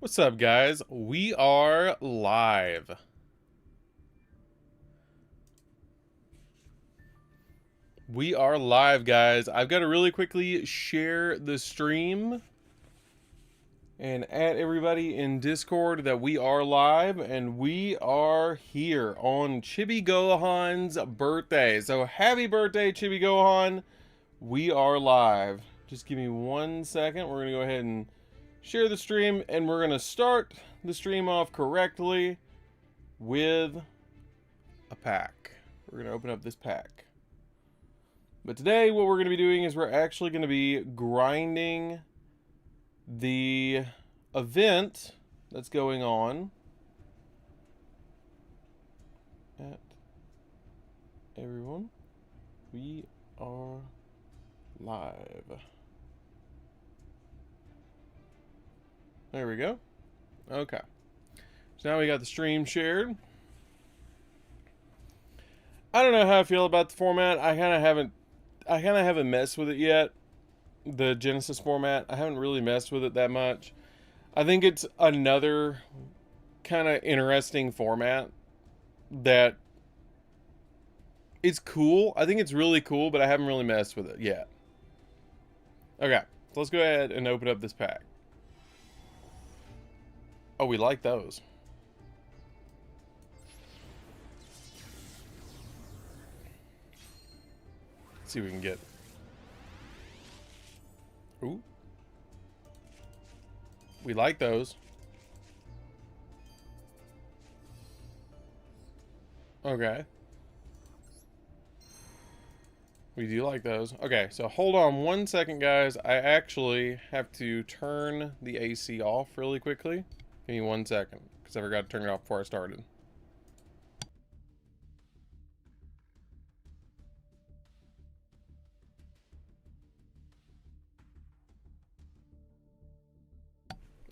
What's up, guys? We are live. We are live, guys. I've got to really quickly share the stream and add everybody in Discord that we are live, and we are here on Chibi Gohan's birthday. So happy birthday, Chibi Gohan. We are live. Just give me 1 second. We're going to go ahead and share the stream, and we're going to start the stream off correctly with a pack. We're going to open up this pack. But today what we're going to be doing is we're actually going to be grinding the event that's going on at everyone. We are live. There we go. Okay. So now we got the stream shared. I don't know how I feel about the format. I kind of haven't messed with it yet. The Genesis format. I haven't really messed with it that much. I think it's another kind of interesting format that it's cool. I think it's really cool, but I haven't really messed with it yet. Okay. So let's go ahead and open up this pack. Oh, we like those. Let's see what we can get. Ooh. We like those. Okay. We do like those. Okay, so hold on 1 second, guys. I actually have to turn the AC off really quickly. Give me 1 second, because I forgot to turn it off before I started.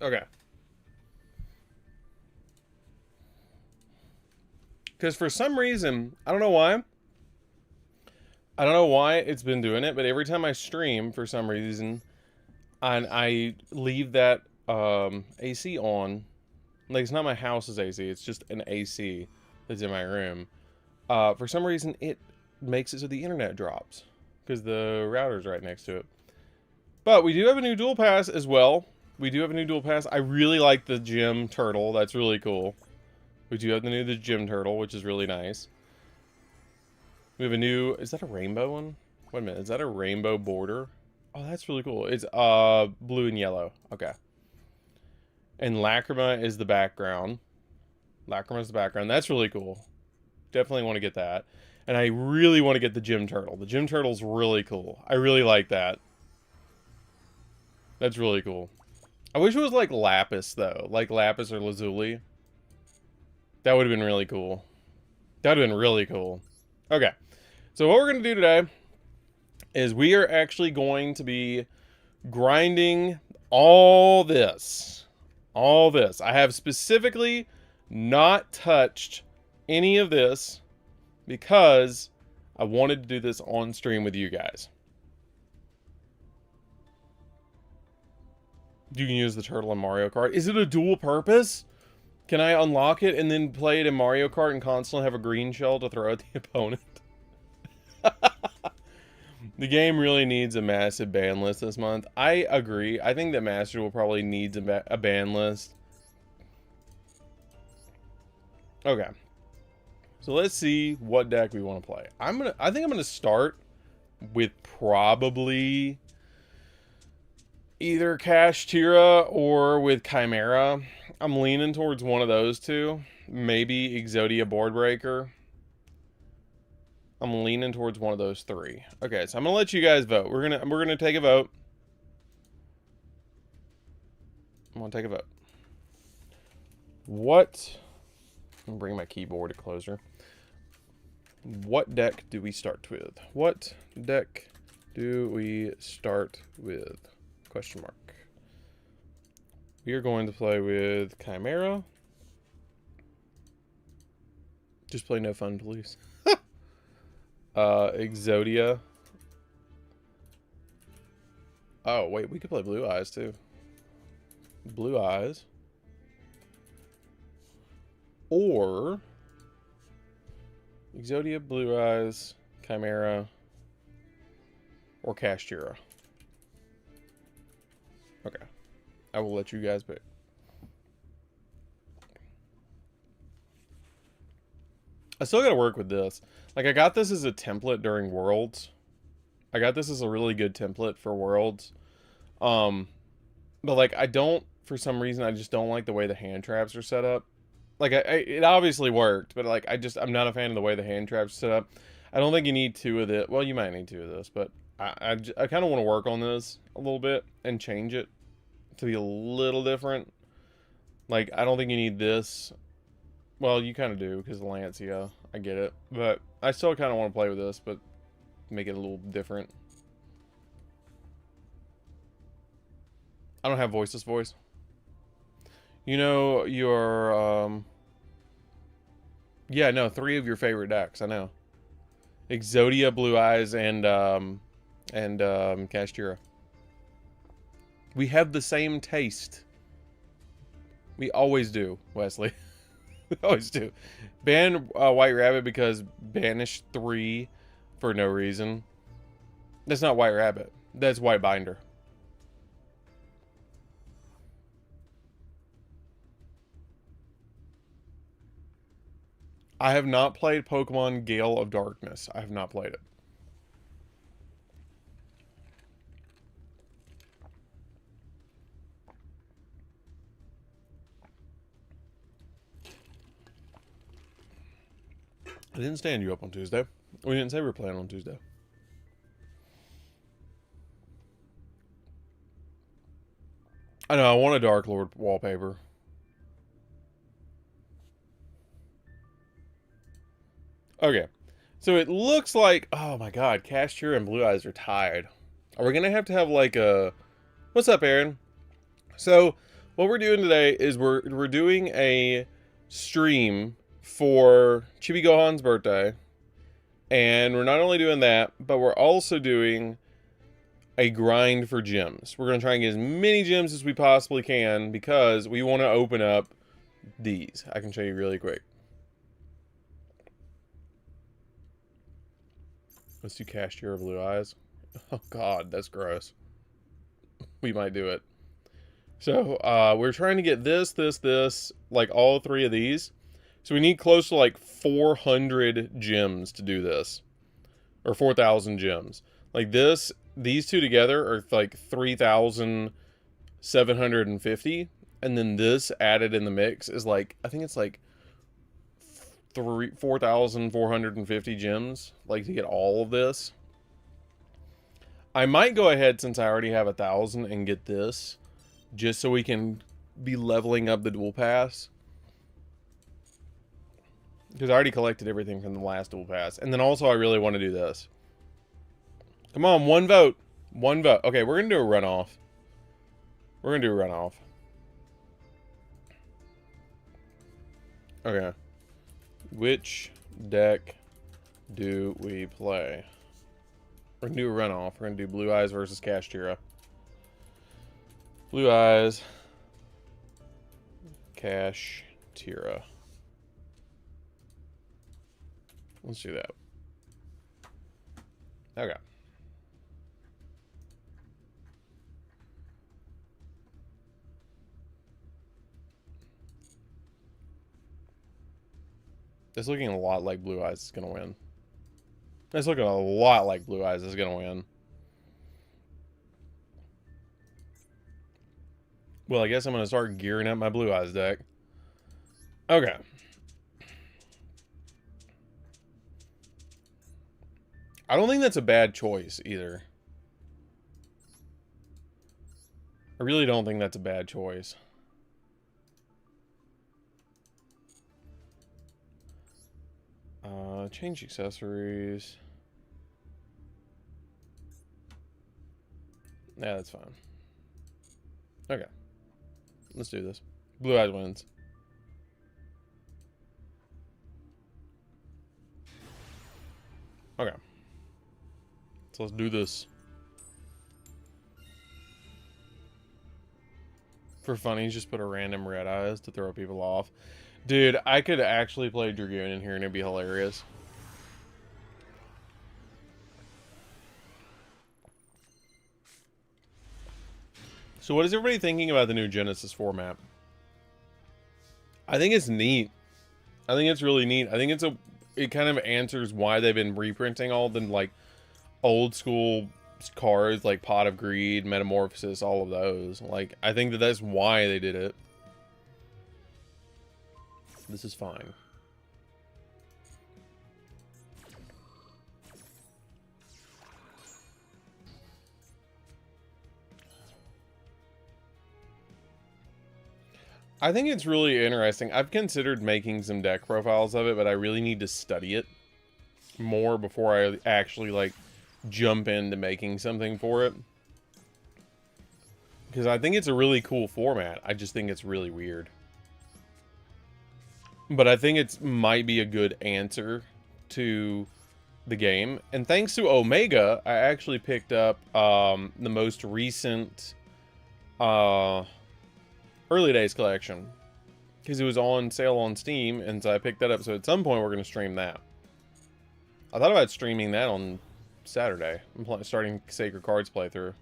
Okay. Because for some reason, I don't know why it's been doing it, but every time I stream, for some reason, and I leave that AC on, like, it's not my house's AC, it's just an AC that's in my room. For some reason, it makes it so the internet drops, because the router's right next to it. But we do have a new dual pass as well. We do have a new dual pass. I really like the gym turtle. That's really cool. We do have the gym turtle, which is really nice. We have a new... Is that a rainbow one? Wait a minute. Is that a rainbow border? Oh, that's really cool. It's blue and yellow. Okay. And Lacrima is the background. Lacrima's the background. That's really cool. Definitely want to get that. And I really want to get the gym turtle. The gym turtle's really cool. I really like that. That's really cool. I wish it was like Lapis, though. Like Lapis or Lazuli. That would have been really cool. That would have been really cool. Okay. So what we're going to do today is we are actually going to be grinding all this. All this. I have specifically not touched any of this because I wanted to do this on stream with you guys. You can use the turtle in Mario Kart. Is it a dual purpose? Can I unlock it and then play it in Mario Kart and constantly have a green shell to throw at the opponent? The game really needs a massive ban list this month. I agree. I think that Master Duel probably needs a ban list. Okay. So let's see what deck we want to play. I think I'm gonna start with probably either Kashtira or with Chimera. I'm leaning towards one of those two. Maybe Exodia Boardbreaker. I'm leaning towards one of those three. Okay, so I'm gonna let you guys vote. We're gonna take a vote. I'm gonna take a vote. What? I'm gonna bring my keyboard closer. What deck do we start with? What deck do we start with? Question mark. We are going to play with Chimera. Just play no fun, please. Exodia. Oh, wait, we could play Blue Eyes, too. Blue Eyes. or Exodia, Blue Eyes, Chimera, or Kashtira. Okay. I will let you guys pick. I still gotta work with this. Like, I got this as a template during Worlds. I got this as a really good template for Worlds. But, like, I don't, for some reason, I just don't like the way the hand traps are set up. Like, it obviously worked, but, like, I'm not a fan of the way the hand traps are set up. I don't think you need 2 of this. Well, you might need 2 of this, but I kind of want to work on this a little bit and change it to be a little different. Like, I don't think you need this. Well, you kind of do, because of Lancia. I get it. But I still kind of want to play with this, but make it a little different. I don't have voiceless voice. You know, your, yeah, no, 3 of your favorite decks, I know. Exodia, Blue Eyes, and Kashtira. We have the same taste. We always do, Wesley. We always do. Ban White Rabbit because banish 3 for no reason. That's not White Rabbit. That's White Binder. I have not played Pokemon Gale of Darkness. I have not played it. I didn't stand you up on Tuesday. We didn't say we were playing on Tuesday. I know, I want a Dark Lord wallpaper. Okay. So it looks like, oh my god, Kashtira and Blue Eyes are tied. Are we going to have like a... What's up, Aaron? So, what we're doing today is we're doing a stream for Chibi Gohan's birthday. And we're not only doing that, but we're also doing a grind for gems. We're going to try and get as many gems as we possibly can because we want to open up these. I can show you really quick. Let's do Kashtira Blue Eyes. Oh god, that's gross. We might do it. So, we're trying to get this, like all 3 of these. So we need close to like 400 gems to do this. Or 4,000 gems. Like this, these 2 together are like 3,750. And then this added in the mix is like, I think it's like 4,450 gems. Like to get all of this. I might go ahead since I already have 1,000 and get this. Just so we can be leveling up the dual pass. Because I already collected everything from the last dual pass. And then also I really want to do this. Come on, 1 vote. 1 vote. Okay, we're going to do a runoff. We're going to do a runoff. Okay. Which deck do we play? We're going to do a runoff. We're going to do Blue Eyes versus Kashtira. Blue Eyes. Kashtira. Let's do that. Okay. It's looking a lot like Blue Eyes is going to win. It's looking a lot like Blue Eyes is going to win. Well, I guess I'm going to start gearing up my Blue Eyes deck. Okay. I don't think that's a bad choice either. I really don't think that's a bad choice. Change accessories. Yeah, that's fine. Okay. Let's do this. Blue Eyes wins. Okay. So let's do this. For funnies, just put a random Red Eyes to throw people off. Dude, I could actually play Dragoon in here and it'd be hilarious. So what is everybody thinking about the new Genesis format? I think it's neat. I think it's really neat. I think it kind of answers why they've been reprinting all the like old school cards like Pot of Greed, Metamorphosis, all of those. Like, I think that's why they did it. This is fine. I think it's really interesting. I've considered making some deck profiles of it, but I really need to study it more before I actually, like, jump into making something for it. Because I think it's a really cool format. I just think it's really weird. But I think it might be a good answer to the game. And thanks to Omega, I actually picked up the most recent Early Days collection. Because it was on sale on Steam, and so I picked that up. So at some point, we're going to stream that. I thought about streaming that on Saturday. I'm starting Sacred Cards playthrough.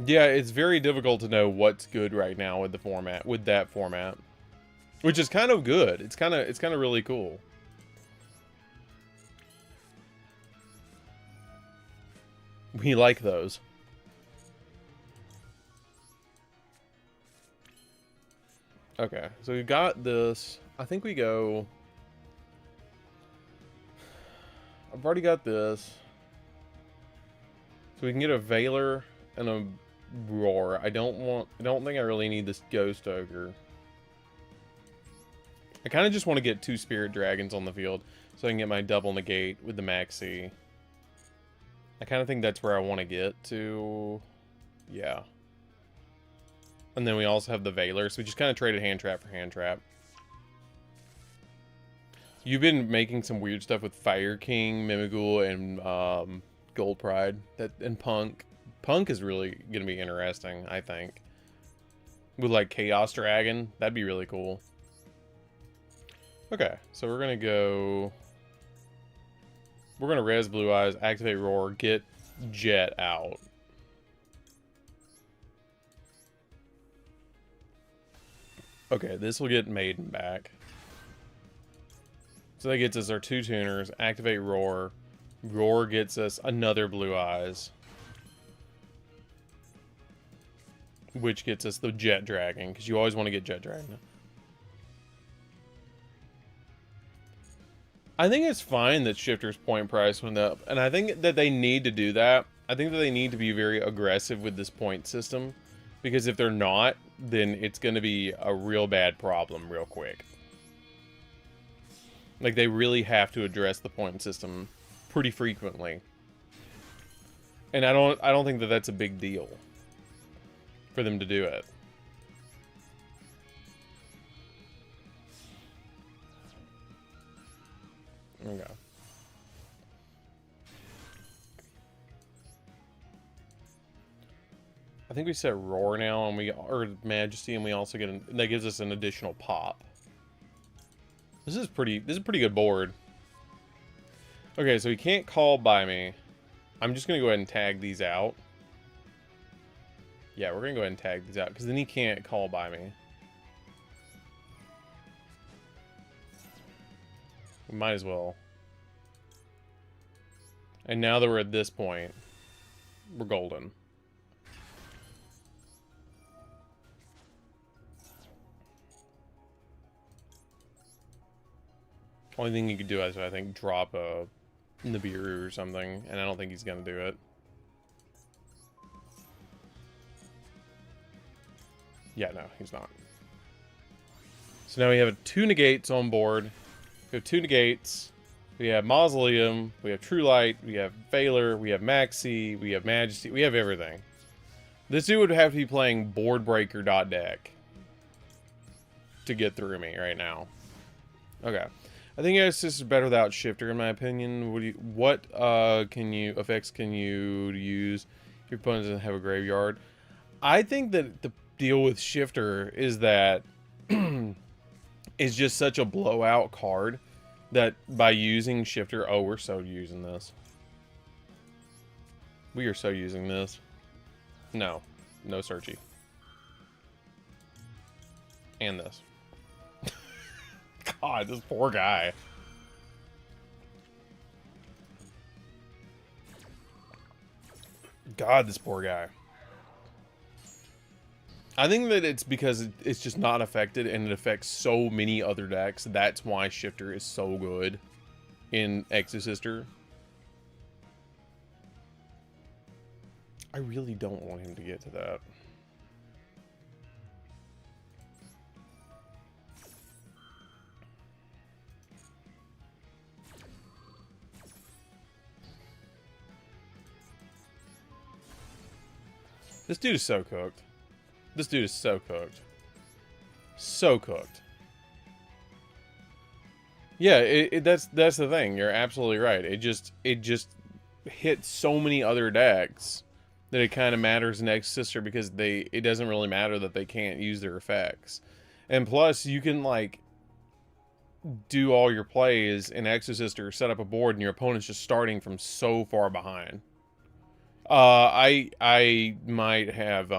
Yeah, it's very difficult to know what's good right now with the format, with that format, which is kind of good. It's kind of really cool. We like those. Okay, so we've got this. I think we go. I've already got this. So we can get a Veiler and a Roar. I don't think I really need this Ghost Ogre. I kind of just want to get 2 Spirit Dragons on the field so I can get my double negate with the Maxi. I kind of think that's where I want to get to. Yeah. And then we also have the Veiler, so we just kind of traded hand trap for hand trap. You've been making some weird stuff with Fire King, Mimigul, and Gold Pride, and Punk. Punk is really going to be interesting, I think. With, like, Chaos Dragon. That'd be really cool. Okay, so we're going to go... We're going to res Blue Eyes, activate Roar, get Jet out. Okay, this will get Maiden back. So that gets us our 2 tuners, activate Roar. Roar gets us another Blue Eyes. Which gets us the Jet Dragon, because you always want to get Jet Dragon. I think it's fine that Shifter's point price went up, and I think that they need to do that. I think that they need to be very aggressive with this point system, because if they're not, then it's going to be a real bad problem real quick. Like, they really have to address the point system pretty frequently. And I don't think that that's a big deal for them to do it. Okay. I think we set Roar now, and or Majesty, and we also get that gives us an additional pop. This is a pretty good board. Okay, so he can't call by me. I'm just gonna go ahead and tag these out. Yeah, we're gonna go ahead and tag these out, because then he can't call by me. We might as well. And now that we're at this point, we're golden. Only thing you could do is, I think, drop a Nibiru or something, and I don't think he's gonna do it. Yeah, no, he's not. So now we have 2 negates on board. We have 2 negates. We have Mausoleum. We have True Light. We have Veiler. We have Maxi. We have Majesty. We have everything. This dude would have to be playing Board Breaker deck to get through me right now. Okay. I think it's just better without Shifter, in my opinion. What effects can you use if your opponent doesn't have a graveyard? I think that the deal with Shifter is that it's just such a blowout card that by using Shifter, oh, we're so using this. We are so using this. No searchy. And this. God, this poor guy. God, this poor guy. I think that it's because it's just not affected and it affects so many other decks. That's why Shifter is so good in Exorcister. I really don't want him to get to that. This dude is so cooked. This dude is so cooked. So cooked. Yeah, that's the thing. You're absolutely right. It just hits so many other decks that it kind of matters in Exorcister because it doesn't really matter that they can't use their effects. And plus, you can like do all your plays in Exorcister, set up a board, and your opponent's just starting from so far behind. I might have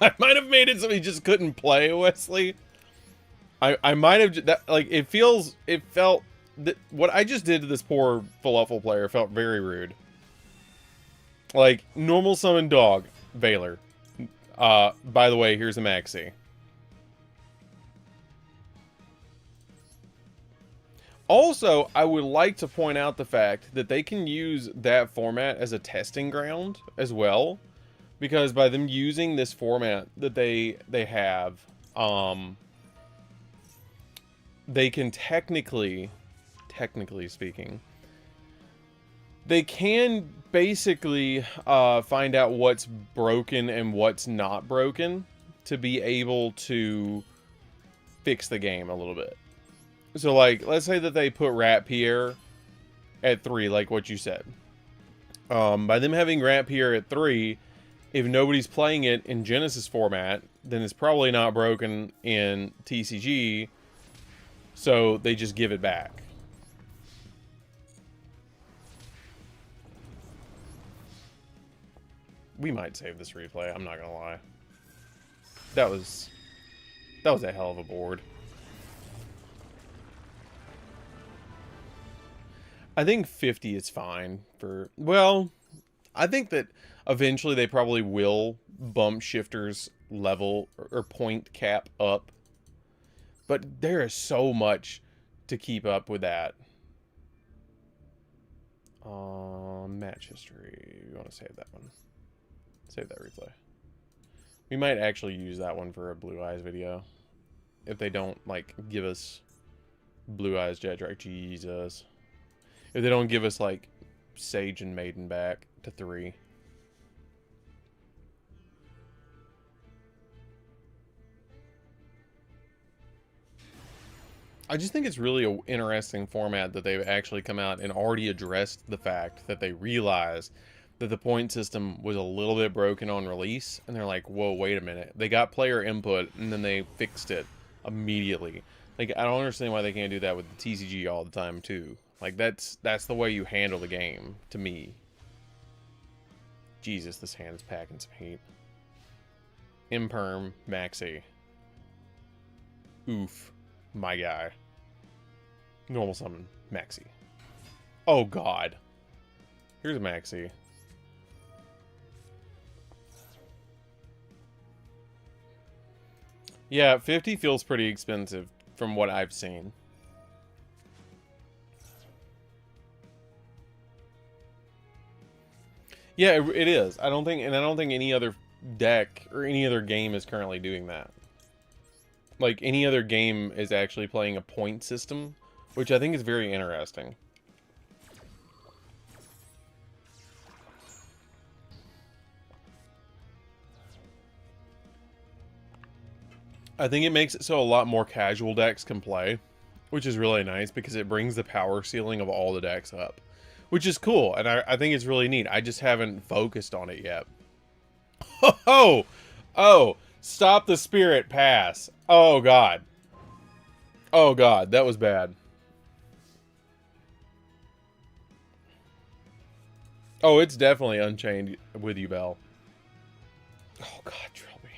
I might have made it so he just couldn't play Wesley. I might have that like it felt that what I just did to this poor falafel player felt very rude. Like normal summon dog, Valor. By the way, here's a maxi. Also, I would like to point out the fact that they can use that format as a testing ground as well. Because by them using this format that they have, they can technically speaking, they can basically find out what's broken and what's not broken to be able to fix the game a little bit. So, like, let's say that they put Rat Pierre at 3, like what you said. By them having Rat Pierre at 3, if nobody's playing it in Genesis format, then it's probably not broken in TCG, so they just give it back. We might save this replay, I'm not gonna lie. That was a hell of a board. I think 50 is fine for, well, I think that eventually they probably will bump Shifter's level or point cap up. But there is so much to keep up with that. Match history. We want to save that one. Save that replay. We might actually use that one for a Blue Eyes video. If they don't, like, give us Blue Eyes Jet Drag. Jesus. If they don't give us, like, Sage and Maiden back to 3. I just think it's really an interesting format that they've actually come out and already addressed the fact that they realized that the point system was a little bit broken on release. And they're like, whoa, wait a minute. They got player input and then they fixed it immediately. Like, I don't understand why they can't do that with the TCG all the time, too. Like, that's the way you handle the game, to me. Jesus, this hand is packing some heat. Imperm, Maxi. Oof. My guy. Normal summon, Maxi. Oh, God. Here's a Maxi. Yeah, 50 feels pretty expensive from what I've seen. Yeah, it is. I don't think any other deck or any other game is currently doing that. Like, any other game is actually playing a point system, which I think is very interesting. I think it makes it so a lot more casual decks can play, which is really nice because it brings the power ceiling of all the decks up, which is cool, and I think it's really neat. I just haven't focused on it yet. Oh! Oh! Stop the spirit pass. Oh, God. Oh, God. That was bad. Oh, it's definitely Unchained with you, Bell. Oh, God, drill me.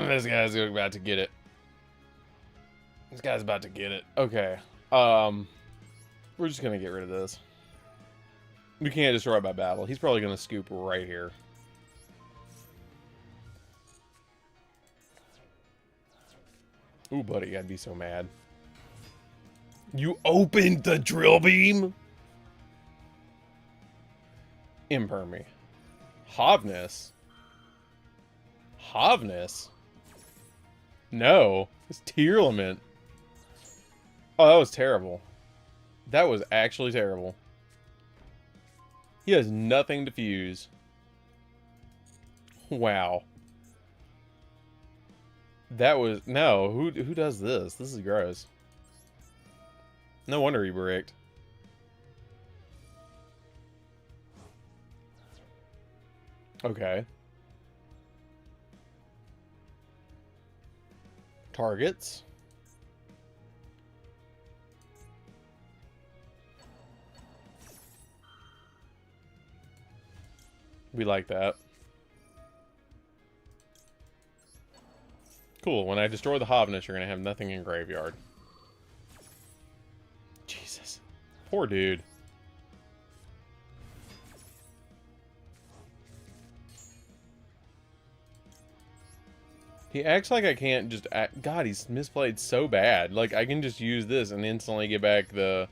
This guy's about to get it. This guy's about to get it. Okay. We're just gonna get rid of this. We can't destroy it by battle. He's probably gonna scoop right here. Ooh, buddy, I'd be so mad. You opened the drill beam? Impermy. Hovness? Hovness? No. It's Tearlament. Oh, that was terrible. That was actually terrible. He has nothing to fuse. Wow. That was... No, who does this? This is gross. No wonder he bricked. Okay. Targets. We like that. Cool. When I destroy the Hovness, you're going to have nothing in graveyard. Jesus. Poor dude. He acts like I can't just act. God, he's misplayed so bad. Like, I can just use this and instantly get back the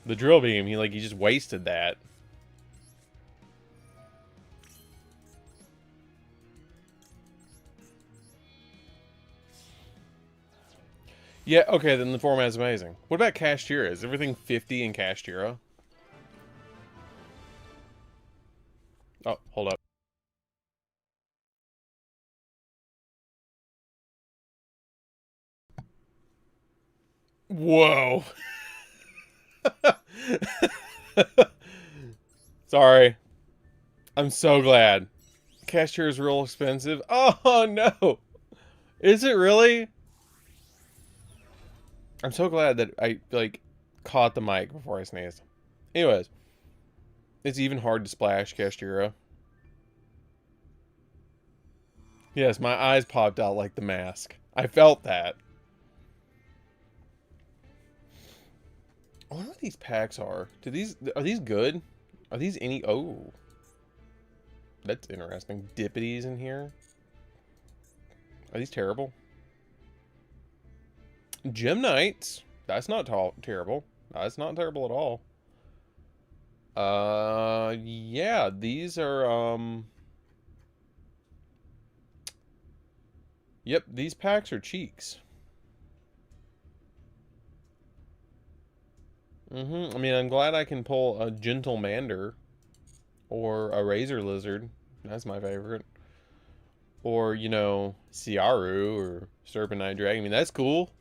drill beam. He just wasted that. Yeah, okay, then the format's amazing. What about Kashtira? Is everything 50 in Kashtira? Oh, hold up. Whoa. Sorry. I'm so glad. Kashtira is real expensive. Oh, no. Is it really? I'm so glad that I, caught the mic before I sneezed. Anyways. It's even hard to splash Kashtira. Yes, my eyes popped out like the mask. I felt that. I wonder what these packs are. Are these good? Are these any... Oh. That's interesting. Dippities in here. Are these terrible? Gem Knights. That's not terrible. That's not terrible at all. Yeah, these are, Yep, these packs are cheeks. I mean, I'm glad I can pull a Gentle Mander. Or a Razor Lizard. That's my favorite. Or, you know, Ciaru or Serpentine Dragon. I mean, that's cool.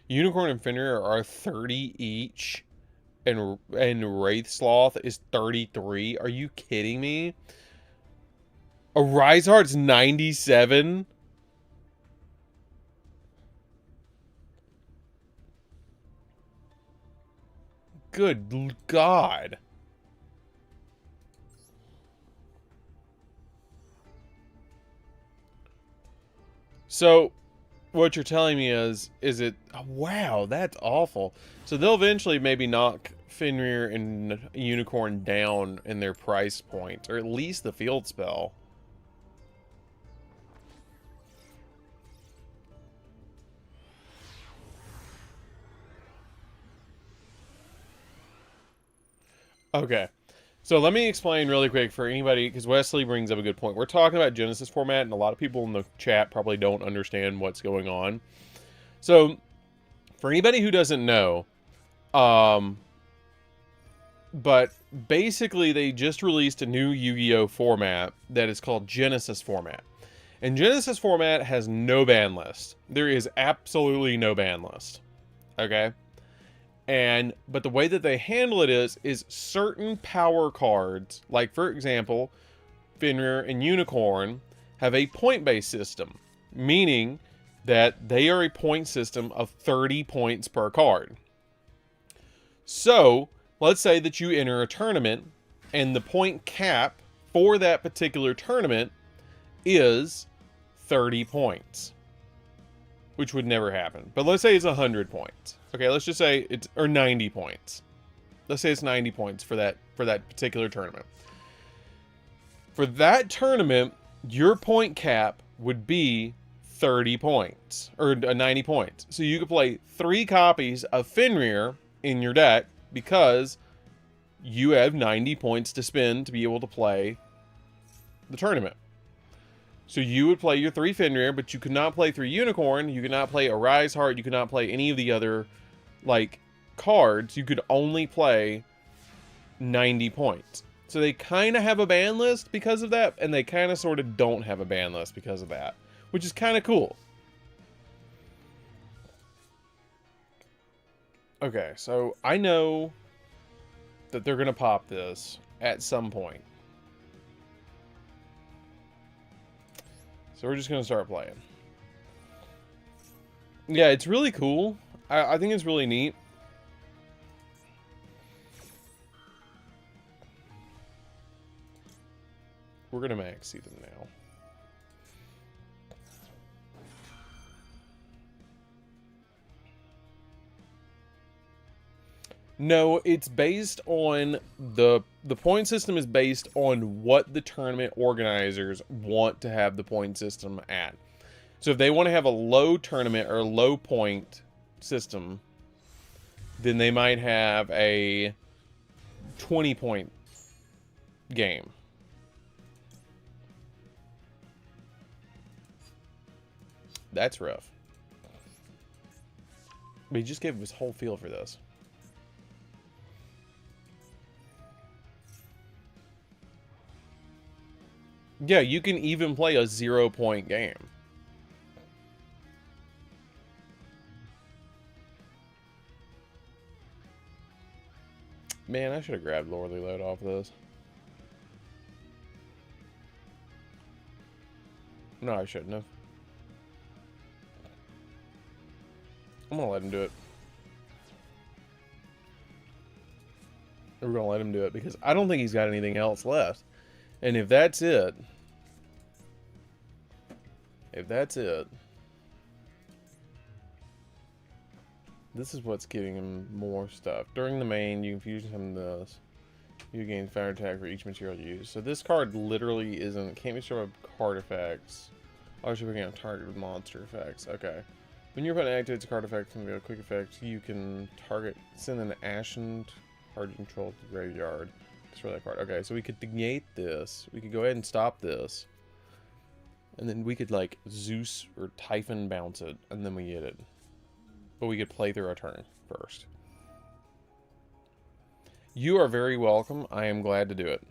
Unicorn and Fenrir are 30 each. And Wraith Sloth is 33. Are you kidding me? A Riseheart's 97? Good God. So, what you're telling me is it... Oh, wow, that's awful. So they'll eventually maybe knock Fenrir and Unicorn down in their price point. Or at least the field spell. Okay. So let me explain really quick for anybody, because Wesley brings up a good point. We're talking about Genesis format, and a lot of people in the chat probably don't understand what's going on. So, for anybody who doesn't know, But basically, they just released a new Yu-Gi-Oh format that is called Genesis format. And Genesis format has no ban list. There is absolutely no ban list. Okay? But the way that they handle it is certain power cards, like for example, Fenrir and Unicorn, have a point-based system, meaning that they are a point system of 30 points per card. So, let's say that you enter a tournament, and the point cap for that particular tournament is 30 points. Which would never happen. But let's say it's 100 points. Okay, let's just say it's, or 90 points. Let's say it's 90 points for that particular tournament. For that tournament, your point cap would be 30 points, or 90 points. So you could play 3 copies of Fenrir in your deck because you have 90 points to spend to be able to play the tournament. So you would play your 3 Fenrir, but you could not play 3 Unicorn, you could not play a Rise Heart, you could not play any of the other, like, cards. You could only play 90 points. So they kind of have a ban list because of that, and they kind of sort of don't have a ban list because of that, which is kind of cool. Okay, so I know that they're going to pop this at some point. So we're just going to start playing. Yeah, it's really cool. I think it's really neat. We're going to max see them now. No, it's based on the point system is based on what the tournament organizers want to have the point system at. So if they want to have a low tournament or low point system, then they might have a 20-point game. That's rough. But he just gave his whole feel for this. Yeah, you can even play a 0-point game. Man, I should have grabbed Lordly Load off of this. No, I shouldn't have. I'm gonna let him do it. We're gonna let him do it because I don't think he's got anything else left. And if that's it, this is what's giving him more stuff. During the main, you can fuse him this. You gain fire attack for each material you use. So this card literally can't be destroyed by card effects. Also picking on target with monster effects. Okay. When your opponent activates a card effect from a quick effect, you can send an Ashen card control to the graveyard. Destroy that card. Okay, so we could negate this. We could go ahead and stop this. And then we could, like, Zeus or Typhon bounce it, and then we get it. But we could play through our turn first. You are very welcome. I am glad to do it.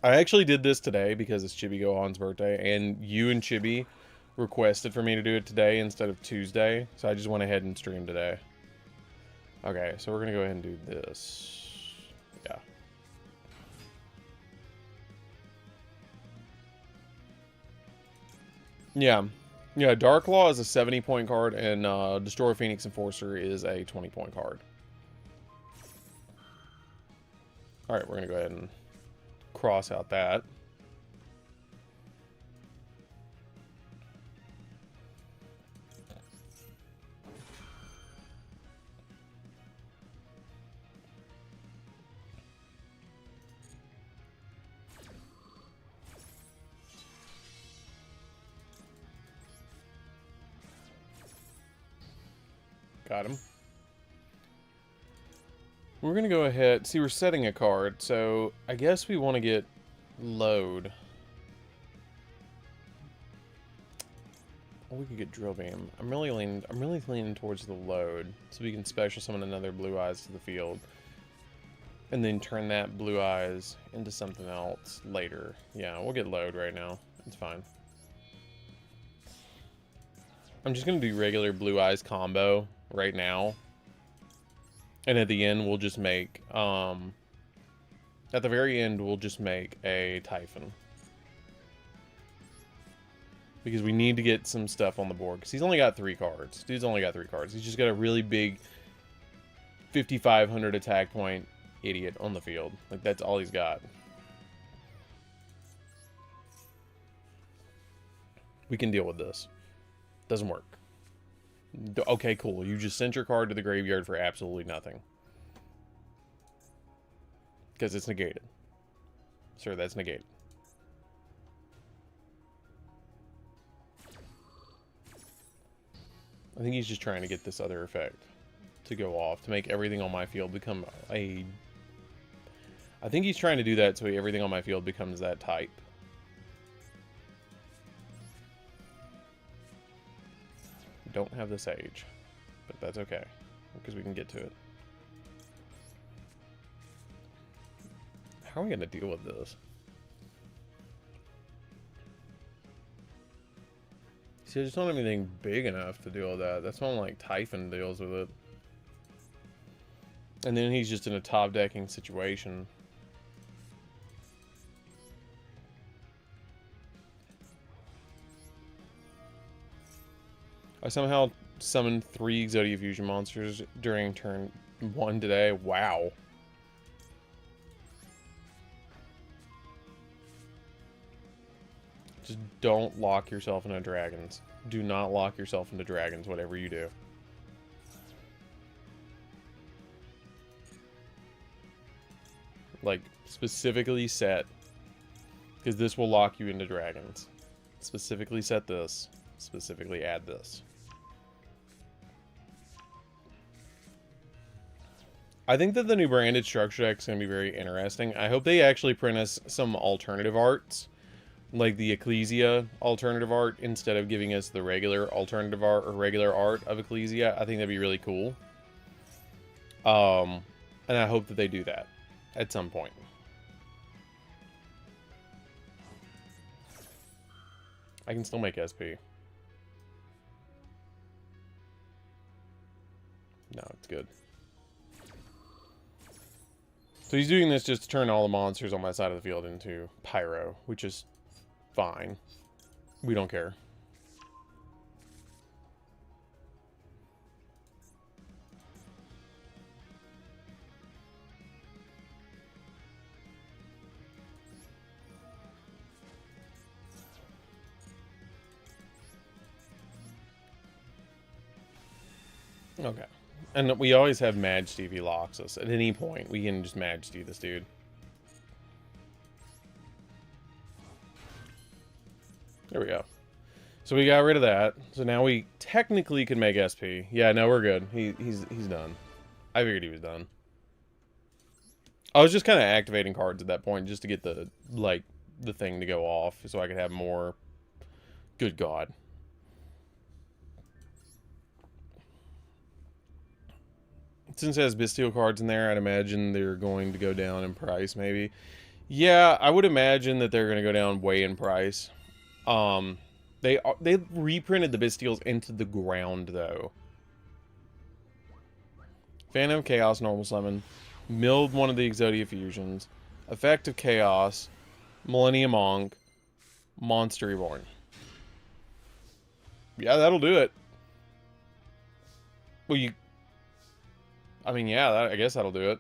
I actually did this today because it's Chibi Gohan's birthday, and you and Chibi requested for me to do it today instead of Tuesday, so I just went ahead and streamed today. Okay, so we're going to go ahead and do this. Yeah. Yeah. Yeah, Dark Law is a 70-point card, and Destroy Phoenix Enforcer is a 20-point card. Alright, we're going to go ahead and cross out that. Got him. We're going to go ahead. See, we're setting a card, so I guess we want to get load. Or we could get drill beam. I'm really leaning towards the load, so we can special summon another Blue Eyes to the field. And then turn that Blue Eyes into something else later. Yeah, we'll get load right now. It's fine. I'm just going to do regular Blue Eyes combo right now. And at the end, we'll just make... at the very end, we'll just make a Typhon. Because we need to get some stuff on the board. Because he's only got 3 cards. Dude's only got 3 cards. He's just got a really big 5,500 attack point idiot on the field. Like, that's all he's got. We can deal with this. Doesn't work. Okay, cool. You just sent your card to the graveyard for absolutely nothing. Because it's negated. Sir, that's negated. I think he's just trying to get this other effect to go off, to make everything on my field become a... I think he's trying to do that so everything on my field becomes that type. Don't have the Sage, but that's okay, because we can get to it. How are we going to deal with this? See, I just don't have anything big enough to deal with that. That's when, like, Typhon deals with it. And then he's just in a top-decking situation. I somehow summoned 3 Exodia Fusion monsters during turn 1 today. Wow. Just don't lock yourself into dragons. Do not lock yourself into dragons, whatever you do. Like, specifically set. Because this will lock you into dragons. Specifically set this. Specifically add this. I think that the new branded structure deck is going to be very interesting. I hope they actually print us some alternative arts. Like the Ecclesia alternative art, instead of giving us the regular alternative art or regular art of Ecclesia. I think that'd be really cool. And I hope that they do that at some point. I can still make SP. No, it's good. So he's doing this just to turn all the monsters on my side of the field into Pyro, which is fine. We don't care. Okay. And we always have Majesty if he locks us. At any point, we can just Majesty this dude. There we go. So we got rid of that. So now we technically can make SP. Yeah, no, we're good. He's done. I figured he was done. I was just kind of activating cards at that point just to get the, like, the thing to go off so I could have more. Good God. Since it has Bestial cards in there, I'd imagine they're going to go down in price, maybe. Yeah, I would imagine that they're going to go down way in price. They reprinted the Bestials into the ground, though. Phantom Chaos Normal Summon. Milled one of the Exodia Fusions. Effect of Chaos. Millennium Monk. Monster Reborn. Yeah, that'll do it. Well, you... I mean, yeah, I guess that'll do it.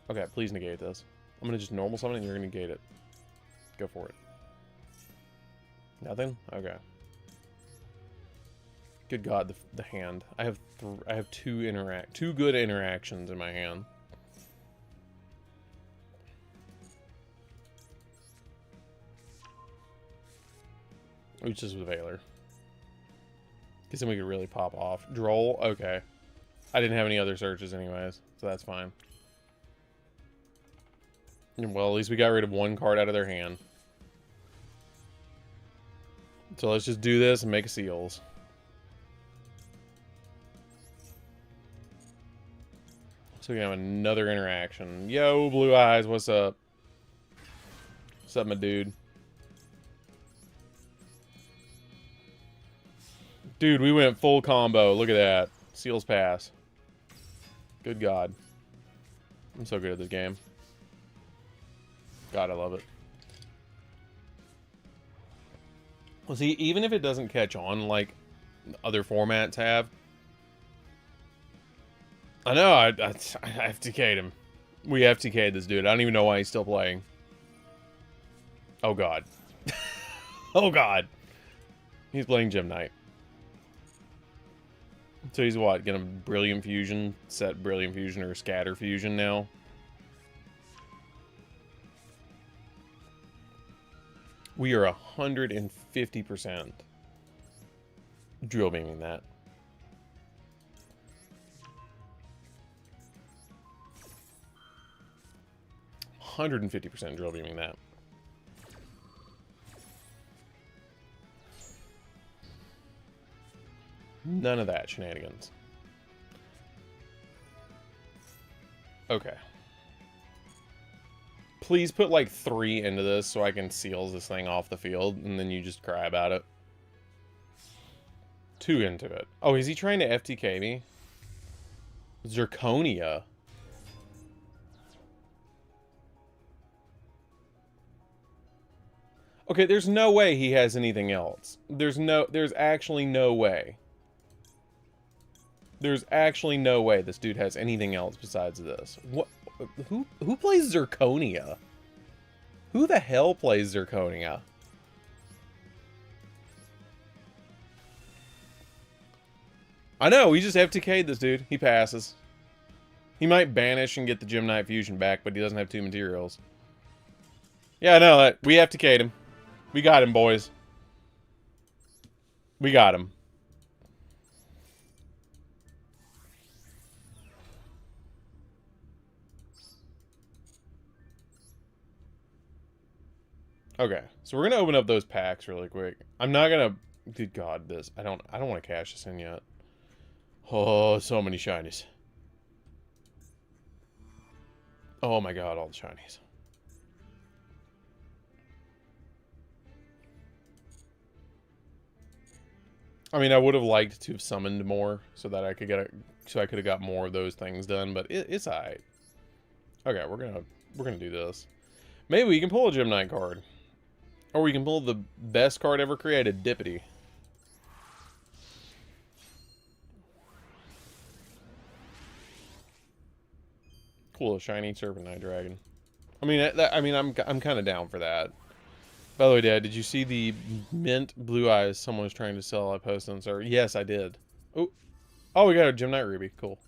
Okay, please negate this. I'm going to just normal summon it and you're going to negate it. Go for it. Nothing? Okay. Good God, the hand. I have two good interactions in my hand. Which is with Valor. Because then we could really pop off. Droll? Okay. I didn't have any other searches anyways, so that's fine. Well, at least we got rid of one card out of their hand. So let's just do this and make seals. So we have another interaction. Yo, Blue Eyes, what's up? What's up, my dude? Dude, we went full combo. Look at that. Seals pass. Good God. I'm so good at this game. God, I love it. Well, see, even if it doesn't catch on like other formats have, I know, I FTK'd him. We FTK'd this dude. I don't even know why he's still playing. Oh, God. Oh, God. He's playing Gym Knight. So he's what? Gonna Brilliant Fusion? Set Brilliant Fusion or Scatter Fusion now? We are 150% drill beaming that. 150% drill beaming that. None of that shenanigans. Okay. Please put like 3 into this so I can seal this thing off the field, and then you just cry about it. 2 into it. Oh, is he trying to FTK me? Zirconia. Okay, there's no way he has anything else. There's actually no way. There's actually no way this dude has anything else besides this. What? Who plays Zirconia? Who the hell plays Zirconia? I know, we just FTK'd this dude. He passes. He might banish and get the Gym Knight Fusion back, but he doesn't have 2 materials. Yeah, I know that. We FTK'd him. We got him, boys. We got him. Okay, so we're gonna open up those packs really quick. I'm not gonna... Good God, this... I don't want to cash this in yet. Oh, so many shinies. Oh my God, all the shinies. I mean, I would have liked to have summoned more so that I could get so I could have got more of those things done, but it's alright. Okay, we're gonna do this. Maybe we can pull a Gym Knight card. Or we can pull the best card ever created, Dippity. Cool, a shiny Serpentine Dragon. I mean, I'm kind of down for that. By the way, Dad, did you see the mint Blue Eyes someone was trying to sell? I posted on server. Yes, I did. Oh, we got a Gym Knight Ruby. Cool.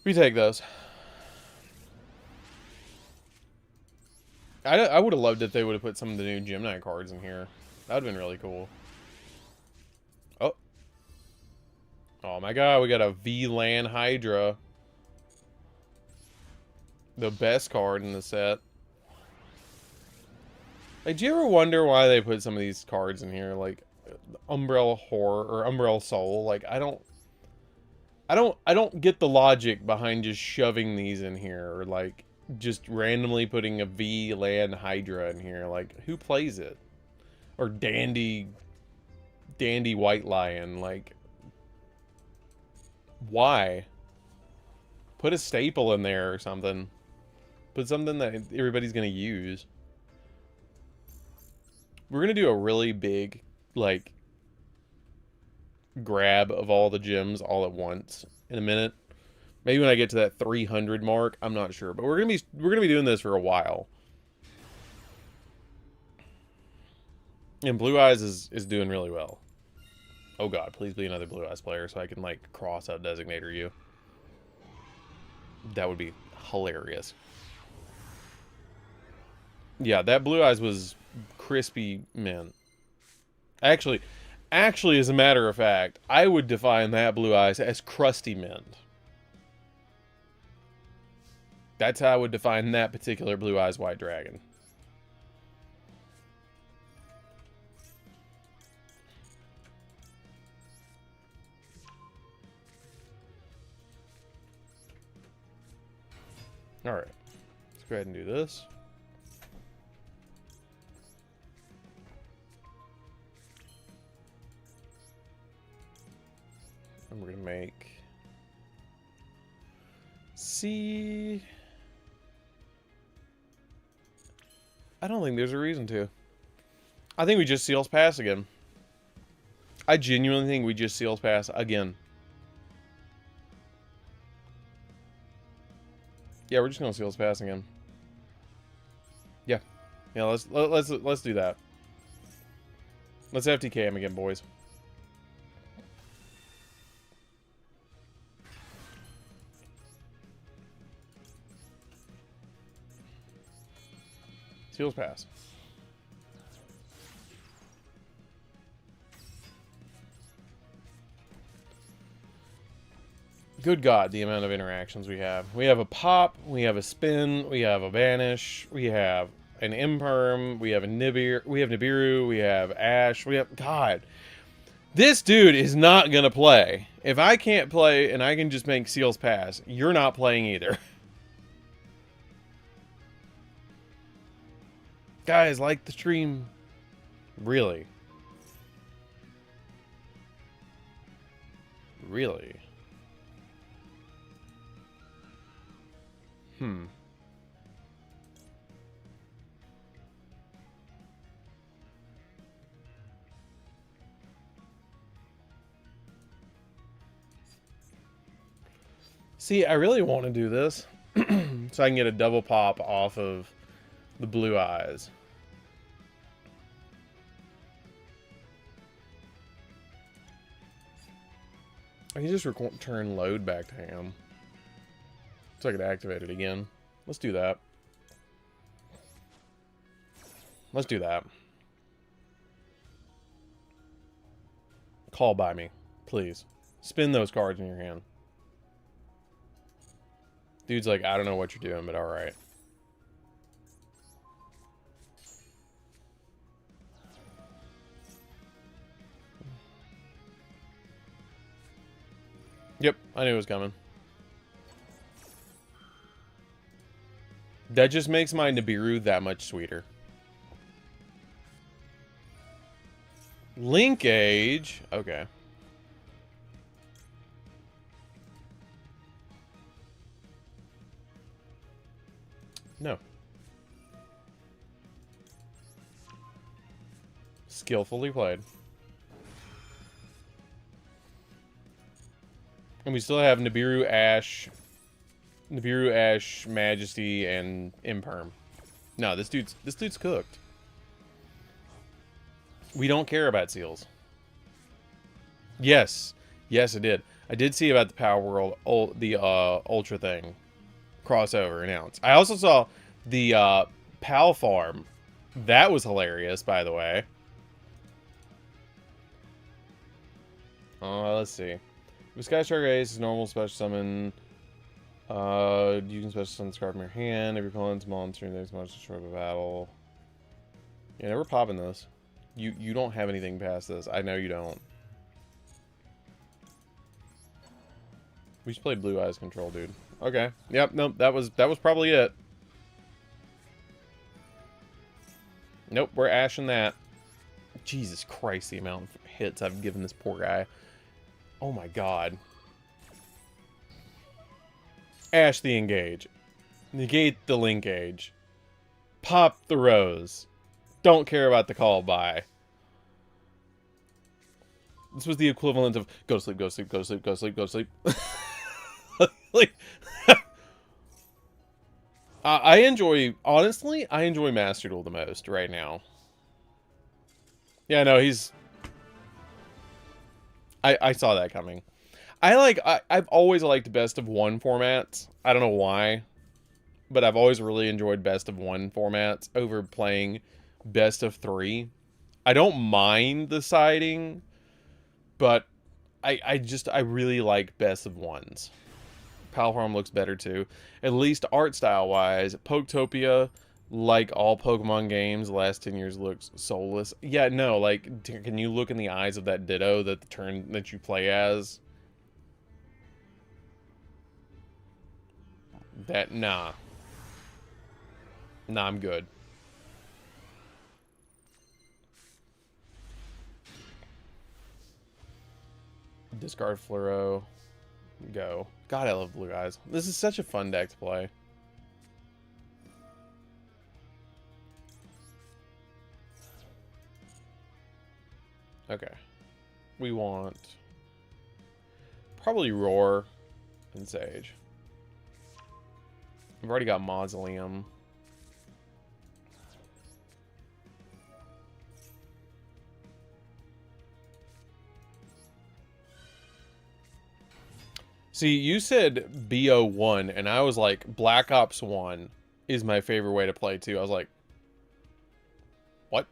We take those. I would have loved if they would have put some of the new Gym Knight cards in here. That would have been really cool. Oh. Oh my God, we got a VLAN Hydra. The best card in the set. Like, do you ever wonder why they put some of these cards in here? Like, Umbrella Horror or Umbrella Soul. Like, I don't get the logic behind just shoving these in here, or like just randomly putting a VLAN Hydra in here. Like, who plays it? Or Dandy White Lion. Like, why? Put a staple in there or something. Put something that everybody's gonna use. We're gonna do a really big, like, grab of all the gems all at once in a minute. Maybe when I get to that 300 mark, I'm not sure, but we're gonna be doing this for a while. And Blue Eyes is doing really well. Oh God, please be another Blue Eyes player so I can like cross out Designator U. That would be hilarious. Yeah, that Blue Eyes was crispy mint. Actually, as a matter of fact, I would define that Blue Eyes as crusty mint. That's how I would define that particular Blue Eyes White Dragon. Alright. Let's go ahead and do this. And we're going to make... C... I don't think there's a reason to. I think we just Seals Pass again. I genuinely think we just Seals Pass again. Yeah, we're just gonna Seals Pass again. Yeah. Yeah, let's do that. Let's FTK him again, boys. Seals Pass. Good God, the amount of interactions we have. We have a pop, we have a spin, we have a banish, we have an imperm, we have a Nibiru, we have Ash, we have... God. This dude is not gonna play. If I can't play and I can just make Seals Pass, you're not playing either. Guys, like the stream. Really? Really? See, I really want to do this so I can get a double pop off of the blue eyes. I can just return load back to him. So I could activate it again. Let's do that. Let's do that. Call by me, please. Spin those cards in your hand. Dude's like, I don't know what you're doing, but alright. Yep, I knew it was coming. That just makes my Nibiru that much sweeter. Linkage? Okay. No. Skillfully played. And we still have Nibiru, Ash, Majesty, and Imperm. No, this dude's cooked. We don't care about seals. Yes. Yes, I did. I did see about the Power World, the Ultra thing. Crossover announced. I also saw the PAL farm. That was hilarious, by the way. Let's see. If Sky Striker Ace is normal special summon, you can special summon this card from your hand. If your opponent's monster next much destroy the battle. Yeah, never popping this. You don't have anything past this. I know you don't. We just played Blue Eyes Control, dude. Okay. Yep, nope, that was probably it. Nope, we're ashing that. Jesus Christ, the amount of hits I've given this poor guy. Oh my God. Ash the engage. Negate the linkage. Pop the rose. Don't care about the call by. This was the equivalent of go to sleep, go to sleep, go to sleep, go to sleep, go to sleep. Like, I enjoy, honestly, I enjoy Master Duel the most right now. Yeah, no, he's... I saw that coming. I've always liked best of one formats. I don't know why, but I've always really enjoyed best of one formats over playing best of three. I don't mind the siding, but I really like best of ones. Palfarm looks better too. At least art style wise. Poketopia, like all Pokemon games, the last 10 years looks soulless. Yeah, no, like, can you look in the eyes of that Ditto that the turn that you play as? Nah. Nah, I'm good. Discard Fluoro. Go. God, I love blue eyes. This is such a fun deck to play. Okay. We want probably Roar and Sage. I've already got Mausoleum. See, you said BO1, and I was like, Black Ops 1 is my favorite way to play, too. I was like, what?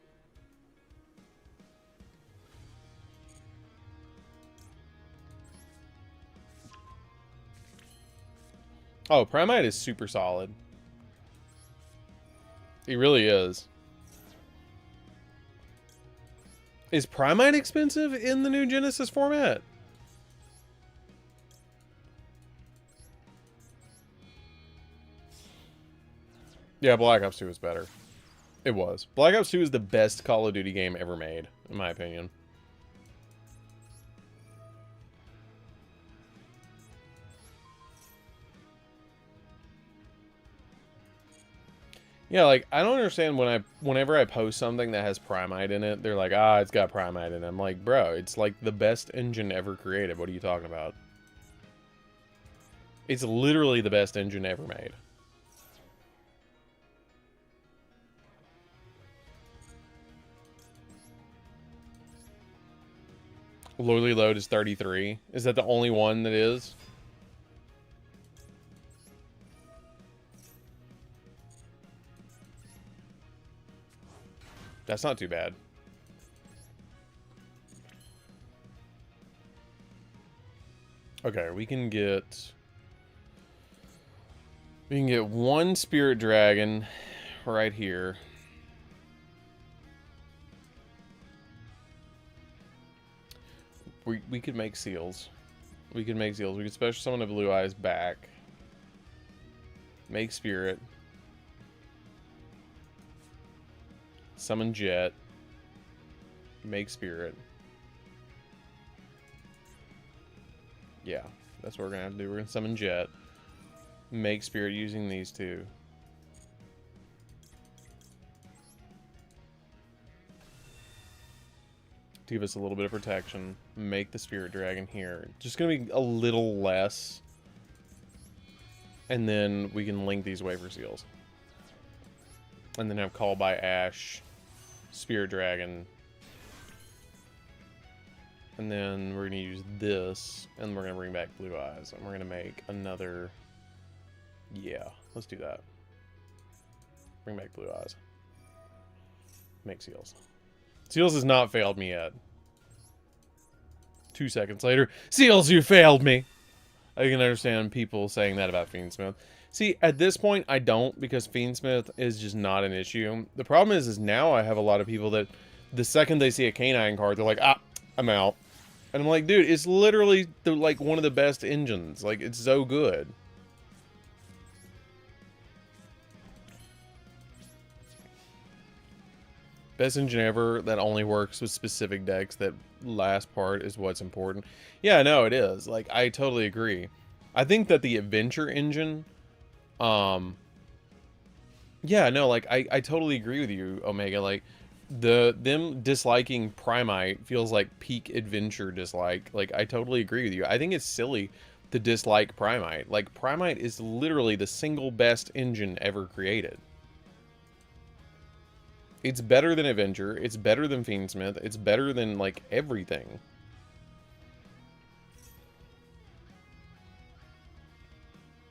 Oh, Primite is super solid. He really is. Is Primite expensive in the new Genesis format? Yeah, Black Ops 2 was better. It was. Black Ops 2 is the best Call of Duty game ever made, in my opinion. Yeah, like, I don't understand whenever I post something that has Primite in it, they're like, ah, it's got Primite in it. I'm like, bro, it's like the best engine ever created. What are you talking about? It's literally the best engine ever made. Lowly load is 33. Is that the only one that is? That's not too bad. Okay, we can get one Spirit Dragon right here. We could make seals. We could make seals. We could special summon a Blue Eyes back. Make Spirit. Summon Jet. Make Spirit. Yeah, that's what we're gonna have to do. We're gonna summon Jet. Make Spirit using these two. To give us a little bit of protection. Make the Spirit Dragon here. Just gonna be a little less. And then we can link these Wafer Seals. And then have Call by Ash. Spirit Dragon. And then we're going to use this. And we're going to bring back Blue Eyes. And we're going to make another... Yeah, let's do that. Bring back Blue Eyes. Make Seals. Seals has not failed me yet. 2 seconds later. Seals, you failed me! I can understand people saying that about Fiendsmith. See, at this point, I don't, because Fiendsmith is just not an issue. The problem is now I have a lot of people that the second they see a canine card, they're like, ah, I'm out. And I'm like, dude, it's literally like one of the best engines. Like, it's so good. Best engine ever that only works with specific decks. That last part is what's important. Yeah, no, it is. Like, I totally agree. I think that the adventure engine... yeah, no, like, I totally agree with you, Omega. Like, them disliking Primite feels like peak adventure dislike. Like, I totally agree with you. I think it's silly to dislike Primite. Like, Primite is literally the single best engine ever created. It's better than Avenger. It's better than Fiendsmith. It's better than, like, everything.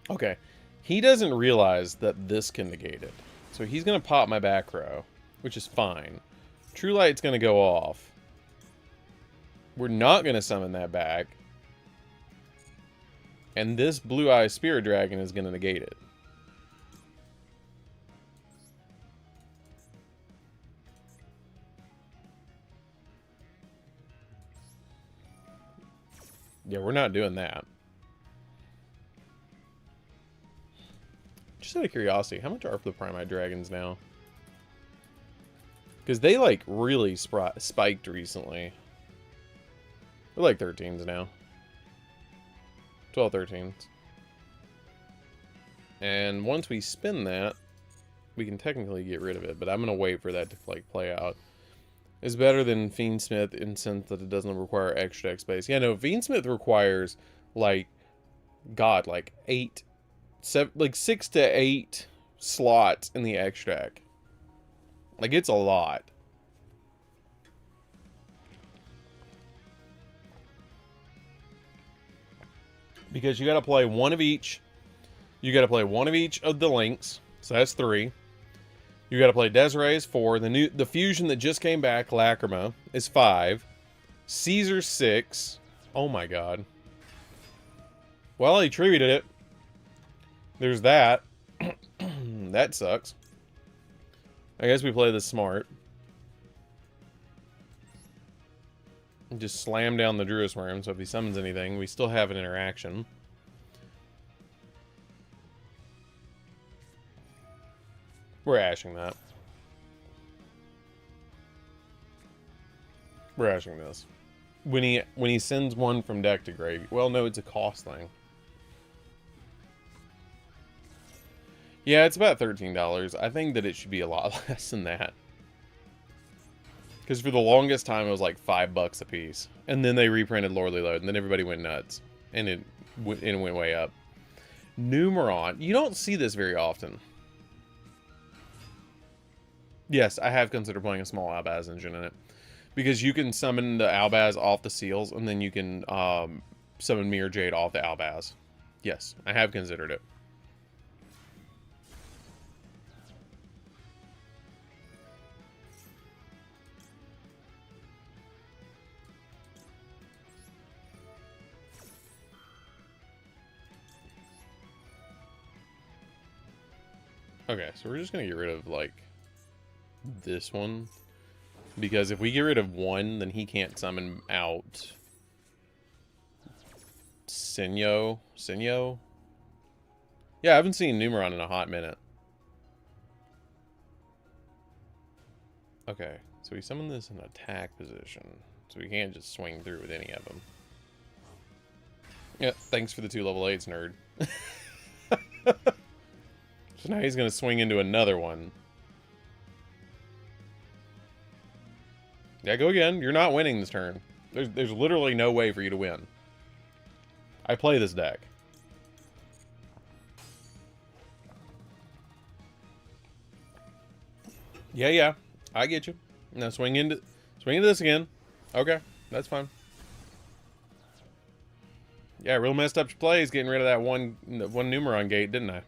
Okay. He doesn't realize that this can negate it. So he's going to pop my back row, which is fine. True Light's going to go off. We're not going to summon that back. And this Blue Eye Spirit Dragon is going to negate it. Yeah, we're not doing that. Just out of curiosity, how much are for the Primite Dragons now? Because they, like, really spiked recently. They're like 13s now. 12 13s. And once we spin that, we can technically get rid of it, but I'm going to wait for that to, like, play out. It's better than Fiendsmith in the sense that it doesn't require extra deck space. Yeah, no, Fiendsmith requires, like, God, like 6 to 8 slots in the extra deck. Like, it's a lot. Because you got to play one of each. You got to play one of each of the links. So that's 3. You got to play Desiree is 4. The fusion that just came back, Lacrima, is 5. Caesar 6. Oh my god. Well, he attributed it. There's that. That sucks. I guess we play this smart. Just slam down the Druid's Worm, so if he summons anything, we still have an interaction. We're ashing that. We're ashing this. When he sends one from deck to grave... Well, no, it's a cost thing. Yeah, it's about $13. I think that it should be a lot less than that. Because for the longest time, it was like $5 a piece. And then they reprinted Lordly Load, and then everybody went nuts. And it went way up. Numeron. You don't see this very often. Yes, I have considered playing a small Albaz engine in it. Because you can summon the Albaz off the seals, and then you can summon Mirror Jade off the Albaz. Yes, I have considered it. Okay, so we're just going to get rid of, like, this one. Because if we get rid of one, then he can't summon out Yugioh. Yugioh? Yeah, I haven't seen Numeron in a hot minute. Okay, so we summon this in attack position. So we can't just swing through with any of them. Yeah, thanks for the 2 level 8s, nerd. So now he's going to swing into another one. Yeah, go again. You're not winning this turn. There's literally no way for you to win. I play this deck. Yeah. I get you. Now swing into this again. Okay, that's fine. Yeah, real messed up plays getting rid of that one Numeron gate, didn't I?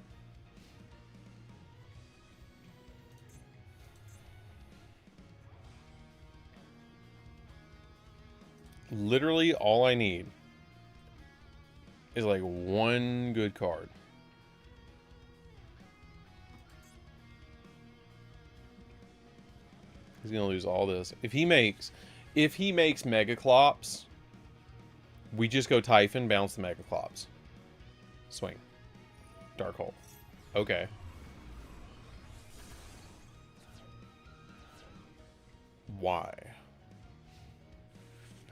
Literally all I need is like one good card. He's gonna lose all this. If he makes Mega Clops, we just go Typhon, bounce the Mega Clops. Swing. Dark Hole. Okay. Why?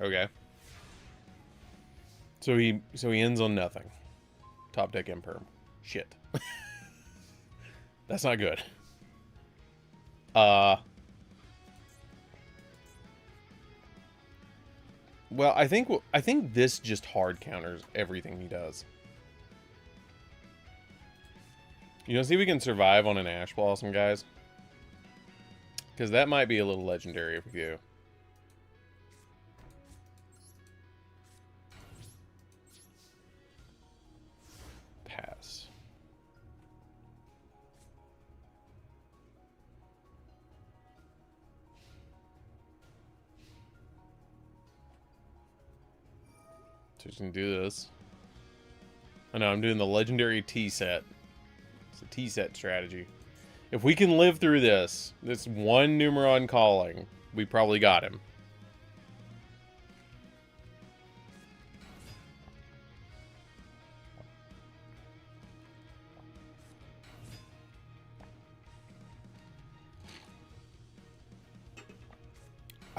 Okay. So he ends on nothing. Top deck Imperm. Shit. That's not good. Well, I think this just hard counters everything he does. You know, see if we can survive on an Ash Blossom, guys. Because that might be a little legendary if we do. Pass. So just gonna do this. I know, I'm doing the legendary T set. It's a T set strategy. If we can live through this one Numeron calling, we probably got him.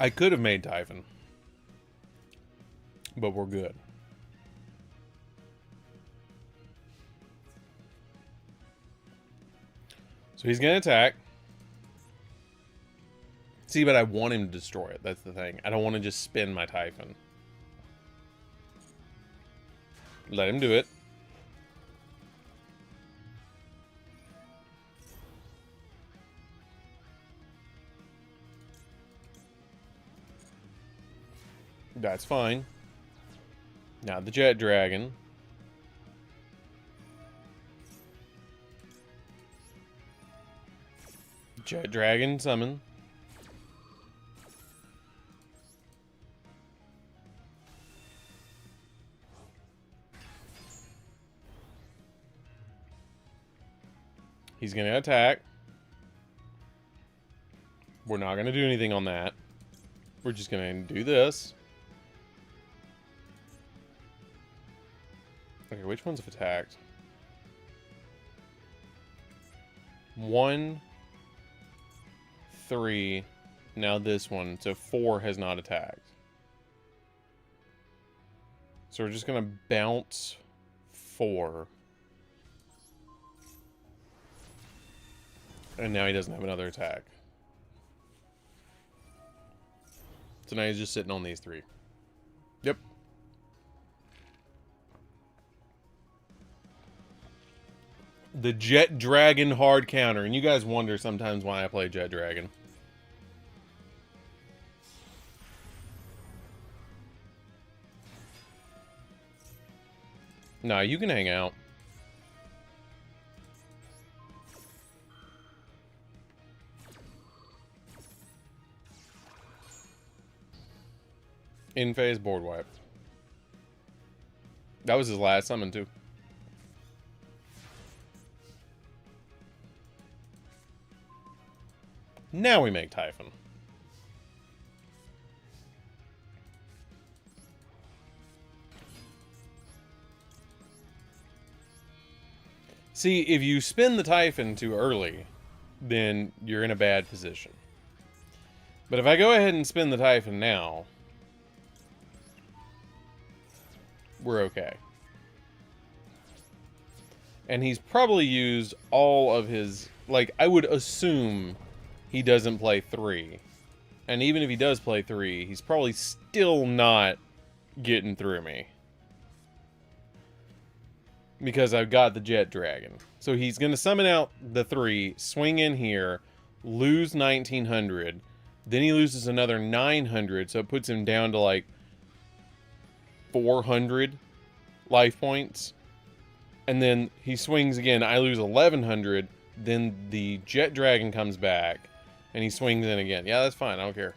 I could have made Typhon. But we're good. So he's going to attack. See, but I want him to destroy it. That's the thing. I don't want to just spin my Typhon. Let him do it. That's fine. Now the Jet Dragon. Jet Dragon summon. He's going to attack. We're not going to do anything on that. We're just going to do this. Okay, which ones have attacked? 1, 3, now this one. So 4 has not attacked. So we're just going to bounce 4. And now he doesn't have another attack. So now he's just sitting on these 3. Yep. The Jet Dragon hard counter. And you guys wonder sometimes why I play Jet Dragon. Nah, you can hang out. In phase board wipe. That was his last summon too. Now we make Typhon. See, if you spin the Typhon too early, then you're in a bad position. But if I go ahead and spin the Typhon now, we're okay. And he's probably used all of his... Like, I would assume he doesn't play 3. And even if he does play 3, he's probably still not getting through me. Because I've got the Jet Dragon. So he's going to summon out the 3, swing in here, lose 1900. Then he loses another 900, so it puts him down to like 400 life points. And then he swings again. I lose 1100. Then the Jet Dragon comes back. And he swings in again. Yeah, that's fine. I don't care.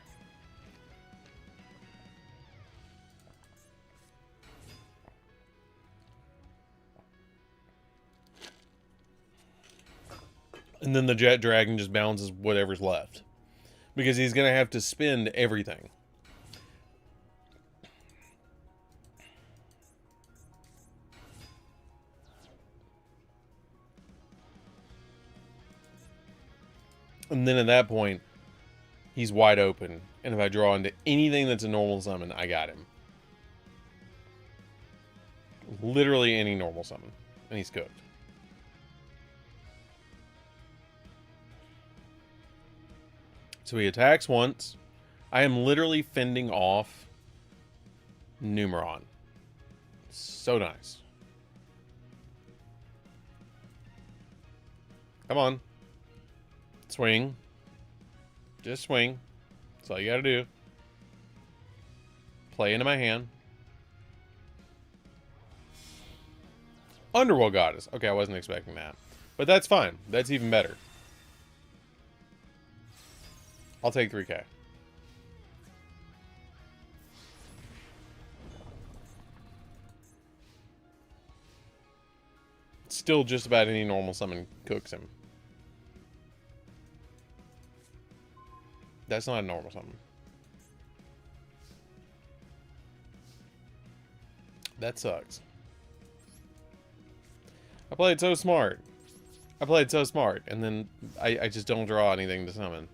And then the Jet Dragon just bounces whatever's left. Because he's going to have to spend everything. And then at that point, he's wide open. And if I draw into anything that's a normal summon, I got him. Literally any normal summon. And he's cooked. So he attacks once. I am literally fending off Numeron. So nice. Come on. Swing. Just swing. That's all you gotta do. Play into my hand. Underworld Goddess. Okay, I wasn't expecting that. But that's fine. That's even better. I'll take 3K. Still just about any normal summon cooks him. That's not a normal summon. That sucks. I played so smart. And then I just don't draw anything to summon.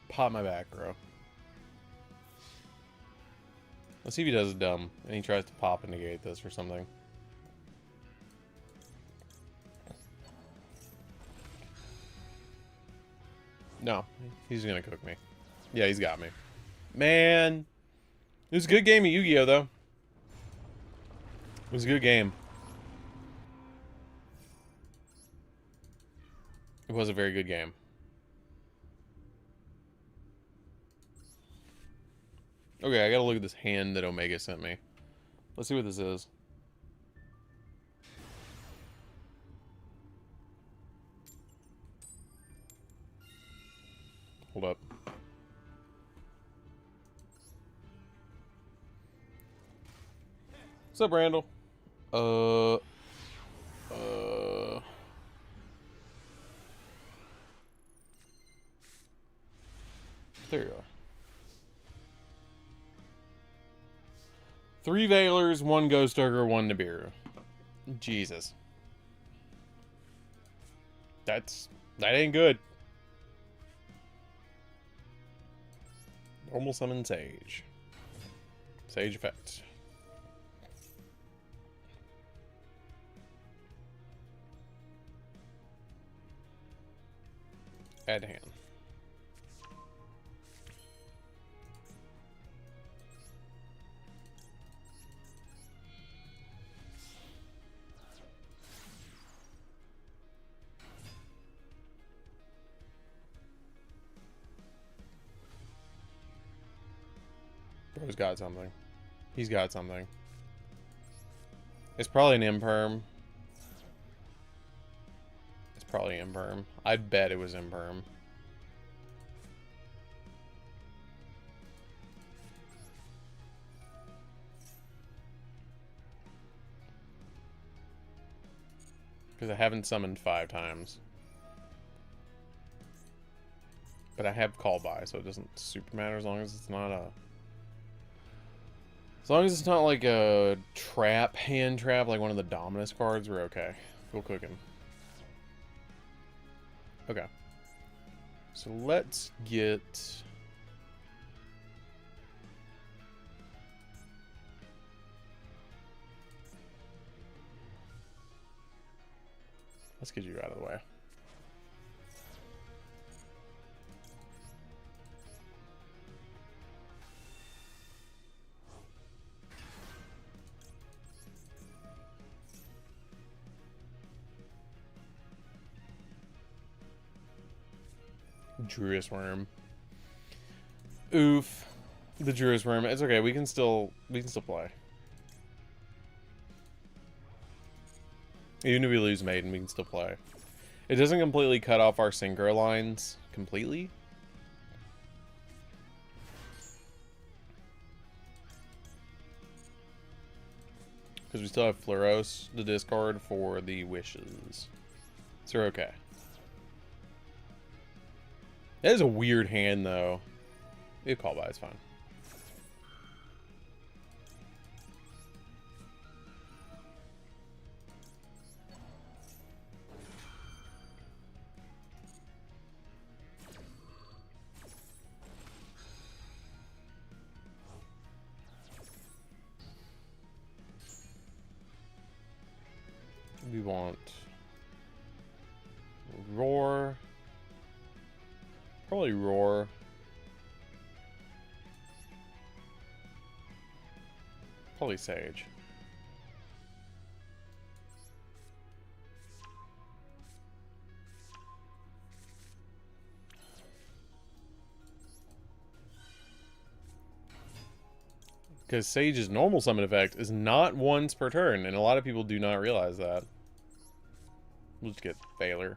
Pop my back, bro. Let's see if he does dumb and he tries to pop and negate this or something. No, he's gonna cook me. Yeah, he's got me. Man, it was a good game of Yu-Gi-Oh, though. It was a good game. It was a very good game. Okay, I gotta look at this hand that Omega sent me. Let's see what this is. Hold up. What's up, Randall? There you are. 3 Veilers, 1 Ghost Ogre, 1 Nibiru. Jesus. That ain't good. Normal summon Sage. Sage effect. Add hand. Bro's got something. He's got something. It's probably an imperm. It's probably imperm. I bet it was imperm. Because I haven't summoned 5 times. But I have call by, so it doesn't super matter as long as it's not a... As long as it's not like a trap, hand trap, like one of the Dominus cards, we're okay. We'll cook him. Okay. So let's get... Let's get you out of the way. Druid's Worm. Oof. The Druid's Worm. It's okay. We can still play. Even if we lose Maiden, we can still play. It doesn't completely cut off our synchro lines completely. Because we still have Fluros to discard for the wishes. So we're okay. That is a weird hand, though. You call by, it's fine. We want Roar. Probably Roar. Probably Sage. Because Sage's normal summon effect is not once per turn, and a lot of people do not realize that. We'll just get Veiler.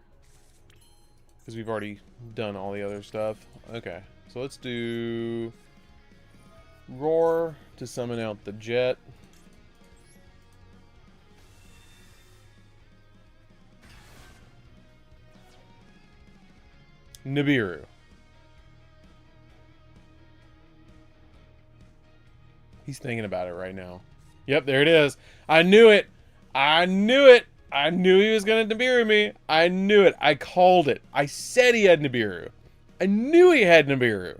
Because we've already done all the other stuff. Okay, so let's do Roar to summon out the Jet. Nibiru. He's thinking about it right now. Yep, there it is. I knew it. I knew it. I knew he was going to Nibiru me. I knew it. I called it. I said he had Nibiru. I knew he had Nibiru.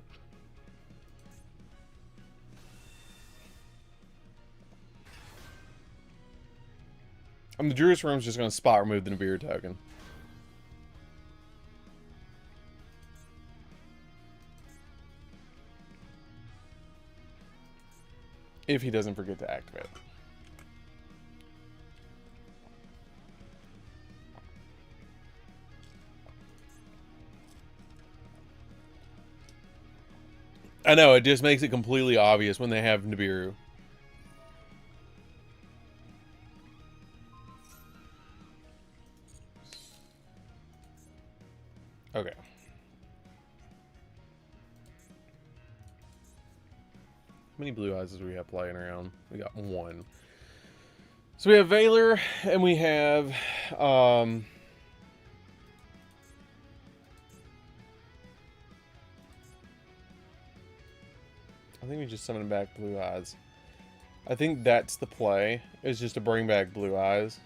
The Druid's Room's just going to spot remove the Nibiru token. If he doesn't forget to activate it. I know, it just makes it completely obvious when they have Nibiru. Okay. How many blue eyes do we have playing around? We got one. So we have Valor, and we have, I think we just summoned back blue eyes. I think that's the play, is just to bring back blue eyes.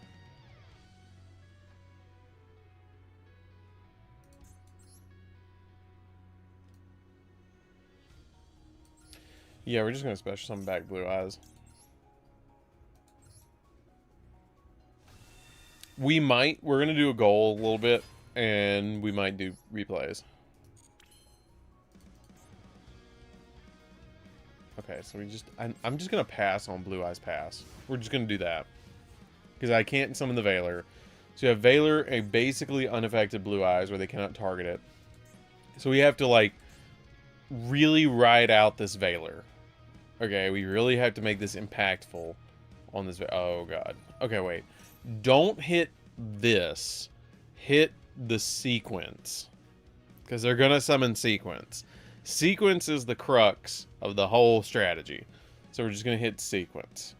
Yeah, we're just going to special summon back blue eyes. We're going to do a goal a little bit, and we might do replays. Okay, so I'm just going to pass on Blue Eyes Pass. We're just going to do that. Because I can't summon the Valor. So you have Valor, a basically unaffected Blue Eyes, where they cannot target it. So we have to, like, really ride out this Valor. Okay, we really have to make this impactful on this. Oh, God. Okay, wait. Don't hit this. Hit the sequence. Because they're going to summon sequence. Sequence is the crux of the whole strategy. So we're just going to hit sequence.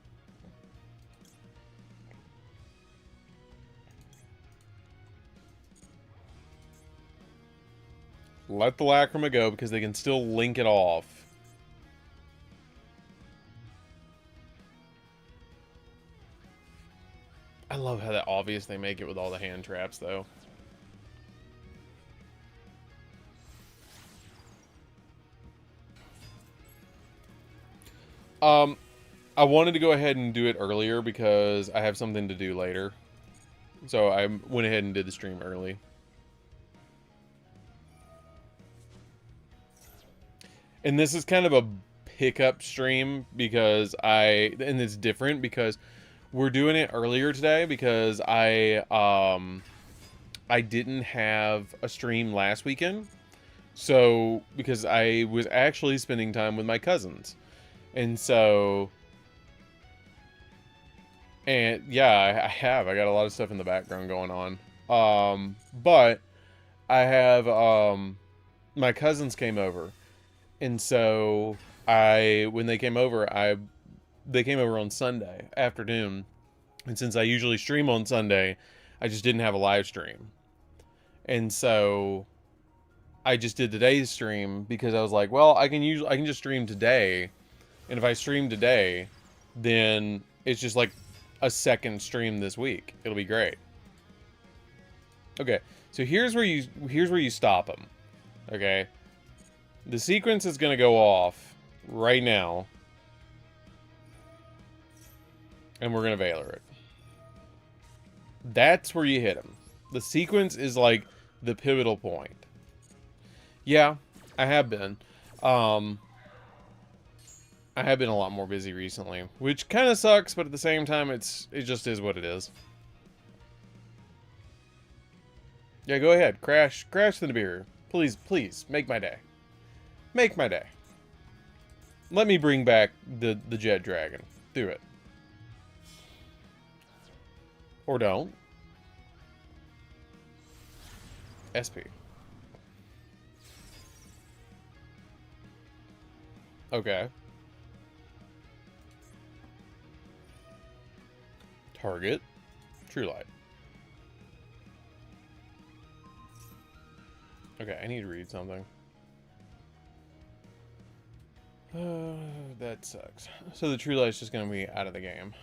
Let the Lacrima go because they can still link it off. I love how that obvious they make it with all the hand traps, though. I wanted to go ahead and do it earlier because I have something to do later. So I went ahead and did the stream early. And this is kind of a pickup stream because and it's different because we're doing it earlier today because I didn't have a stream last weekend. So, because I was actually spending time with my cousins. And so, and yeah, I got a lot of stuff in the background going on. But I have, my cousins came over. And so when they came over, they came over on Sunday afternoon. And since I usually stream on Sunday, I just didn't have a live stream. And so I just did today's stream because I was like, well, I can just stream today. And if I stream today, then it's just like a second stream this week. It'll be great. Okay. So here's where you stop them. Okay. The sequence is going to go off right now. And we're going to Valor it. That's where you hit him. The sequence is like the pivotal point. Yeah, I have been. I have been a lot more busy recently, which kind of sucks, but at the same time, it just is what it is. Yeah, go ahead. Crash the Nibiru. Please, please, make my day. Make my day. Let me bring back the Jet Dragon. Do it. Or don't. SP. Okay. Target. True Light. Okay, I need to read something. That sucks. So the True Light's just going to be out of the game.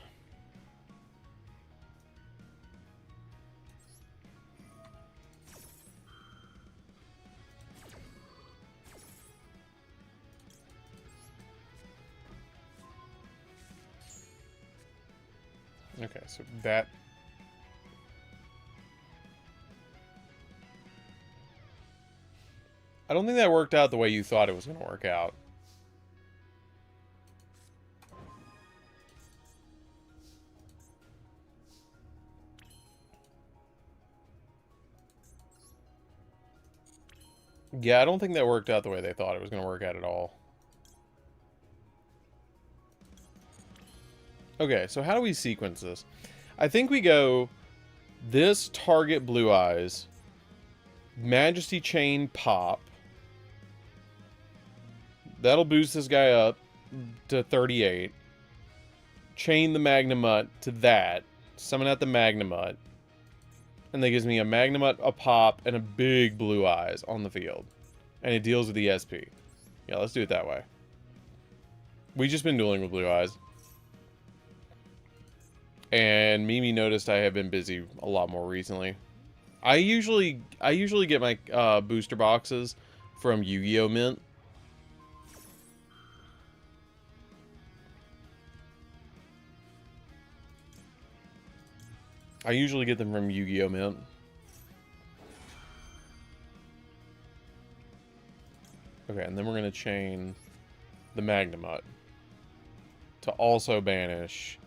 Okay, so that... I don't think that worked out the way you thought it was going to work out. Yeah, I don't think that worked out the way they thought it was going to work out at all. Okay, so how do we sequence this? I think we go this target Blue Eyes, Majesty Chain pop. That'll boost this guy up to 38. Chain the Magnamut to that. Summon out the Magnamut. And that gives me a Magnamut, a pop, and a big Blue Eyes on the field. And it deals with the SP. Yeah, let's do it that way. We've just been dueling with Blue Eyes. And Mimi noticed I have been busy a lot more recently. I usually get my booster boxes from Yugioh Mint. I usually get them from Yugioh Mint. Okay, and then we're going to chain the Magnamut to also banish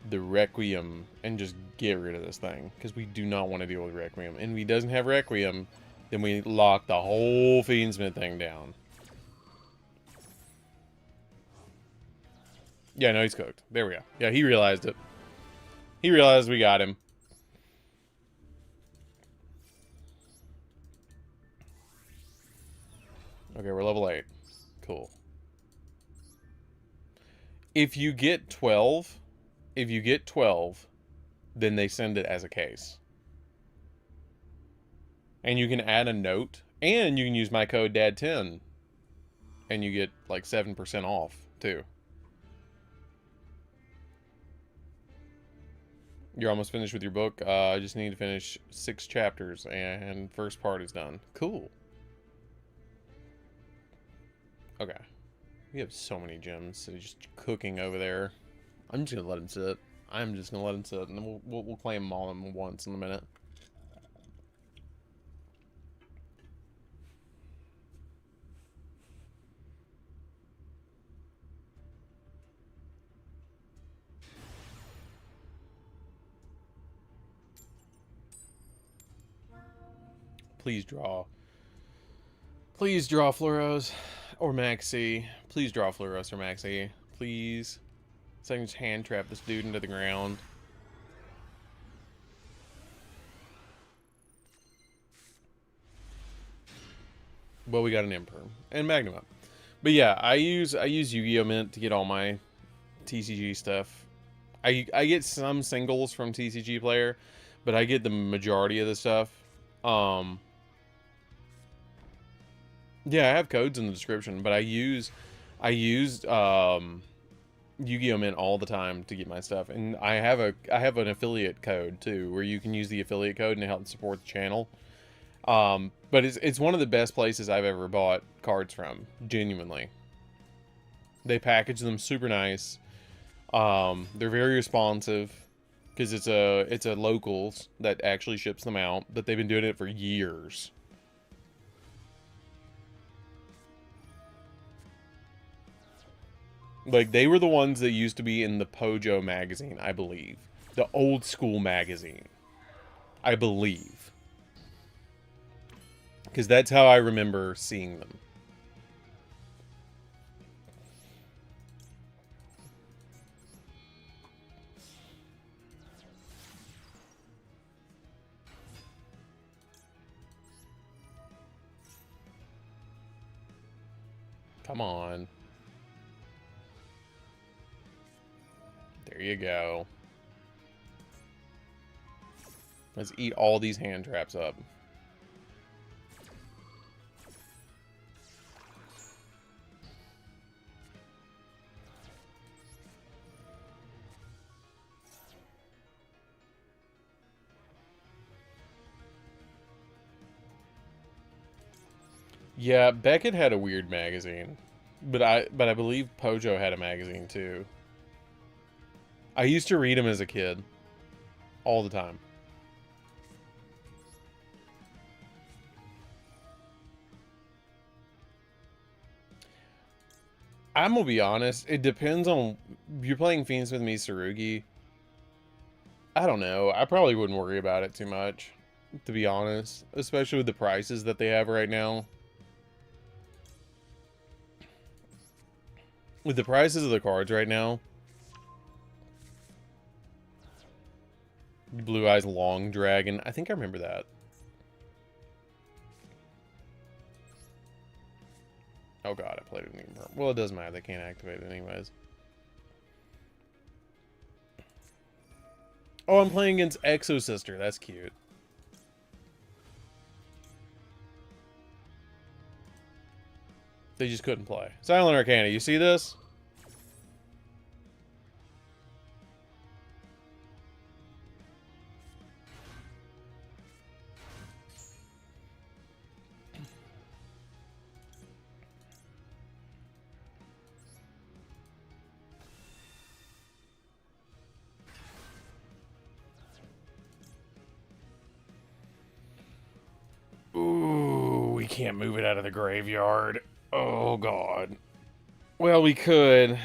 the Requiem and just get rid of this thing, because we do not want to deal with Requiem. And if he doesn't have Requiem, then we lock the whole Fiendsmith thing down. Yeah, no, he's cooked. There we go. Yeah, he realized it. He realized we got him. Okay, we're level 8. Cool. If you get 12, then they send it as a case. And you can add a note, and you can use my code DAD10, and you get like 7% off too. You're almost finished with your book. I just need to finish 6 chapters, and first part is done. Cool. Okay. We have so many gems so just cooking over there. I'm just gonna let him sit. I'm just gonna let him sit, and then we'll claim them all in once in a minute. Please draw. Please draw Fluoros or Maxi. Please draw Fluoros or Maxi. Please. So I can just hand trap this dude into the ground. Well, we got an Imperm and Magnum. But yeah, I use Yu-Gi-Oh! Mint to get all my TCG stuff. I get some singles from TCG Player, but I get the majority of the stuff. Yeah, I have codes in the description, but I used Yu-Gi-Oh! Mint all the time to get my stuff, and I have an affiliate code too, where you can use the affiliate code and it helps support the channel. But it's one of the best places I've ever bought cards from, genuinely. They package them super nice. They're very responsive because it's a locals that actually ships them out, but they've been doing it for years. Like, they were the ones that used to be in the Pojo magazine, I believe. The old school magazine. I believe. Because that's how I remember seeing them. Come on. There you go. Let's eat all these hand traps up. Yeah, Beckett had a weird magazine, but I believe Pojo had a magazine too. I used to read them as a kid. All the time. I'm gonna be honest. It depends on... You're playing Fiends with me, Tsurugi. I don't know. I probably wouldn't worry about it too much, to be honest. Especially with the prices that they have right now. With the prices of the cards right now. Blue Eyes Long Dragon. I think I remember that. Oh god, I played it in Imperm. Well, it doesn't matter. They can't activate it anyways. Oh, I'm playing against Exo Sister. That's cute. They just couldn't play. Silent Arcana, you see this? Ooh, we can't move it out of the graveyard. Oh, God. Well, we could,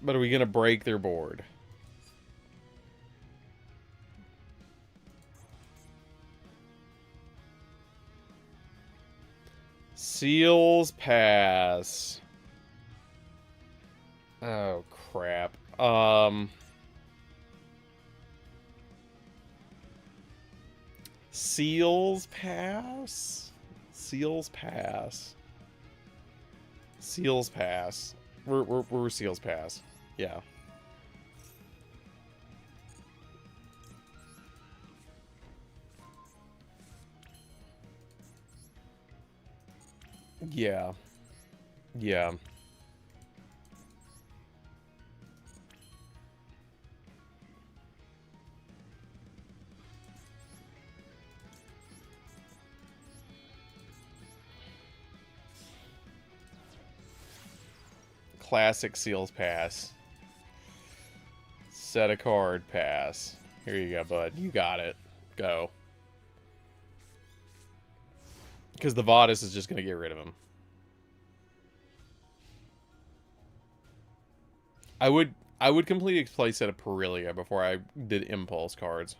but are we going to break their board? Seals pass. Oh, crap. Seals pass? Seals pass. Seals pass. We're Seals pass. Yeah. Yeah. Yeah. Classic Seals pass. Set a card pass. Here you go, bud. You got it. Go. Because the Vadis is just going to get rid of him. I would complete a playset of Perilia before I did Impulse cards.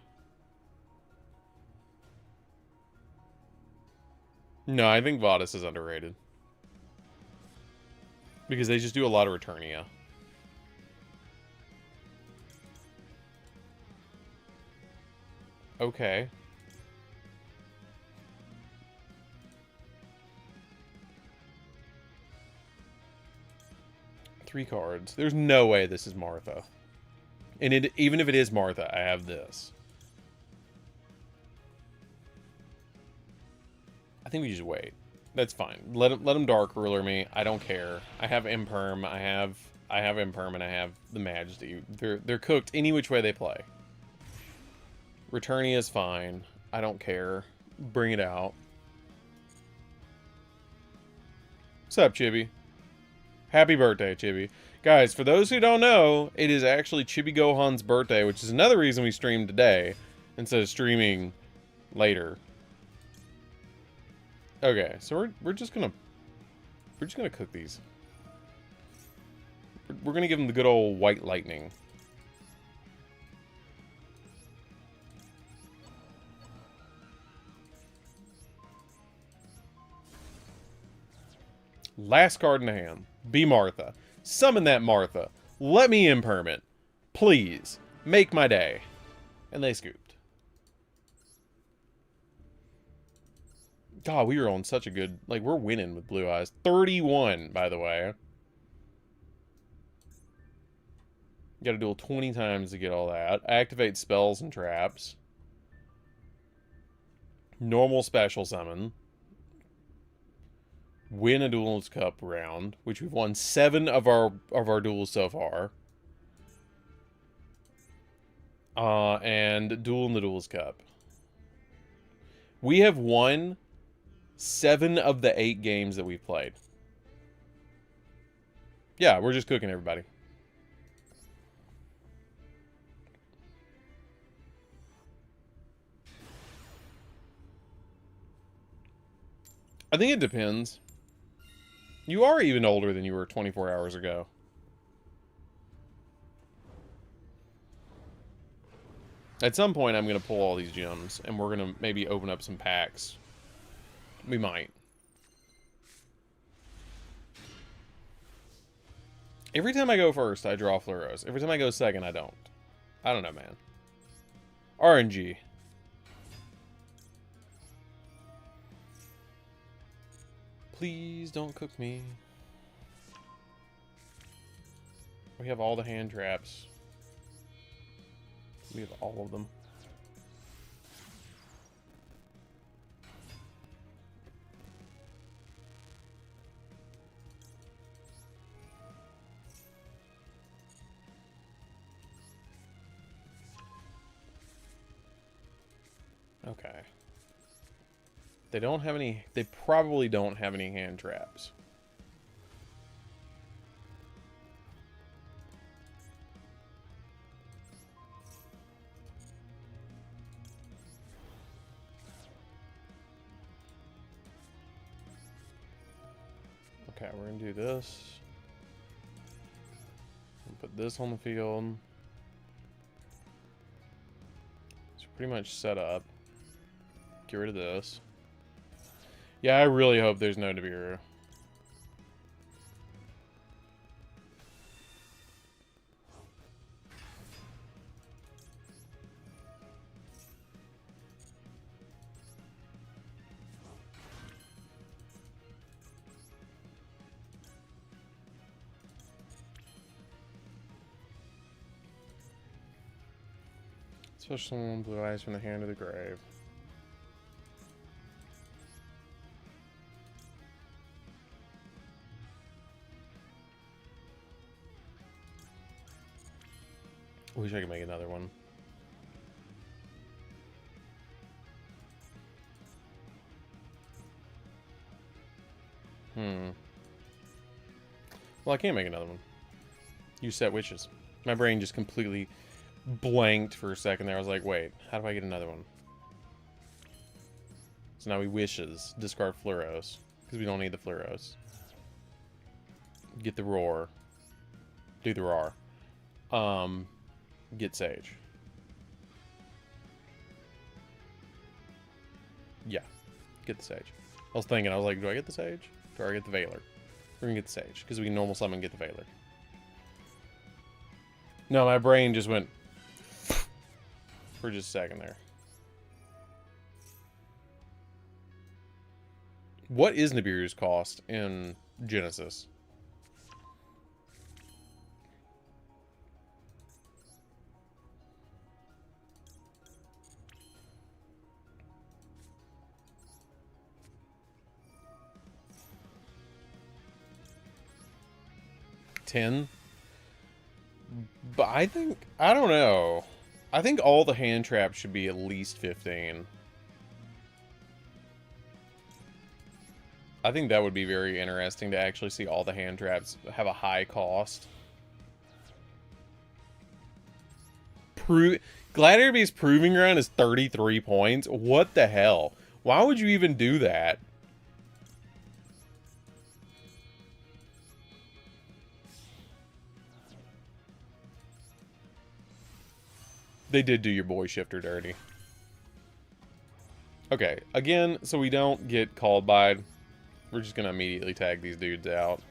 No, I think Vadis is underrated. Because they just do a lot of Returnia. Okay. Three cards. There's no way this is Martha. And even if it is Martha, I have this. I think we just wait. That's fine. Let him Dark Ruler me. I don't care. I have Imperm. I have Imperm and I have the Majesty. They're cooked any which way they play. Returnia is fine. I don't care. Bring it out. What's up, Chibi? Happy birthday, Chibi. Guys, for those who don't know, it is actually Chibi Gohan's birthday, which is another reason we streamed today instead of streaming later. Okay, so we're just gonna cook these. We're gonna give them the good old white lightning. Last card in the hand. Be Martha. Summon that Martha. Let me imperm. Please. Make my day. And they scooped. God, we were on such a good... Like, we're winning with Blue Eyes. 31, by the way. You gotta duel 20 times to get all that. Activate spells and traps. Normal special summon. Win a Duelist Cup round, which we've won 7 of our duels so far. And duel in the Duelist Cup. We have won 7 of the 8 games that we've played. Yeah, we're just cooking everybody. I think it depends. You are even older than you were 24 hours ago. At some point, I'm going to pull all these gems, and we're going to maybe open up some packs. We might. Every time I go first, I draw Fluros. Every time I go second, I don't. I don't know, man. RNG. Please don't cook me. We have all the hand traps. We have all of them. Okay. They don't have any... They probably don't have any hand traps. Okay, we're going to do this. Put this on the field. It's pretty much set up. Get rid of this. Yeah, I really hope there's no Nibiru. Special one, blue eyes from the hand to the grave. Wish I could make another one. Well, I can't make another one. You set wishes. My brain just completely blanked for a second there. I was like, wait, how do I get another one? So now we wishes. Discard Fluros. Because we don't need the Fluros. Get the roar. Do the roar. Get Sage. Yeah. Get the Sage. I was thinking, I was like, do I get the Sage? Or do I get the Veiler? We're gonna get the Sage. Because we can normal summon and get the Veiler. No, my brain just went for just a second there. What is Nibiru's cost in Genesis? $10? But I think, I don't know. I think all the hand traps should be at least 15. I think that would be very interesting to actually see all the hand traps have a high cost. Gladiator Beast Proving Ground is 33 points? What the hell? Why would you even do that? They did do your boy Shifter dirty. Okay, again, so we don't get called by. We're just gonna immediately tag these dudes out.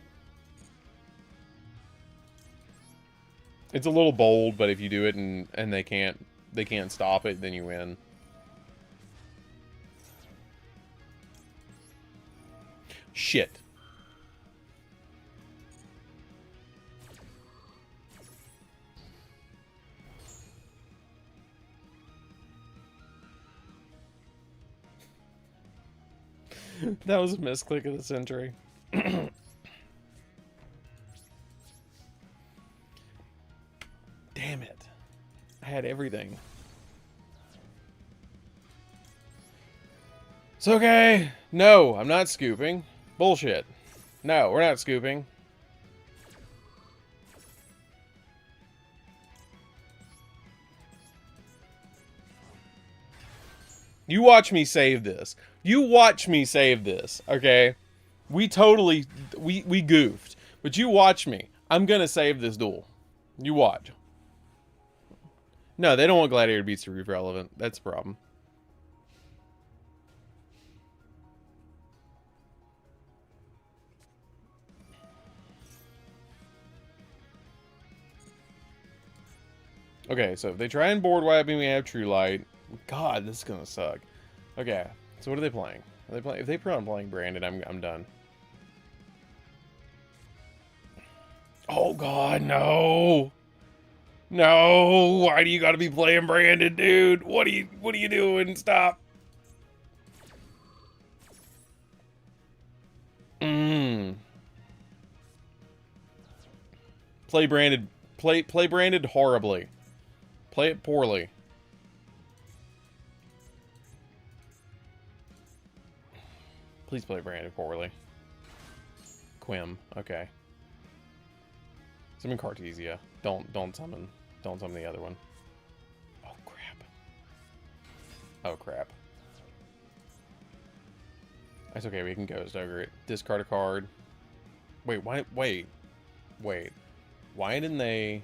It's a little bold, but if you do it and they can't stop it, then you win. Shit. That was a misclick of the century. Damn it. I had everything. It's okay. No, I'm not scooping. Bullshit. No, we're not scooping. You watch me save this. You watch me save this, okay? We totally... We goofed. But you watch me. I'm gonna save this duel. You watch. No, they don't want Gladiator Beats to be relevant. That's the problem. Okay, so if they try and board wipe me, we have True Light. God, this is gonna suck. Okay, so what are they playing? Are they playing? If they plan on playing Branded, I'm done. Oh God, no! No! Why do you gotta be playing Branded, dude? What are you doing? Stop! Play Branded. Play Branded horribly. Play it poorly. Please play Branded poorly. Quim. Okay. Summon Cartesia. Don't summon the other one. Oh crap. Oh crap. That's okay, we can Ghost Ogre it. Discard a card. Wait, why wait. Why didn't they...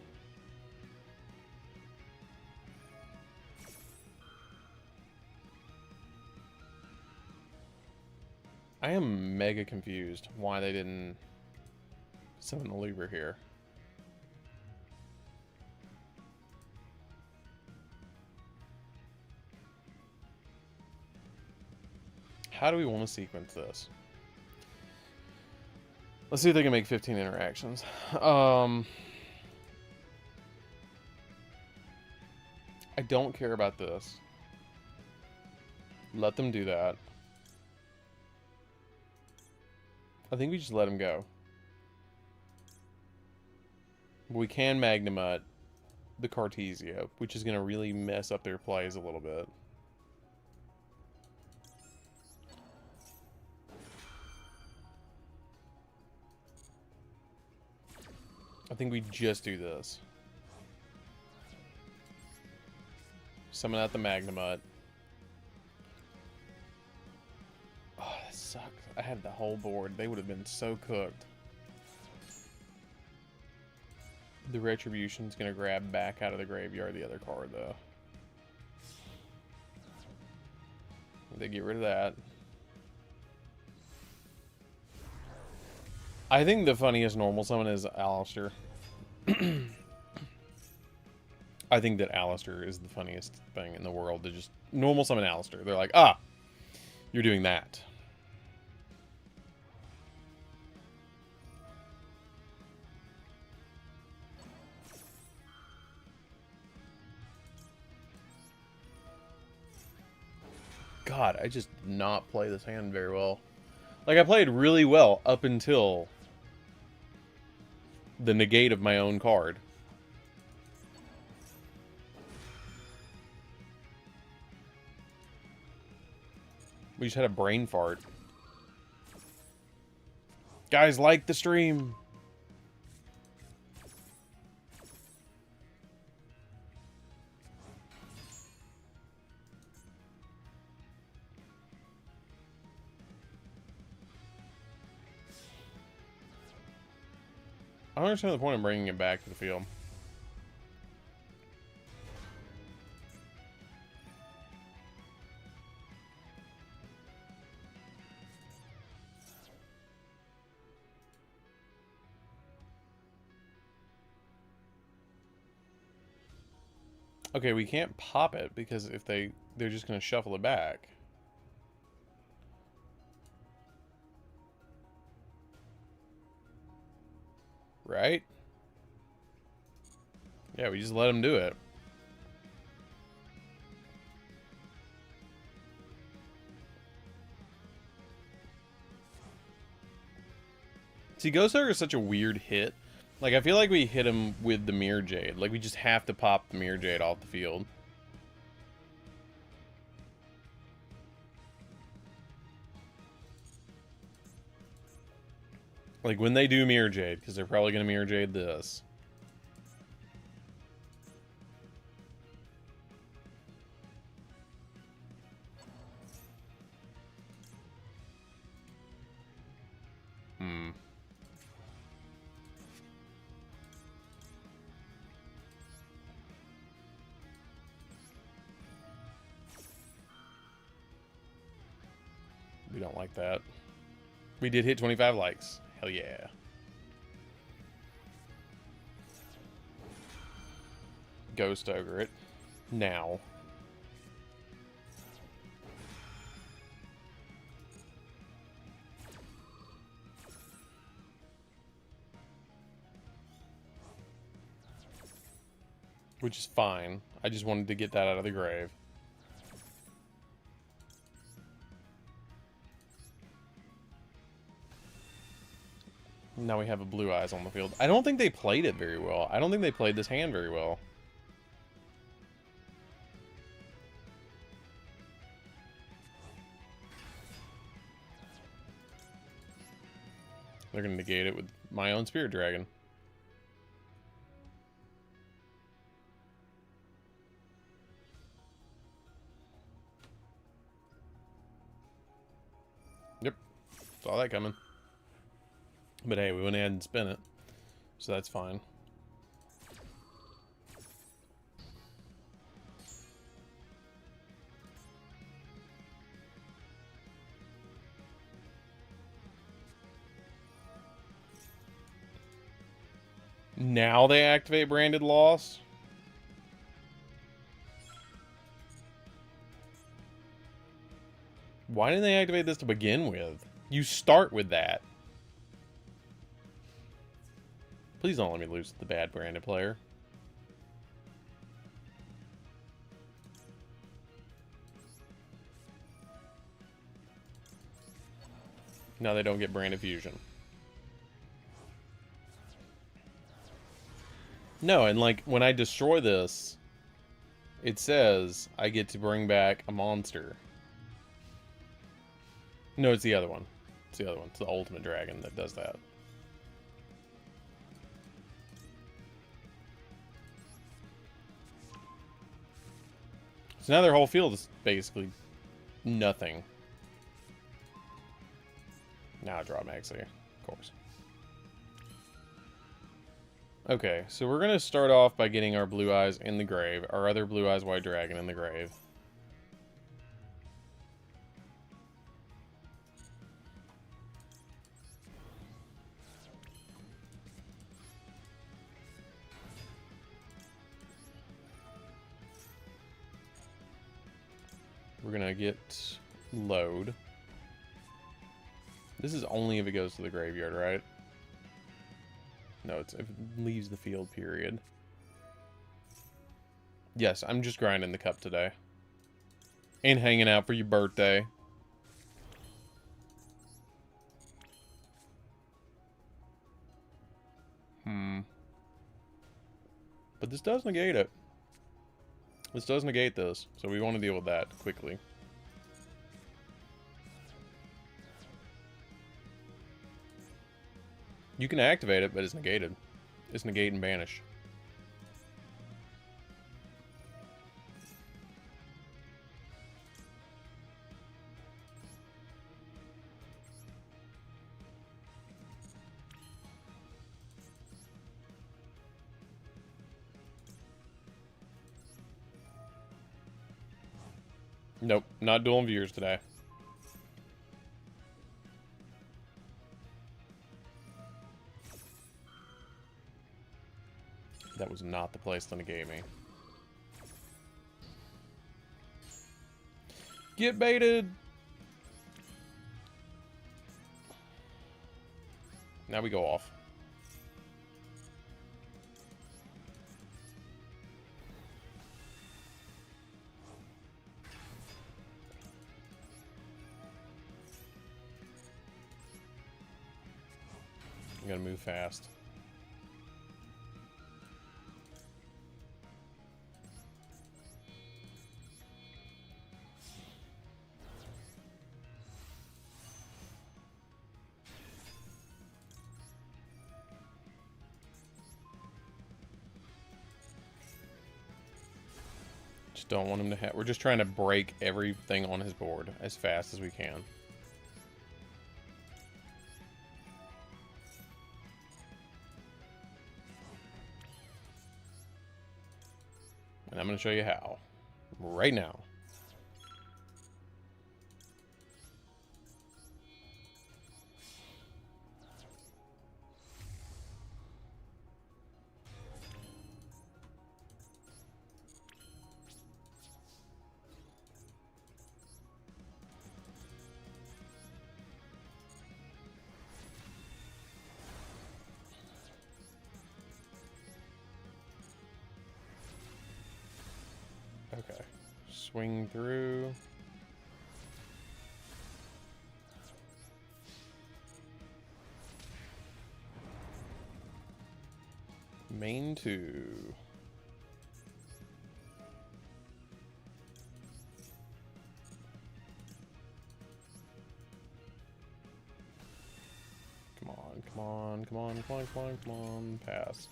I am mega confused why they didn't summon the Libra here. How do we want to sequence this? Let's see if they can make 15 interactions. I don't care about this. Let them do that. I think we just let him go. We can Magnamut the Cartesia, which is going to really mess up their plays a little bit. I think we just do this. Summon out the Magnamut. Oh, that sucks. I had the whole board. They would have been so cooked. The Retribution's gonna grab back out of the graveyard the other card, though. They get rid of that. I think the funniest normal summon is Alistair. I think that Alistair is the funniest thing in the world to just normal summon Alistair. They're like, ah, you're doing that. God, I just did not play this hand very well. Like, I played really well up until the negate of my own card. We just had a brain fart. Guys, like the stream. I don't understand the point of bringing it back to the field. Okay, we can't pop it because if they're just going to shuffle it back. Right? Yeah, we just let them do it. See, Ghost Ogre is such a weird hit. Like, I feel like we hit him with the Mirror Jade. Like, we just have to pop the Mirror Jade off the field. Like, when they do Mirror Jade, because they're probably going to Mirror Jade this. We don't like that. We did hit 25 likes. Hell yeah. Ghost Ogre it. Now. Which is fine. I just wanted to get that out of the grave. Now we have a Blue Eyes on the field. I don't think they played it very well. I don't think they played this hand very well. They're going to negate it with my own Spirit Dragon. Yep. Saw that coming. But hey, we went ahead and spin it. So that's fine. Now they activate Branded Loss. Why didn't they activate this to begin with? You start with that. Please don't let me lose to the bad Branded player. Now they don't get Branded Fusion. No, and like, when I destroy this, it says I get to bring back a monster. No, it's the other one. It's the other one. It's the Ultimate Dragon that does that. So now their whole field is basically nothing. Now I draw Maxi, of course. Okay, so we're going to start off by getting our Blue Eyes in the grave. Our other Blue Eyes White Dragon in the grave. We're going to get load. This is only if it goes to the graveyard, right? No, it's if it leaves the field, period. Yes, I'm just grinding the cup today. And hanging out for your birthday. But this does negate it. This does negate this, so we want to deal with that quickly. You can activate it, but it's negated. It's negate and banish. Nope, not dueling viewers today. That was not the place to negate me. Get baited! Now we go off. I'm gonna move fast. Just don't want him to have... We're just trying to break everything on his board as fast as we can. And I'm going to show you how. Right now. Okay. Swing through. Main 2. Come on, come on, come on, come on, come on, come on. Pass.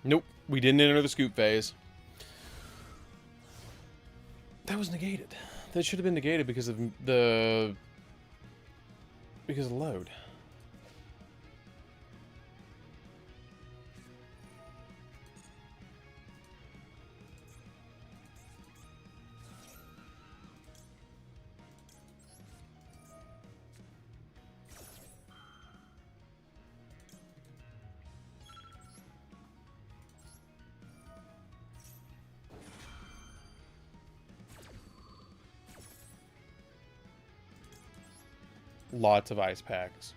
Nope, we didn't enter the scoop phase. That was negated. That should have been negated because of the load. Lots of ice packs.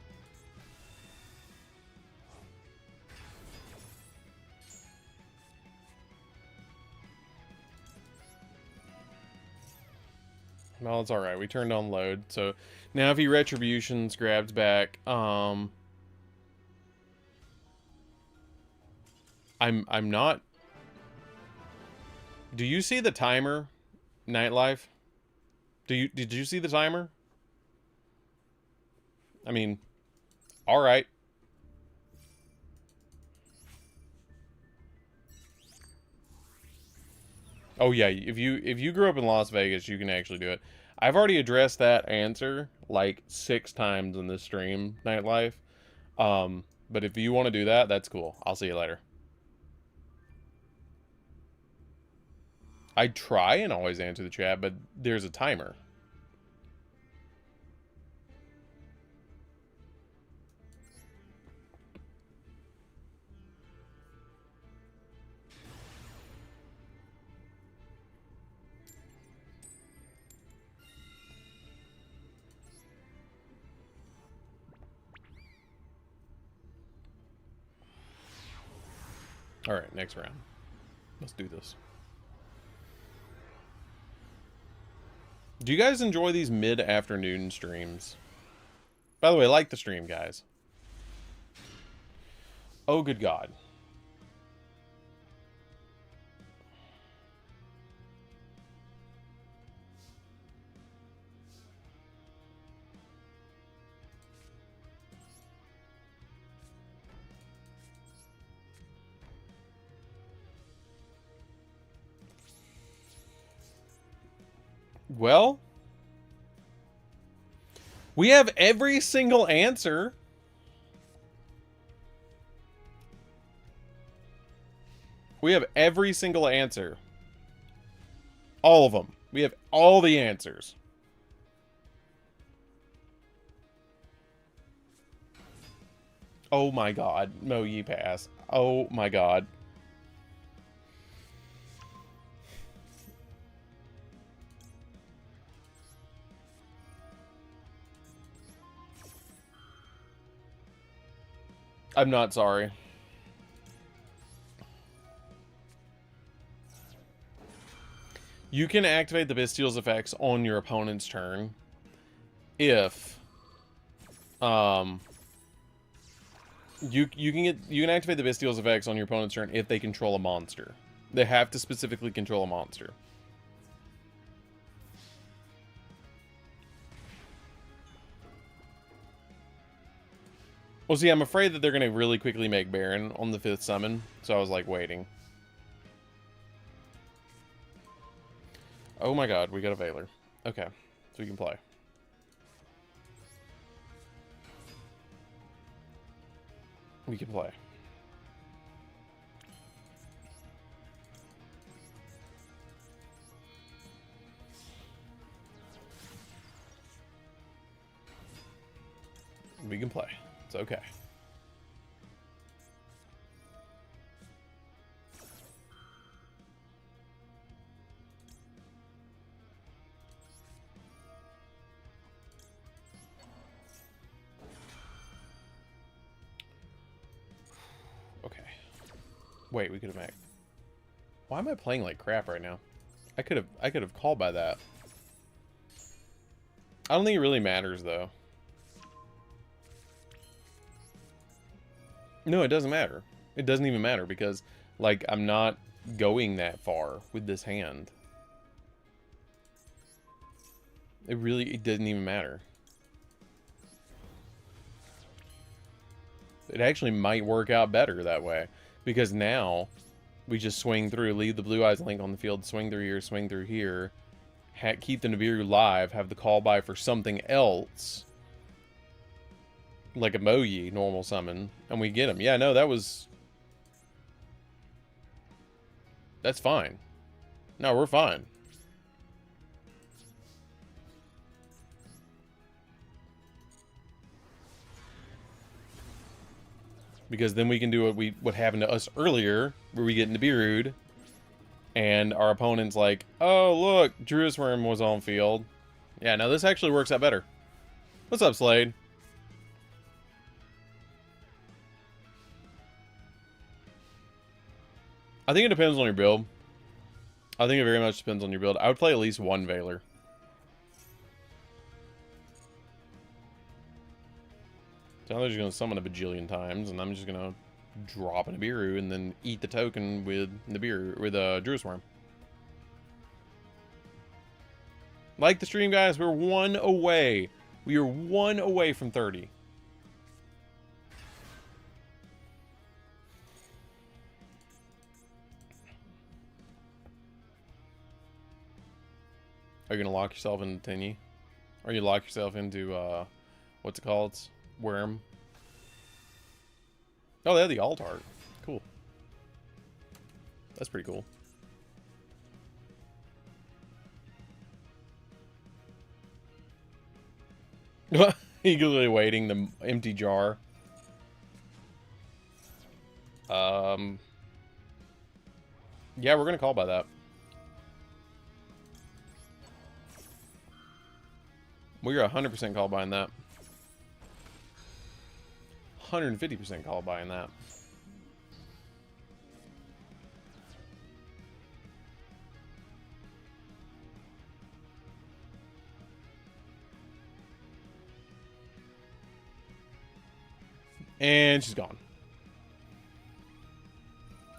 Well, it's alright. We turned on load. So now if he retributions, grabs back, I'm not. Do you see the timer, Nightlife? Did you see the timer? I mean, all right. Oh yeah, if you grew up in Las Vegas, you can actually do it. I've already addressed that answer like 6 times in this stream, Nightlife. But if you want to do that, that's cool. I'll see you later. I try and always answer the chat, but there's a timer. All right, next round. Let's do this. Do you guys enjoy these mid-afternoon streams? By the way, like the stream, guys. Oh, good God. Well, we have every single answer. We have every single answer. All of them. We have all the answers. Oh my God. Mo Ye pass. Oh my God. I'm not sorry. You can activate the Bestial's effects on your opponent's turn if you can activate the Bestial's effects on your opponent's turn if they control a monster. They have to specifically control a monster. Well, see, I'm afraid that they're going to really quickly make Baron on the 5th summon, so I was, like, waiting. Oh my God, we got a Veiler. Okay, so we can play. We can play. We can play. It's okay. Okay. Wait, we could have made. Why am I playing like crap right now? I could have called by that. I don't think it really matters though. No, it doesn't matter. It doesn't even matter because like I'm not going that far with this hand. It doesn't even matter. It actually might work out better that way because now we just swing through, leave the Blue Eyes Link on the field, swing through here, keep the Nibiru live, have the call by for something else, like a Moyi normal summon, and we get him. Yeah, no, that's fine. No, we're fine. Because then we can do what happened to us earlier, where we get Nibiru'd, and our opponent's like, oh, look, Druid's Worm was on field. Yeah, no, this actually works out better. What's up, Slade? I think it depends on your build. I think it very much depends on your build. I would play at least one Veiler. So now they're just going to summon a bajillion times, and I'm just going to drop a Nibiru and then eat the token with Nibiru, with Druid's Worm. Like the stream, guys, we're 1 away. We are 1 away from 30. Are you going to lock yourself into Tinny? Or you lock yourself into, what's it called? Worm. Oh, they have the alt art. Cool. That's pretty cool. Eagerly awaiting the empty jar. Yeah, we're gonna call by that. We're 100% call buying that. 150% call buying that. And she's gone.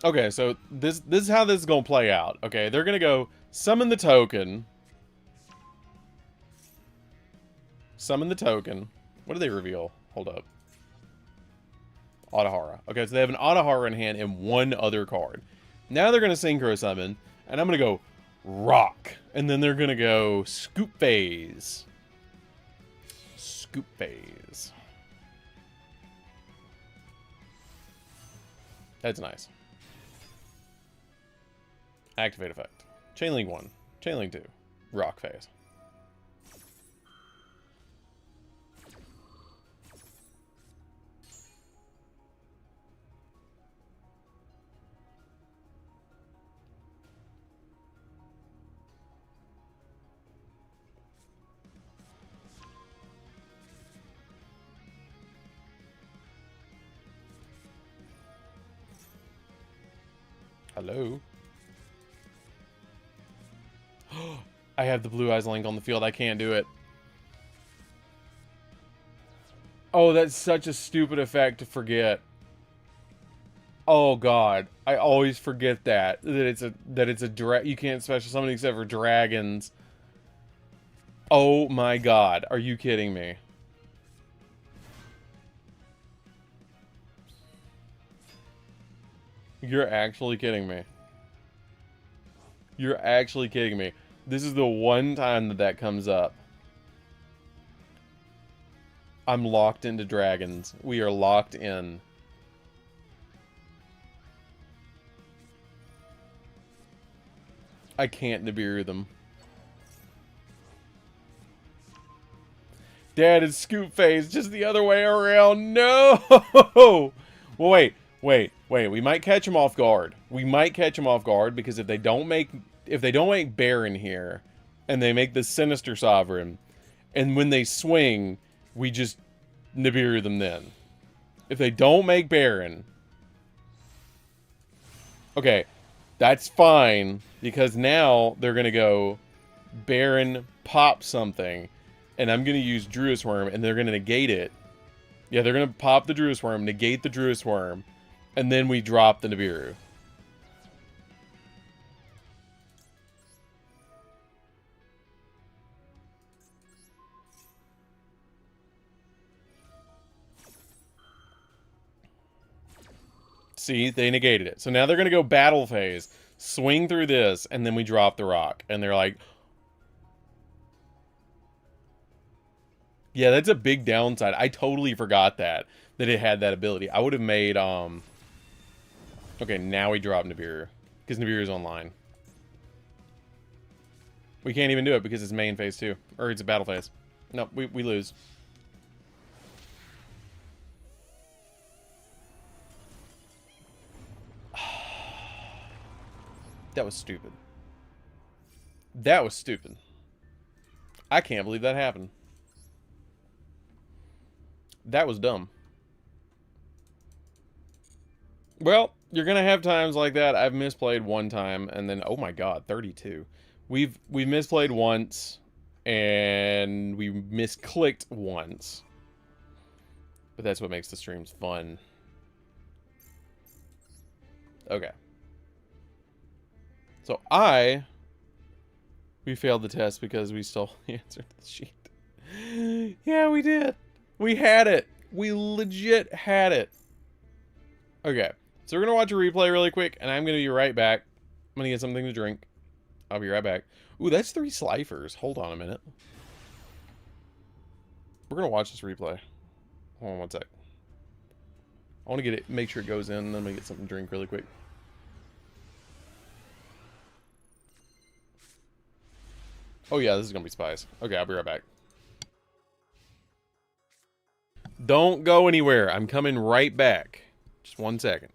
Okay, so this is how this is gonna play out. Okay, they're gonna go summon the token. Summon the token. What do they reveal? Hold up. Otahara. Okay, so they have an Otahara in hand and one other card. Now they're gonna Synchro Summon, and I'm gonna go Rock. And then they're gonna go Scoop Phase. Scoop Phase. That's nice. Activate effect. Chainlink 1. Chainlink 2. Rock Phase. Hello? I have the Blue Eyes Link on the field. I can't do it. Oh, that's such a stupid effect to forget. Oh god, I always forget that it's a you can't special summon except for dragons. Oh my god, are you kidding me? You're actually kidding me. You're actually kidding me. This is the one time that that comes up. I'm locked into dragons. We are locked in. I can't Nibiru them. Dad, it's scoop phase, just the other way around. No! Well, wait. We might catch them off guard. We might catch them off guard because if they don't make Baron here, and they make the Sinister Sovereign, and when they swing, we just Nibiru them then. If they don't make Baron, okay, that's fine because now they're gonna go Baron, pop something. And I'm going to use Druid's Worm, and they're going to negate it. Yeah, they're going to pop the Druid's Worm, negate the Druid's Worm, and then we drop the Nibiru. See, they negated it. So now they're going to go battle phase, swing through this, and then we drop the rock. And they're like... Yeah, that's a big downside. I totally forgot that it had that ability. I would have made, Okay, now we drop Nibiru. Because Nibiru's online. We can't even do it because it's main phase too. Or it's a battle phase. No, we lose. That was stupid. That was stupid. I can't believe that happened. That was dumb. Well, you're gonna have times like that. I've misplayed one time, and then oh my god, 32. We've misplayed once, and we misclicked once. But that's what makes the streams fun. Okay. So we failed the test because we stole the answer to the sheet. Yeah, we did. We had it. We legit had it. Okay. So we're going to watch a replay really quick, and I'm going to be right back. I'm going to get something to drink. I'll be right back. Ooh, that's 3 Slifers. Hold on a minute. We're going to watch this replay. Hold on one sec. I want to get it, make sure it goes in, and then I'm going to get something to drink really quick. Oh yeah, this is going to be spies. Okay, I'll be right back. Don't go anywhere. I'm coming right back. Just 1 second.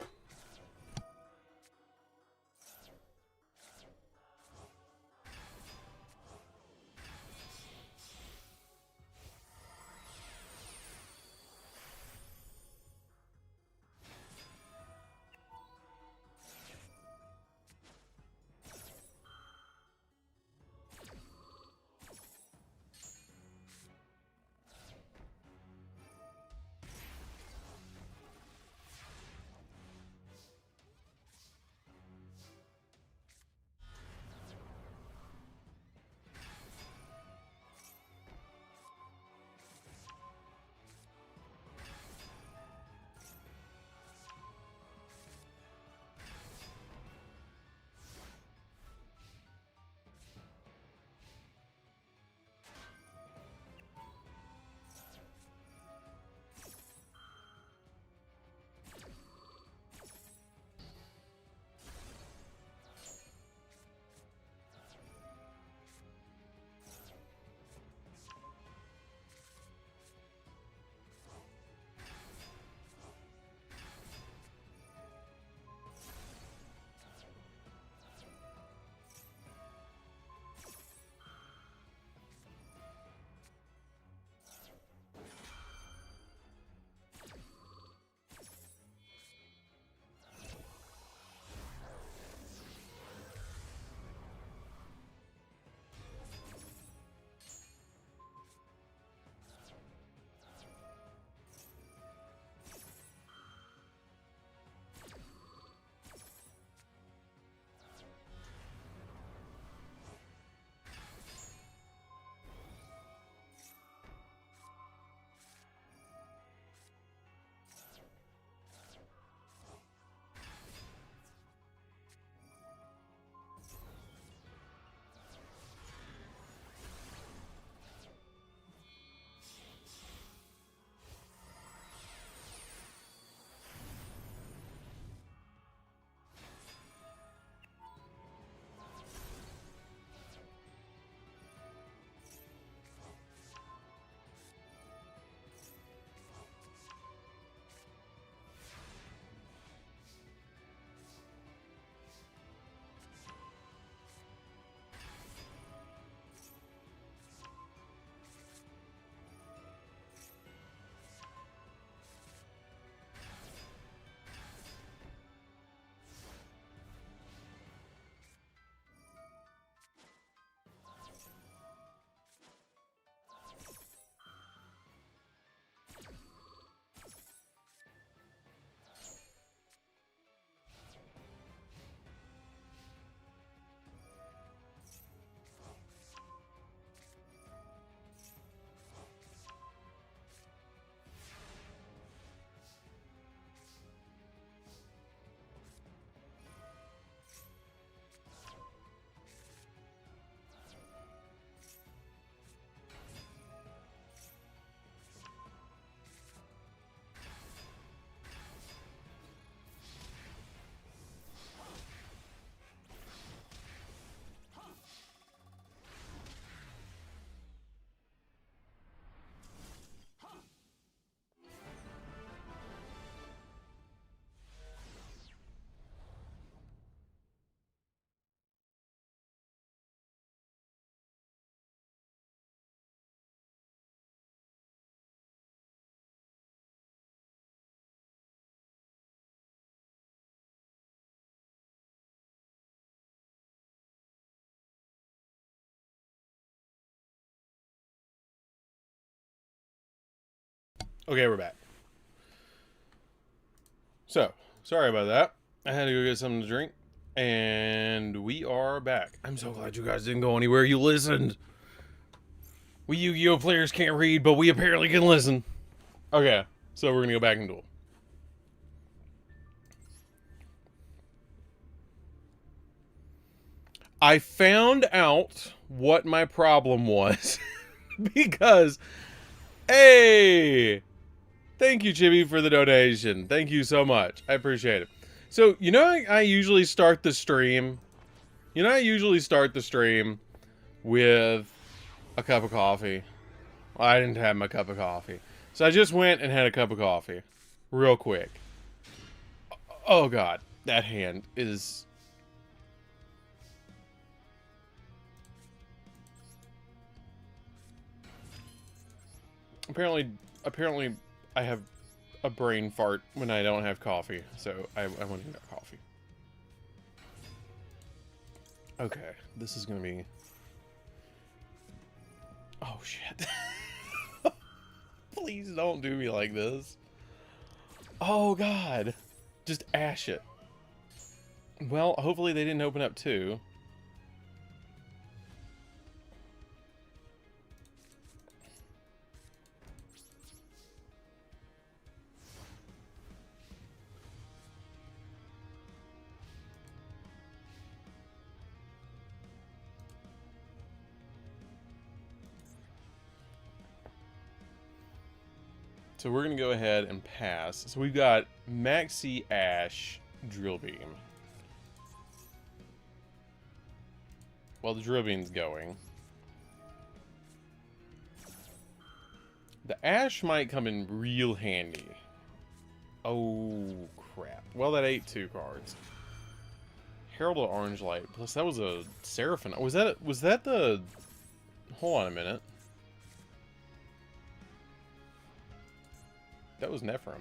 Okay, we're back. So, sorry about that. I had to go get something to drink. And we are back. I'm so glad you guys didn't go anywhere. You listened. We Yu-Gi-Oh players can't read, but we apparently can listen. Okay, so we're going to go back and duel. I found out what my problem was. Because, hey, thank you, Chibi, for the donation. Thank you so much. I appreciate it. So, you know, I usually start the stream. You know, I usually start the stream with a cup of coffee. Well, I didn't have my cup of coffee. So I just went and had a cup of coffee. Real quick. Oh, God. That hand is... Apparently, I have a brain fart when I don't have coffee, so I want to get coffee. Okay, this is gonna be... Oh, shit. Please don't do me like this. Oh, God. Just ash it. Well, hopefully they didn't open up two. So we're going to go ahead and pass. So we've got Maxi Ash Drill Beam. While the Drill Beam's going. The Ash might come in real handy. Oh, crap. Well, that ate two cards. Herald of Orange Light. Plus, that was a Seraphim. Was that the... Hold on a minute. That was Nephrim.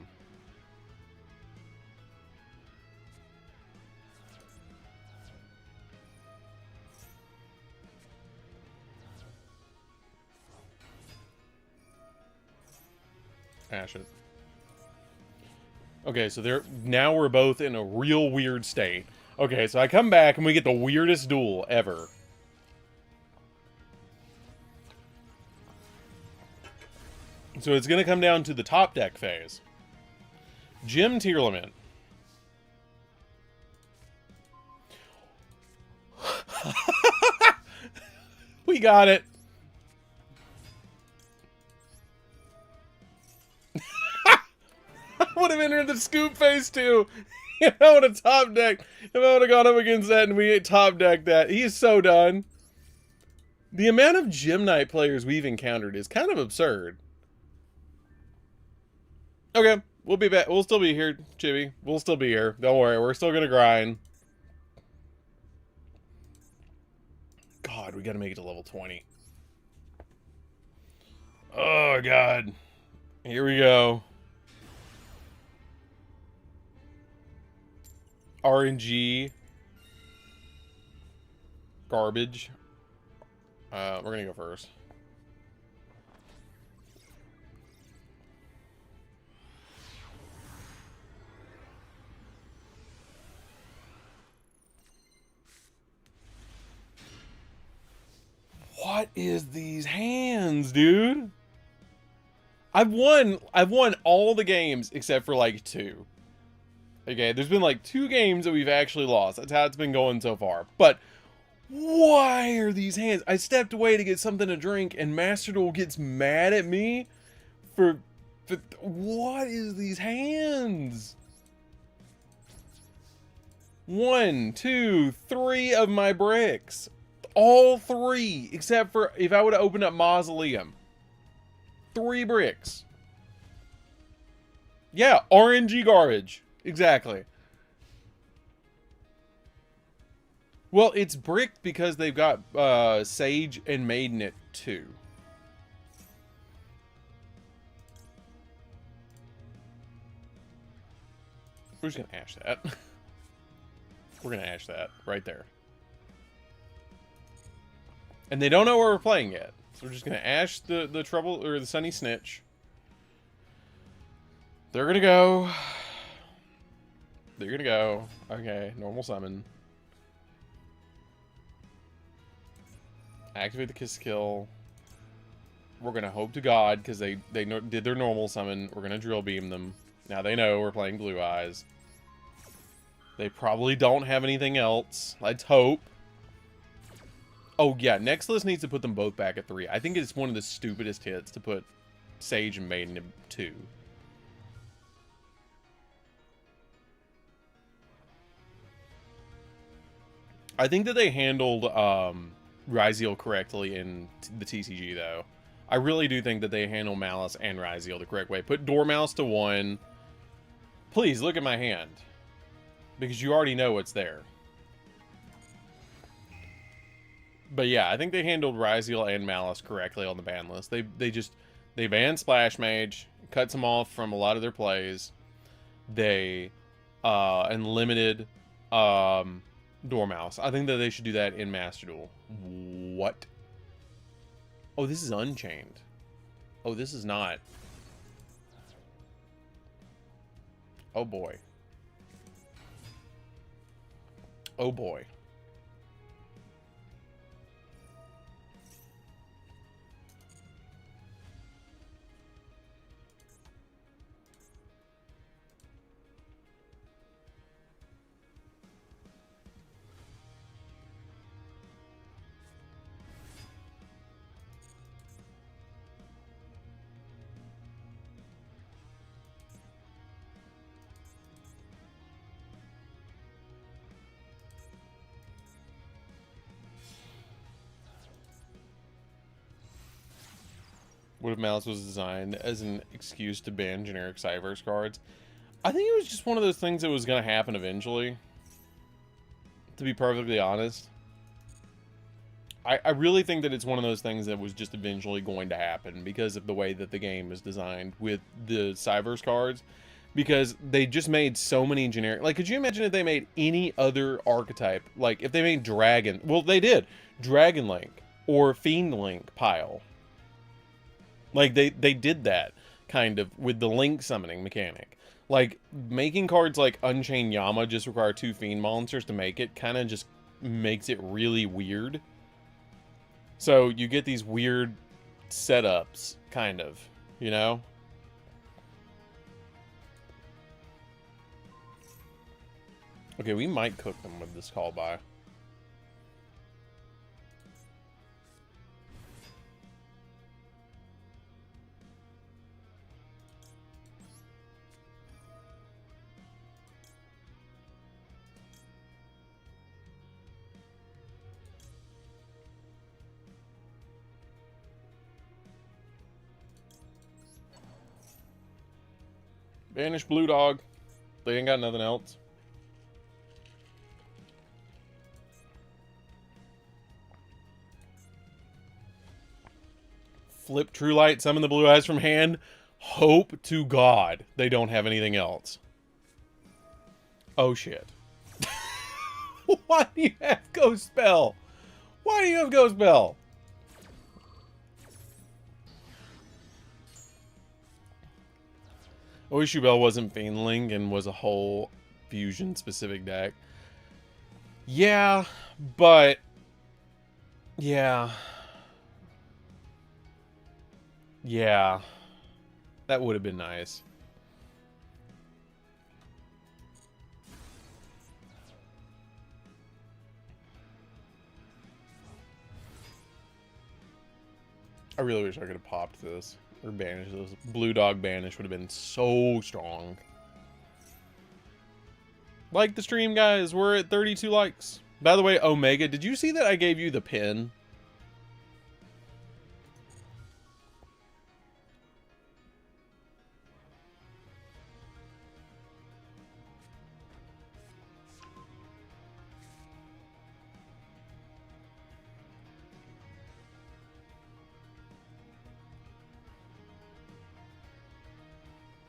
Ash it. Okay, so now we're both in a real weird state. Okay, so I come back and we get the weirdest duel ever. So it's going to come down to the top deck phase. Gym Tearlament. We got it. I would have entered the scoop phase too. You know, what a top deck. If I would have gone up against that and we top decked that. He is so done. The amount of Gym Knight players we've encountered is kind of absurd. Okay, we'll be back. We'll still be here, Chibi. We'll still be here. Don't worry, we're still gonna grind. God, we gotta make it to level 20. Oh, God. Here we go. RNG. Garbage. We're gonna go first. What is these hands, dude? I've won all the games except for like two. Okay, there's been like 2 games that we've actually lost. That's how it's been going so far. But why are these hands? I stepped away to get something to drink and Master Duel gets mad at me for what is these hands? 1, 2, 3 of my bricks. All 3, except for if I would have opened up Mausoleum. 3 bricks. Yeah, RNG garbage. Exactly. Well, it's bricked because they've got Sage and Maiden at 2. We're just gonna ash that. We're gonna ash that right there. And they don't know where we're playing yet. So we're just gonna ash the trouble or the Sunny Snitch. They're gonna go. They're gonna go. Okay, normal summon. Activate the Kiss Kill. We're gonna hope to God, because they did their normal summon. We're gonna drill beam them. Now they know we're playing Blue Eyes. They probably don't have anything else. Let's hope. Oh yeah, next list needs to put them both back at 3. I think it's one of the stupidest hits to put Sage and Maiden at 2. I think that they handled Ryziel correctly in the TCG, though. I really do think that they handle Malice and Ryziel the correct way. Put Dormouse to 1. Please, look at my hand. Because you already know what's there. But yeah, I think they handled Ryziel and Malice correctly on the ban list. They banned Splash Mage, cuts them off from a lot of their plays. They and limited Dormouse. I think that they should do that in Master Duel. What? Oh, this is Unchained. Oh, this is not. Oh boy. Oh boy. What if Malice was designed as an excuse to ban generic Cyverse cards? I think it was just one of those things that was going to happen eventually. To be perfectly honest. I really think that it's one of those things that was just eventually going to happen because of the way that the game is designed with the Cyverse cards. Because they just made so many generic... Like, could you imagine if they made any other archetype? Like, if they made Dragon... Well, they did. Dragon Link or Fiend Link pile. Like, they did that, kind of, with the Link summoning mechanic. Like, making cards like Unchained Yama just require 2 Fiend monsters to make it, kind of just makes it really weird. So, you get these weird setups, kind of, you know? Okay, we might cook them with this call by. Banish Blue Dog. They ain't got nothing else. Flip True Light, summon the Blue Eyes from hand. Hope to God they don't have anything else. Oh shit. Why do you have Ghost Spell? Why do you have Ghost Spell? Oishu Bell wasn't Fiendling and was a whole fusion specific deck. Yeah, but yeah. Yeah. That would have been nice. I really wish I could have popped this. Or banished this. Blue Dog Banish would have been so strong. Like the stream, guys. We're at 32 likes. By the way, Omega, did you see that I gave you the pin?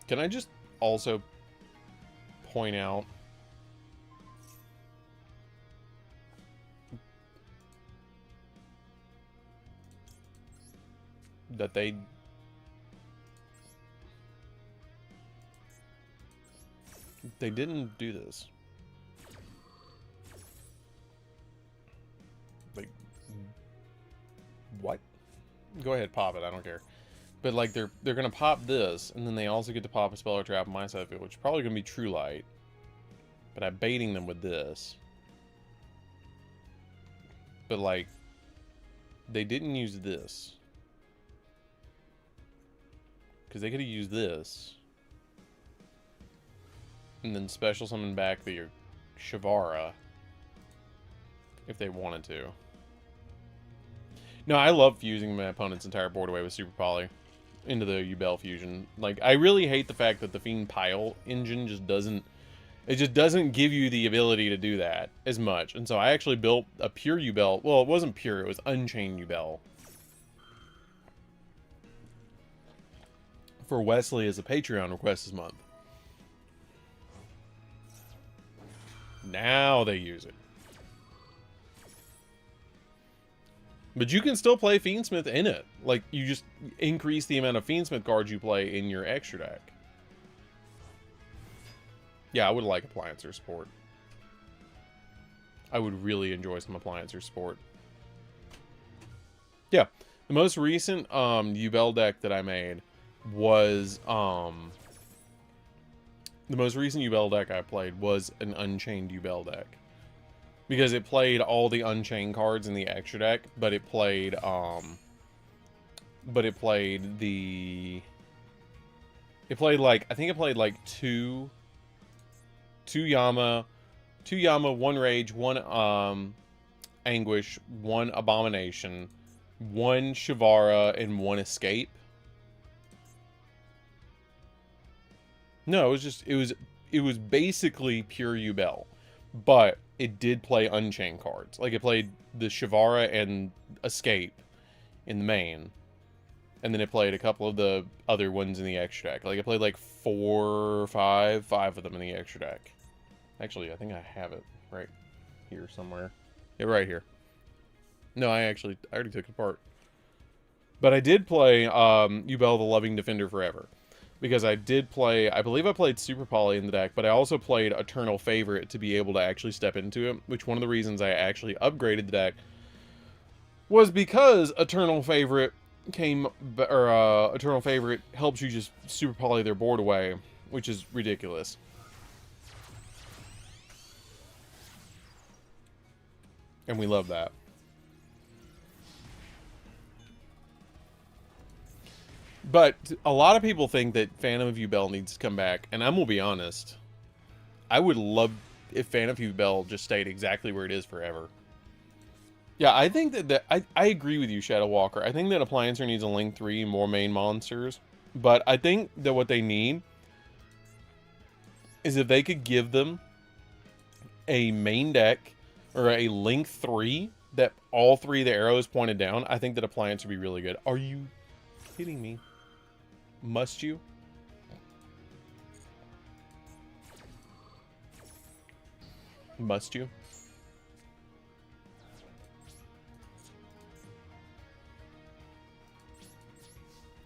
Can I just also point out that they They didn't do this. Like, what? Go ahead, pop it. I don't care. But like, they're gonna pop this, and then they also get to pop a spell or trap on my side of it, which is probably gonna be True Light. But I'm baiting them with this. But like, they didn't use this. Because they could have used this. And then special summon back the Shavara. If they wanted to. No, I love fusing my opponent's entire board away with Super Poly. Into the Yubel fusion. Like, I really hate the fact that the Fiend Pile engine just doesn't... It just doesn't give you the ability to do that as much. And so I actually built a pure Yubel. Well, it wasn't pure. It was Unchained Yubel. For Wesley as a Patreon request this month. Now they use it. But you can still play Fiendsmith in it. Like, you just increase the amount of Fiendsmith cards you play in your extra deck. Yeah, I would like Appliancer support. I would really enjoy some Appliancer support. Yeah, the most recent Yubel deck that I made was... the most recent Yubel deck I played was an Unchained Yubel deck. Because it played all the Unchained cards in the extra deck, but it played, like, I think it played, like, two Yama, one Rage, one, Anguish, one Abomination, one Shavara, and one Escape. No, it was just, it was basically pure Yubel. But it did play Unchained cards. Like, it played the Shavara and Escape in the main. And then it played a couple of the other ones in the extra deck. Like, it played like five of them in the extra deck. Actually, I think I have it right here somewhere. Yeah, right here. No, I already took it apart. But I did play Yubel the Loving Defender Forever. Because I did play, I believe I played Super Poly in the deck, but I also played Eternal Favorite to be able to actually step into it. Which one of the reasons I actually upgraded the deck was because Eternal Favorite Eternal Favorite helps you just Super Poly their board away, which is ridiculous. And we love that. But a lot of people think that Phantom of Yubel needs to come back, and I'm gonna be honest. I would love if Phantom of Yubel just stayed exactly where it is forever. Yeah, I think that I agree with you, Shadow Walker. I think that Appliancer needs a Link 3, more main monsters. But I think that what they need is if they could give them a main deck or a Link 3 that all three of the arrows pointed down, I think that Appliance would be really good. Are you kidding me? Must you? Must you?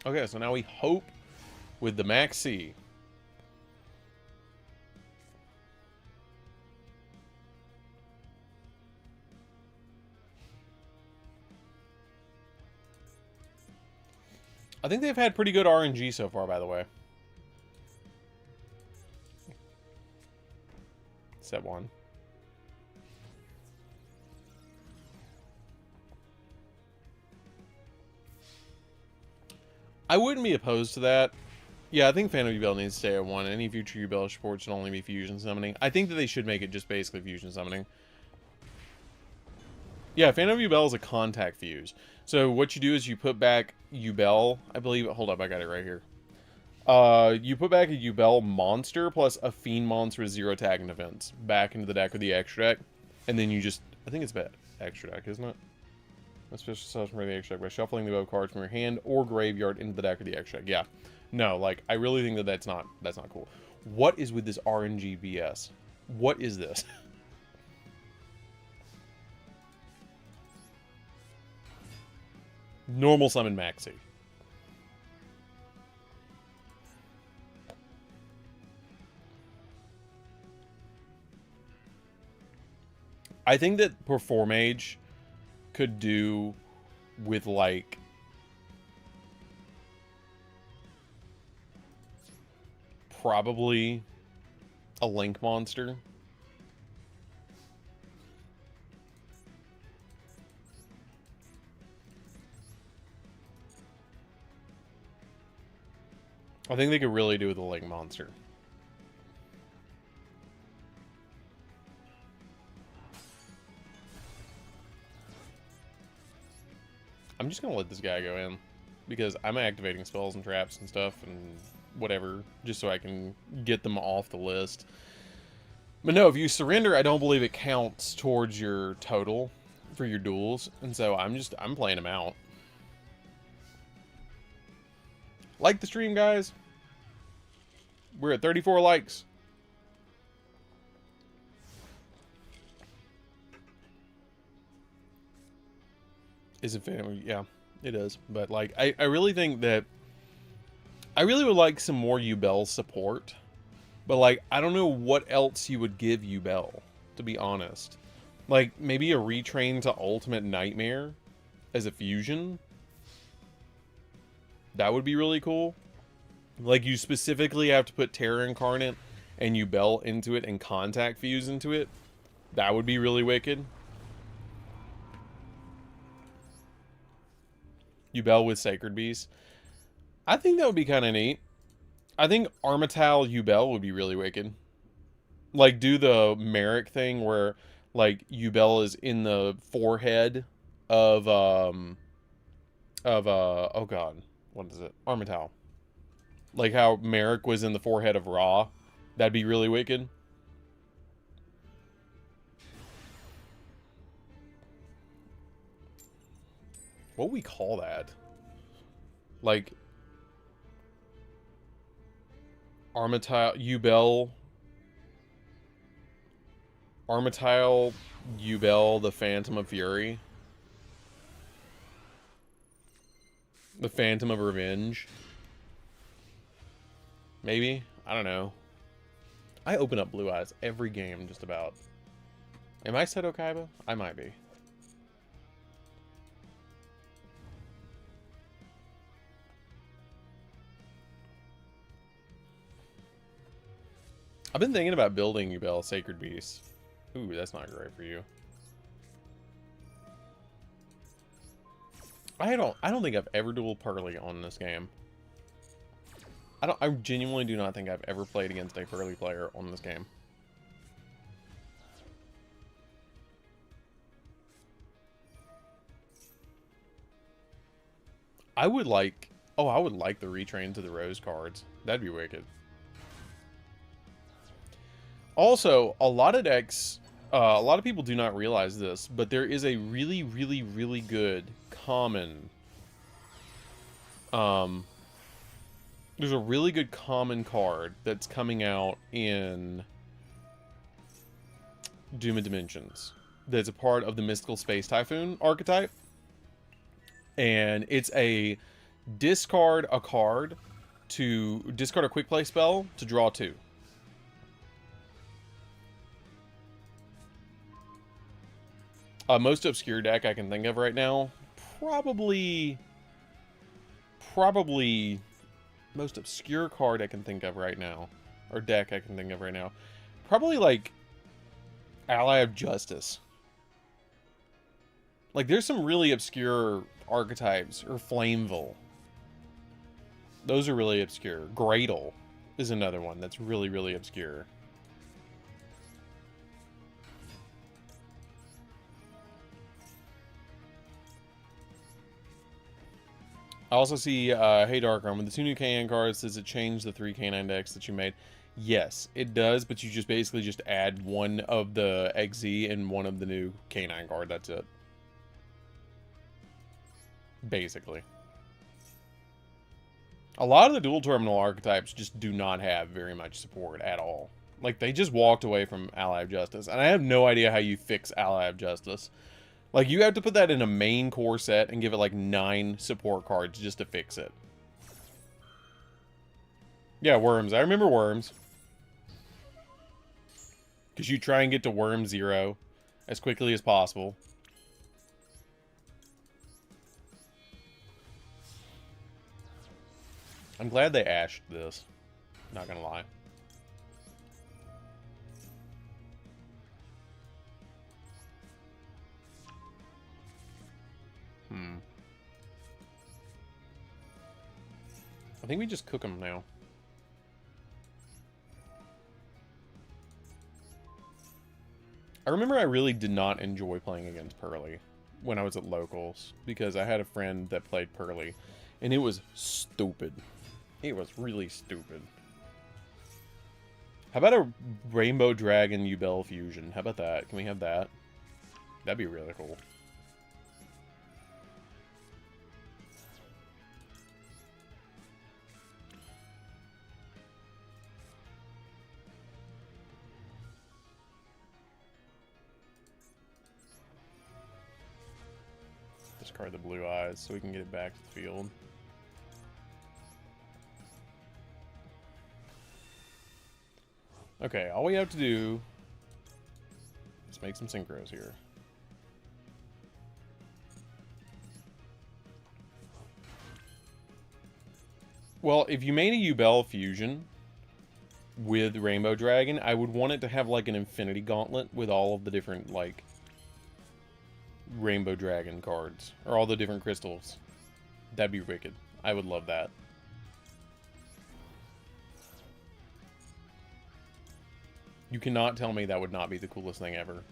Okay, so now we hope with the Maxi. I think they've had pretty good RNG so far, by the way. Set 1. I wouldn't be opposed to that. Yeah, I think Phantom Yubel needs to stay at 1. Any future Yubel support should only be fusion summoning. I think that they should make it just basically fusion summoning. Yeah, Phantom Yubel is a contact fuse. So what you do is you put back Yubel, I believe. Hold up, I got it right here. You put back a Yubel monster plus a Fiend monster with 0 attack and defense back into the deck with the extra deck. And then you just, I think it's bad extra deck, isn't it? A special summon for the extra deck by shuffling the above cards from your hand or graveyard into the deck with the extra deck. Yeah. No, like, I really think that that's not cool. What is with this RNG BS? What is this? Normal summon Maxi. I think that Performage could do with, like, probably a Link monster. I think they could really do with a Link monster. I'm just gonna let this guy go in, because I'm activating spells and traps and stuff and whatever, just so I can get them off the list. But no, if you surrender, I don't believe it counts towards your total for your duels, and so I'm playing them out. Like the stream, guys. We're at 34 likes. Is it family? Yeah, it is. But, like, I really think that I really would like some more Yubel support. But, like, I don't know what else you would give Yubel, to be honest. Like, maybe a retrain to Ultimate Nightmare as a fusion. That would be really cool. Like, you specifically have to put Terror Incarnate and Yubel into it and Contact Fuse into it. That would be really wicked. Yubel with Sacred Beast. I think that would be kind of neat. I think Armital Yubel would be really wicked. Like, do the Merrick thing where, like, Yubel is in the forehead of, oh god, what is it? Armital. Like how Merrick was in the forehead of Ra. That'd be really wicked. What would we call that? Like, Armital, Yubel. Armital, Yubel, the Phantom of Fury. The Phantom of Revenge. Maybe? I don't know. I open up Blue Eyes every game, just about. Am I Seto Kaiba? I might be. I've been thinking about building Yubel Sacred Beast. Ooh, that's not great for you. I don't think I've ever dueled Pearly on this game. I genuinely do not think I've ever played against a Pearly player on this game. I would like the retrain to the Rose cards. That'd be wicked. Also, a lot of decks, a lot of people do not realize this, but there is a really, really, really good common, there's a really good common card that's coming out in Doom of Dimensions that's a part of the Mystical Space Typhoon archetype. And it's a discard a card to discard a quick play spell to draw 2. Most obscure deck I can think of right now, probably most obscure card I can think of right now, or deck I can think of right now, probably like Ally of Justice. Like, there's some really obscure archetypes, or Flameville. Those are really obscure. Gradle is another one that's really, really obscure. I also see, hey DarkArm, with the 2 new K9 cards, does it change the 3 K9 decks that you made? Yes, it does, but you just basically just add one of the XZ and one of the new K9 card, that's it. Basically. A lot of the dual terminal archetypes just do not have very much support at all. Like, they just walked away from Ally of Justice, and I have no idea how you fix Ally of Justice. Like, you have to put that in a main core set and give it, like, 9 support cards just to fix it. Yeah, Worms. I remember Worms. Because you try and get to Worm 0, as quickly as possible. I'm glad they ashed this. Not gonna lie. I think we just cook them now. I remember I really did not enjoy playing against Pearly when I was at locals, because I had a friend that played Pearly, and it was stupid. It was really stupid. How about a Rainbow Dragon Yugioh fusion? How about that? Can we have that? That'd be really cool. Discard the blue eyes so we can get it back to the field. Okay, all we have to do is make some synchros here. Well, if you made a Yugioh fusion with Rainbow Dragon, I would want it to have like an Infinity Gauntlet with all of the different like Rainbow Dragon cards, or all the different crystals. That'd be wicked. I would love that. You cannot tell me that would not be the coolest thing ever.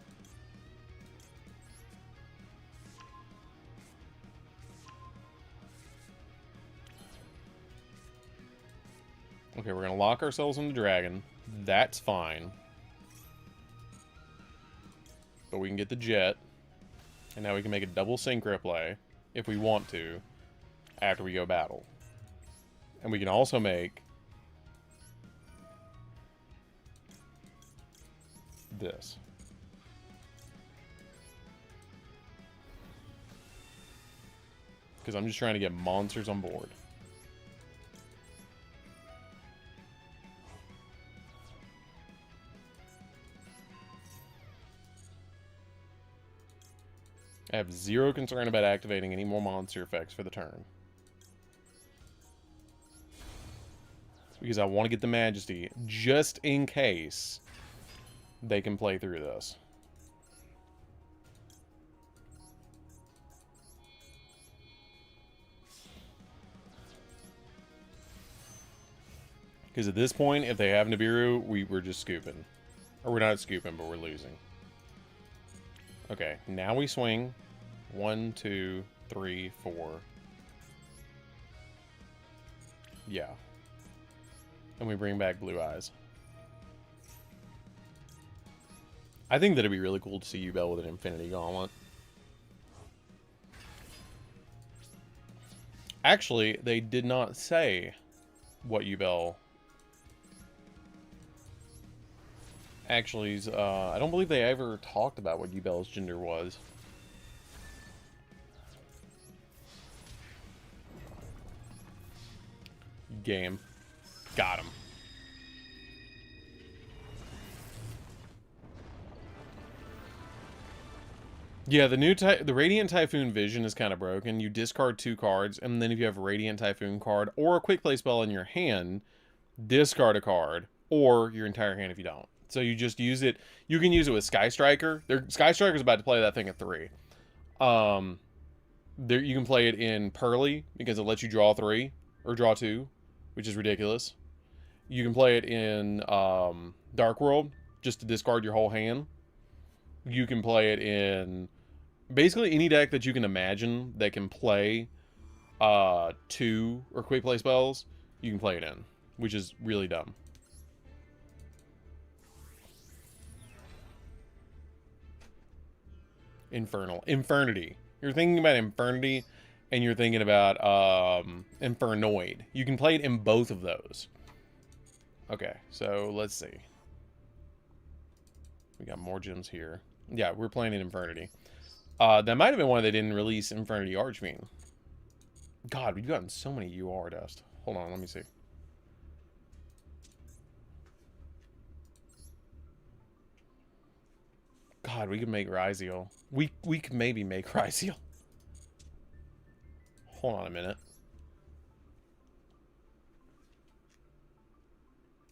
Okay, we're gonna lock ourselves into Dragon. That's fine. But we can get the Jet. And now we can make a double synchro play, if we want to, after we go battle. And we can also make this. Because I'm just trying to get monsters on board. I have zero concern about activating any more monster effects for the turn. Because I want to get the Majesty, just in case they can play through this. Because at this point, if they have Nibiru, we're just scooping. Or we're not scooping, but we're losing. Okay, now we swing. 1, 2, 3, 4. Yeah. And we bring back Blue Eyes. I think that it'd be really cool to see Yugioh with an Infinity Gauntlet. Actually, they did not say what Yugioh actually is. I don't believe they ever talked about what Yugioh's gender was. Game. Got him. Yeah, the Radiant Typhoon Vision is kind of broken. You discard 2 cards, and then if you have a Radiant Typhoon card or a quick play spell in your hand, discard a card, or your entire hand if you don't. So you just use it. You can use it with Sky Striker. Sky Striker's about to play that thing at 3. You can play it in Pearly because it lets you draw 3 or draw 2, which is ridiculous. You can play it in Dark World just to discard your whole hand. You can play it in basically any deck that you can imagine that can play 2 or quick play spells. You can play it in, which is really dumb. Infernity. You're thinking about Infernity, and you're thinking about Infernoid. You can play it in both of those. Okay, so let's see. We got more gems here. Yeah, we're playing in Infernity. That might have been why they didn't release Infernity Archfiend. God, we've gotten so many UR dust. Hold on, let me see. God, we could make Ryziel. We could maybe make Ryziel. Hold on a minute.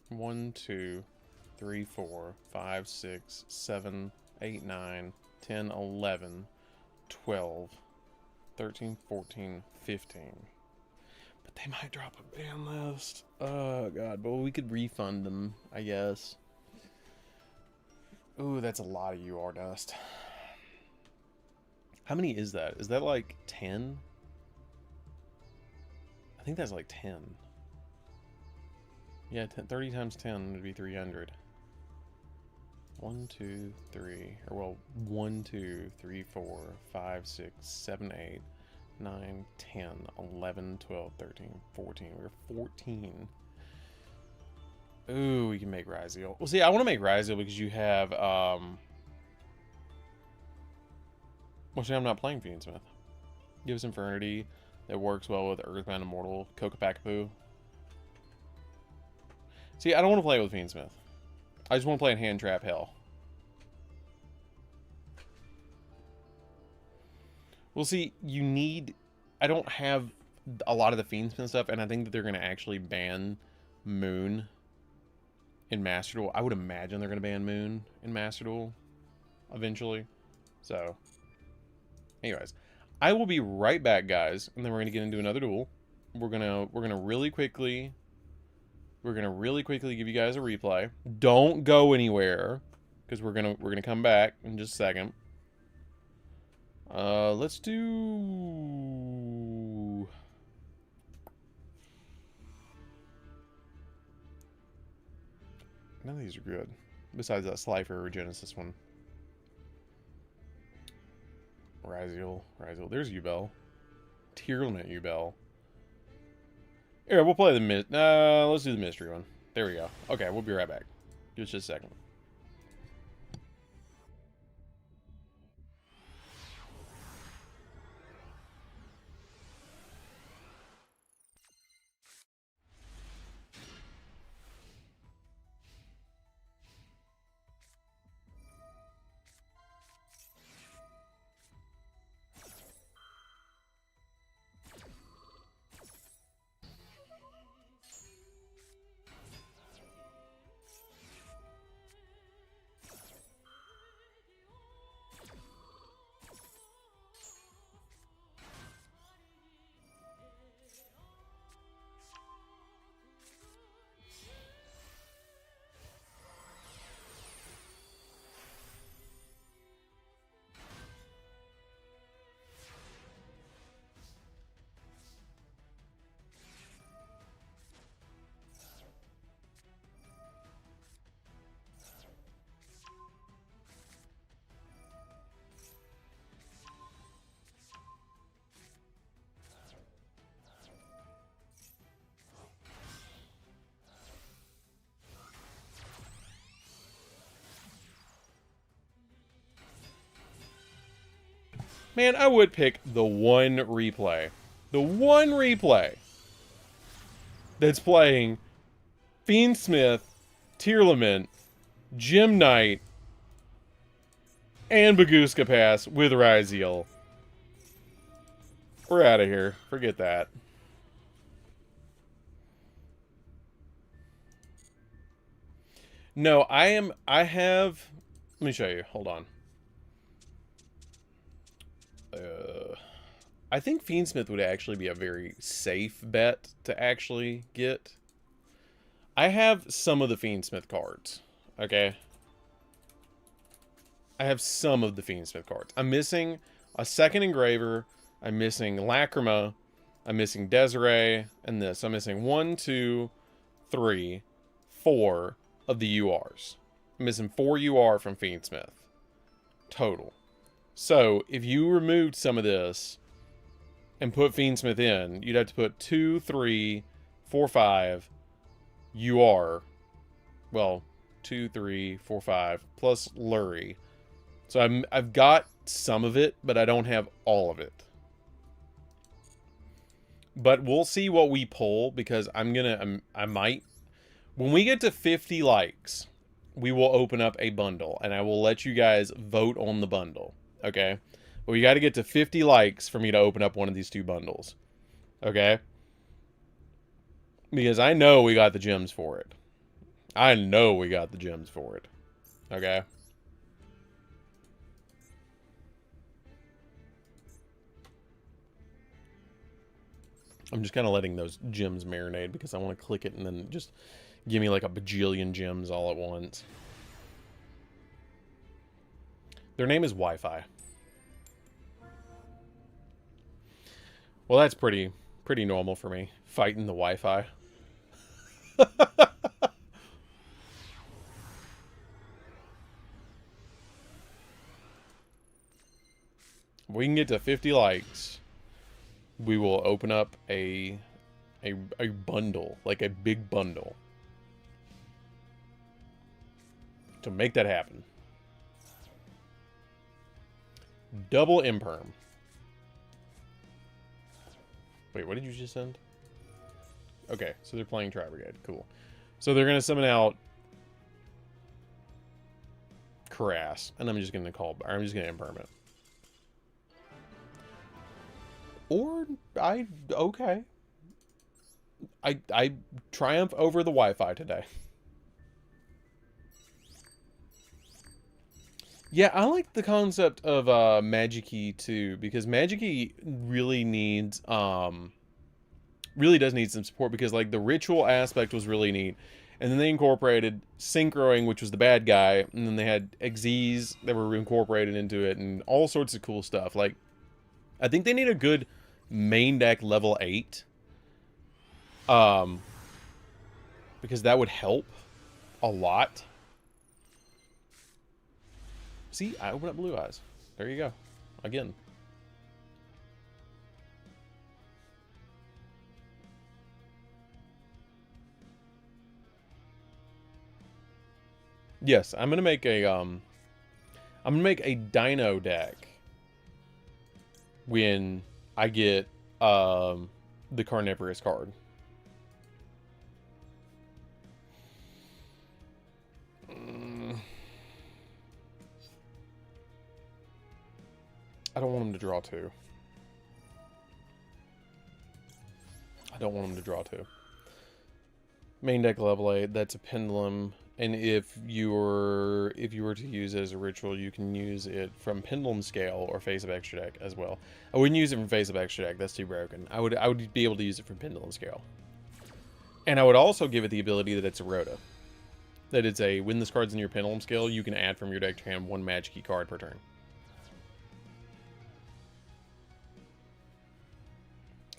1, 2, 3, 4, 5, 6, 7, 8, 9, 10, 11, 12, 13, 14, 15. But they might drop a ban list. Oh, God. But we could refund them, I guess. Ooh, that's a lot of UR dust. How many is that? Is that like 10? I think that's like 10. Yeah, 30 times 10 would be 300. 1, 2, 3. Or, well, 1, 2, 3, 4, 5, 6, 7, 8, 9, 10, 11, 12, 13, 14. We're 14. Ooh, we can make Ryziel. Well, see, I want to make Ryziel because you have, well, see, I'm not playing Fiendsmith. You have Infernity that works well with Earthbound Immortal, Kokapakapu. See, I don't want to play with Fiendsmith. I just want to play in Hand Trap Hell. Well, see, you need... I don't have a lot of the Fiendsmith stuff, and I think that they're going to actually ban Moon in Master Duel. I would imagine they're going to ban Moon in Master Duel eventually. So, anyways, I will be right back, guys, and then we're going to get into another duel. We're gonna really quickly give you guys a replay. Don't go anywhere, because we're gonna come back in just a second. Let's do... None of these are good. Besides that Slifer or Genesis one. Ryziel. There's Yubel. Tearlament Yubel. Here, we'll play the let's do the mystery one. There we go. Okay, we'll be right back. Just a second. Man, I would pick the one replay. The one replay that's playing Fiendsmith, Tearlament, Gem Knight, and Baguska Pass with Ryziel. We're out of here. Forget that. No, I have... Let me show you. Hold on. I think Fiendsmith would actually be a very safe bet to actually get. I have some of the Fiendsmith cards. Okay. I have some of the Fiendsmith cards. I'm missing a second Engraver. I'm missing Lacrima. I'm missing Desiree. And this. I'm missing 1, 2, 3, 4 of the URs. I'm missing 4 UR from Fiendsmith. Total. So, if you removed some of this and put Fiendsmith in, you'd have to put 2, 3, 4, 5 UR. Well, 2, 3, 4, 5 plus Lurie. So I've got some of it, but I don't have all of it. But we'll see what we pull, because I might, when we get to 50 likes, we will open up a bundle, and I will let you guys vote on the bundle, okay? But we got to get to 50 likes for me to open up one of these 2 bundles, okay? Because I know we got the gems for it. I know we got the gems for it, okay? I'm just kind of letting those gems marinate because I want to click it and then just give me like a bajillion gems all at once. Their name is Wi-Fi. Well, that's pretty normal for me. Fighting the Wi-Fi. We can get to 50 likes. We will open up a bundle, like a big bundle, to make that happen. Double imperm. Wait, what did you just send? Okay, so they're playing Tri-Brigade. Cool. So they're gonna summon out Crass, and I'm just gonna imperm it. Or okay. I triumph over the Wi-Fi today. Yeah, I like the concept of Magikey too, because Magikey really needs really does need some support, because like the ritual aspect was really neat. And then they incorporated Synchroing, which was the bad guy, and then they had Xyz that were incorporated into it, and all sorts of cool stuff. Like, I think they need a good main deck level 8. Because that would help a lot. See, I open up Blue Eyes. There you go. Again. Yes, I'm gonna make a Dino deck when I get the Carnivorous card. I don't want him to draw 2. I don't want him to draw 2. Main deck level 8, that's a Pendulum. And if you were to use it as a ritual, you can use it from Pendulum Scale or Face Up Extra Deck as well. I wouldn't use it from Face Up Extra Deck, that's too broken. I would be able to use it from Pendulum Scale. And I would also give it the ability that it's a Rhoda. That it's a, when this card's in your Pendulum Scale, you can add from your deck to hand 1 Magikey card per turn.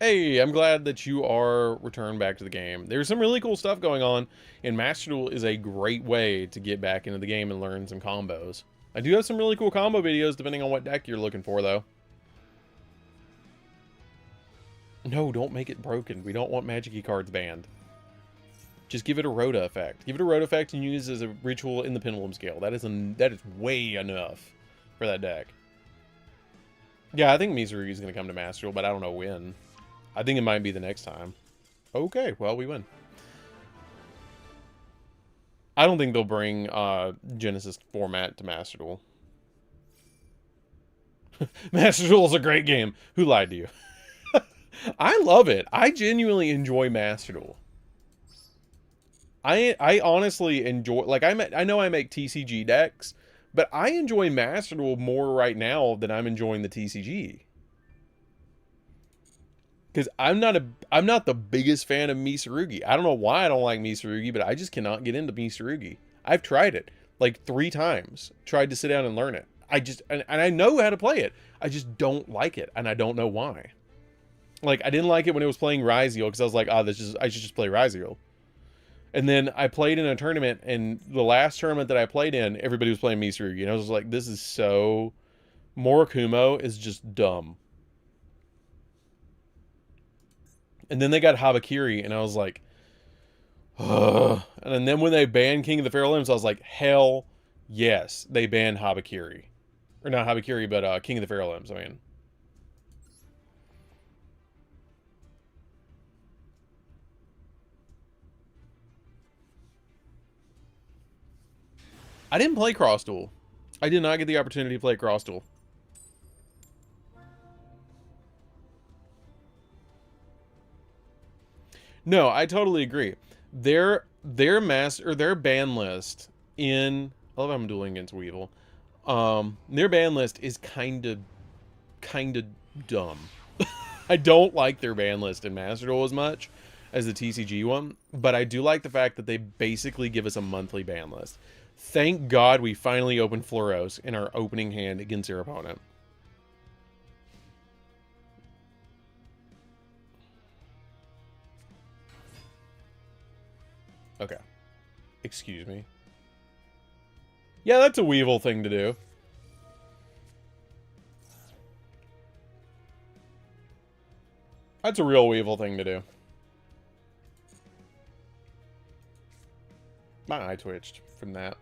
Hey, I'm glad that you are returned back to the game. There's some really cool stuff going on, and Master Duel is a great way to get back into the game and learn some combos. I do have some really cool combo videos depending on what deck you're looking for, though. No, don't make it broken. We don't want Magikey cards banned. Just give it a Rhoda effect. Give it a Rhoda effect and use it as a ritual in the Pendulum Scale. That is way enough for that deck. Yeah, I think Mizurugi is going to come to Master Duel, but I don't know when. I think it might be the next time. Okay, well, we win. I don't think they'll bring Genesis format to Master Duel. Master Duel is a great game. Who lied to you? I love it. I genuinely enjoy Master Duel. I honestly enjoy, like, I know I make TCG decks, but I enjoy Master Duel more right now than I'm enjoying the TCG. Because I'm not the biggest fan of Mizurugi. I don't know why I don't like Mizurugi, but I just cannot get into Mizurugi. I've tried it like 3 times. Tried to sit down and learn it. And I know how to play it. I just don't like it, and I don't know why. Like, I didn't like it when it was playing Ryziel, because I was like, I should just play Ryziel. And then I played in a tournament, and the last tournament that I played in, everybody was playing Mizurugi, and I was like, this is so... Murakumo is just dumb. And then they got Habakiri, and I was like, ugh. And then when they banned King of the Feral Limbs, I was like, hell yes, they banned Habakiri. Or not Habakiri, but King of the Feral Limbs, I mean. I didn't play Cross Duel. I did not get the opportunity to play Cross Duel. No, I totally agree. Their ban list in, I love how I'm dueling against Weevil. Their ban list is kind of dumb. I don't like their ban list in Master Duel as much as the TCG one, but I do like the fact that they basically give us a monthly ban list. Thank God we finally opened Fluoros in our opening hand against their opponent. Okay. Excuse me. Yeah, that's a Weevil thing to do. That's a real Weevil thing to do. My eye twitched from that.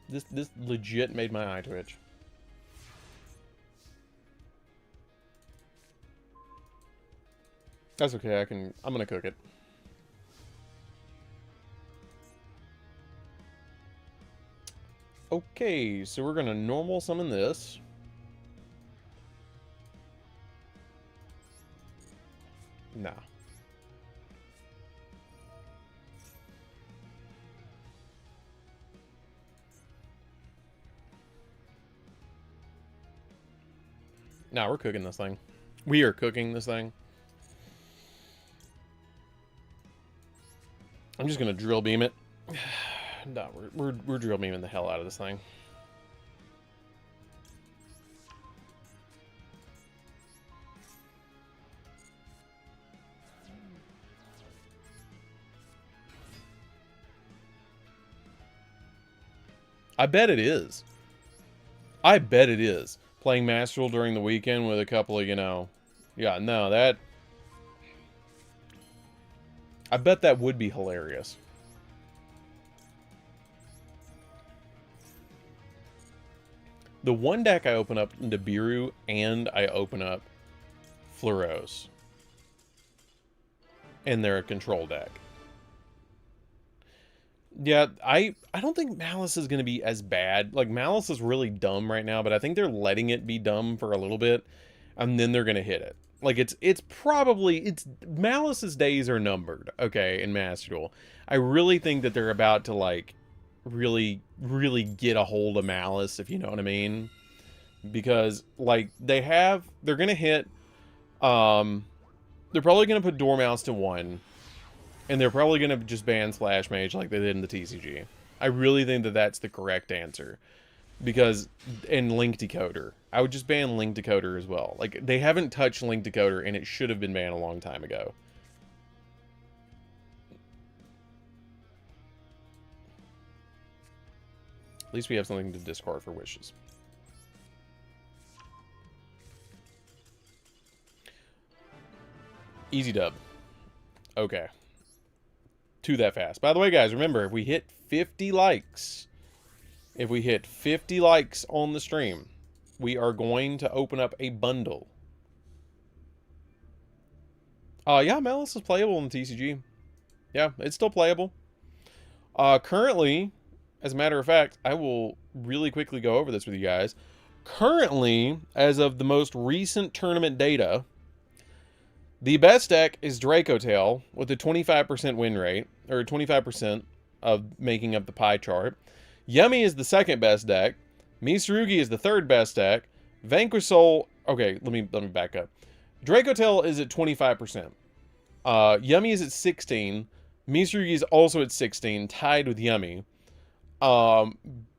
This legit made my eye twitch. That's okay, I'm gonna cook it. Okay, so we're gonna normal summon this. Nah. Nah, we're cooking this thing. We are cooking this thing. I'm just gonna drill beam it. No, we're drill beaming the hell out of this thing. I bet it is. I bet it is. Playing Master Duel during the weekend with a couple of, you know... Yeah, no, that... I bet that would be hilarious. The one deck I open up into Biru and I open up Fluoros. And they're a control deck. Yeah, I don't think Malice is going to be as bad. Like, Malice is really dumb right now, but I think they're letting it be dumb for a little bit, and then they're going to hit it. Like, it's probably... Malice's days are numbered, okay, in Master Duel. I really think that they're about to, like, really get a hold of Malice, if you know what I mean. Because, like, they're going to hit... they're probably going to put Dormouse to 1. And they're probably going to just ban Slash Mage like they did in the TCG. I really think that that's the correct answer. Because, and Link Decoder. I would just ban Link Decoder as well. Like, they haven't touched Link Decoder, and it should have been banned a long time ago. At least we have something to discard for wishes. Easy dub. Okay. To that fast. By the way, guys, remember, if we hit 50 likes, on the stream, we are going to open up a bundle. Yeah, Malice is playable in the TCG. Yeah, it's still playable. Currently, as a matter of fact, I will really quickly go over this with you guys. Currently, as of the most recent tournament data, the best deck is Dracotail with a 25% win rate, or 25% of making up the pie chart. Yummy is the second best deck. Mitsurugi is the third best deck. Vanquish Soul... Okay, let me back up. Dracotail is at 25%. Yummy is at 16. Mitsurugi is also at 16, tied with Yummy.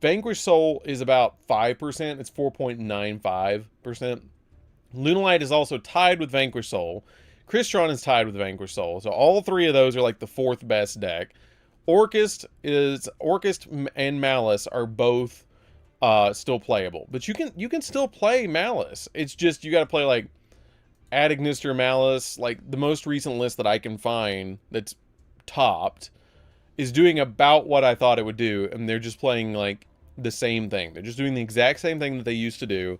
Vanquish Soul is about 5%. It's 4.95%. Lunalight is also tied with Vanquish Soul. Crystron is tied with Vanquish Soul. So all three of those are like the fourth best deck. Orchist and Malice are both still playable. But you can still play Malice. It's just you got to play like Adignister Malice. Like the most recent list that I can find that's topped is doing about what I thought it would do, and they're just playing like the same thing. They're just doing the exact same thing that they used to do,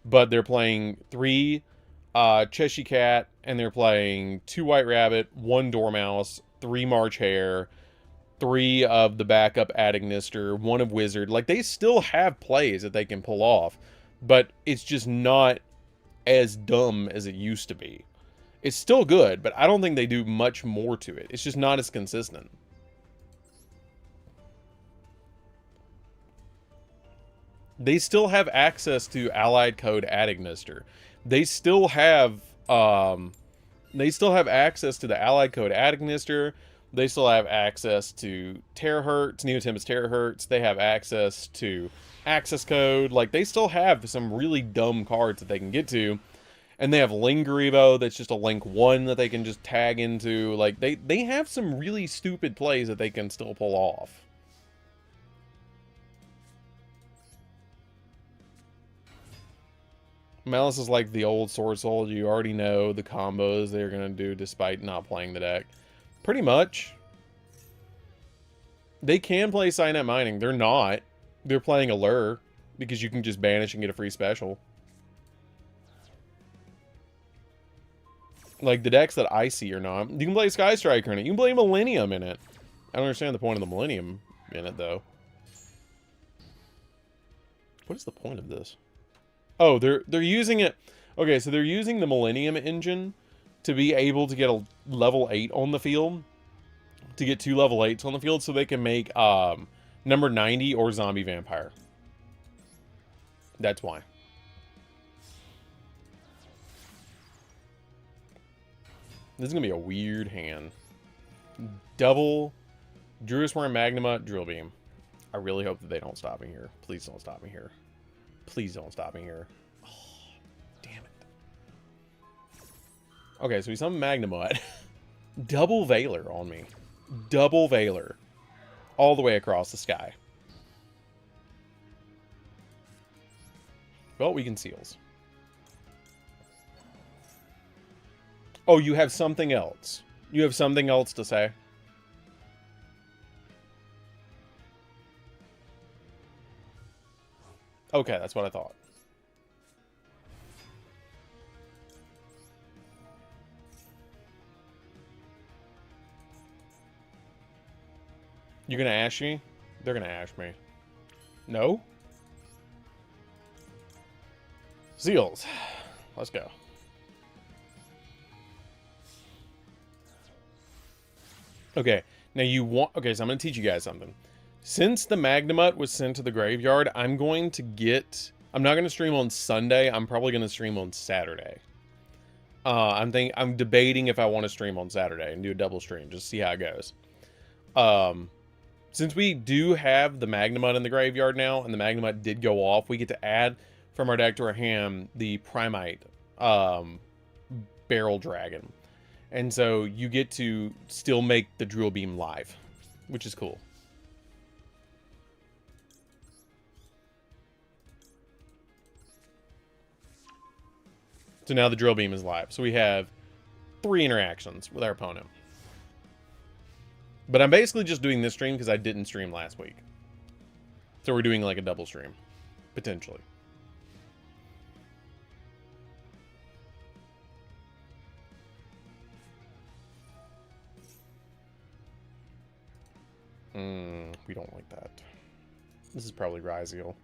but they're playing 3 Cheshire Cat, and they're playing 2 White Rabbit, 1 Dormouse, 3 March Hare, 3 of the backup Adignister, 1 of Wizard. Like, they still have plays that they can pull off, but it's just not as dumb as it used to be. It's still good, but I don't think they do much more to it. It's just not as consistent. They still have access to allied code Adignister. They still have access to the allied code Adignister. They still have access to Terahertz, Neotempest Terahertz. They have access to access code. Like, they still have some really dumb cards that they can get to. And they have Lingrevo, that's just a Link 1 that they can just tag into. Like, they have some really stupid plays that they can still pull off. Malice is like the old Sword Soul. You already know the combos they're going to do despite not playing the deck. Pretty much. They can play Signet Mining. They're not. They're playing Allure because you can just banish and get a free special. Like, the decks that I see are not. You can play Sky Striker in it. You can play Millennium in it. I don't understand the point of the Millennium in it, though. What is the point of this? Oh, they're using it. Okay, so they're using the Millennium engine to be able to get a level 8 on the field. To get 2 level 8s on the field so they can make number 90 or Zombie Vampire. That's why. This is going to be a weird hand. Double Druid's Worm, Magnamut, Drill Beam. I really hope that they don't stop me here. Please don't stop me here. Please don't stop me here. Oh, damn it. Okay, so we summoned Magnamut. Double Veiler on me. Double Veiler. All the way across the sky. Well, we can Seals. Oh, you have something else. You have something else to say? Okay, that's what I thought. You're gonna ash me? They're gonna ash me. No? Seals. Let's go. Okay, now you want... Okay, so I'm going to teach you guys something. Since the Magnamut was sent to the graveyard, I'm going to get... I'm not going to stream on Sunday. I'm probably going to stream on Saturday. I'm debating if I want to stream on Saturday and do a double stream, just see how it goes. Since we do have the Magnamut in the graveyard now, and the Magnamut did go off, we get to add from our deck to our hand the Primite Barrel Dragon. And so you get to still make the Drill Beam live, which is cool. So now the Drill Beam is live. So we have 3 interactions with our opponent. But I'm basically just doing this stream because I didn't stream last week. So we're doing like a double stream, potentially. We don't like that. This is probably Ryzeal.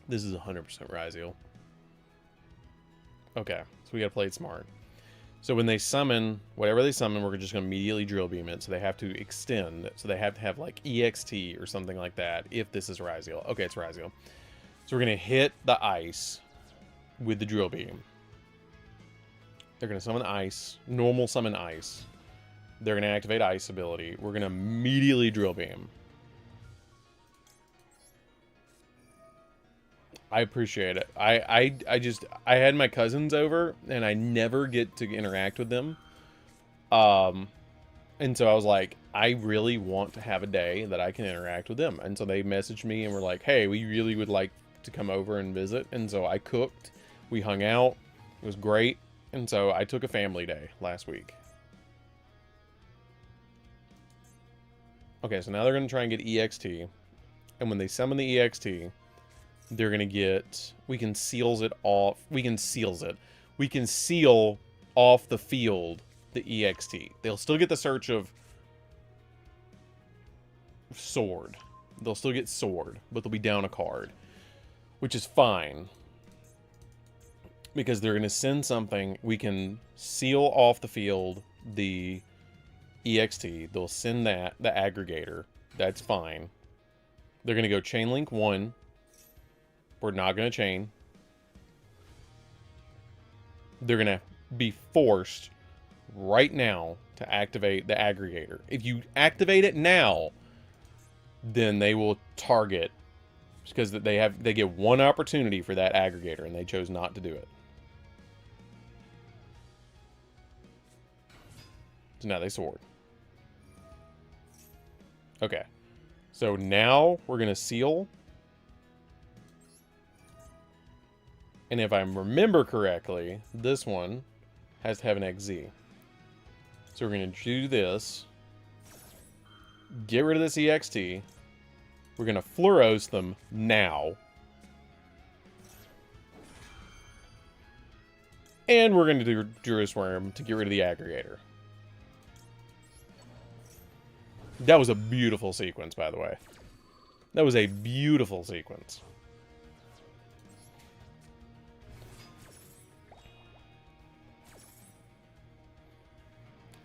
This is 100% Ryzeal. Okay, so we gotta play it smart. So when they summon, whatever they summon, we're just gonna immediately Drill Beam it. So they have to extend. So they have to have like EXT or something like that if this is Ryzeal. Okay, it's Ryzeal. So we're gonna hit the ice with the Drill Beam. They're gonna summon ice, normal summon ice. They're gonna activate ice ability. We're gonna immediately Drill Beam. I appreciate it. I had my cousins over and I never get to interact with them. And so I was like, I really want to have a day that I can interact with them. And so they messaged me and were like, hey, we really would like to come over and visit. And so I cooked, we hung out, it was great. And so I took a family day last week. Okay, so now they're going to try and get EXT. And when they summon the EXT, they're going to get... We can seals it off. We can seals it. We can seal off the field the EXT. They'll still get the search of... sword. They'll still get sword, but they'll be down a card, which is fine. Because they're going to send something. We can seal off the field the EXT. They'll send that, the aggregator. That's fine. They're going to go chain link 1. We're not going to chain. They're going to be forced right now to activate the aggregator. If you activate it now, then they will target, because they get one opportunity for that aggregator, and they chose not to do it. So now they sword. Okay. So now we're going to seal. And if I remember correctly, this one has to have an XZ. So we're going to do this. Get rid of this EXT. We're going to Fluoros them now. And we're going to do Druid's Worm to get rid of the aggregator. That was a beautiful sequence, by the way. That was a beautiful sequence.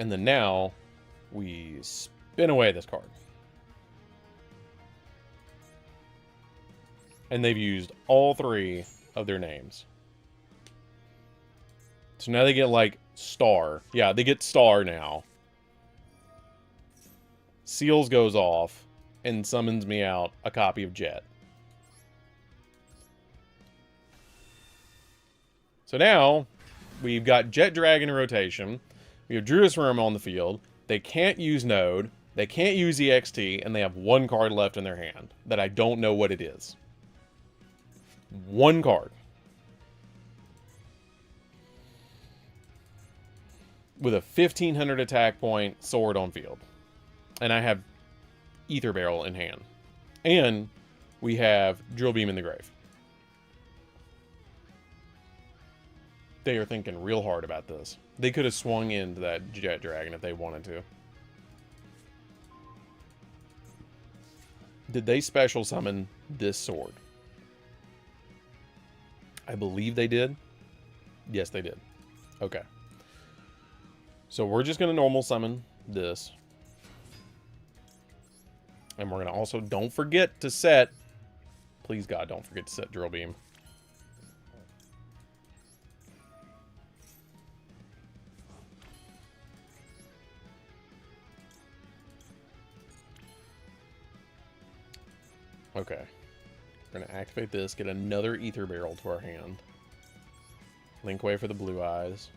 And then now, we spin away this card. And they've used all 3 of their names. So now they get, like, Star. Yeah, they get Star now. Seals goes off and summons me out a copy of Jet. So now, we've got Jet Dragon in rotation. We have Druid's Worm on the field. They can't use Node. They can't use EXT. And they have 1 card left in their hand that I don't know what it is. 1 card. With a 1500 attack point, sword on field. And I have Ether Barrel in hand. And we have Drill Beam in the grave. They are thinking real hard about this. They could have swung into that Jet Dragon if they wanted to. Did they special summon this sword? I believe they did. Yes, they did. Okay. So we're just going to normal summon this. And we're going to also, don't forget to set, please God, don't forget to set Drill Beam. Okay. We're going to activate this, get another Ether Barrel to our hand. Link away for the blue eyes.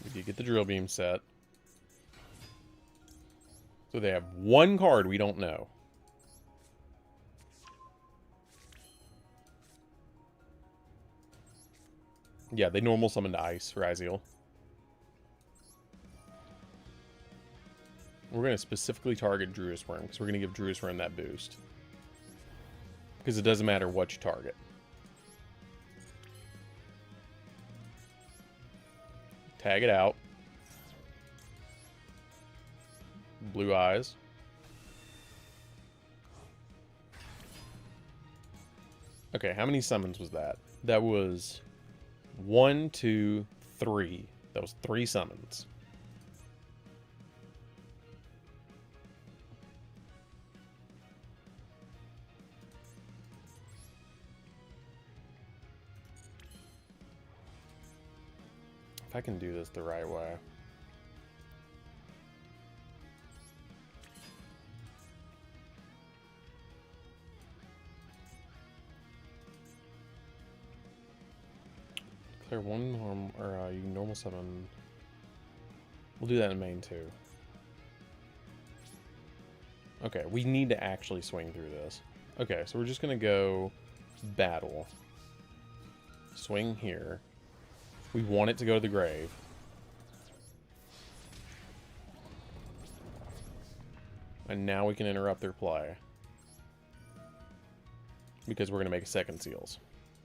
We did get the Drill Beam set. So they have 1 card we don't know. Yeah, they normal summoned Ice, Raziel. We're going to specifically target Druid's Worm, because we're going to give Druid's Worm that boost. Because it doesn't matter what you target. Tag it out. Blue eyes. Okay, how many summons was that? That was 1, 2, 3. That was 3 summons. If I can do this the right way. Declare 1 normal, or you can normal summon. We'll do that in main too. Okay, we need to actually swing through this. Okay, so we're just gonna go battle. Swing here. We want it to go to the grave. And now we can interrupt their play. Because we're going to make a second seals.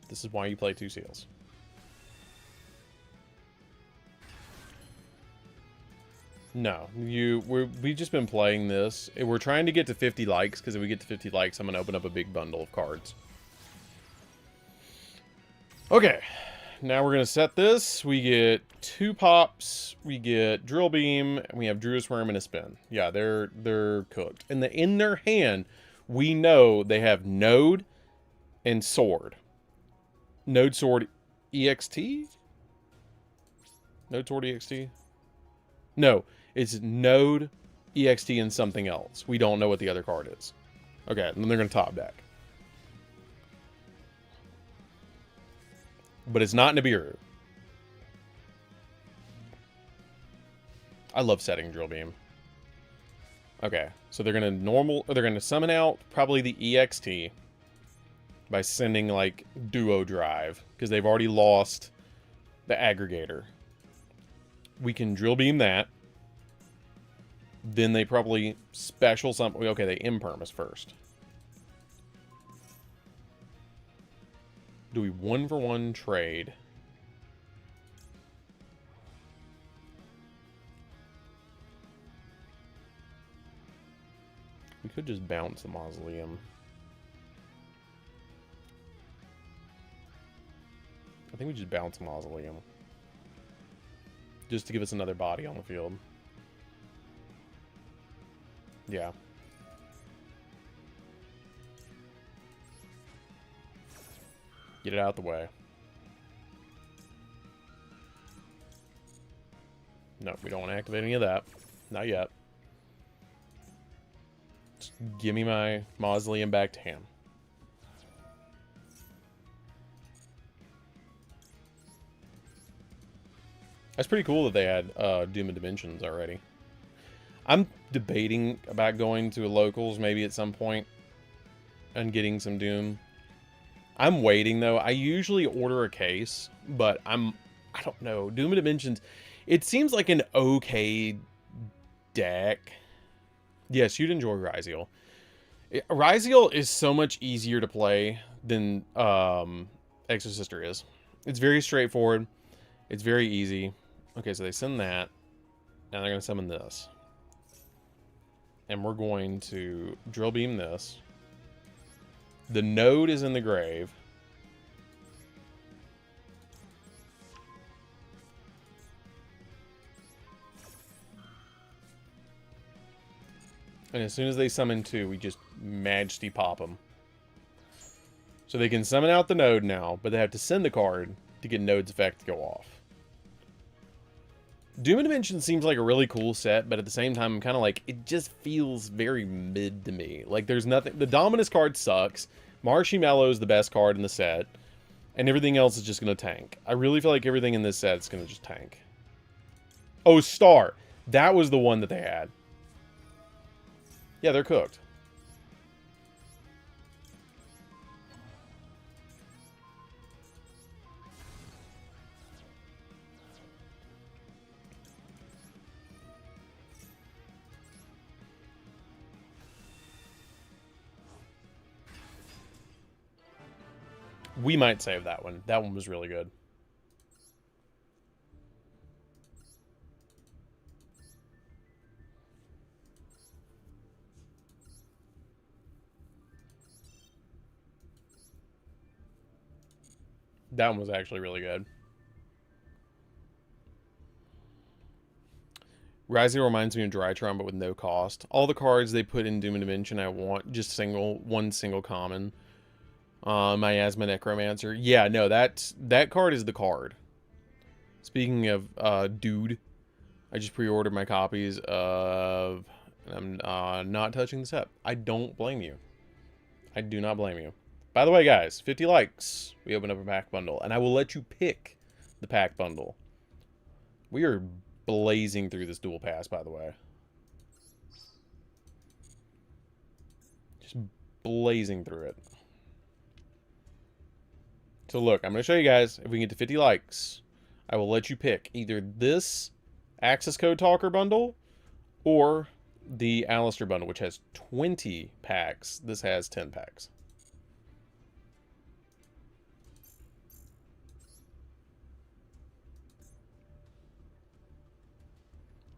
This is why you play 2 seals. No, we've just been playing this. We're trying to get to 50 likes, because if we get to 50 likes, I'm going to open up a big bundle of cards. Okay, now we're going to set this. We get 2 pops, we get Drill Beam, and we have Druid's Worm and a spin. Yeah, they're cooked. And in their hand, we know they have Node and Sword. Node, Sword, EXT? Node, Sword, EXT? No, it's Node, EXT, and something else. We don't know what the other card is. Okay, and then they're going to top deck. But it's not Nibiru. I love setting Drill Beam. Okay, so they're going to summon out probably the EXT by sending, like, Duo Drive, because they've already lost the Aggregator. We can Drill Beam that. Then they probably special something. Okay, they Imperm first. Do we 1-for-1 trade? We could just bounce the Mausoleum. I think we just bounce the Mausoleum. Just to give us another body on the field. Yeah. Get it out the way. No, we don't want to activate any of that. Not yet. Just give me my Mausoleum back to him. That's pretty cool that they had Doom of Dimensions already. I'm debating about going to a locals maybe at some point and getting some Doom. I'm waiting though. I usually order a case, but I don't know. Doom of Dimensions, it seems like an okay deck. Yes, you'd enjoy Ryziel. Ryziel is so much easier to play than Exorcister is. It's very straightforward. It's very easy. Okay, so they send that. Now they're going to summon this. And we're going to Drill Beam this. The Node is in the grave. And as soon as they summon 2, we just Majesty pop them. So they can summon out the Node now, but they have to send the card to get Node's effect to go off. Doom of Dimension seems like a really cool set, but at the same time, I'm kind of like, it just feels very mid to me. Like, there's nothing... The Dominus card sucks. Marshy Mallow is the best card in the set. And everything else is just going to tank. I really feel like everything in this set is going to just tank. Oh, Star. That was the one that they had. Yeah, they're cooked. We might save that one. That one was really good. That one was actually really good. Ryziel reminds me of Drytron, but with no cost. All the cards they put in Doom of Dimension, I want just one single common. Miasma Necromancer. Yeah, no, that card is the card. Speaking of dude, I just pre-ordered my copies of... I'm not touching the set. I don't blame you. I do not blame you. By the way, guys, 50 likes. We open up a pack bundle, and I will let you pick the pack bundle. We are blazing through this dual pass, by the way. Just blazing through it. So look, I'm going to show you guys, if we can get to 50 likes, I will let you pick either this Access Code Talker bundle or the Alistair bundle, which has 20 packs. This has 10 packs.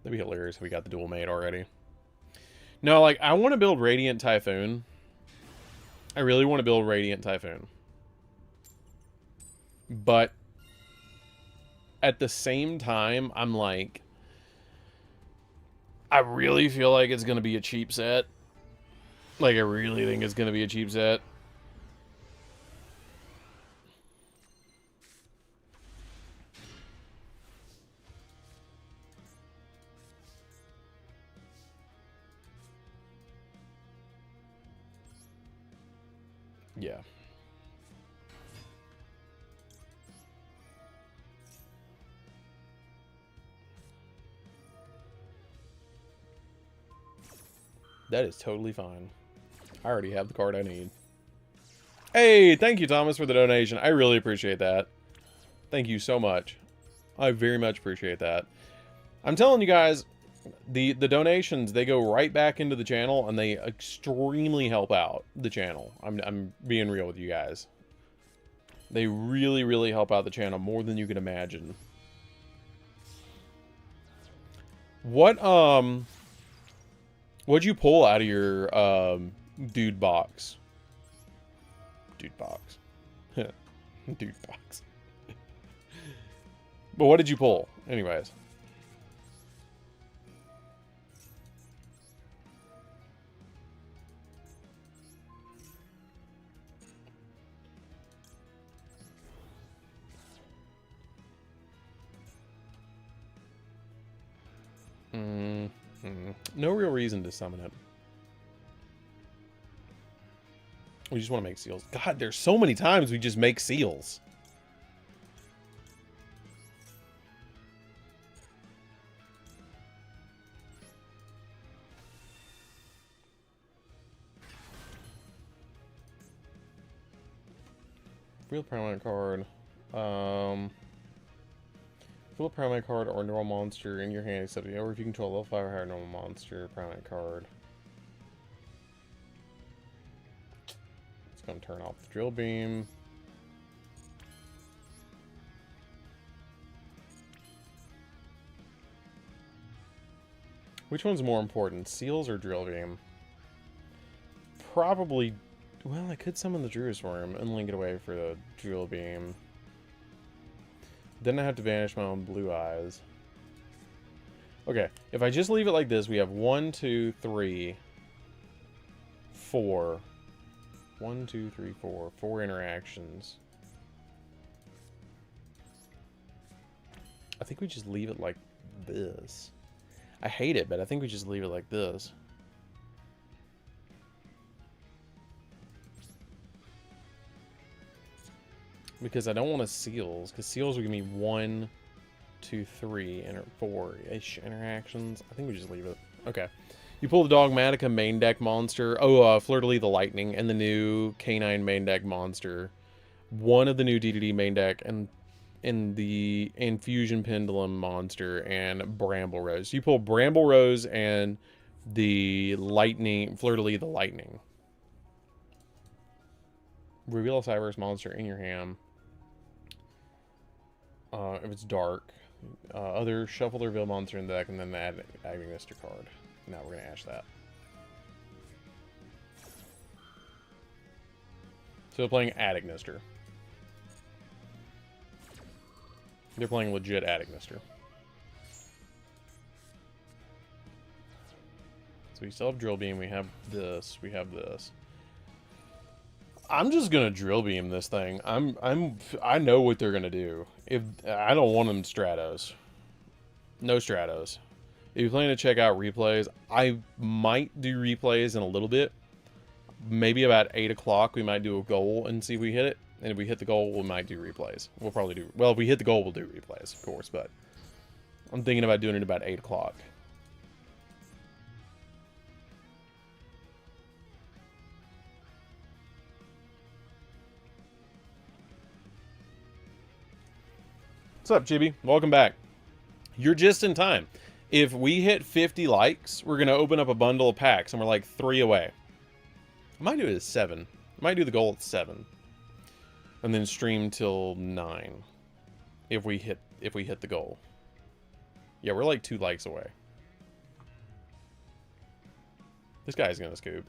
That'd be hilarious if we got the duel made already. No, like, I want to build Radiant Typhoon. I really want to build Radiant Typhoon. But at the same time, I'm like, I really feel like it's going to be a cheap set. Like, I really think it's going to be a cheap set. Yeah. That is totally fine. I already have the card I need. Hey, thank you, Thomas, for the donation. I really appreciate that. Thank you so much. I very much appreciate that. I'm telling you guys, the donations, they go right back into the channel, and they extremely help out the channel. I'm being real with you guys. They really, really help out the channel more than you can imagine. What'd you pull out of your dude box? Dude box. Dude box. But what did you pull? Anyways. No real reason to summon it. We just want to make seals. God, there's so many times we just make seals. Real permanent card. Fill a permanent card or normal monster in your hand, except or if you control a level 5 or higher normal monster permanent card. It's gonna turn off the drill beam. Which one's more important, seals or drill beam? Probably. Well, I could summon the Druid's Worm and link it away for the drill beam. Then I have to banish my own blue eyes. Okay, if I just leave it like this, we have 1, 2, 3, 4. 1, 2, 3, 4. 4 interactions. I think we just leave it like this. I hate it, but I think we just leave it like this. Because I don't want to seals, because seals will give me 1, 2, 3, and 4-ish interactions. I think we just leave it. Okay. You pull the Dogmatica main deck monster. Oh, Fleur-de-Lis the Lightning, and the new K9 main deck monster. One of the new DDD main deck, and in the Infusion Pendulum monster, and Bramble Rose. You pull Bramble Rose and the Lightning, Fleur-de-Lis the Lightning. Reveal a Cyberse monster in your hand. If it's dark. Other shuffle the reveal monster in the deck and then add Agnister card. Now we're going to ash that. So they're playing Agnister. They're playing legit Agnister. So we still have Drill Beam, we have this, we have this. I'm just gonna drill beam this thing. I know what they're gonna do. If I don't want them Stratos. No Stratos. If you're planning to check out replays, I might do replays in a little bit. Maybe about 8 o'clock we might do a goal and see if we hit it. And if we hit the goal, we might do replays. We'll probably do, well, if we hit the goal, we'll do replays, of course, but I'm thinking about doing it about 8 o'clock. What's up, Chibi? Welcome back. You're just in time. If we hit 50 likes, we're going to open up a bundle of packs, and we're like 3 away. I might do it at 7. I might do the goal at 7. And then stream till 9. If we hit the goal. Yeah, we're like 2 likes away. This guy's gonna scoop.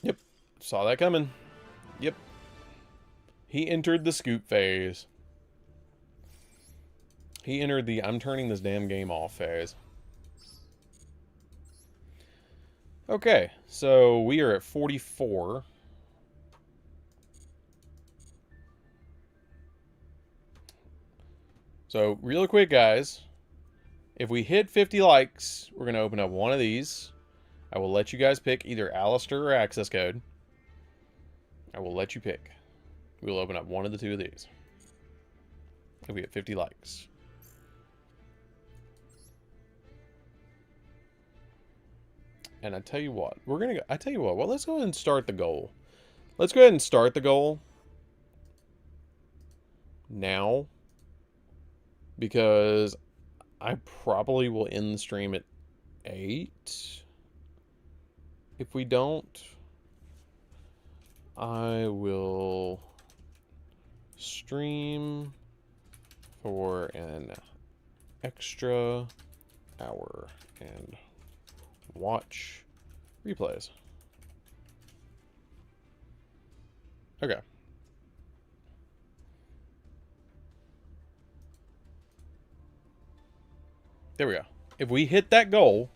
Yep. Saw that coming. Yep. He entered the scoop phase. He entered the I'm turning this damn game off phase. Okay, so we are at 44. So, real quick, guys. If we hit 50 likes, we're going to open up one of these. I will let you guys pick either Alistair or access code. I will let you pick. We'll open up one of the two of these. If we hit 50 likes. And I tell you what, we're going to go, I tell you what, well, let's go ahead and start the goal. Let's go ahead and start the goal now, because I probably will end the stream at 8. If we don't, I will stream for an extra hour and watch replays. Okay. There we go. If we hit that goal,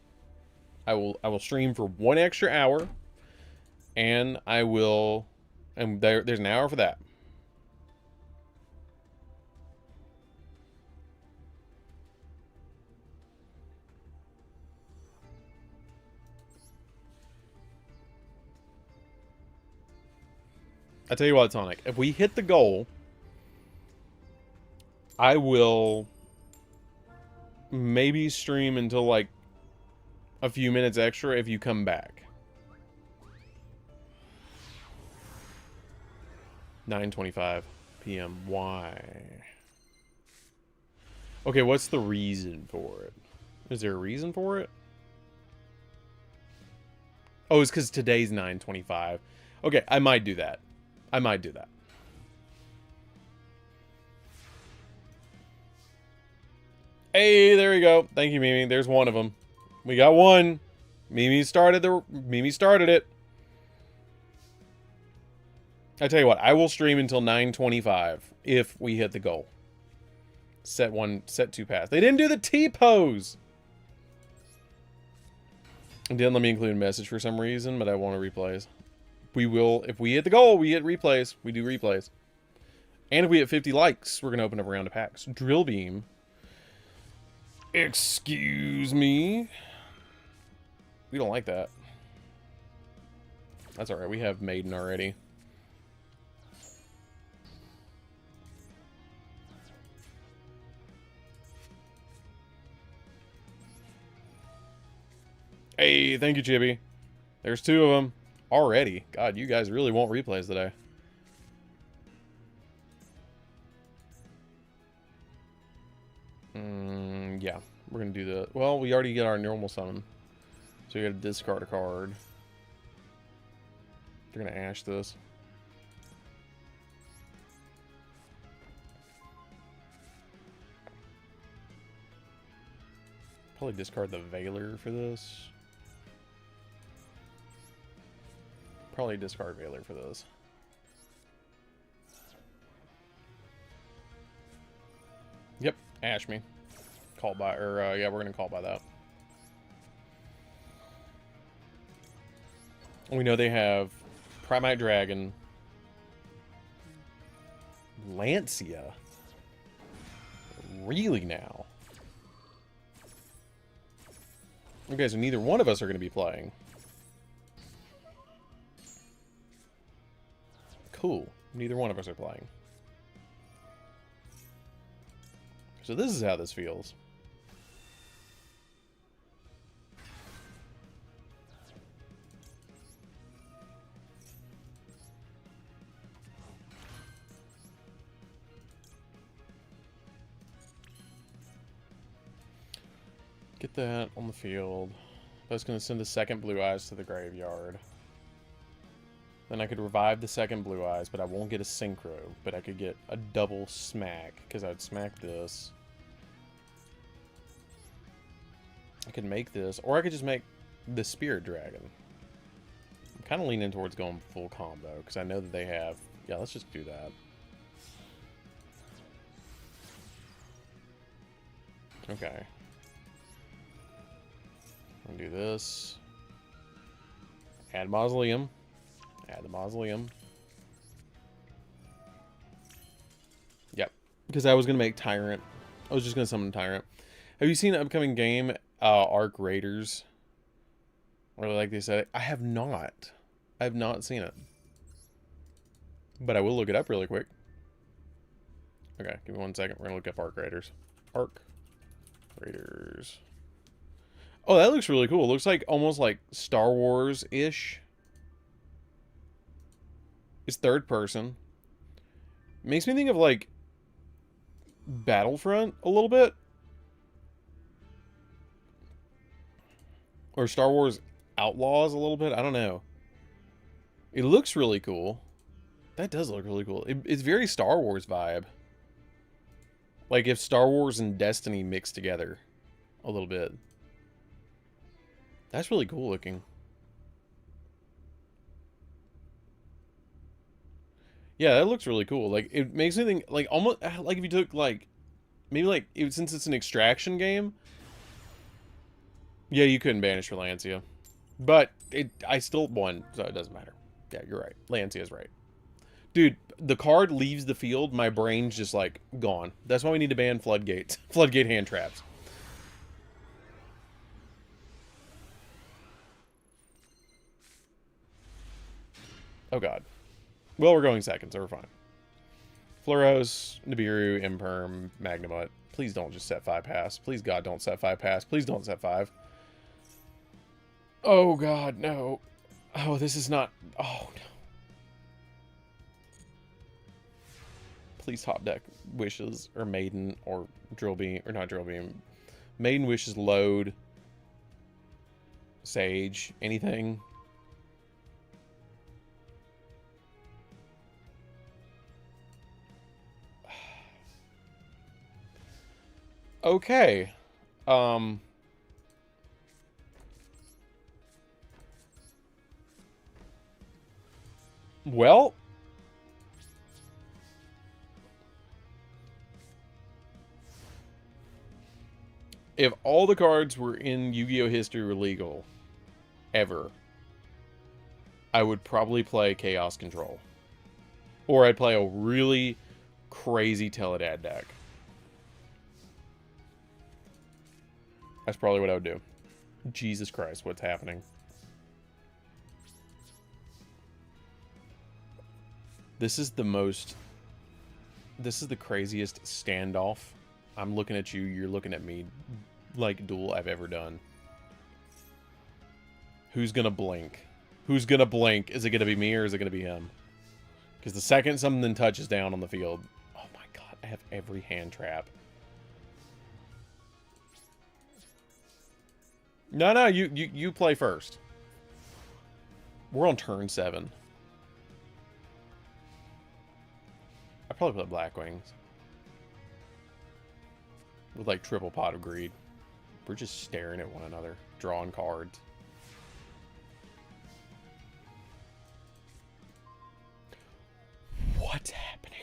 I will stream for 1 extra hour, and I will, and there's an hour for that. I tell you what, Sonic, if we hit the goal, I will maybe stream until like a few minutes extra if you come back. 9:25 p.m. Why? Okay, what's the reason for it? Is there a reason for it? Oh, it's because today's 9:25. Okay, I might do that. I might do that. Hey, there we go. Thank you, Mimi. There's one of them. We got one. Mimi started it. I tell you what, I will stream until 9:25 if we hit the goal. Set 2 pass. They didn't do the T-pose. It didn't let me include a message for some reason, but I want to replays. We will, if we hit the goal, we hit replays. We do replays. And if we hit 50 likes, we're going to open up a round of packs. Drill beam. Excuse me. We don't like that. That's alright. We have Maiden already. Hey, thank you, Chibi. There's 2 of them. Already. God, you guys really want replays today. Yeah. We're going to do the... Well, we already get our normal summon. So we got to discard a card. They're going to ash this. Probably discard the Veiler for this. Probably discard Veiler for this. Yep, ash me. Call by, or yeah, we're gonna call by that. We know they have Primite Dragon, Lancia. Really now? Okay, so neither one of us are going to be playing. Cool. Neither one of us are playing. So this is how this feels. Get that on the field. I was going to send a second Blue Eyes to the graveyard. Then I could revive the second Blue Eyes, but I won't get a Synchro. But I could get a double smack, because I'd smack this. I could make this, or I could just make the Spirit Dragon. I'm kind of leaning towards going full combo, because I know that they have... Yeah, let's just do that. Okay. I'm gonna do this. Add Mausoleum. Add the Mausoleum. Yep. Because I was going to make Tyrant. I was just going to summon Tyrant. Have you seen the upcoming game, Arc Raiders? Or like they said, I have not. I have not seen it. But I will look it up really quick. Okay, give me 1 second. We're going to look up Arc Raiders. Arc Raiders. Oh, that looks really cool. It looks like almost like Star Wars-ish. It's third person. Makes me think of like Battlefront a little bit. Or Star Wars Outlaws a little bit. I don't know. It looks really cool. That does look really cool. It's very Star Wars vibe. Like if Star Wars and Destiny mixed together a little bit. That's really cool looking. Yeah, that looks really cool. Like, it makes me think, like, almost, like, if you took, like, maybe, like, since it's an extraction game, yeah, you couldn't banish for Lancia. But, I still won, so it doesn't matter. Yeah, you're right. Lancia's right. Dude, the card leaves the field, my brain's just, like, gone. That's why we need to ban floodgates. Floodgate hand traps. Oh, God. Well, we're going second, so we're fine. Floros, Nibiru, Imperm, Magnamut. Please don't just set 5 pass. Please, God, don't set 5 pass. Please don't set 5. Oh, God, no. Oh, this is not... Oh, no. Please top deck Wishes, or Maiden, or Drill Beam, or not Drill Beam. Maiden, Wishes, Load, Sage, anything. Okay. Well. If all the cards were in Yu-Gi-Oh! History were legal, ever, I would probably play Chaos Control. Or I'd play a really crazy Teledad deck. That's probably what I would do. Jesus Christ, what's happening? This is the most... This is the craziest standoff. I'm looking at you, you're looking at me, like, duel I've ever done. Who's gonna blink? Who's gonna blink? Is it gonna be me or is it gonna be him? Because the second something touches down on the field... Oh my God, I have every hand trap. No, you play first. We're on turn 7. I probably play Black Wings. With like triple Pot of Greed. We're just staring at one another. Drawing cards. What's happening?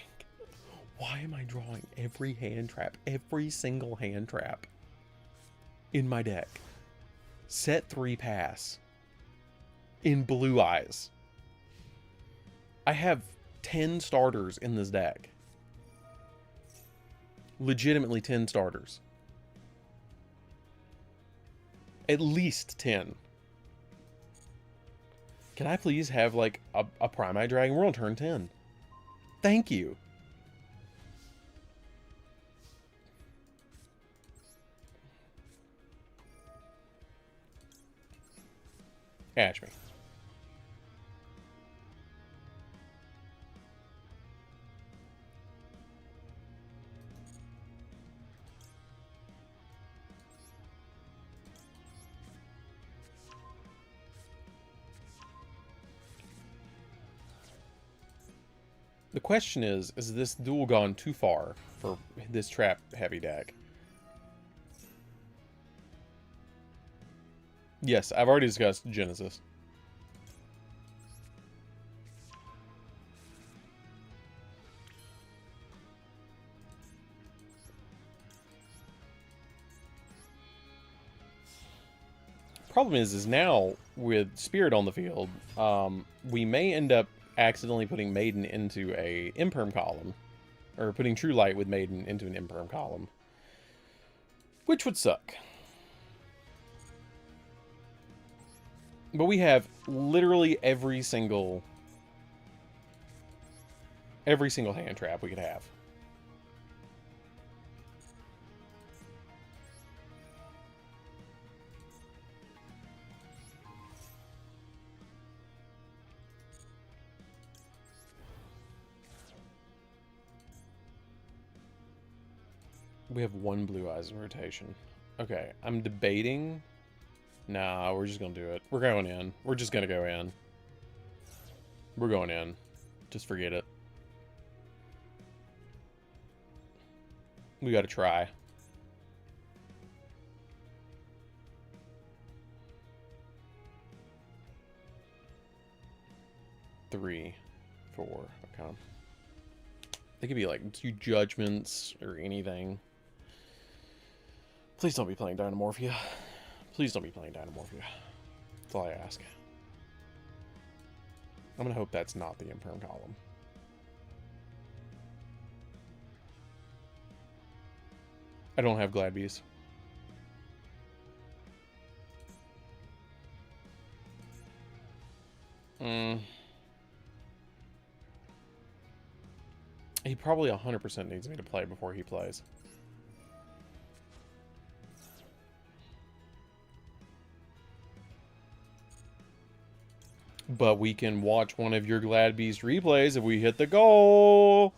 Why am I drawing every hand trap? Every single hand trap. In my deck. Set 3 pass. In Blue Eyes. I have 10 starters in this deck. Legitimately 10 starters. At least 10. Can I please have like a Primite Dragon? We're on turn 10. Thank you. Catch me. The question is this duel gone too far for this trap heavy deck? Yes, I've already discussed Genesis. Problem is now with Spirit on the field, we may end up accidentally putting Maiden into a imperm column, or putting True Light with Maiden into an imperm column, which would suck. But we have literally every single hand trap we could have. We have one Blue Eyes in rotation. Okay, I'm debating. Nah, we're just gonna do it. We're going in. We're just gonna go in. We're going in. Just forget it. We gotta try. Three, four. Okay. They could be like 2 judgments or anything. Please don't be playing Dynamorphia. Please don't be playing Dynamorphia. That's all I ask. I'm gonna hope that's not the imperm column. I don't have Glad Bees. He probably 100% needs me to play before he plays. But we can watch one of your Glad Beast replays if we hit the goal.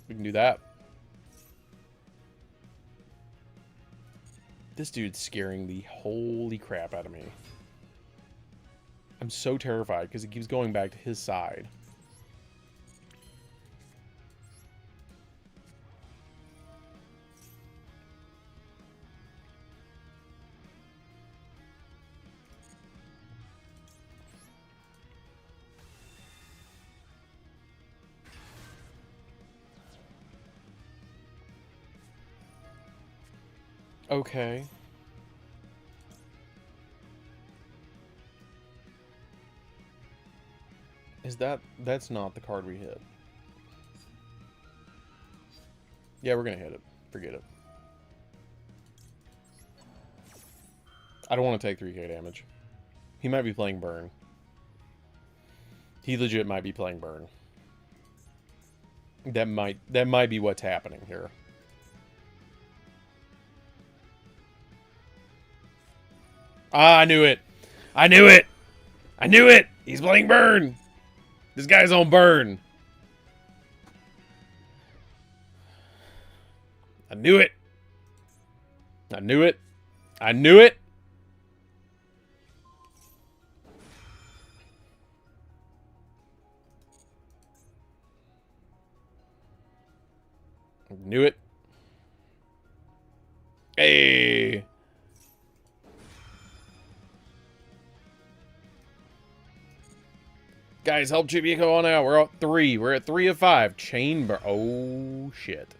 We can do that. This dude's scaring the holy crap out of me. I'm so terrified because he keeps going back to his side. Okay. That's not the card we hit. Yeah, we're gonna hit it. Forget it. I don't want to take 3k damage. He might be playing Burn. He legit might be playing Burn. That might be what's happening here. Ah, I knew it. I knew it. I knew it. He's playing Burn. This guy's on Burn. I knew it. I knew it. I knew it. I knew it. Hey. Guys, help Yugioh on out. We're at 3. We're at 3 of 5. Chamber. Oh, shit.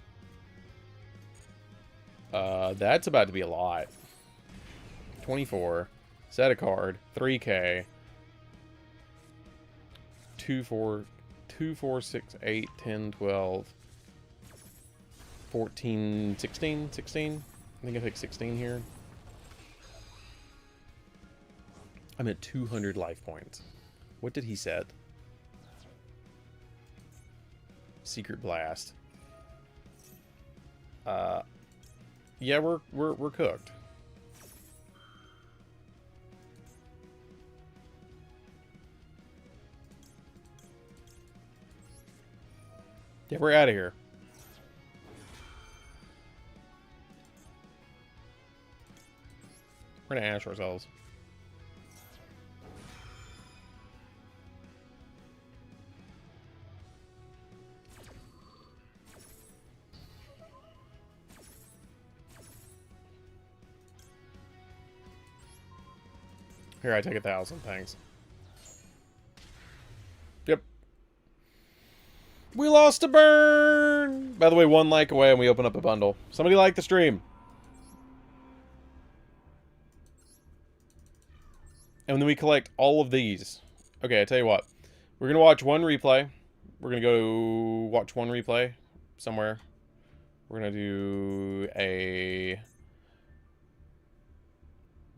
That's about to be a lot. 24. Set a card. 3k. 2, 4, 2, 4, 6, 8, 10, 12, 14, 16? 16? I think I picked 16 here. I'm at 200 life points. What did he set? Secret Blast. Yeah, we're cooked. Yeah, we're out of here. We're gonna ash ourselves. Here, I take 1,000. Thanks. Yep. We lost a burn! By the way, 1 like away and we open up a bundle. Somebody like the stream. And then we collect all of these. Okay, I tell you what. We're going to watch 1 replay. We're going to go watch 1 replay somewhere. We're going to do a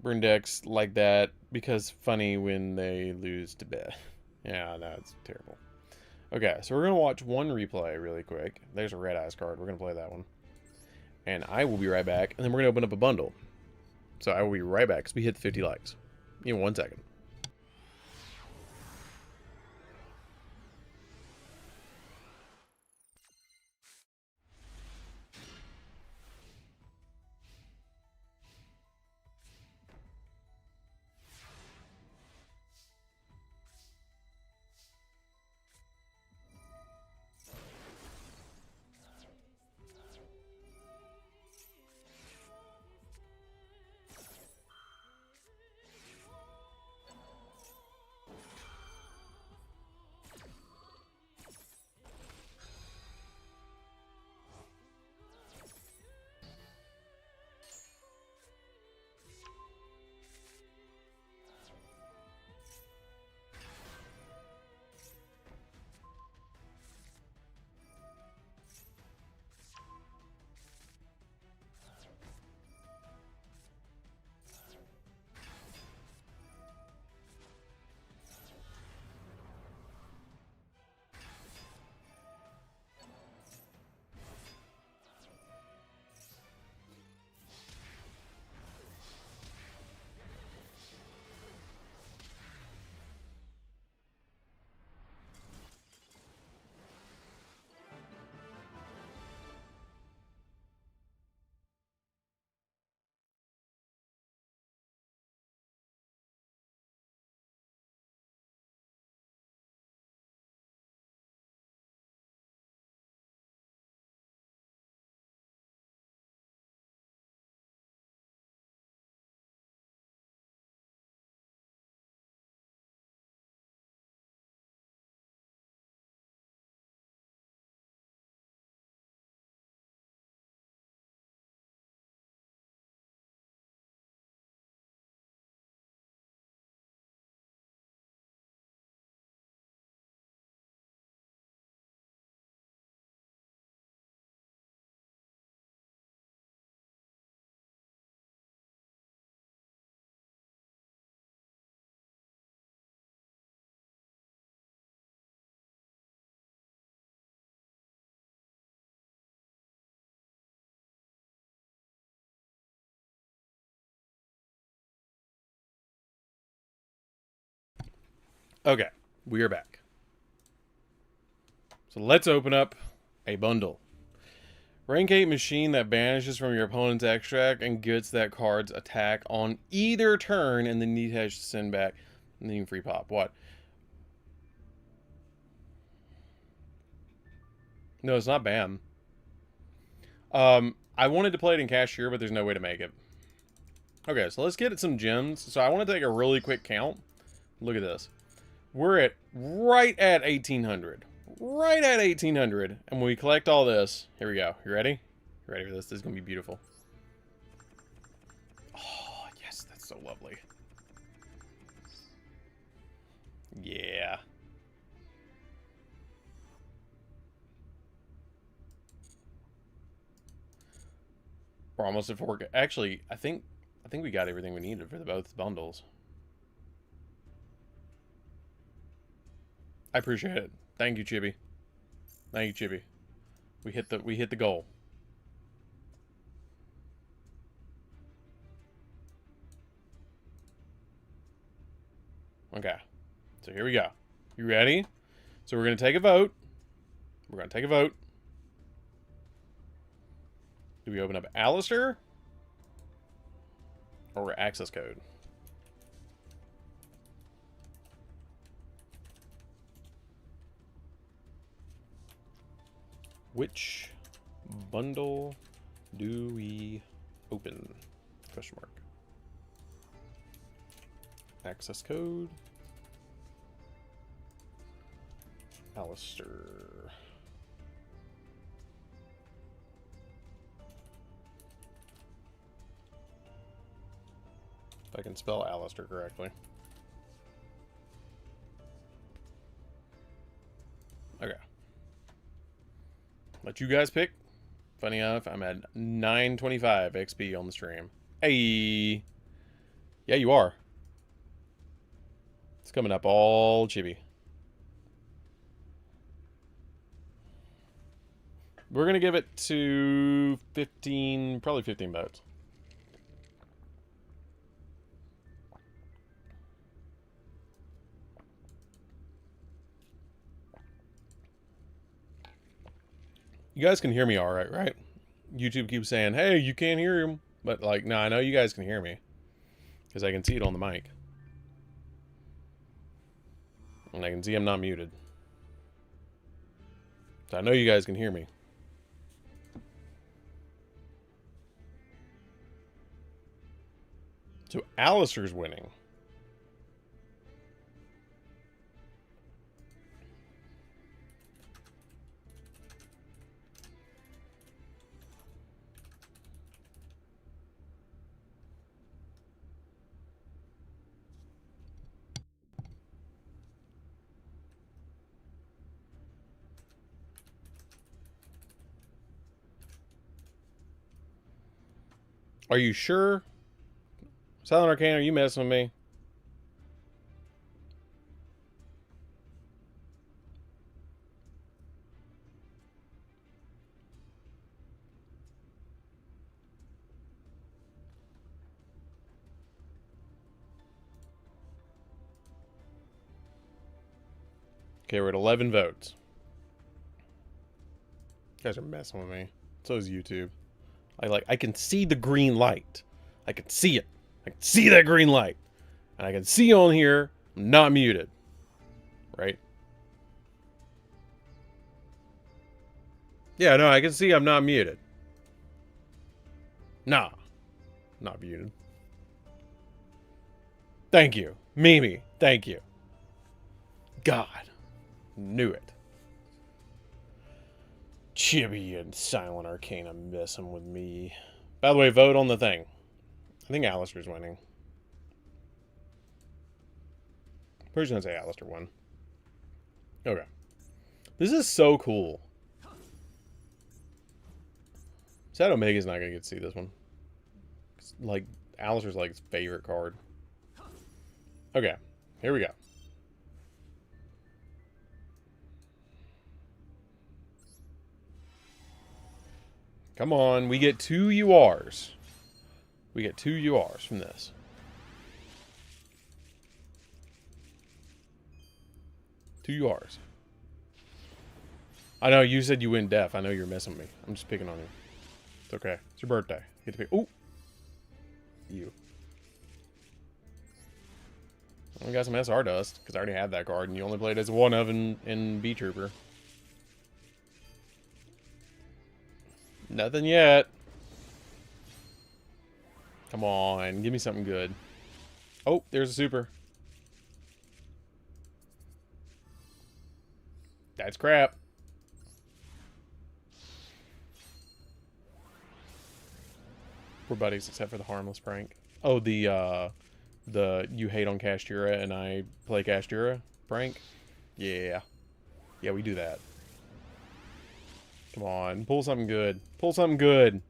burn decks like that because funny when they lose to bed. Yeah, no, it's terrible. Okay, so we're going to watch 1 replay really quick. There's a red eyes card. We're going to play that one. And I will be right back. And then we're going to open up a bundle. So I will be right back because we hit 50 likes. Give me 1 second. Okay, we are back. So let's open up a bundle. Rank 8 machine that banishes from your opponent's extract and gets that card's attack on either turn and then need to send back and then you can free pop. What? No, it's not BAM. I wanted to play it in Cashier, but there's no way to make it. Okay, so let's get at some gems. So I want to take a really quick count. Look at this. We're at right at 1,800. Right at 1,800. And when we collect all this, here we go. You ready? You ready for this? This is going to be beautiful. Oh, yes. That's so lovely. Yeah. We're almost at 4K. Actually, I think we got everything we needed for both bundles. I appreciate it. Thank you, Chibi. Thank you, Chibi. We hit the goal. Okay. So here we go. You ready? So we're going to take a vote. We're going to take a vote. Do we open up Alistair? Or access code? Which bundle do we open? Question mark. Access code. Alistair. If I can spell Alistair correctly. Okay. Let you guys pick. Funny enough, I'm at 925 XP on the stream. Hey! Yeah, you are. It's coming up all chibi. We're going to give it to 15, probably 15 votes. You guys can hear me all right, right? YouTube keeps saying, hey, you can't hear him. But, like, no, I know you guys can hear me. Because I can see it on the mic. And I can see I'm not muted. So I know you guys can hear me. So Alistair's winning. Are you sure? Silent Arcane, are you messing with me? Okay, we're at 11 votes. You guys are messing with me. So is YouTube. I can see the green light. I can see it. I can see that green light. And I can see on here, I'm not muted. Right? Yeah, no, I can see I'm not muted. Nah. Not muted. Thank you. Mimi, thank you. God. Knew it. Chibi and Silent Arcana messing with me. By the way, vote on the thing. I think Alistair's winning. Pretty sure gonna say Alistair won. Okay. This is so cool. Sad Omega's not gonna get to see this one. Like, Alistair's like his favorite card. Okay, here we go. Come on, we get 2 URs. We get 2 URs from this. Two URs. I know, you said you went deaf. I know you're messing with me. I'm just picking on you. It's okay. It's your birthday. You get to pick. Ooh! You. I got some SR dust, because I already had that card, and you only played as one of in B-Trooper. Nothing yet. Come on, give me something good. Oh, there's a super. That's crap. We're buddies, except for the harmless prank. Oh, the you hate on Kashtira and I play Kashtira prank? Yeah. Yeah, we do that. Come on, pull something good. Pull something good.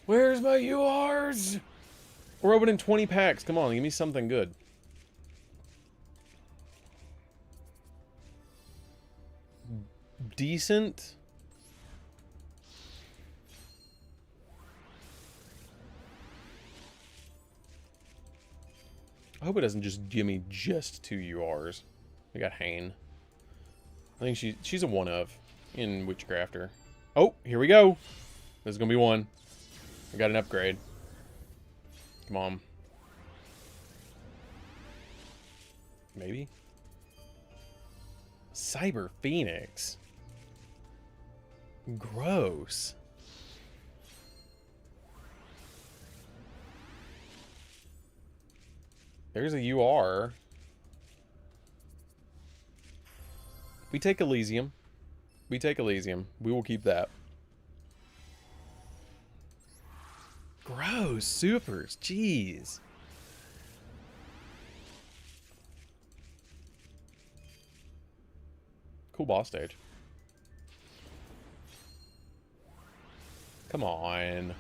Where's my URs? We're opening 20 packs. Come on, give me something good. Decent. I hope it doesn't just give me just 2 URs. I got Hane. I think she's a one of in Witchcrafter. Oh, here we go. This is gonna be one. I got an upgrade. Come on. Maybe. Cyber Phoenix. Gross. There's a UR. We take Elysium. We take Elysium. We will keep that. Gross. Supers. Jeez. Cool boss stage. Come on.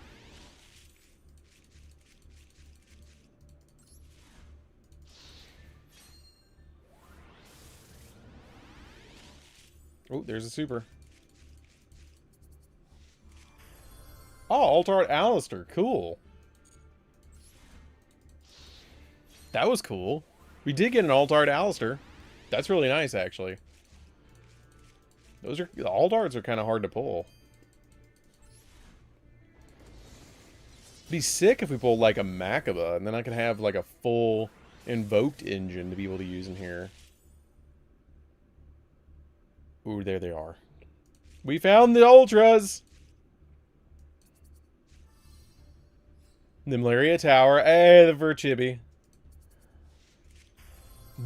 Oh, there's a super. Oh, Altar Art Alistair. Cool. That was cool. We did get an Altar Art Alistair. That's really nice, actually. Those are... The Alt Arts are kind of hard to pull. Be sick if we pulled, like, a Makaba, and then I could have, like, a full invoked engine to be able to use in here. Ooh, there they are. We found the Ultras! Nimlaria Tower. Hey, the Verchibi.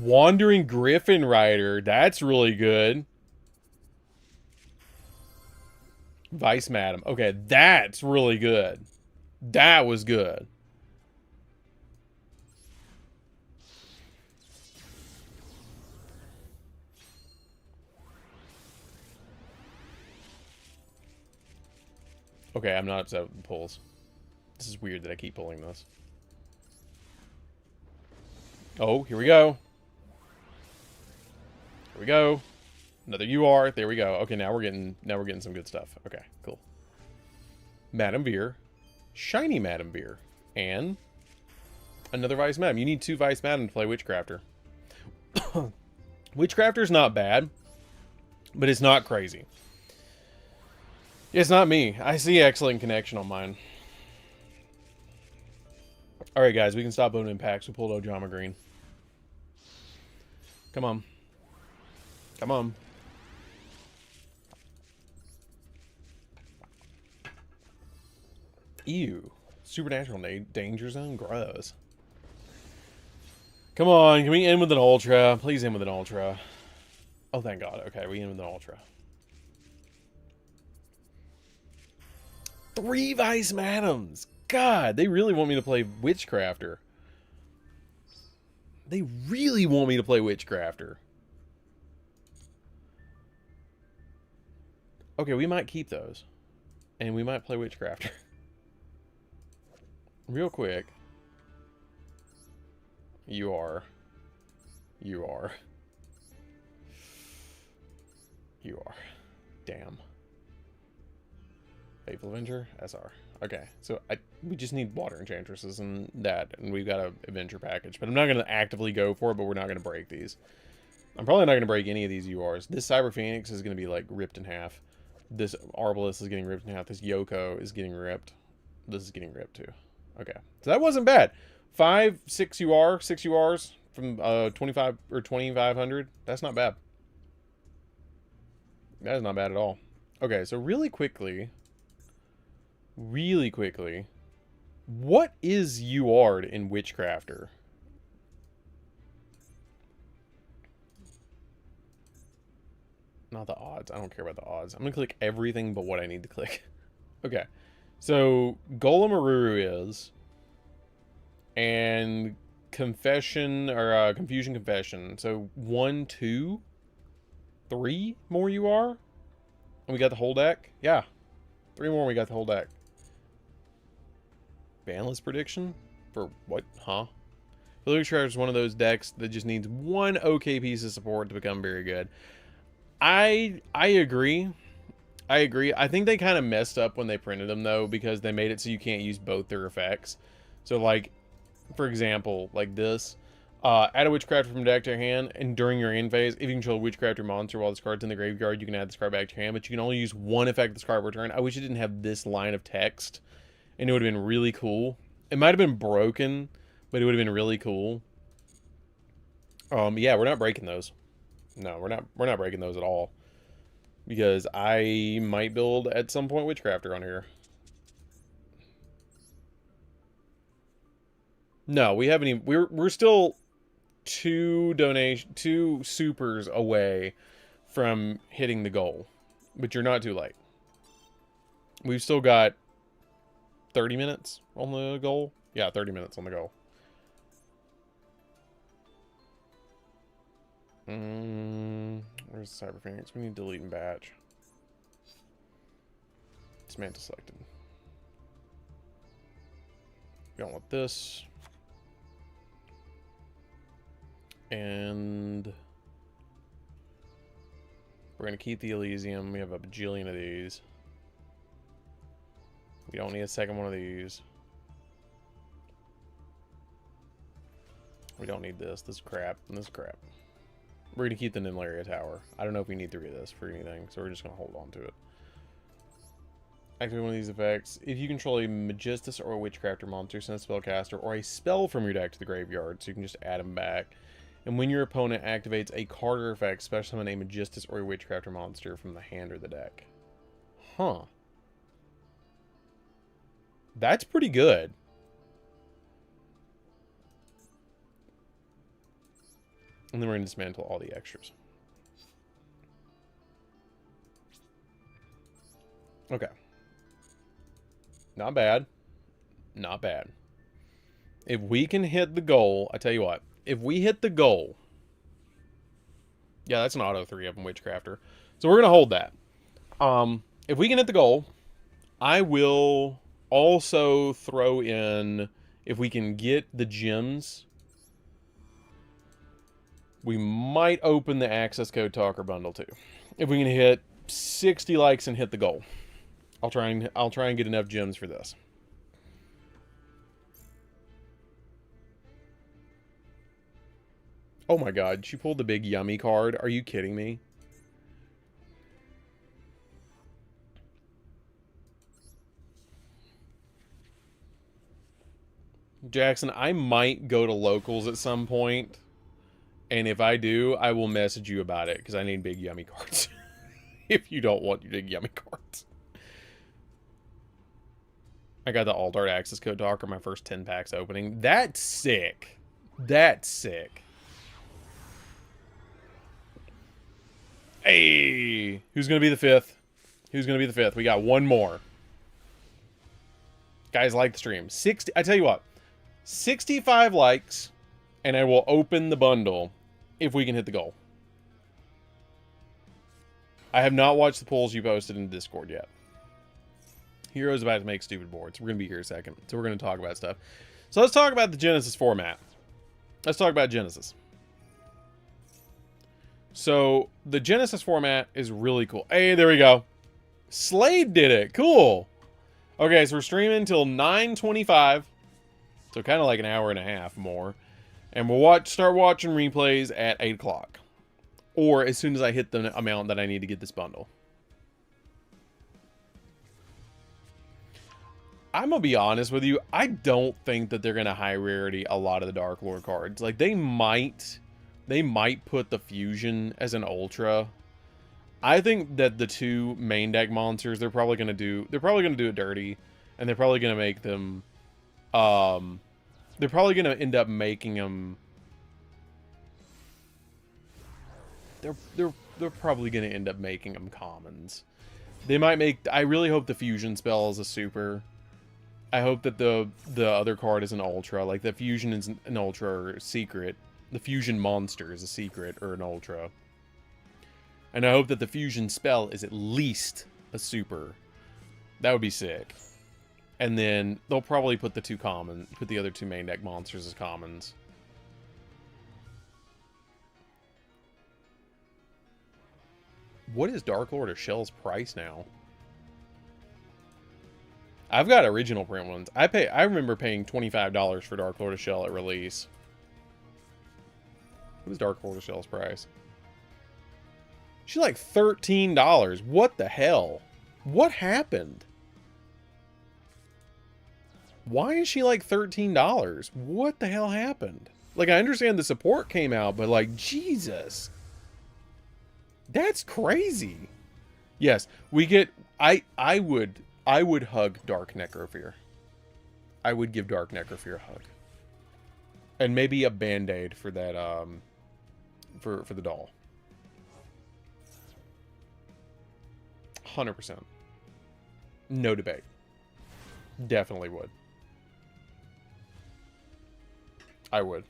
Wandering Griffin Rider. That's really good. Vice Madam. Okay, that's really good. That was good. Okay, I'm not upset with the pulls. This is weird that I keep pulling this. Oh, here we go. Here we go. Another UR. There we go. Okay, now we're getting some good stuff. Okay, cool. Madam Veer. Shiny Madam Veer. And another Vice Madam. You need 2 Vice Madam to play Witchcrafter. Witchcrafter's not bad, but it's not crazy. It's not me. I see excellent connection on mine. Alright, guys, we can stop opening packs. We pulled Ojama Green. Come on. Come on. Ew. Supernatural Danger Zone? Gross. Come on, can we end with an Ultra? Please end with an Ultra. Oh, thank God. Okay, we end with an Ultra. 3 Vice Madams! God, they really want me to play Witchcrafter. They really want me to play Witchcrafter. Okay, we might keep those. And we might play Witchcrafter. Real quick. You are. Damn. Faithful Avenger? SR. Okay, so we just need Water Enchantresses and that, and we've got an Adventure package. But I'm not going to actively go for it, but we're not going to break these. I'm probably not going to break any of these URs. This Cyber Phoenix is going to be, like, ripped in half. This Arbalest is getting ripped in half. This Yoko is getting ripped. This is getting ripped, too. Okay, so that wasn't bad. 6 URs from 25 or 2,500. That's not bad. That is not bad at all. Okay, so really quickly, what is UR'd in Witchcrafter? Not the odds. I don't care about the odds. I'm gonna click everything but what I need to click. Okay, so Golem Aruru is, and Confession or Confusion Confession. So 1, 2, 3 more UR, and we got the whole deck. Yeah, 3 more. And we got the whole deck. Banless prediction for what? Huh? Witchcraft is one of those decks that just needs one okay piece of support to become very good. I agree. I think they kind of messed up when they printed them, though, because they made it so you can't use both their effects. So, like, for example, like this. Add a Witchcrafter from deck to your hand, and during your end phase, if you control a Witchcrafter monster while this card's in the graveyard, you can add this card back to your hand, but you can only use one effect of this card per turn. I wish it didn't have this line of text, and it would have been really cool. It might have been broken, but it would have been really cool. Yeah, we're not breaking those. No, we're not breaking those at all. Because I might build, at some point, Witchcrafter on here. No, we haven't even... We're still two supers away from hitting the goal. But you're not too late. We've still got 30 minutes on the goal. Yeah, 30 minutes on the goal. Where's the Cyber Phoenix? We need delete and batch. It's Manta selected. We don't want this. And we're going to keep the Elysium. We have a bajillion of these. We don't need a second one of these. We don't need this. This is crap. And this is crap. We're going to keep the Nimlaria Tower. I don't know if we need 3 of this for anything, so we're just going to hold on to it. Activate one of these effects. If you control a Magistus or a Witchcrafter monster, send a spellcaster or a spell from your deck to the graveyard, so you can just add them back. And when your opponent activates a card or effect, special summon a Magistus or a Witchcrafter monster from the hand or the deck. Huh. That's pretty good. And then we're going to dismantle all the extras. Okay. Not bad. Not bad. If we can hit the goal, I tell you what. If we hit the goal... Yeah, that's an auto 3 of them, Witchcrafter. So we're going to hold that. If we can hit the goal, I will also throw in... If we can get the gems... We might open the access code talker bundle too. If we can hit 60 likes and hit the goal. I'll try and get enough gems for this. Oh my god, she pulled the big yummy card. Are you kidding me? Jackson, I might go to locals at some point. And if I do, I will message you about it, because I need big yummy cards. If you don't want your big yummy cards. I got the Alt-Art access code talker, my first 10 packs opening. That's sick. That's sick. Hey! Who's going to be the 5th? Who's going to be the 5th? We got one more. Guys, like the stream. 60. I tell you what. 65 likes, and I will open the bundle if we can hit the goal. I have not watched the polls you posted in Discord yet. Hero's about to make stupid boards. We're going to be here a second. So we're going to talk about stuff. So let's talk about the Genesis format. Let's talk about Genesis. So the Genesis format is really cool. Hey, there we go. Slade did it. Cool. Okay, so we're streaming until 9:25. So kind of like an hour and a half more. And we'll start watching replays at 8 o'clock. Or as soon as I hit the amount that I need to get this bundle. I'm going to be honest with you. I don't think that they're going to high rarity a lot of the Dark Lord cards. Like, they might put the Fusion as an Ultra. I think that the 2 main deck monsters, they're probably going to do it dirty. And they're probably going to make them... they're probably going to end up making them... They're probably going to end up making them commons. They might make... I really hope the Fusion spell is a super. I hope that the other card is an Ultra. Like, the Fusion is an Ultra or secret. The Fusion monster is a secret or an Ultra. And I hope that the Fusion spell is at least a super. That would be sick. And then they'll probably put the other 2 main deck monsters as commons. What is Dark Lord of Shell's price now? I've got original print ones. I remember paying $25 for Dark Lord of Shell at release. What is Dark Lord of Shell's price? She's like $13. What the hell? What happened? Why is she like $13? What the hell happened? Like, I understand the support came out, but like, Jesus. That's crazy. Yes, we get... I would hug Dark Necrofear. I would give Dark Necrofear a hug. And maybe a band-aid for that, for the doll. 100%. No debate. Definitely would. I would.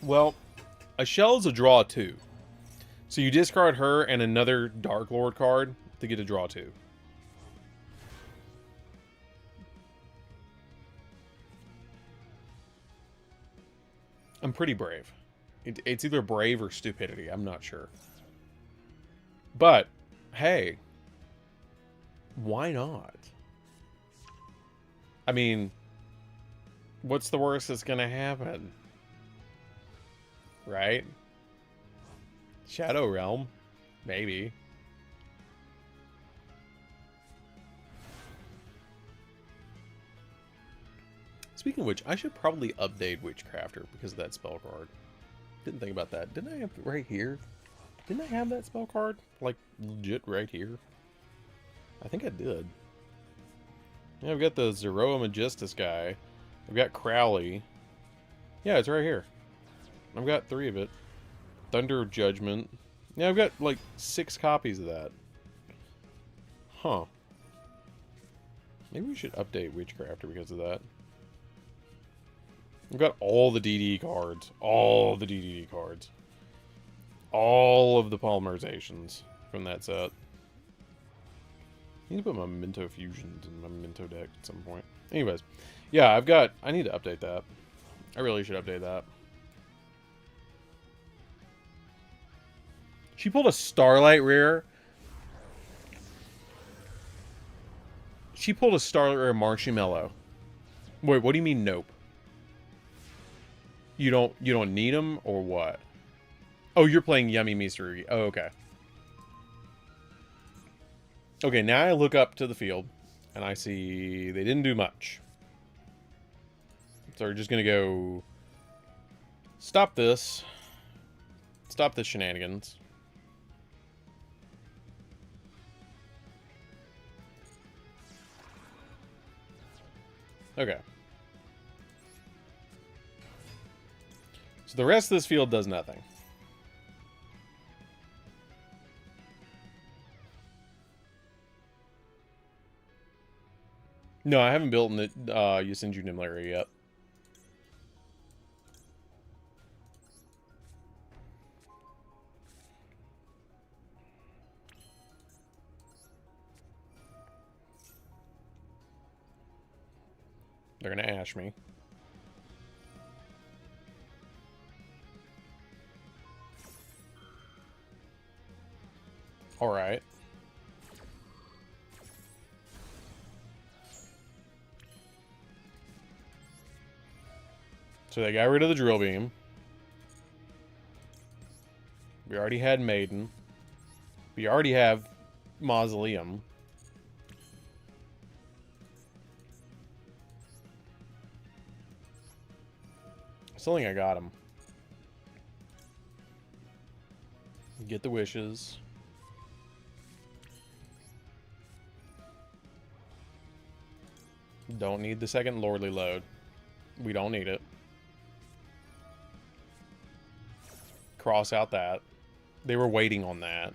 Well, a shell is a draw 2. So you discard her and another Dark Lord card to get a draw 2. I'm pretty brave. It's either brave or stupidity. I'm not sure. But, hey. Why not? I mean, what's the worst that's going to happen? Right? Shadow Realm? Maybe. Speaking of which, I should probably update Witchcrafter because of that spell card. Didn't think about that. Didn't I have it right here? Didn't I have that spell card? Like, legit right here? I think I did. Yeah, I've got the Zeroa Magistus guy. I've got Crowley. Yeah, it's right here. I've got 3 of it. Thunder of Judgment. Yeah, I've got like 6 copies of that. Huh. Maybe we should update Witchcrafter because of that. I've got all the DD cards. All the DD cards. All of the polymerizations from that set. I need to put my Memento Fusions in my Memento deck at some point. Anyways. Yeah, I need to update that. I really should update that. She pulled a Starlight Rare. She pulled a Starlight Rare Marshmallow. Wait, what do you mean nope? You don't need them or what? Oh, you're playing Yummy Misery. Oh, okay. Okay, now I look up to the field and I see they didn't do much. So we're just gonna go stop this. Stop the shenanigans. Okay. So the rest of this field does nothing. No, I haven't built in the Yasenju Nimlaria yet. They're gonna ash me. Alright. So they got rid of the drill beam. We already had Maiden. We already have Mausoleum. I still think I got him. Get the wishes. Don't need the second Lordly Load. We don't need it. Cross out that. They were waiting on that.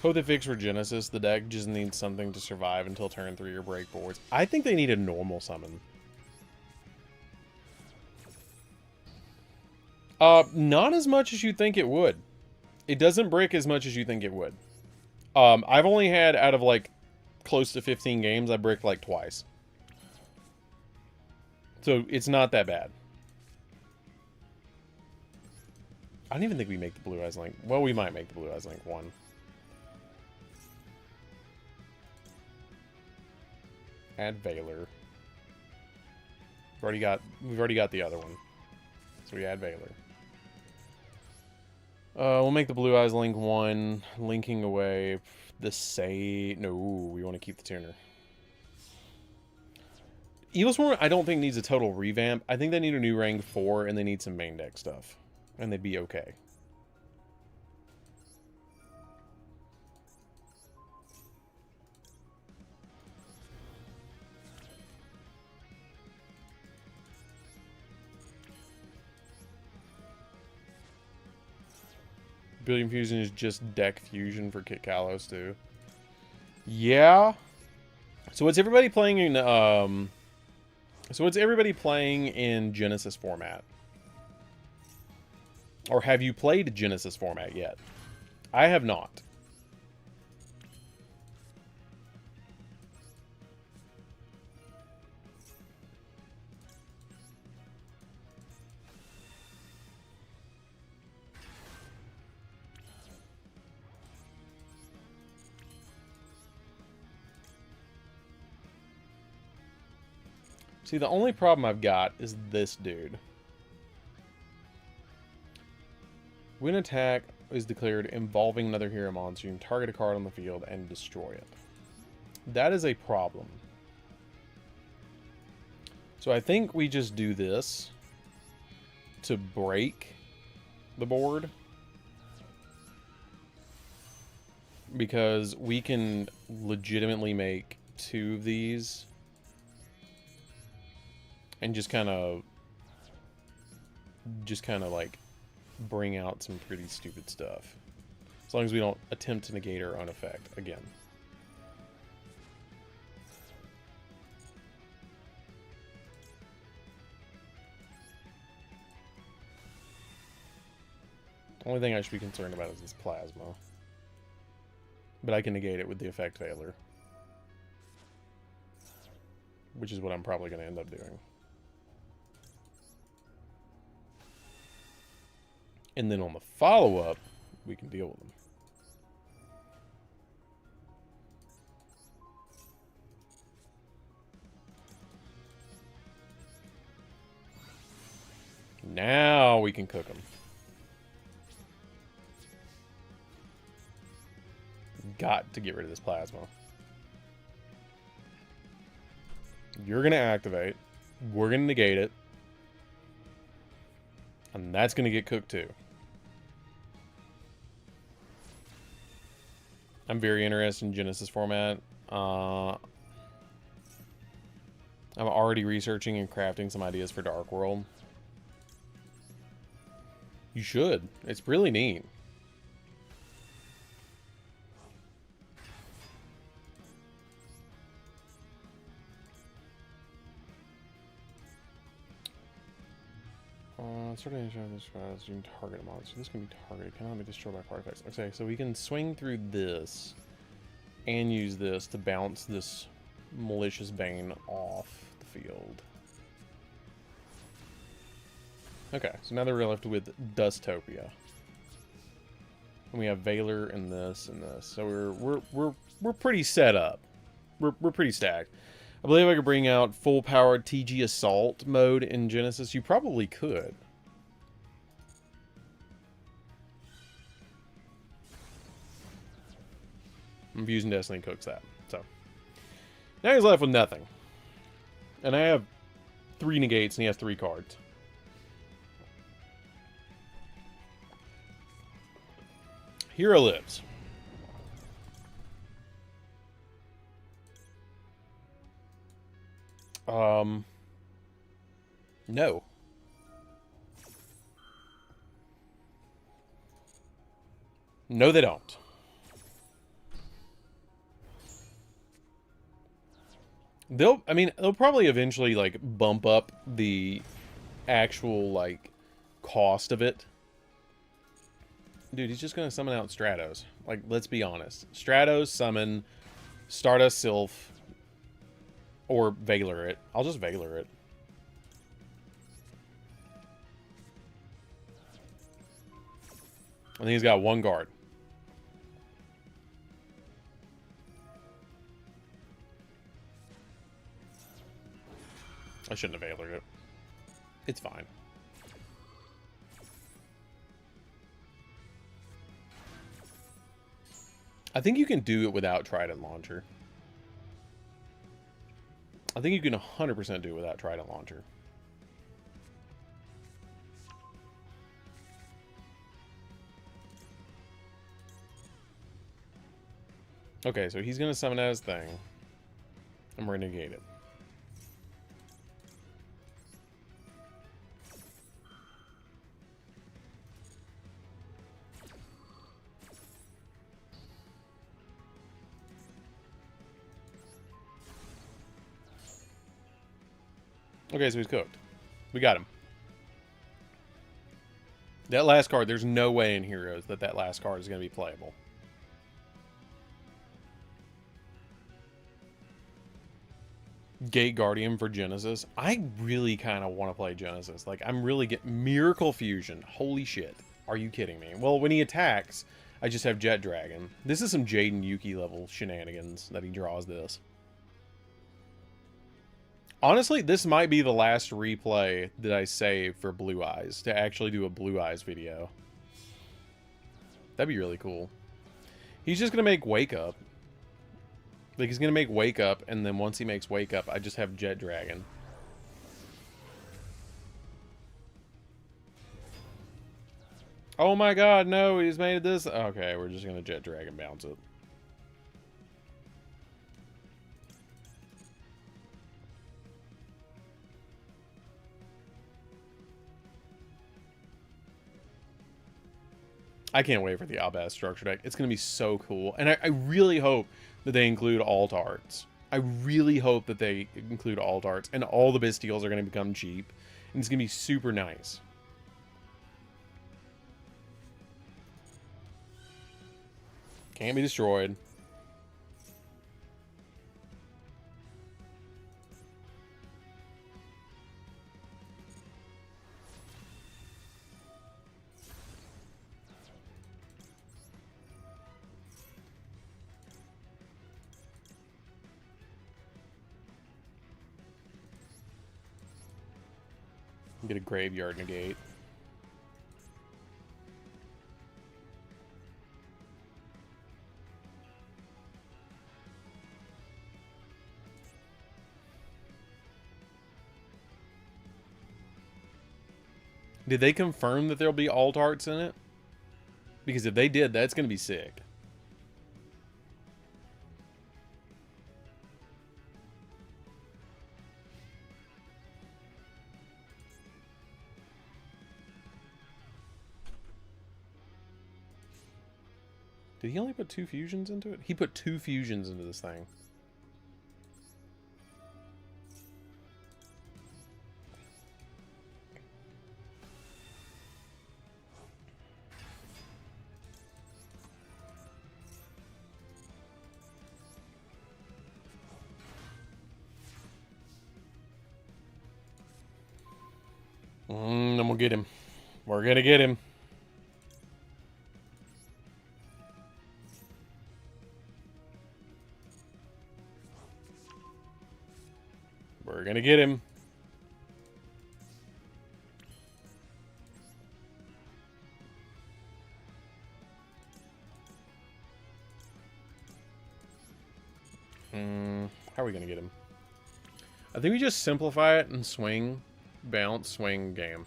Hope they fix for Genesis. The deck just needs something to survive until turn 3 or break boards. I think they need a normal summon. Not as much as you think it would. It doesn't break as much as you think it would. I've only had, out of like close to 15 games, I bricked like twice. So it's not that bad. I don't even think we make the Blue Eyes Link. Well, we might make the Blue Eyes Link 1. Add Valor. We've already got the other one. So we add Valor. We'll make the Blue Eyes Link 1. Linking away the say. No, we want to keep the tuner. Evil Swarm, I don't think needs a total revamp. I think they need a new rank 4, and they need some main deck stuff. And they'd be okay. Billion Fusion is just deck fusion for Kit Kalos, too. Yeah. So what's everybody playing in, Genesis format? Or have you played Genesis format yet? I have not. See, the only problem I've got is this dude. When attack is declared involving another hero monster, you can target a card on the field and destroy it. That is a problem. So I think we just do this to break the board. Because we can legitimately make 2 of these. And just kind of like bring out some pretty stupid stuff. As long as we don't attempt to negate our own effect again. The only thing I should be concerned about is this plasma. But I can negate it with the effect Veiler. Which is what I'm probably going to end up doing. And then on the follow-up, we can deal with them. Now we can cook them. Got to get rid of this plasma. You're going to activate. We're going to negate it. And that's going to get cooked too. I'm very interested in Genesis format. I'm already researching and crafting some ideas for Dark World. You should. It's really neat. Certain this you can target a monster. This can be targeted. Cannot be destroyed by card effects. Okay, so we can swing through this and use this to bounce this Malicious Bane off the field. Okay, so now we're left with Dustopia. And we have Veiler and this and this. So we're pretty set up. We're pretty stacked. I believe I could bring out full powered TG Assault mode in Genesis. You probably could. Infusing Destiny cooks that. So now he's left with nothing. And I have 3 negates and he has 3 cards. Hero lives. No. No, they don't. They'll probably eventually, like, bump up the actual, like, cost of it. Dude, he's just gonna summon out Stratos. Like, let's be honest. Stratos, summon, Stardust Sylph, or Veiler it. I'll just Veiler it. I think he's got 1 guard. I shouldn't have Veilered it. It's fine. I think you can do it without Trident Launcher. I think you can 100% do it without Trident Launcher. Okay, so he's going to summon out his thing. And we're going to negate it. Okay, so he's cooked. We got him. That last card, there's no way in Heroes that that last card is going to be playable. Gate Guardian for Genesis. I really kind of want to play Genesis. Like, I'm really getting... Miracle Fusion. Holy shit. Are you kidding me? Well, when he attacks, I just have Jet Dragon. This is some Jaden Yuki level shenanigans that he draws this. Honestly, this might be the last replay that I save for Blue Eyes, to actually do a Blue Eyes video. That'd be really cool. He's just going to make Wake Up. Like, he's going to make Wake Up, and then once he makes Wake Up, I just have Jet Dragon. Oh my god, no, he's made this. Okay, we're just going to Jet Dragon bounce it. I can't wait for the Albaz structure deck. It's going to be so cool. And I really hope that they include alt arts. I really hope that they include alt arts. And all the Bestials are going to become cheap. And it's going to be super nice. Can't be destroyed. Get a graveyard negate. Did they confirm that there'll be alt arts in it? Because if they did, that's going to be sick. Did he only put 2 fusions into it? He put 2 fusions into this thing. Then we'll get him. We're gonna get him. We're gonna get him. How are we gonna get him? I think we just simplify it and swing, bounce, swing, game.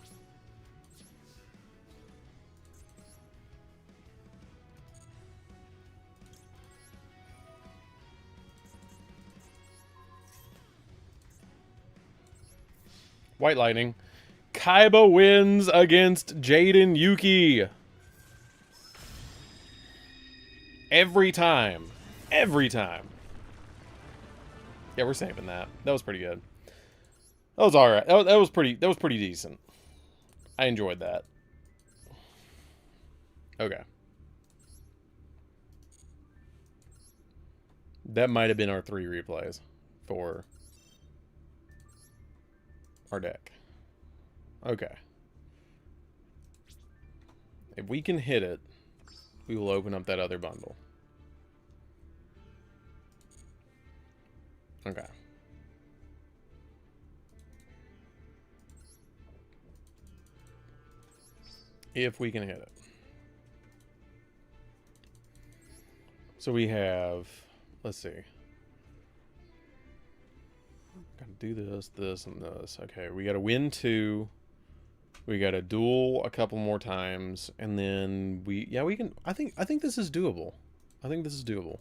White Lightning. Kaiba wins against Jaden Yuki. Every time. Every time. Yeah, we're saving that. That was pretty good. That was alright. That was pretty decent. I enjoyed that. Okay. That might have been our 3 replays for our deck. Okay. If we can hit it, we will open up that other bundle. Okay. If we can hit it. So we have, let's see. Gotta do this, this, and this. Okay, we gotta win 2. We gotta duel a couple more times, and then we can. I think this is doable. I think this is doable.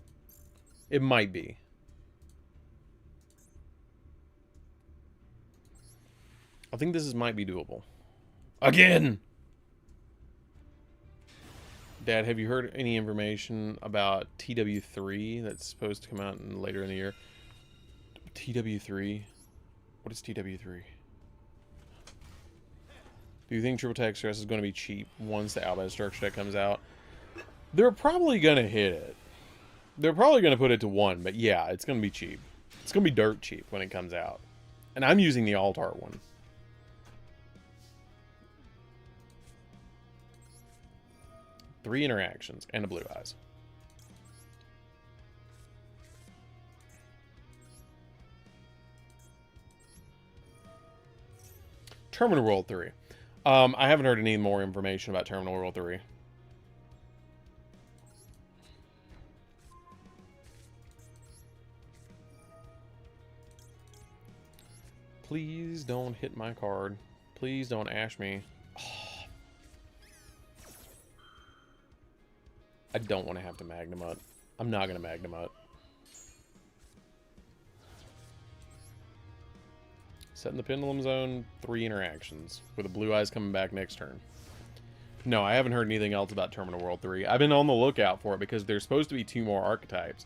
It might be. I think this might be doable. Again! Dad, have you heard any information about TW3 that's supposed to come out later in the year? TW3? What is TW3? Do you think Triple Tech Stress is going to be cheap once the Alba Structure Deck comes out? They're probably going to hit it. They're probably going to put it to 1, but yeah, it's going to be cheap. It's going to be dirt cheap when it comes out. And I'm using the Alt-Art one. Three interactions and a Blue Eyes. Terminal World 3. I haven't heard any more information about Terminal World 3. Please don't hit my card. Please don't ash me. Oh. I don't want to have to Magnamut. I'm not going to Magnamut. Set in the Pendulum Zone, 3 interactions, with the Blue Eyes coming back next turn. No, I haven't heard anything else about Terminal World 3. I've been on the lookout for it because there's supposed to be 2 more archetypes.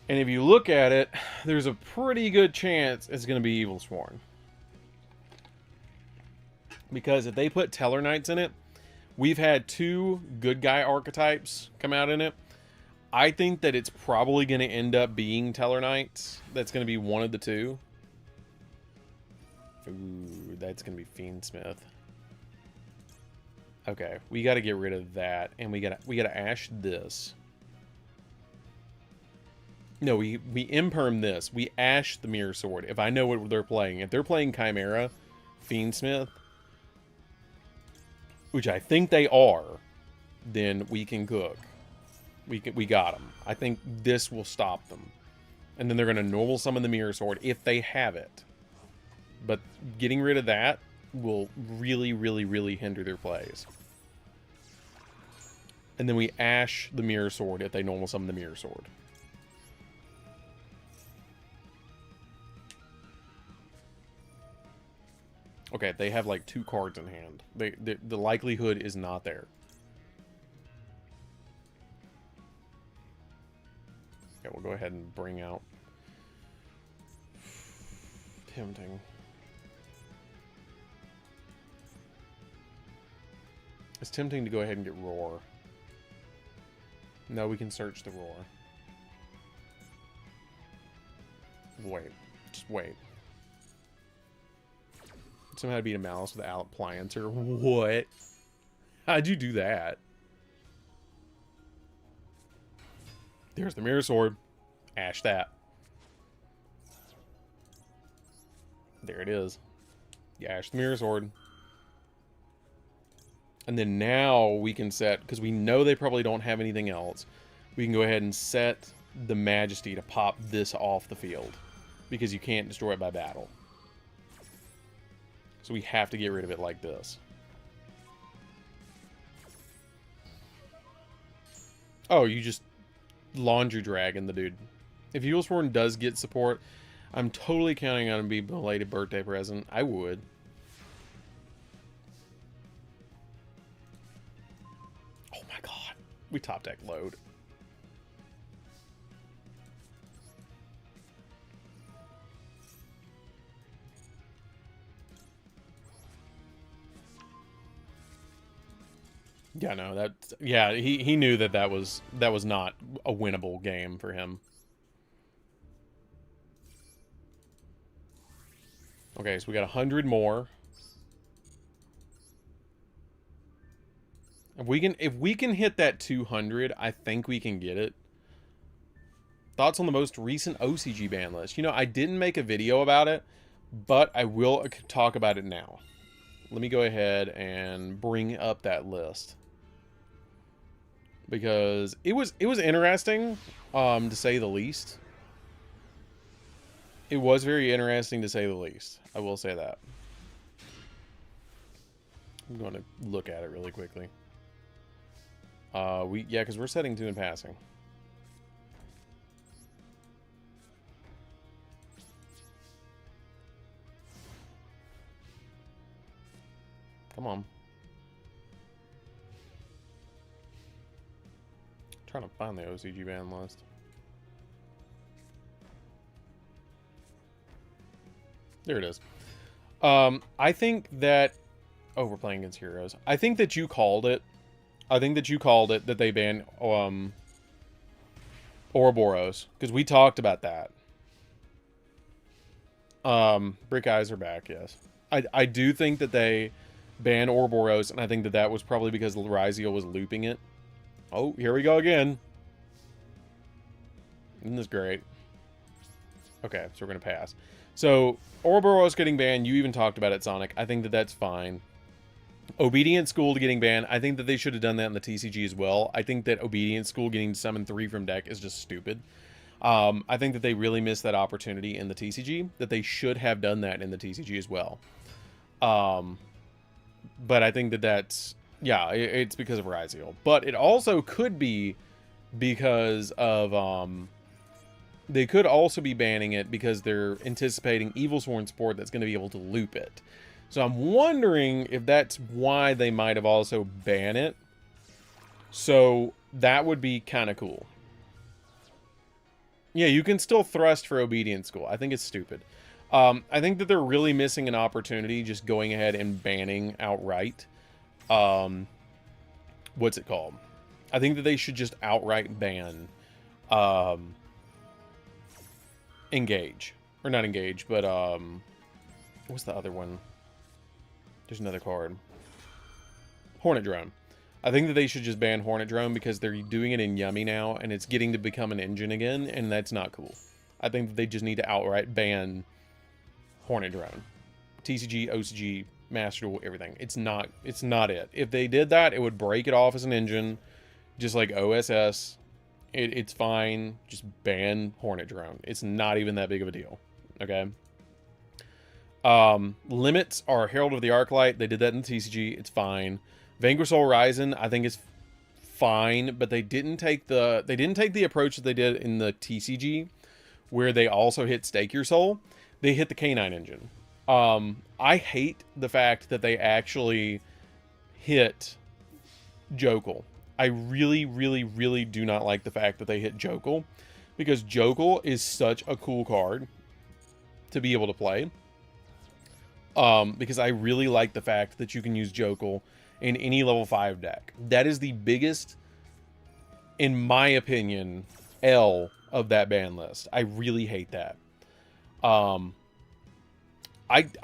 And if you look at it, there's a pretty good chance it's going to be Evil Sworn. Because if they put Teller Knights in it, we've had 2 good guy archetypes come out in it. I think that it's probably going to end up being Teller Knights. That's going to be one of the 2. Ooh, that's going to be Fiendsmith. Okay, we got to get rid of that, and we got to ash this. No, we imperm this. We ash the Mirror Sword. If I know what they're playing, if they're playing Chimera, Fiendsmith, which I think they are, then we can cook. We got them. I think this will stop them, and then they're going to normal summon the Mirror Sword if they have it. But getting rid of that will really, really, really hinder their plays. And then we ash the Mirror Sword if they normal summon the Mirror Sword. Okay, they have like 2 cards in hand. The likelihood is not there. Okay, we'll go ahead and bring out Tempting. It's tempting to go ahead and get Roar. No, we can search the Roar. Wait. Just wait. Somehow beat a Malice with Appliancer. What? How'd you do that? There's the Mirror Sword. Ash that. There it is. You ash the Mirror Sword. And then now we can set, because we know they probably don't have anything else, we can go ahead and set the Majesty to pop this off the field. Because you can't destroy it by battle. So we have to get rid of it like this. Oh, you just Laundry Dragon the dude. If Evilsworn does get support, I'm totally counting on it to be a belated birthday present. I would. Oh my god. We top deck load. Yeah, no, that. Yeah, he knew that was not a winnable game for him. Okay, so we got 100 more. If we can hit that 200, I think we can get it. Thoughts on the most recent OCG ban list? You know, I didn't make a video about it, but I will talk about it now. Let me go ahead and bring up that list. Because it was interesting, to say the least. It was very interesting to say the least. I will say that. I'm going to look at it really quickly. Yeah, because we're setting 2 in passing. Come on. I'm trying to find the OCG ban list. There it is. I think that... Oh, we're playing against heroes. I think that you called it. I think that you called it that they banned Ouroboros. Because we talked about that. Brick Eyes are back, yes. I do think that they banned Ouroboros, and I think that that was probably because Yugioh was looping it. Oh, here we go again. Isn't this great? Okay, so we're going to pass. So, Ouroboros getting banned, you even talked about it, Sonic. I think that that's fine. Obedient School getting banned, I think that they should have done that in the TCG as well. I think that Obedient School getting to summon 3 from deck is just stupid. I think that they really missed that opportunity in the TCG, that they should have done that in the TCG as well. But I think that that's... Yeah, it's because of Yugioh. But it also could be because of... They could also be banning it because they're anticipating Evilsworn support that's going to be able to loop it. So I'm wondering if that's why they might have also banned it. So that would be kind of cool. Yeah, you can still thrust for Obedient School. I think it's stupid. I think that they're really missing an opportunity just going ahead and banning outright. What's it called? I think that they should just outright ban Engage. Or not Engage, but what's the other one? There's another card. Hornet Drone. I think that they should just ban Hornet Drone because they're doing it in Yummy now, and it's getting to become an engine again, and that's not cool. I think that they just need to outright ban Hornet Drone. TCG, OCG, Master Duel, everything. It's not it. If they did that, it would break it off as an engine, just like OSS. It's fine. Just ban Hornet Drone. It's not even that big of a deal. Okay? Limits are Herald of the Arclight. They did that in the TCG. It's fine. Vanquish Soul Horizon, I think is fine, but they didn't take the approach that they did in the TCG, where they also hit Stake Your Soul. They hit the K9 engine. I hate the fact that they actually hit Jokul. I really, really, really do not like the fact that they hit Jokul, because Jokul is such a cool card to be able to play. Because I really like the fact that you can use Jokul in any level 5 deck. That is the biggest, in my opinion, L of that ban list. I really hate that. I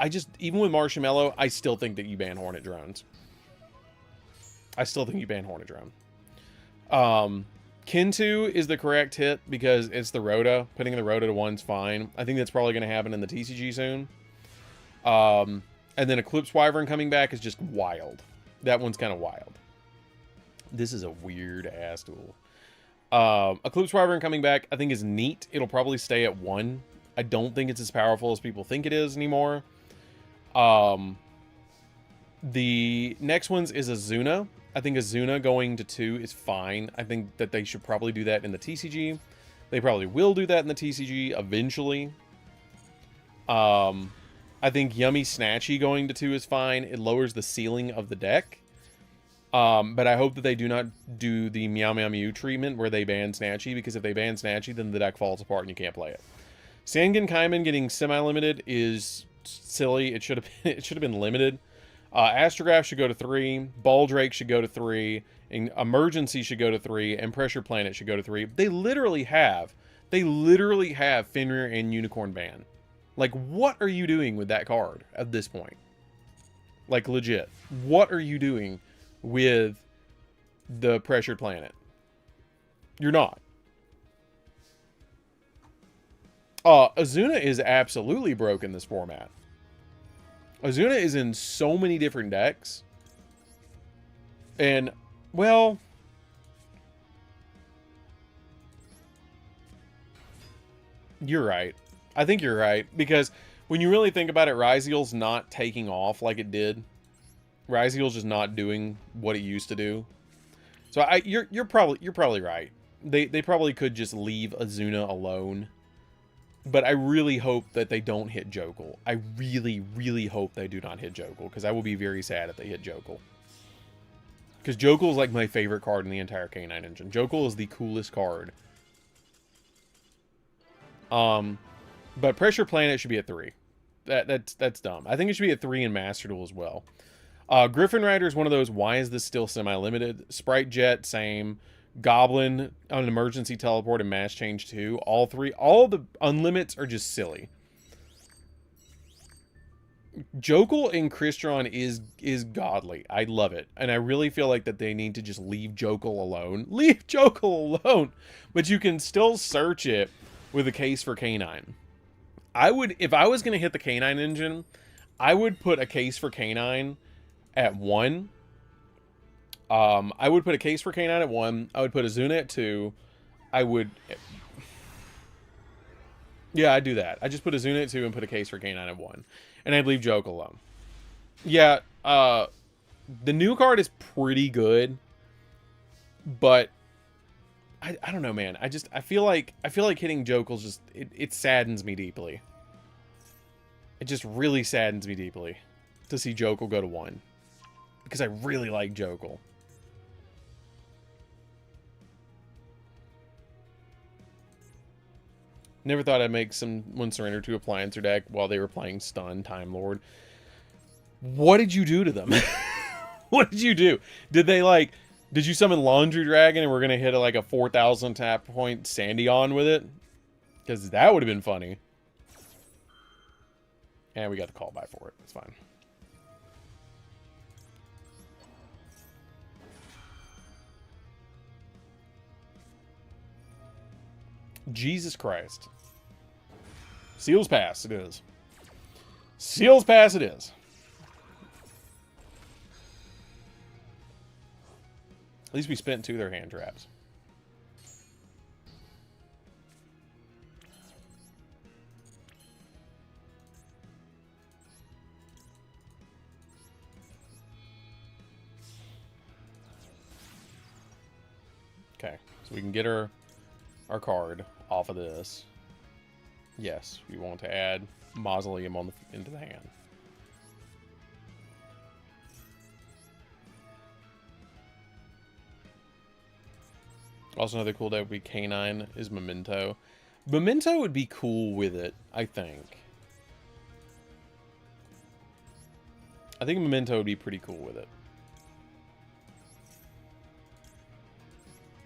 just, even with Marshmallow, I still think that you ban Hornet Drones. I still think you ban Hornet Drone. Kintu is the correct hit because it's the Rhoda. Putting the Rhoda to 1's fine. I think that's probably going to happen in the TCG soon. And then Eclipse Wyvern coming back is just wild. That one's kind of wild. This is a weird-ass duel. Eclipse Wyvern coming back, I think, is neat. It'll probably stay at 1. I don't think it's as powerful as people think it is anymore. The next one's is Azuna. I think Azuna going to 2 is fine. I think that they should probably do that in the TCG. They probably will do that in the TCG eventually. I think Yummy Snatchy going to 2 is fine. It lowers the ceiling of the deck. But I hope that they do not do the Meow Meow Mew treatment where they ban Snatchy, because if they ban Snatchy, then the deck falls apart and you can't play it. Sangan Kaiman getting semi-limited is silly. It should have been limited. Astrograph should go to 3. Baldrake should go to 3. And Emergency should go to 3. And Pressure Planet should go to 3. They literally have Fenrir and Unicorn ban. Like, what are you doing with that card at this point? Like, legit. What are you doing with the Pressured Planet? You're not. Azuna is absolutely broken this format. Azuna is in so many different decks. And, well, you're right. I think you're right, because when you really think about it, Ryzeal's not taking off like it did. Ryzeal's just not doing what it used to do. So you're probably right. They probably could just leave Azuna alone. But I really hope that they don't hit Jokul. I really, really hope they do not hit Jokul, because I will be very sad if they hit Jokul. Because Jokul is like my favorite card in the entire K9 engine. Jokul is the coolest card. But Pressure Planet should be a 3. That's dumb. I think it should be a 3 in Master Duel as well. Griffin Rider is one of those, why is this still semi-limited? Sprite Jet, same. Goblin, an emergency teleport, and Mass Change 2. All the unlimits are just silly. Jokul and Crystron is godly. I love it. And I really feel like that they need to just leave Jokul alone. Leave Jokul alone! But you can still search it with a case for K9. If I was going to hit the K9 engine, I would put a case for K9 at 1. I would put a case for K9 at 1. I would put Azuna at 2. Yeah, I'd do that. I just put Azuna at 2 and put a case for K9 at 1. And I'd leave Joke alone. Yeah, the new card is pretty good. But I don't know, man. I feel like hitting Jokel's just it saddens me deeply. It just really saddens me deeply to see Jokel go to 1. Because I really like Jokel. Never thought I'd make someone surrender to a Appliancer deck while they were playing Stun, Time Lord. What did you do to them? What did you do? Did you summon Laundry Dragon and we're going to hit like a 4,000 tap point Sandion with it? Because that would have been funny. And we got the call by for it. It's fine. Jesus Christ. Seals Pass, it is. Seals Pass, it is. At least we spent 2 of their hand traps. Okay, so we can get our card off of this. Yes, we want to add Mausoleum into the hand. Also, another cool deck would be K9 is Memento. Memento would be cool with it, I think. I think Memento would be pretty cool with it.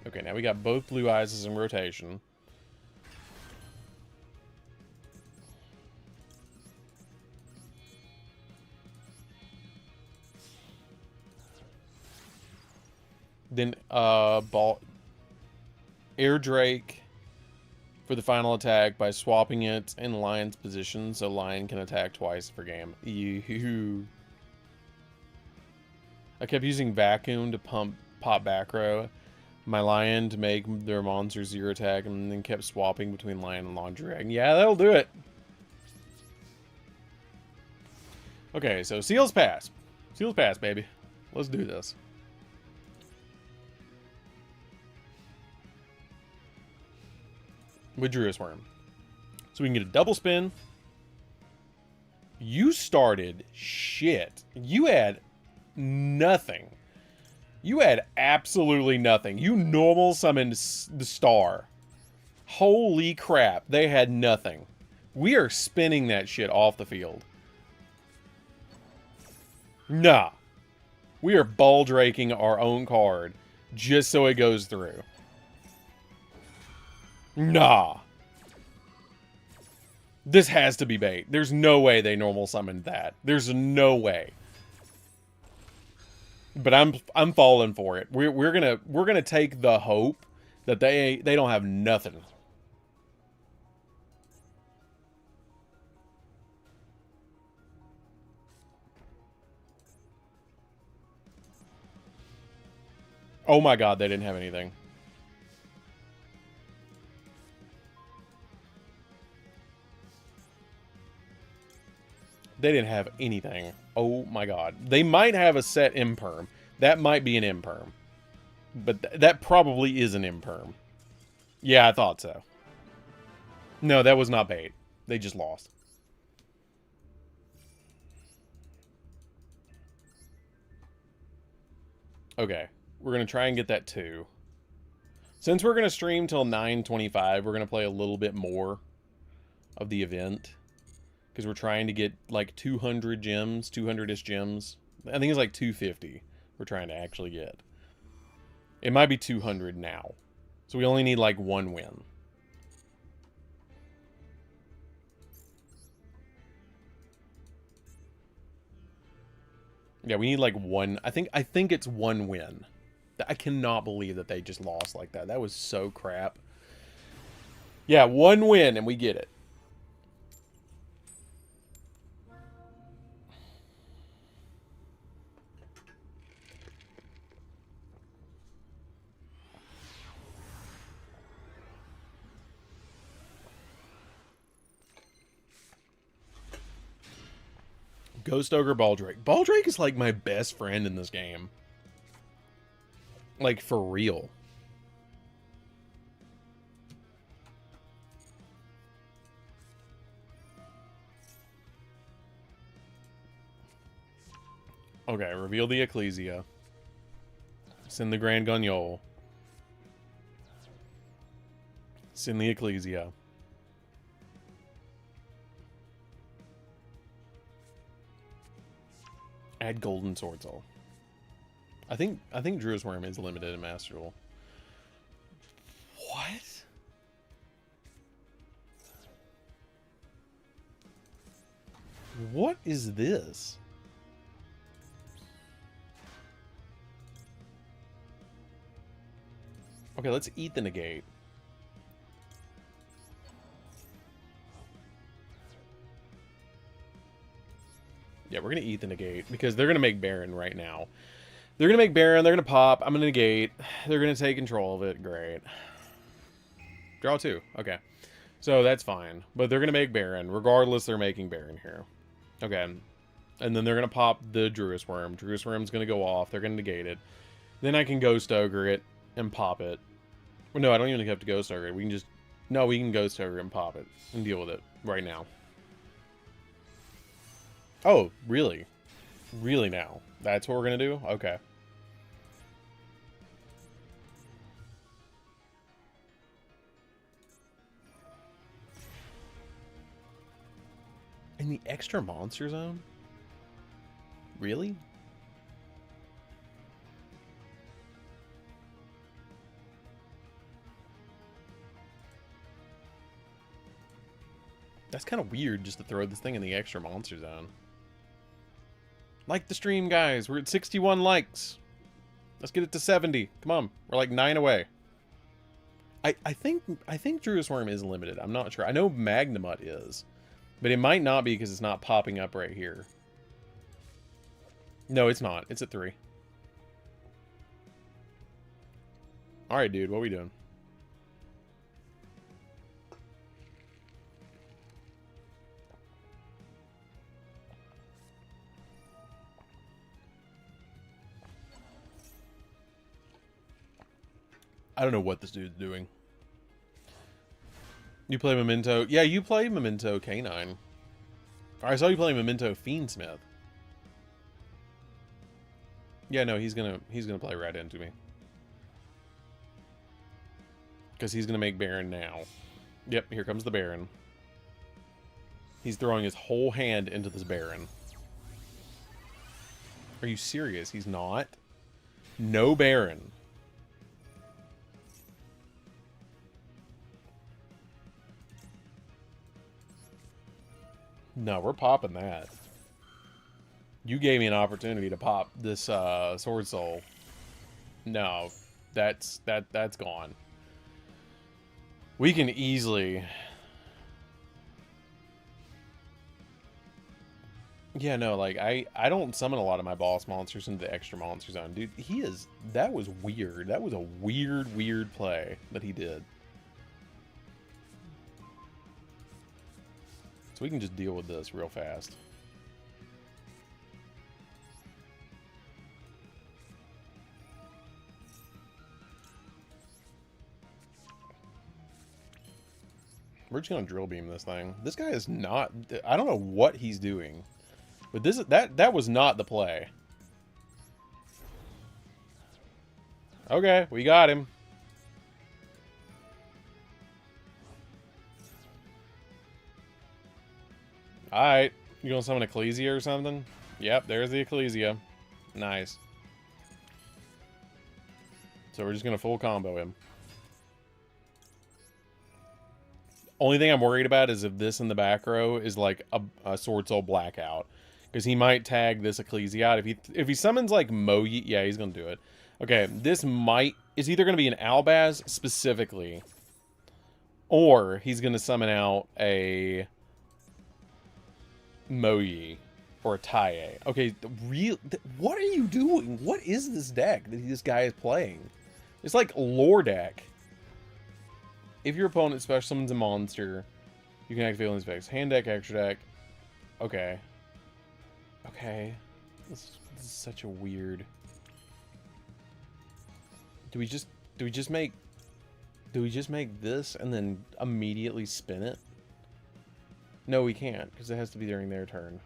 Okay, now we got both Blue Eyes in rotation. Then, Air Drake for the final attack by swapping it in Lion's position, so Lion can attack twice per game. Ew. I kept using Vacuum to pop back row my Lion to make their monsters 0 attack, and then kept swapping between Lion and Laundry Dragon. Yeah, that'll do it. Okay, so Seals Pass. Seals Pass, baby. Let's do this. With Druid's Worm. So we can get a double spin. You started shit. You had nothing. You had absolutely nothing. You normal summoned the star. Holy crap. They had nothing. We are spinning that shit off the field. Nah. We are ball draking our own card just so it goes through. Nah. This has to be bait. There's no way they normal summoned that. There's no way. But I'm falling for it. We're gonna take the hope that they don't have nothing. Oh my god, they didn't have anything. They didn't have anything. Oh my god. They might have a set imperm. That might be an imperm. But that probably is an imperm. Yeah, I thought so. No, that was not bait. They just lost. Okay. We're going to try and get that 2. Since we're going to stream till 9:25, we're going to play a little bit more of the event. Because we're trying to get like 200 gems, 200-ish gems. I think it's like 250 we're trying to actually get. It might be 200 now. So we only need like 1 win. Yeah, we need like 1. I think it's 1 win. I cannot believe that they just lost like that. That was so crap. Yeah, 1 win and we get it. Ghost Ogre Baldrake. Baldrake is like my best friend in this game. Like, for real. Okay, reveal the Ecclesia. Send the Grand Guignol. Send the Ecclesia. Add Golden Swordsoul. I think Druid's Worm is limited in Master Duel. What? What is this? Okay, let's eat the negate. Yeah, we're going to eat the negate because they're going to make Baron right now. They're going to make Baron. They're going to pop. I'm going to negate. They're going to take control of it. Great. Draw 2. Okay. So that's fine. But they're going to make Baron. Regardless, they're making Baron here. Okay. And then they're going to pop the Druid's Worm. Druid's Worm's going to go off. They're going to negate it. Then I can Ghost Ogre it and pop it. Well, no, I don't even have to Ghost Ogre it. We can just... No, we can Ghost Ogre and pop it. And deal with it right now. Oh, really? Really now? That's what we're going to do? Okay. In the extra monster zone? Really? That's kind of weird just to throw this thing in the extra monster zone. Like the stream, guys. We're at 61 likes. Let's get it to 70. Come on. We're like 9 away. I think Druid's Worm is limited. I'm not sure. I know Magnamut is. But it might not be because it's not popping up right here. No, it's not. It's at 3. Alright, dude. What are we doing? I don't know what this dude's doing. You play Memento? Yeah, you play Memento Canine. I saw you play Memento Fiendsmith. Yeah, no, he's gonna play right into me. Because he's gonna make Baron now. Yep, here comes the Baron. He's throwing his whole hand into this Baron. Are you serious? He's not? No Baron. No, we're popping that. You gave me an opportunity to pop this Sword Soul. No, that's gone. We can easily... Yeah, no, like, I don't summon a lot of my boss monsters into the extra monster zone. Dude, that was weird. That was a weird play that he did. So we can just deal with this real fast. We're just gonna drill beam this thing. This guy is not... I don't know what he's doing. But that was not the play. Okay, we got him. Alright. You gonna summon Ecclesia or something? Yep, there's the Ecclesia. Nice. So we're just gonna full combo him. Only thing I'm worried about is if this in the back row is like a Sword Soul Blackout. Because he might tag this Ecclesia out. If he summons like Moyi, yeah, he's gonna do it. Okay, this is either gonna be an Albaz specifically, or he's gonna summon out a Moyi or a Taie. Okay, what are you doing? What is this deck that this guy is playing? It's like lore deck. If your opponent special summons a monster, you can activate on his effects. Hand deck, extra deck. Okay. Okay. This is such a weird. Do we just make this and then immediately spin it? No, we can't, because it has to be during their turn.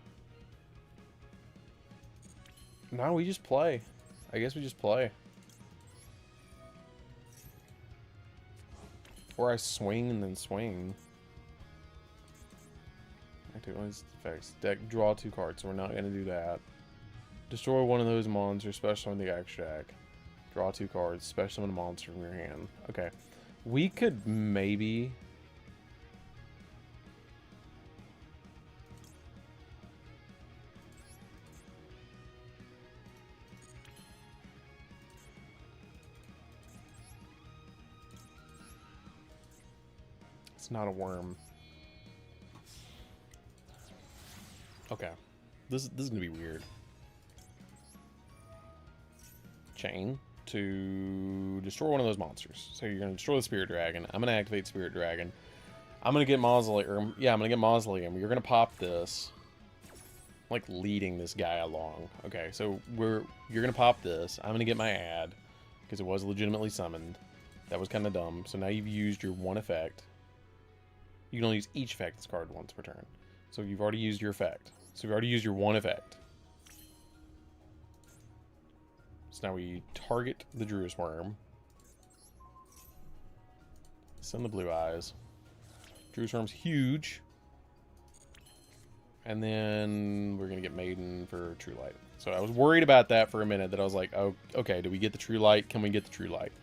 No, we just play. I guess we just play. Or I swing and then swing. Activate one of his effects. Deck, draw 2 cards, so we're not going to do that. Destroy one of those monsters, special on the extra deck. Draw 2 cards, special summon a monster from your hand. Okay. We could maybe... It's not a worm. Okay. This is gonna be weird. Chain to destroy one of those monsters. So you're gonna destroy the Spirit Dragon. I'm gonna activate Spirit Dragon. I'm gonna get Mausoleum. Yeah, I'm gonna get Mausoleum. You're gonna pop this. Like leading this guy along. Okay, so you're gonna pop this. I'm gonna get my ad because it was legitimately summoned. That was kind of dumb. So now you've used your one effect. You can only use each effect this card once per turn. So you've already used your effect. So you've already used your one effect. So now we target the Druid's Worm. Send the blue eyes. Druid's Worm's huge. And then we're going to get Maiden for True Light. So I was worried about that for a minute. That I was like, oh, okay, do we get the True Light? Can we get the True Light?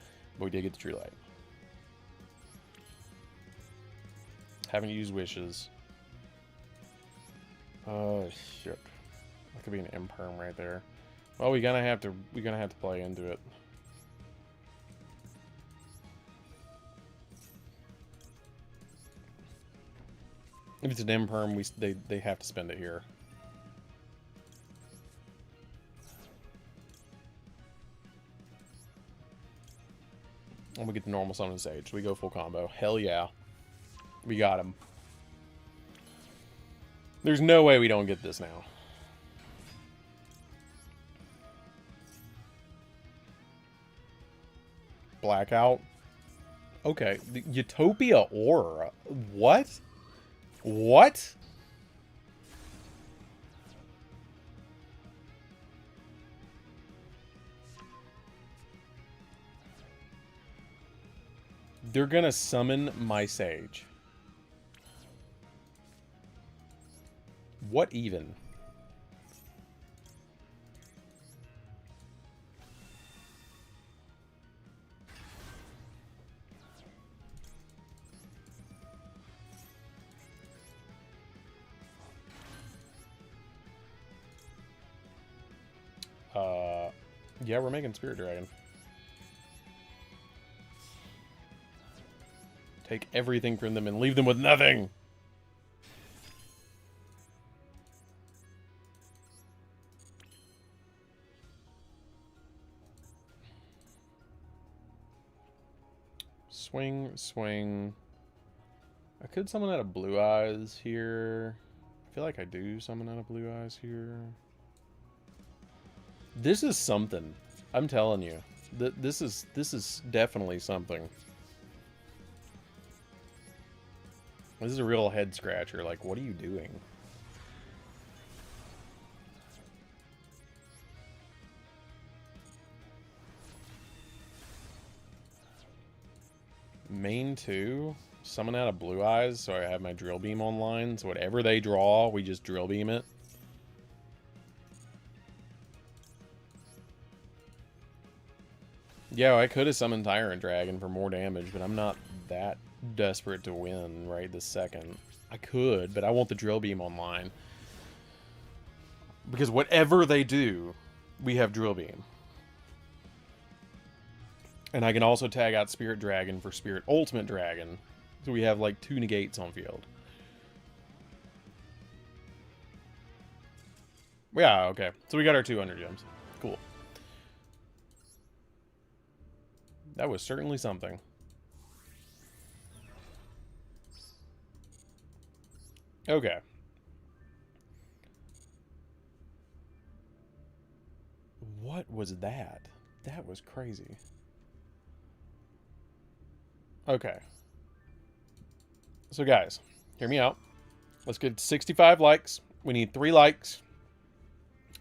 But we did get the True Light. Haven't used Wishes. Oh shit. That could be an imperm right there. Well, we're gonna have to play into it. If it's an imperm, they have to spend it here. And we get the normal summon sage. We go full combo. Hell yeah. We got him. There's no way we don't get this now. Blackout. Okay. The Utopia Aura. What? What? They're gonna summon my sage. What even? Yeah, we're making Spirit Dragon. Take everything from them and leave them with nothing! Swing, swing. I could summon out of Blue Eyes here. I feel like I do summon out of Blue Eyes here. This is something. I'm telling you. This is definitely something. This is a real head scratcher. Like, what are you doing? Main 2, summon out of Blue Eyes, so I have my Drill Beam online, so whatever they draw, we just Drill Beam it. Yeah, I could have summoned Tyrant Dragon for more damage, but I'm not that desperate to win right this second. I could, but I want the Drill Beam online. Because whatever they do, we have Drill Beam. And I can also tag out Spirit Dragon for Spirit Ultimate Dragon. So we have like 2 negates on field. Yeah, okay. So we got our 200 gems. Cool. That was certainly something. Okay. What was that? That was crazy. Okay. So guys, hear me out. Let's get 65 likes. We need 3 likes.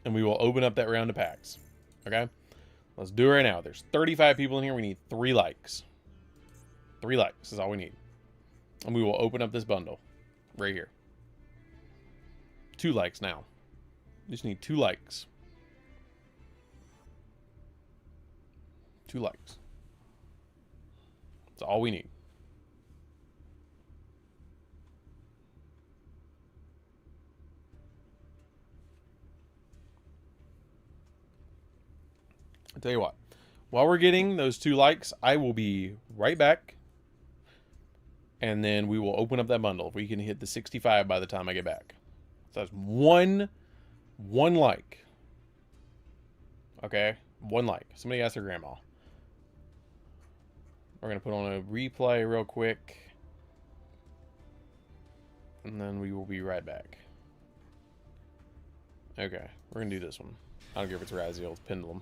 And we will open up that round of packs. Okay? Let's do it right now. There's 35 people in here. We need 3 likes. 3 likes is all we need. And we will open up this bundle. Right here. 2 likes now. Just need 2 likes. 2 likes. That's all we need. I'll tell you what. While we're getting those 2 likes, I will be right back. And then we will open up that bundle. If we can hit the 65 by the time I get back. So that's one like. Okay? 1 like. Somebody ask their grandma. We're going to put on a replay real quick. And then we will be right back. Okay. We're going to do this one. I don't care if it's Raziel, it's Pendulum.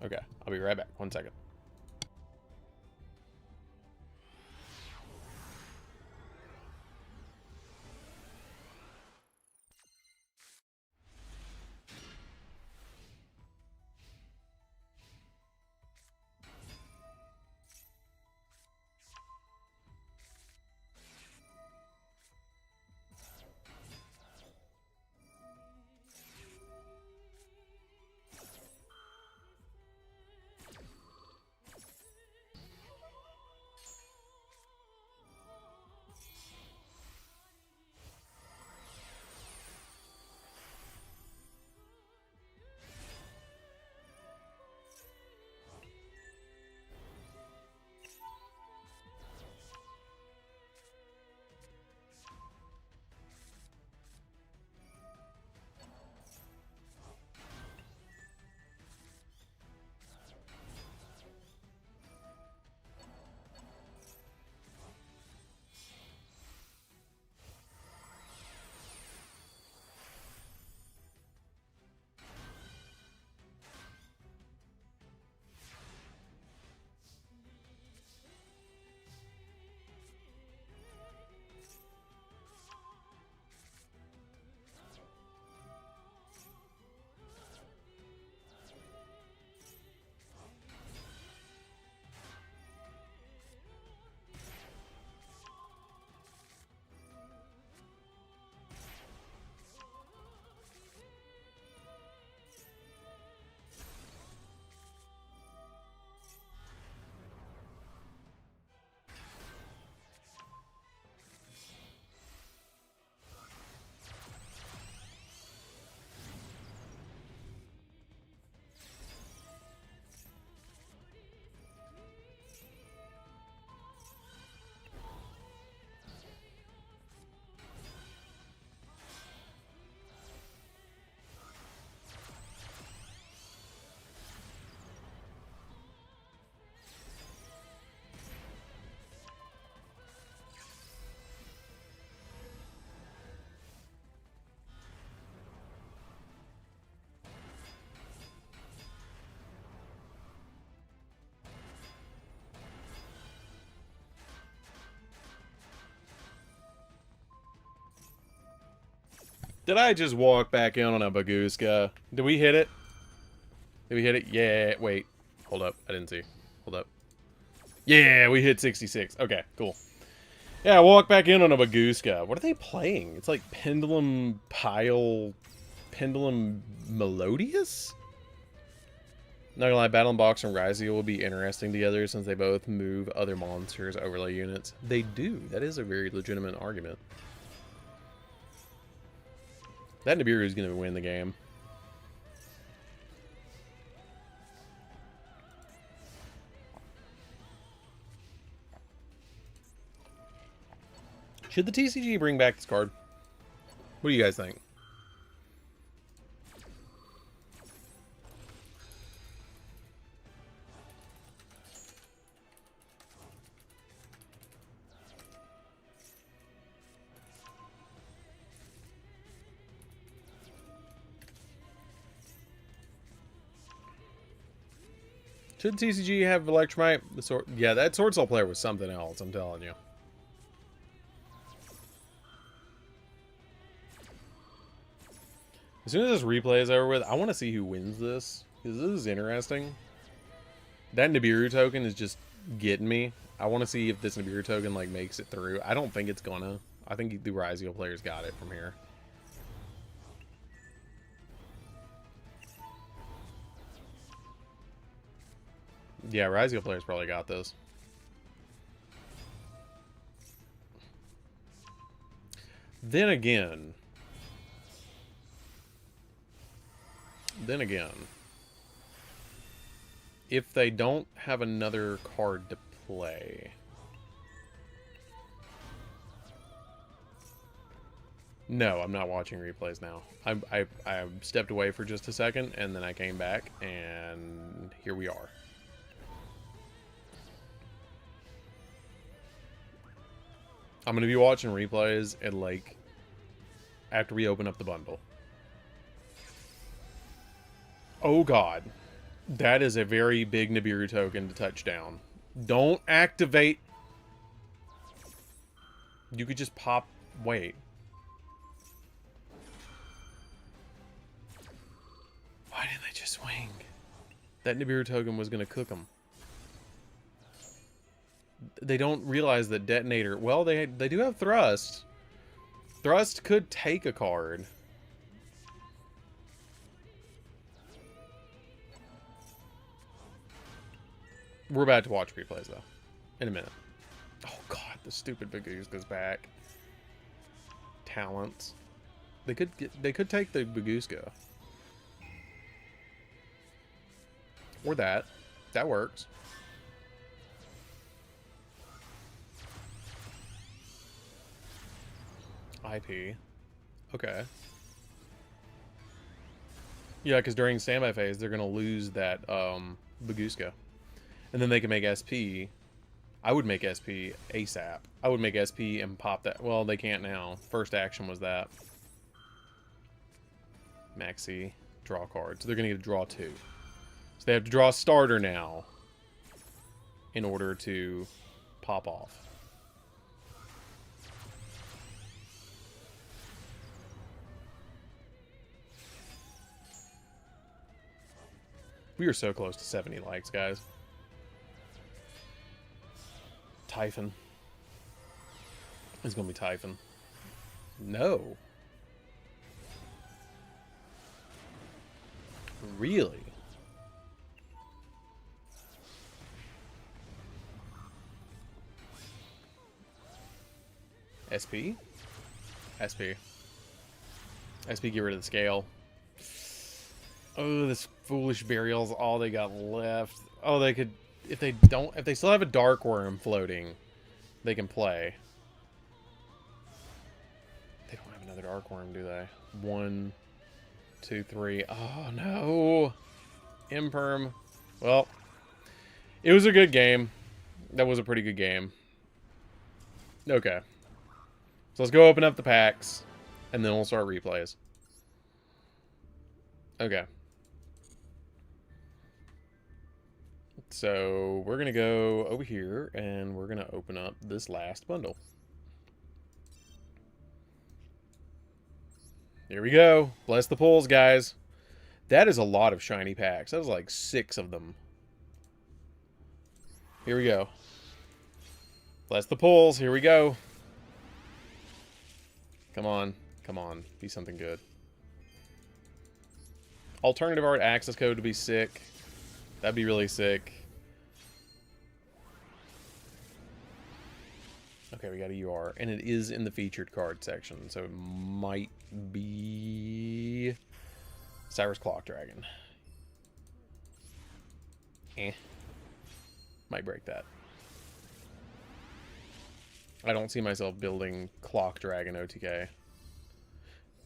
Okay. I'll be right back. 1 second. Did I just walk back in on a Baguska? Did we hit it? Did we hit it? Yeah, wait. Hold up. I didn't see. Hold up. Yeah, we hit 66. Okay, cool. Yeah, I walked back in on a Baguska. What are they playing? It's like Pendulum Pile... Pendulum Melodious? Not gonna lie, Battle and Box and Yugioh will be interesting together since they both move other monsters' overlay units. They do. That is a very legitimate argument. That Nibiru is gonna win the game. Should the TCG bring back this card? What do you guys think? Should TCG have Electromite? The sword, yeah, that Sword Soul player was something else, I'm telling you. As soon as this replay is over with, I want to see who wins this. Because this is interesting. That Nibiru token is just getting me. I want to see if this Nibiru token, like, makes it through. I don't think it's gonna. I think the Yugioh player's got it from here. Yeah, Yugioh player's probably got this. Then again, if they don't have another card to play, no, I'm not watching replays now. I stepped away for just a second, and then I came back, and here we are. I'm going to be watching replays at, like, after we open up the bundle. Oh, God. That is a very big Nibiru token to touch down. Don't activate. You could just pop... Wait. Why didn't they just swing? That Nibiru token was going to cook them. They don't realize that Detonator... Well, they do have Thrust. Thrust could take a card. We're about to watch replays, though. In a minute. Oh, God. The stupid Bagoose goes back. Talents. They could take the Baguska. Or that. That works. IP. Okay. Yeah, because during standby phase, they're going to lose that Baguska. And then they can make SP. I would make SP ASAP. I would make SP and pop that. Well, they can't now. First action was that. Maxi. Draw card. So they're going to get to draw 2. So they have to draw a starter now in order to pop off. We are so close to 70 likes, guys. Typhon. It's gonna be Typhon. No. Really? SP? SP. SP, get rid of the scale. Oh, this foolish burial's all they got left. Oh, they could... If they still have a Dark Worm floating, they can play. They don't have another Dark Worm, do they? 1, 2, 3. Oh, no. Imperm. Well, it was a good game. That was a pretty good game. Okay. So let's go open up the packs, and then we'll start replays. Okay. So we're going to go over here, and we're going to open up this last bundle. Here we go. Bless the pulls, guys. That is a lot of shiny packs. That was like 6 of them. Here we go. Bless the pulls. Here we go. Come on. Come on. Be something good. Alternative art access code to be sick. That'd be really sick. Okay, we got a UR. And it is in the featured card section. So it might be... Cyrus Clock Dragon. Might break that. I don't see myself building Clock Dragon OTK.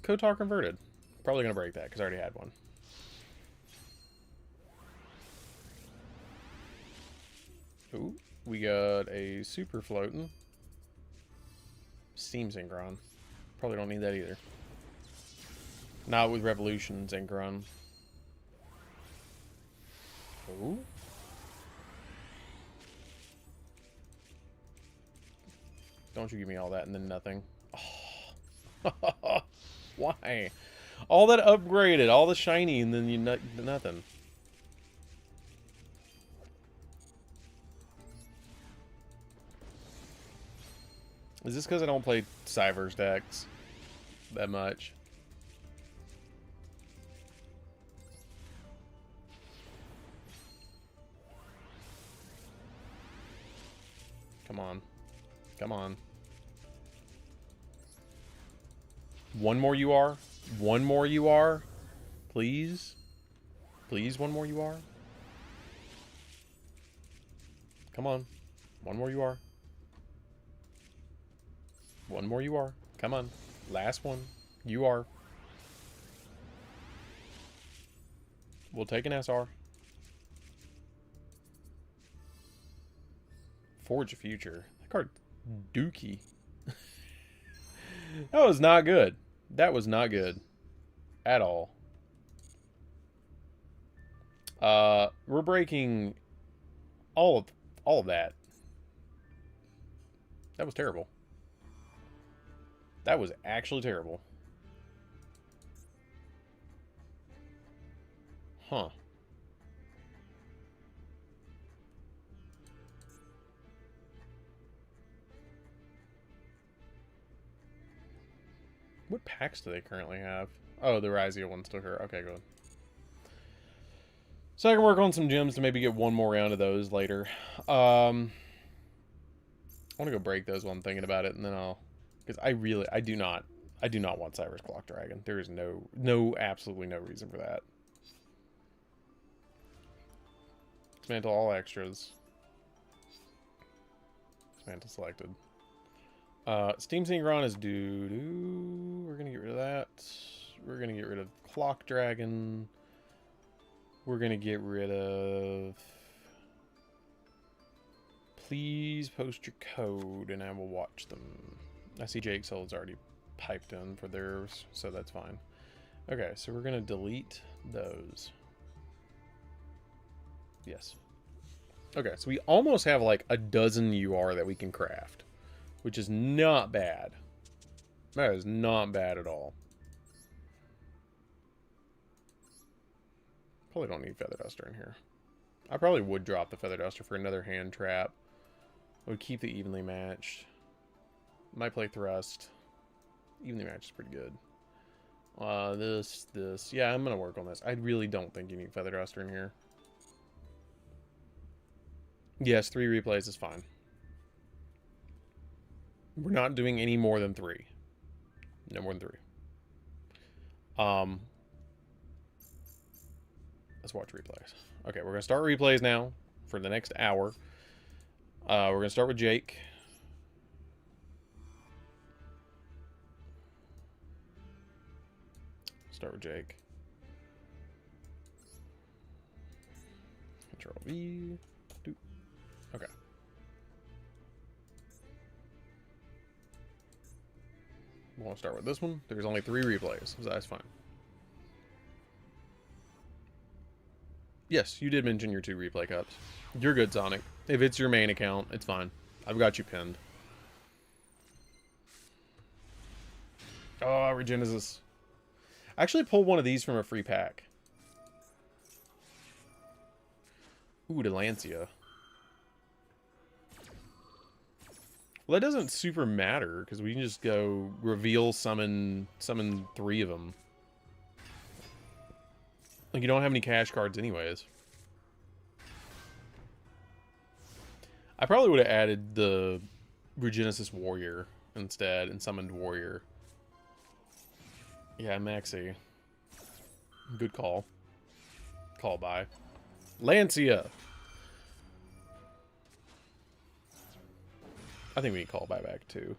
Kotar converted. Probably going to break that because I already had one. Ooh, we got a Super Floating. Steam Synchron. Probably don't need that either. Not with Revolution Synchron. Ooh. Don't you give me all that and then nothing. Oh. Why? All that upgraded, all the shiny, and then you nothing. Is this because I don't play Cyver's decks that much? Come on. Come on. One more UR? One more UR? Please? Please, one more UR? Come on. One more UR. One more UR. Come on. Last one. UR. We'll take an SR. Forge Future. That card, dookie. That was not good. That was not good. At all. We're breaking all of that. That was terrible. That was actually terrible. Huh. What packs do they currently have? Oh, the Razia one's still here. Okay, good. So I can work on some gems to maybe get one more round of those later. I want to go break those while I'm thinking about it, and then I'll... Because I do not want Cyrus Clock Dragon. There is absolutely no reason for that. Dismantle all extras. Dismantle selected. Steam Synchron is doo-doo. We're going to get rid of that. We're going to get rid of Clock Dragon. We're going to get rid of... Please post your code and I will watch them. I see Jake Soul's already piped in for theirs, so that's fine. Okay, so we're going to delete those. Yes. Okay, so we almost have like a dozen UR that we can craft, which is not bad. That is not bad at all. Probably don't need Feather Duster in here. I probably would drop the Feather Duster for another hand trap. I would keep the evenly matched. Might play Thrust. Evenly matched is pretty good. This. Yeah, I'm going to work on this. I really don't think you need Feather Duster in here. Yes, 3 replays is fine. We're not doing any more than 3. No more than 3. Let's watch replays. Okay, we're going to start replays now for the next hour. We're going to start with Jake. Start with Jake. Control V. Okay. We want to start with this one. There's only 3 replays, so that's fine. Yes, you did mention your 2 replay cups. You're good, Sonic. If it's your main account, it's fine. I've got you pinned. Oh, Regenesis. I actually pulled one of these from a free pack. Ooh, Delancia. Well, that doesn't super matter, because we can just go reveal, summon 3 of them. Like, you don't have any cash cards anyways. I probably would have added the Regenesis Warrior instead and summoned Warrior. Yeah, Maxi. Good call. Call by. Lancia! I think we need call buyback too.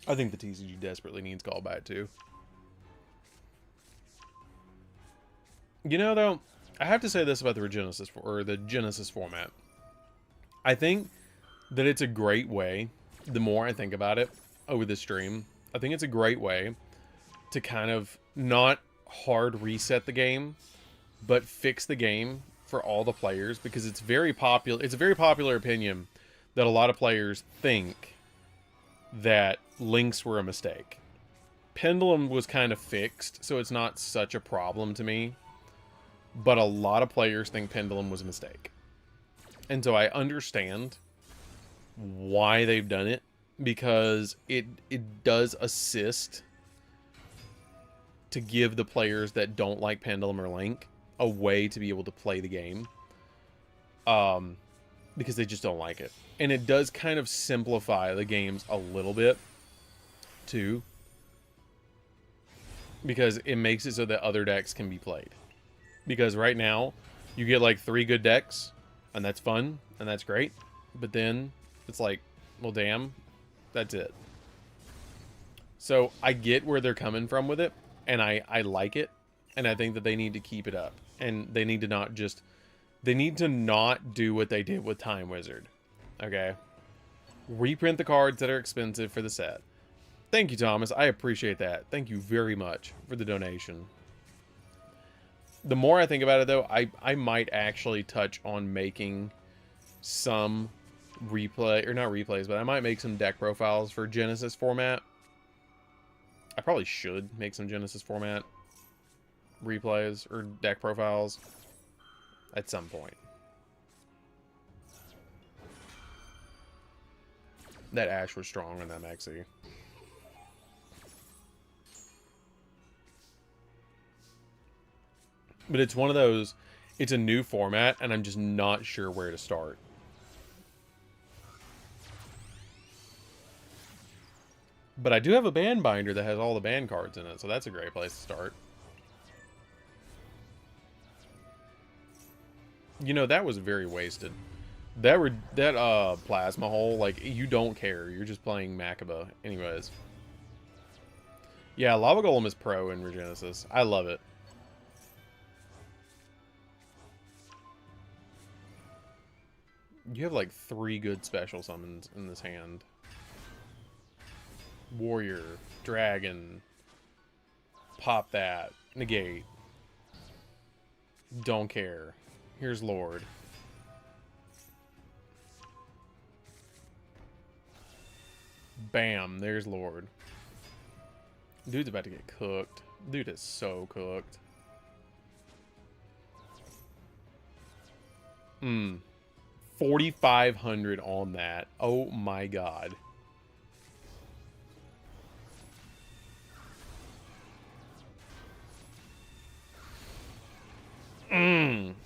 I think the TCG desperately needs call back too. You know, though, I have to say this about the Regenesis or the Genesis format. I think that it's a great way. The more I think about it over the stream, I think it's a great way to kind of not hard reset the game, but fix the game for all the players, because it's very popular. It's a very popular opinion that a lot of players think that links were a mistake. Pendulum was kind of fixed, so it's not such a problem to me. But a lot of players think Pendulum was a mistake. And so I understand why they've done it, because it does assist to give the players that don't like Pendulum or Link a way to be able to play the game, because they just don't like it. And it does kind of simplify the games a little bit too, because it makes it so that other decks can be played. Because right now you get like 3 good decks, and that's fun and that's great, but then it's like, well, damn, that's it. So I get where they're coming from with it, and I like it, and I think that they need to keep it up. And they need to not just... They need to not do what they did with Time Wizard. Okay? Reprint the cards that are expensive for the set. Thank you, Thomas. I appreciate that. Thank you very much for the donation. The more I think about it, though, I might actually touch on making some replay... Or not replays, but I might make some deck profiles for Genesis format. I probably should make some Genesis format replays or deck profiles at some point. That Ash was strong on that Maxi. But it's one of those, it's a new format, and I'm just not sure where to start. But I do have a band binder that has all the band cards in it, so that's a great place to start. You know, that was very wasted. That plasma hole, like, you don't care. You're just playing Makaba. Anyways. Yeah, Lava Golem is pro in Regenesis. I love it. You have like 3 good special summons in this hand. Warrior, Dragon, pop that, negate. Don't care. Here's Lord. Bam, there's Lord. Dude's about to get cooked. Dude is so cooked. 4,500 on that. Oh my god.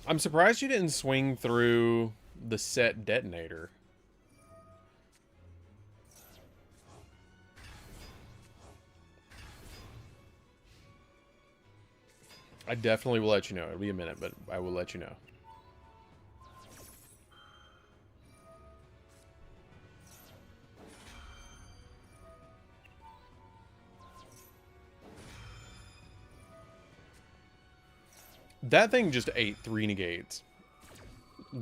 I'm surprised you didn't swing through the set detonator. I definitely will let you know. It'll be a minute, but I will let you know. That thing just ate 3 negates.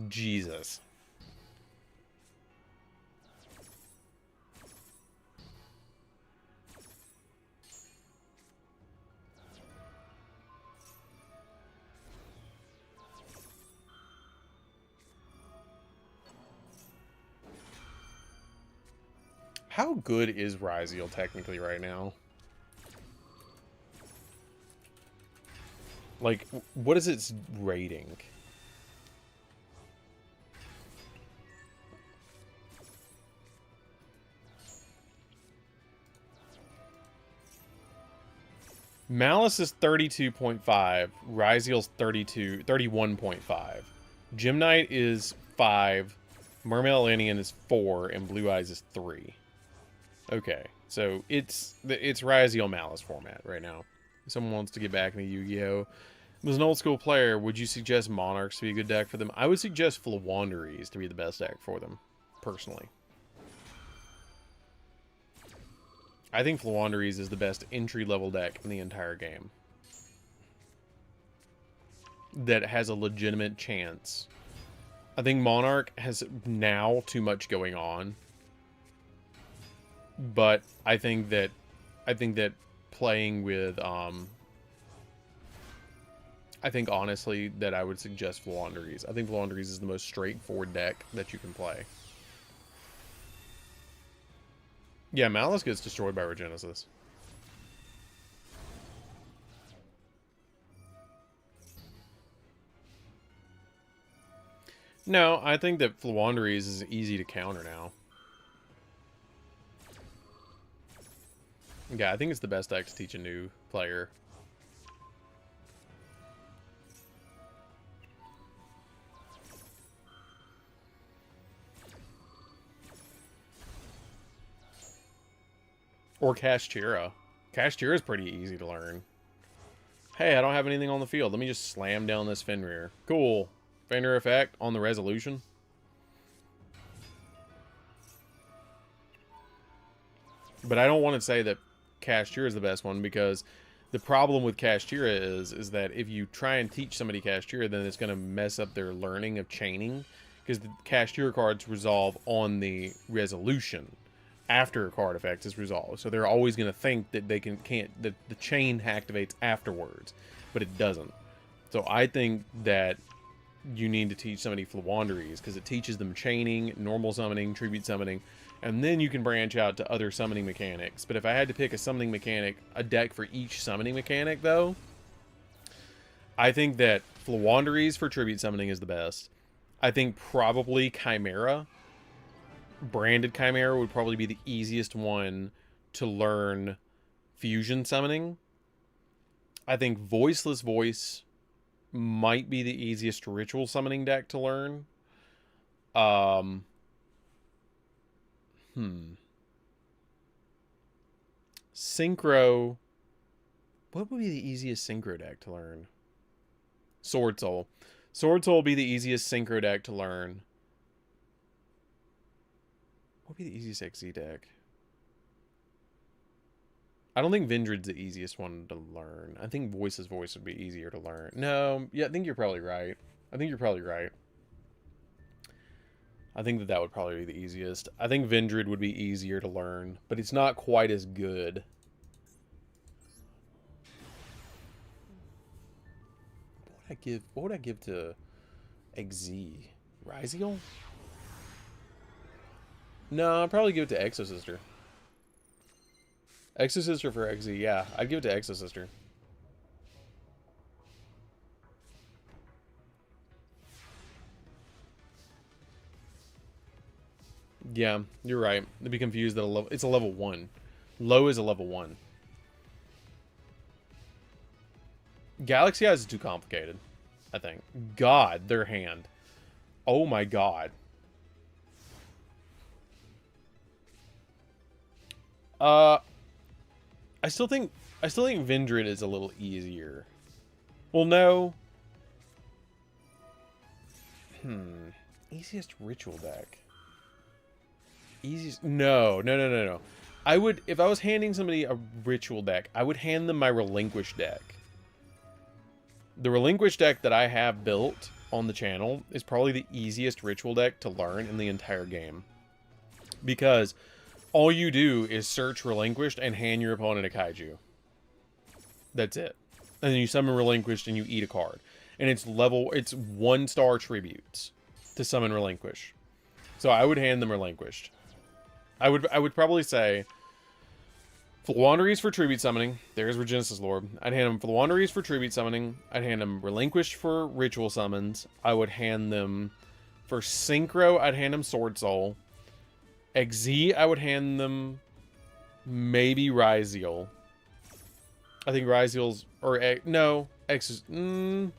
Jesus. How good is Ryziel technically right now? Like, what is its rating? Malice is 32.5. Ryziel's 31.5. Gem is 5. Mermaid Atlantean is 4, and Blue Eyes is 3. Okay, so it's Ryziel Malice format right now. If someone wants to get back into Yu-Gi-Oh! As an old school player, would you suggest Monarchs to be a good deck for them? I would suggest Flawandereeze to be the best deck for them, personally. I think Flawandereeze is the best entry-level deck in the entire game. That has a legitimate chance. I think Monarch has now too much going on. But I think that playing with I think honestly that I would suggest Flawandereeze. I think Flawandereeze is the most straightforward deck that you can play. Yeah, Malice gets destroyed by Regenesis. No, I think that Flawandereeze is easy to counter now. Yeah, I think it's the best deck to teach a new player. Or Kashtira. Kashtira is pretty easy to learn. Hey, I don't have anything on the field. Let me just slam down this Fenrir. Cool. Fenrir effect on the resolution. But I don't want to say that Kashtira is the best one, because the problem with Kashtira is that if you try and teach somebody Kashtira, then it's going to mess up their learning of chaining, because the Kashtira cards resolve on the resolution after a card effect is resolved. So they're always going to think that they can't that the chain activates afterwards, but it doesn't. So I think that you need to teach somebody Flawandereeze, because it teaches them chaining, normal summoning, tribute summoning, and then you can branch out to other summoning mechanics. But if I had to pick a summoning mechanic, a deck for each summoning mechanic, though, I think that Flawandereeze for tribute summoning is the best. I think probably Chimera, branded Chimera, would probably be the easiest one to learn fusion summoning. I think Voiceless Voice might be the easiest ritual summoning deck to learn. Synchro. What would be the easiest Synchro deck to learn? Sword Soul. Sword Soul would be the easiest Synchro deck to learn. What would be the easiest XZ deck? I don't think Vindred's the easiest one to learn. I think Voice's Voice would be easier to learn. No, yeah, I think you're probably right. I think that would probably be the easiest. I think Vindred would be easier to learn, but it's not quite as good. What would I give to XZ? Ryziel? No, I'd probably give it to Exosister. Exosister for XZ, yeah. I'd give it to Exosister. Yeah, you're right. They'd be confused that it's a level 1. Low is a level 1. Galaxy Eyes is too complicated, I think. God, their hand. Oh my god. I still think Vindred is a little easier. Well, no. Easiest ritual deck. Easiest. No. I would, if I was handing somebody a ritual deck, I would hand them my Relinquish deck. The Relinquish deck that I have built on the channel is probably the easiest ritual deck to learn in the entire game. Because all you do is search Relinquished and hand your opponent a Kaiju. That's it. And then you summon Relinquished and you eat a card. And it's 1-star tributes to summon Relinquish. So I would hand them Relinquished. I would probably say Floowandereeze for Tribute Summoning. There's Regenesis Lord. I'd hand him Floowandereeze for Tribute Summoning. I'd hand him Relinquished for Ritual Summons. I would hand them for Synchro. I'd hand him Sword Soul. XZ, I would hand them maybe Ryzeal. I think Ryzeal's or no X is. I'm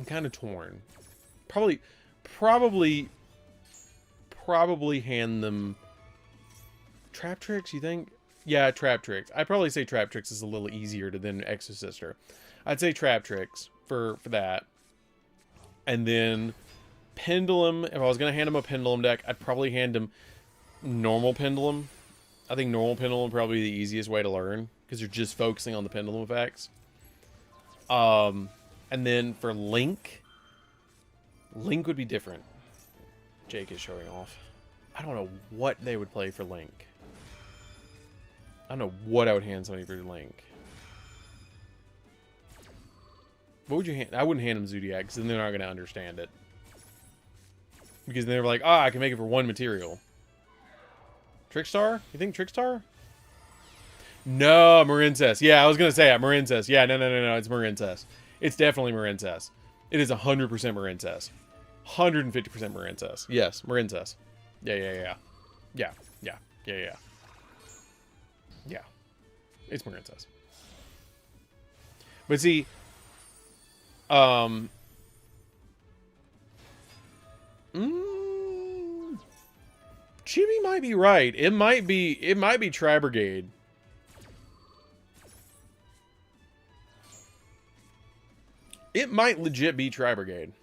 kind of torn. Probably hand them Trap Tricks. You think? Yeah, Trap Tricks. I'd probably say Trap Tricks is a little easier than Exosister. I'd say Trap Tricks for that, and then Pendulum. If I was gonna hand him a Pendulum deck, I'd probably hand him normal Pendulum. I think normal Pendulum would probably be the easiest way to learn because you're just focusing on the Pendulum effects. And then for Link would be different. Jake is showing off. I don't know what they would play for Link. I don't know what I would hand somebody for Link. What would you hand? I wouldn't hand them Zodiac because then they're not going to understand it. Because they're like, I can make it for one material. Trickstar? You think Trickstar? No, Marincess. Yeah, I was going to say it. Marincess. Yeah, no. It's Marincess. It's definitely Marincess. It is 100% Marincess. 150% Marincess. Yes, Marincess. Yeah. It's Marincess. But see, Chibi might be right. It might be Tri-Brigade. It might legit be Tri-Brigade.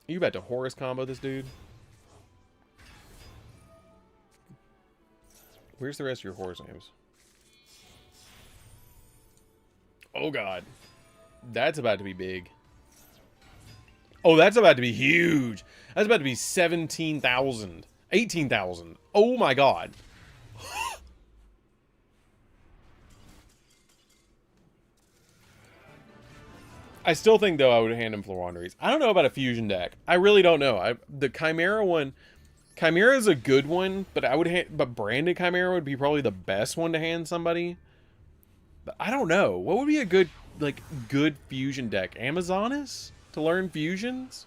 You about to Horus combo this dude? Where's the rest of your Horus names? Oh god. That's about to be big. Oh, that's about to be huge. That's about to be 17,000. 18,000. Oh my god. I still think, though, I would hand him Floowandereeze. I don't know about a fusion deck. I really don't know. The Chimera one... Chimera is a good one, but I would hand... But Branded Chimera would be probably the best one to hand somebody. But I don't know. What would be a good, good fusion deck? Amazonas? To learn fusions?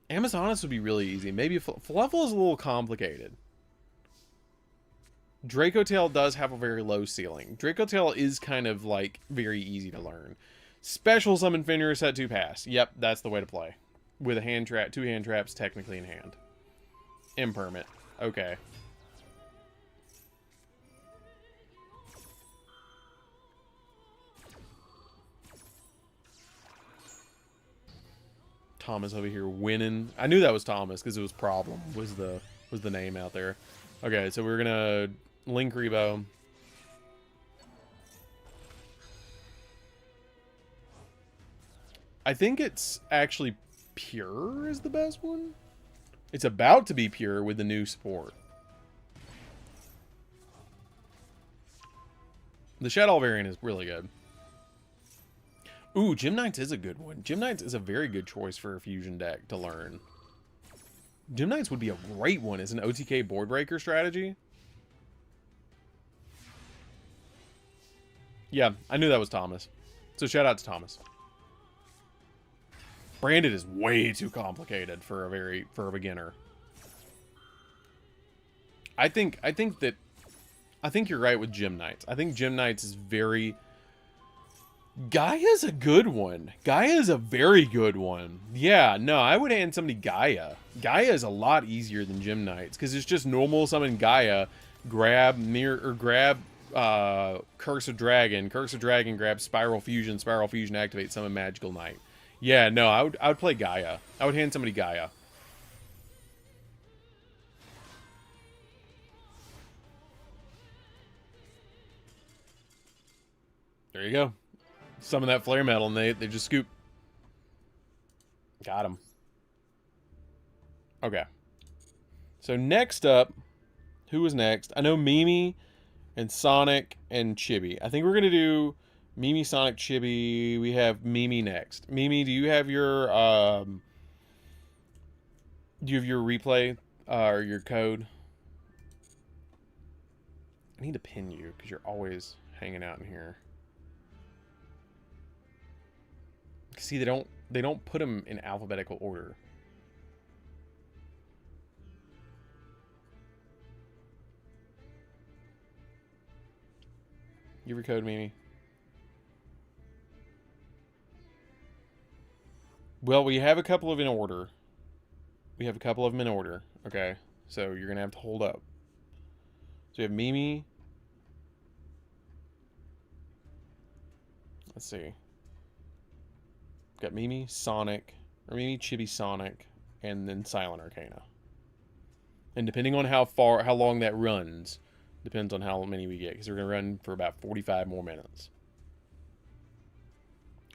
Amazonas would be really easy. Maybe Fluffle is a little complicated. Dracotail does have a very low ceiling. Dracotail is kind of, very easy to learn. Special Summon Fenrir set 2 pass. Yep, that's the way to play. With a hand trap, 2 hand traps technically in hand. Impermit. Okay. Thomas over here winning. I knew that was Thomas because it was Problem was the name out there. Okay, so we're gonna Link Rebo. I think it's actually Pure is the best one. It's about to be Pure with the new support. The Shadow variant is really good. Ooh, Gym Knights is a good one. Gym Knights is a very good choice for a fusion deck to learn. Gym Knights would be a great one as an OTK board breaker strategy. Yeah, I knew that was Thomas. So shout out to Thomas. Branded is way too complicated for a beginner. I think you're right with Gym Knights. I think Gym Knights is very... Gaia's a good one. Gaia is a very good one. Yeah, no, I would hand somebody Gaia. Gaia is a lot easier than Gym Knights because it's just normal summon Gaia, grab Curse of Dragon, grab Spiral Fusion, activate, summon Magical Knight. Yeah, no, I would play Gaia. I would hand somebody Gaia. There you go. Summon that Flare Metal and they just scoop. Got him. Okay. So next up, who was next? I know Mimi and Sonic and Chibi. I think we're going to do Mimi, Sonic, Chibi. We have Mimi next. Mimi, do you have your Do you have your replay or your code? I need to pin you because you're always hanging out in here. See, they don't put them in alphabetical order. You have your code, Mimi? Well, we have a couple of in order. We have a couple of them in order. Okay, so you're gonna have to hold up. So we have Mimi. Let's see. Got Mimi, Sonic, or Mimi, Chibi, Sonic, and then Silent Arcana. And depending on how long that runs, depends on how many we get, because we're gonna run for about 45 more minutes.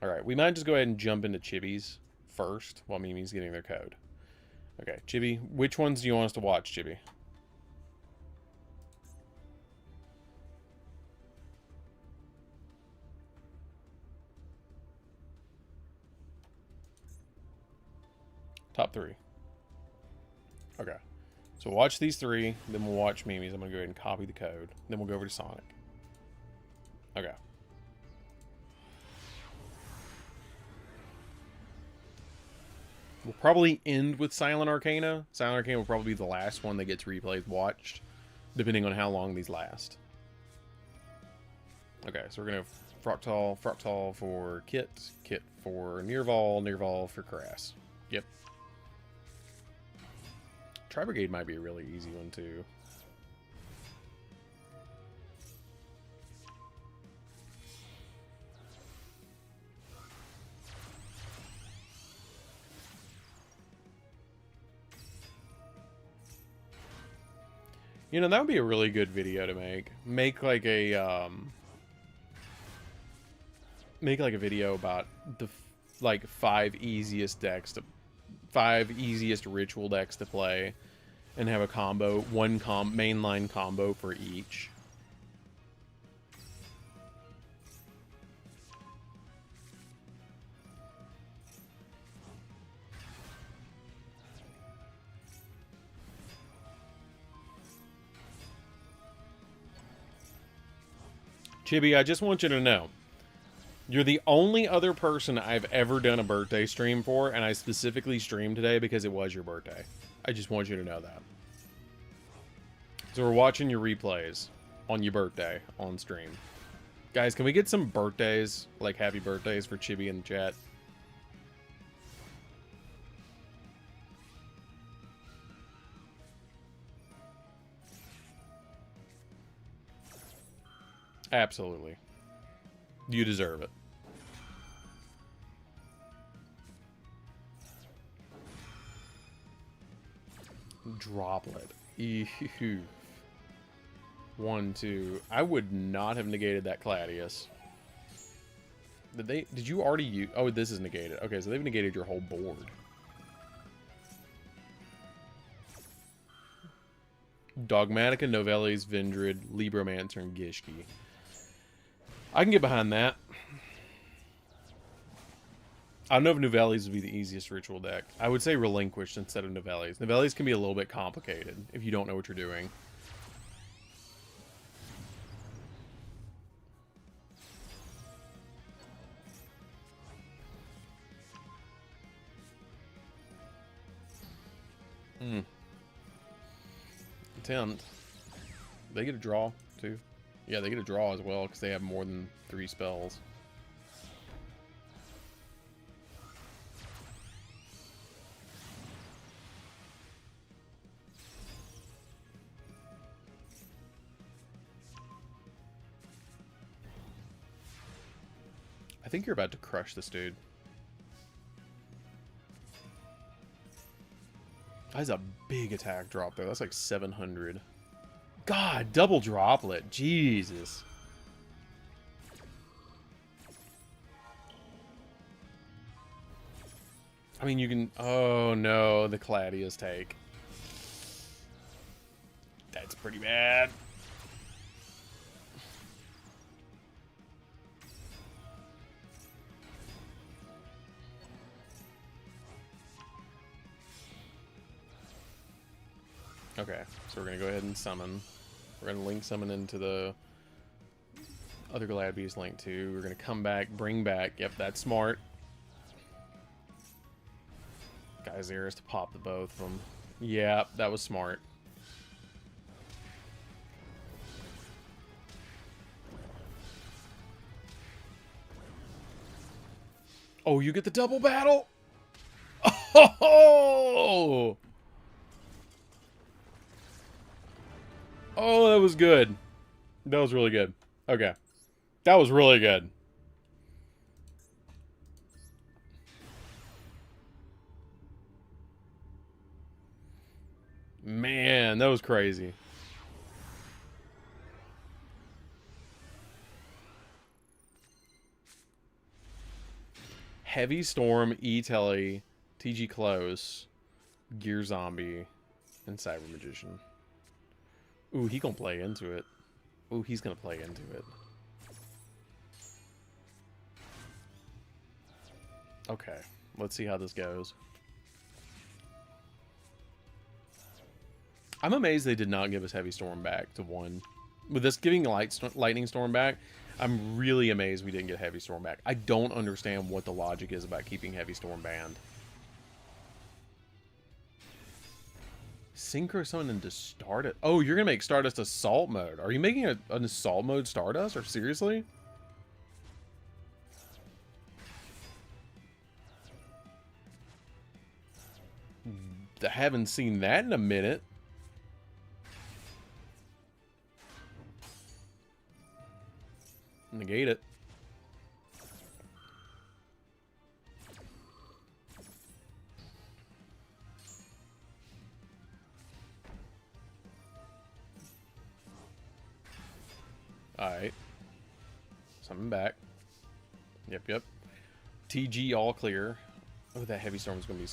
All right, we might just go ahead and jump into Chibi's first while Mimi's getting their code. Okay, Chibi, which ones do you want us to watch, Chibi? Top 3. Okay. So watch these 3, then we'll watch Mimi's. I'm going to go ahead and copy the code. Then we'll go over to Sonic. Okay. We'll probably end with Silent Arcana. Silent Arcana will probably be the last one that gets replays watched, depending on how long these last. Okay, so we're going to Fractal for Kit, Kit for Nearval for Crass. Yep. Tri-Brigade might be a really easy one, too. You know, that would be a really good video to make. Make like a video about the like 5 easiest ritual decks to play, and have a combo, mainline combo for each. Chibi, I just want you to know, you're the only other person I've ever done a birthday stream for, and I specifically streamed today because it was your birthday. I just want you to know that. So we're watching your replays on your birthday on stream. Guys, can we get some birthdays, like happy birthdays for Chibi in the chat? Absolutely. You deserve it. Droplet. Ew. 1, 2. I would not have negated that Gladius. Did you already use... Oh, this is negated. Okay, so they've negated your whole board. Dogmatica, Novellis, Vendrid, Libromancer, and Gishki. I can get behind that. I don't know if Novellis would be the easiest ritual deck. I would say Relinquished instead of Novellis. Novellis can be a little bit complicated if you don't know what you're doing. Attempt. They get a draw, too. Yeah, they get a draw as well, because they have more than 3 spells. I think you're about to crush this dude. That's a big attack drop, though. That's like 700. God, double droplet. Jesus. I mean, you can... Oh, no. The Gladius take. That's pretty bad. Okay, so we're gonna go ahead and summon. We're gonna link summon into the other Glad Beast link too. We're gonna come back, bring back. Yep, that's smart. Geyser's to pop the both of them. Yeah, that was smart. Oh, you get the double battle? Oh! Oh, that was good. That was really good. Okay. That was really good. Man, that was crazy. Heavy Storm, E-Telly, TG Close, Gear Zombie, and Cyber Magician. Ooh, he gonna play into it. Ooh, he's gonna play into it. Okay, let's see how this goes. I'm amazed they did not give us Heavy Storm back to 1. With this giving Lightning Storm back, I'm really amazed we didn't get Heavy Storm back. I don't understand what the logic is about keeping Heavy Storm banned. Synchro Summon into Stardust. Oh, you're going to make Stardust Assault Mode. Are you making an Assault Mode Stardust? Or seriously? I haven't seen that in a minute. Negate it. Alright. Summon back. Yep. TG all clear. Oh, that Heavy Storm is going to be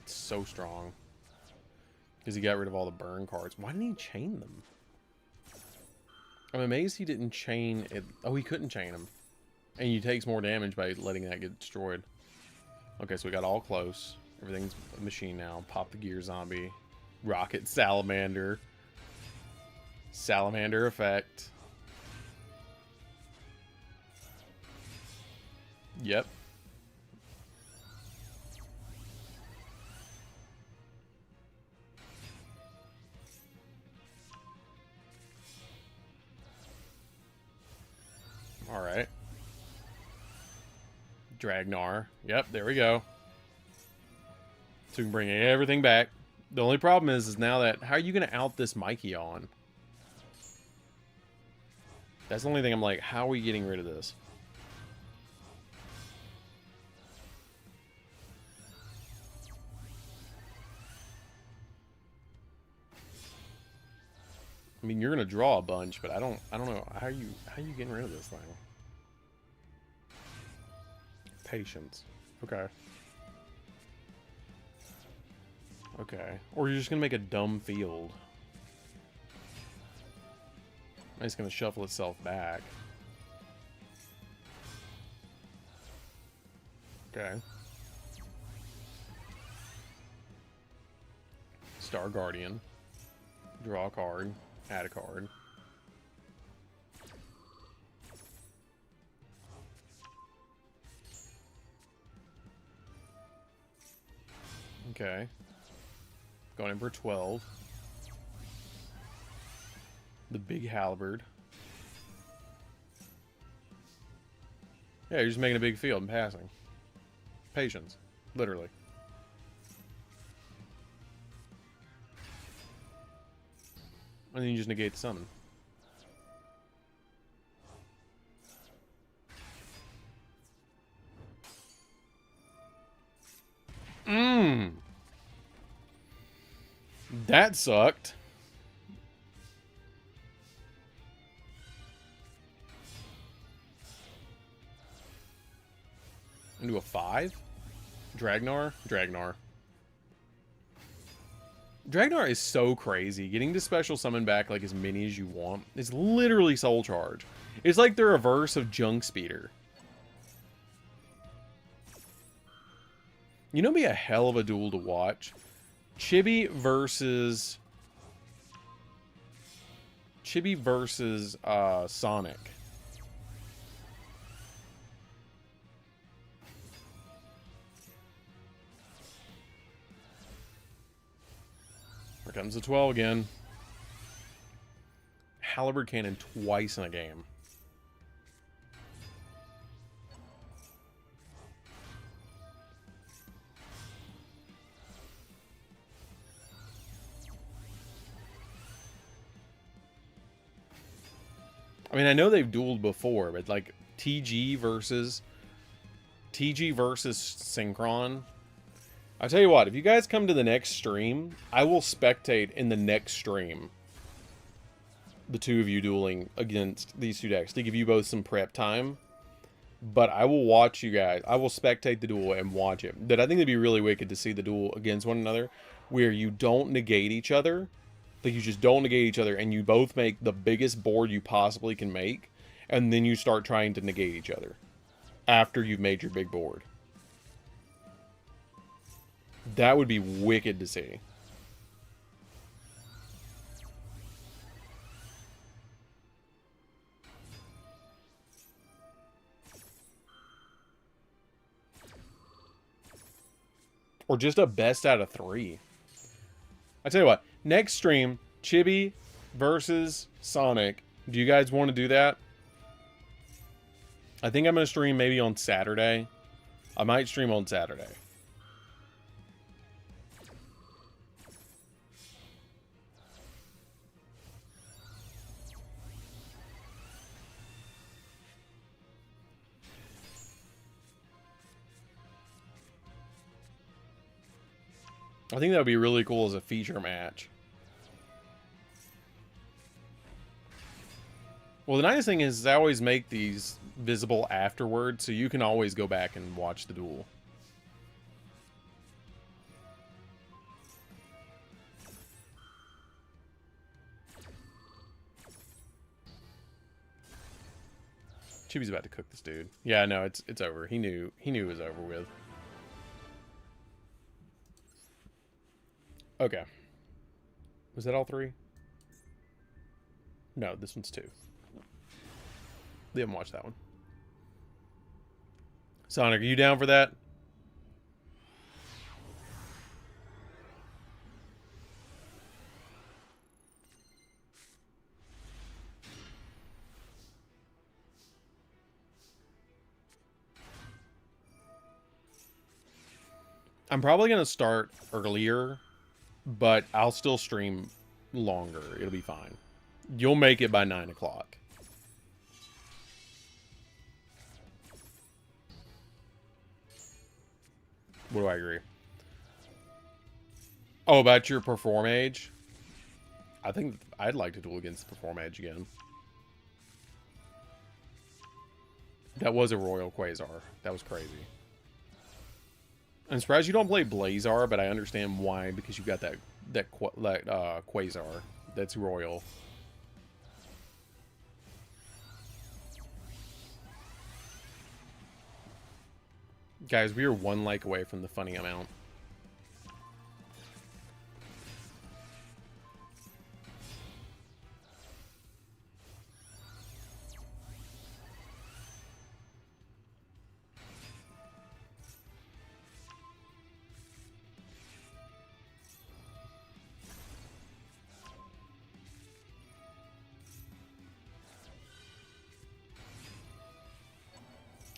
so strong. Because he got rid of all the burn cards. Why didn't he chain them? I'm amazed he didn't chain it. Oh, he couldn't chain him. And he takes more damage by letting that get destroyed. Okay, so we got all close. Everything's a machine now. Pop the Gear Zombie. Rocket Salamander. Salamander effect. Yep. Alright. Dragnar. Yep, there we go. So we can bring everything back. The only problem is now that... How are you going to out this Mikey on? That's the only thing I'm like, how are we getting rid of this? I mean, you're gonna draw a bunch, but I don't know how you getting rid of this thing. Patience. Okay. Okay. Or you're just gonna make a dumb field. It's gonna shuffle itself back. Okay. Star Guardian. Draw a card. Add a card. Okay. Going in for 12. The big halberd. Yeah, you're just making a big field and passing. Patience. Literally. And then you just negate the summon. That sucked. Into a 5? Dragnar? Dragnar. Dragnar is so crazy. Getting to special summon back like as many as you want is literally soul charge. It's like the reverse of Junk Speeder. You know, be a hell of a duel to watch. Chibi versus Chibi versus Sonic. Here comes the 12 again. Halberd Cannon twice in a game. I mean, I know they've dueled before, but like TG versus Synchron. I'll tell you what, if you guys come to the next stream, I will spectate in the next stream the two of you dueling against these two decks to give you both some prep time. But I will watch you guys. I will spectate the duel and watch it. But I think it'd be really wicked to see the duel against one another where you don't negate each other. Like, you just don't negate each other and you both make the biggest board you possibly can make. And then you start trying to negate each other after you've made your big board. That would be wicked to see. Or just a best out of 3. I tell you what, next stream, Chibi versus Sonic. Do you guys want to do that? I think I'm going to stream maybe on Saturday. I might stream on Saturday. I think that would be really cool as a feature match. Well, the nice thing is I always make these visible afterwards, so you can always go back and watch the duel. Chibi's about to cook this dude. Yeah, no, it's over. He knew it was over with. Okay. Was that all 3? No, this one's 2. They haven't watched that one. Sonic, are you down for that? I'm probably going to start earlier, but I'll still stream longer. It'll be fine. You'll make it by 9 o'clock. What do I agree? Oh, about your Perform Age? I think I'd like to duel against Perform Age again. That was a Royal Quasar. That was crazy. I'm surprised you don't play Blazar, but I understand why, because you've got that Quasar that's Royal. Guys, we are 1 like away from the funny amount.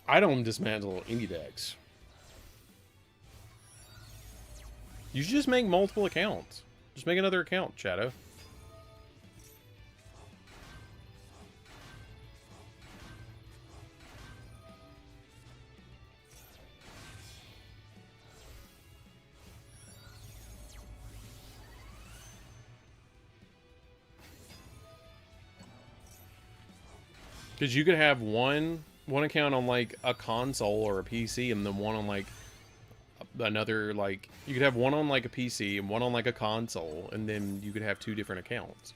I don't dismantle indie decks. You should just make multiple accounts. Just make another account, Shadow. Because you could have one account on like a console or a PC, and then one on like another, like you could have one on like a PC and one on like a console, and then you could have 2 different accounts.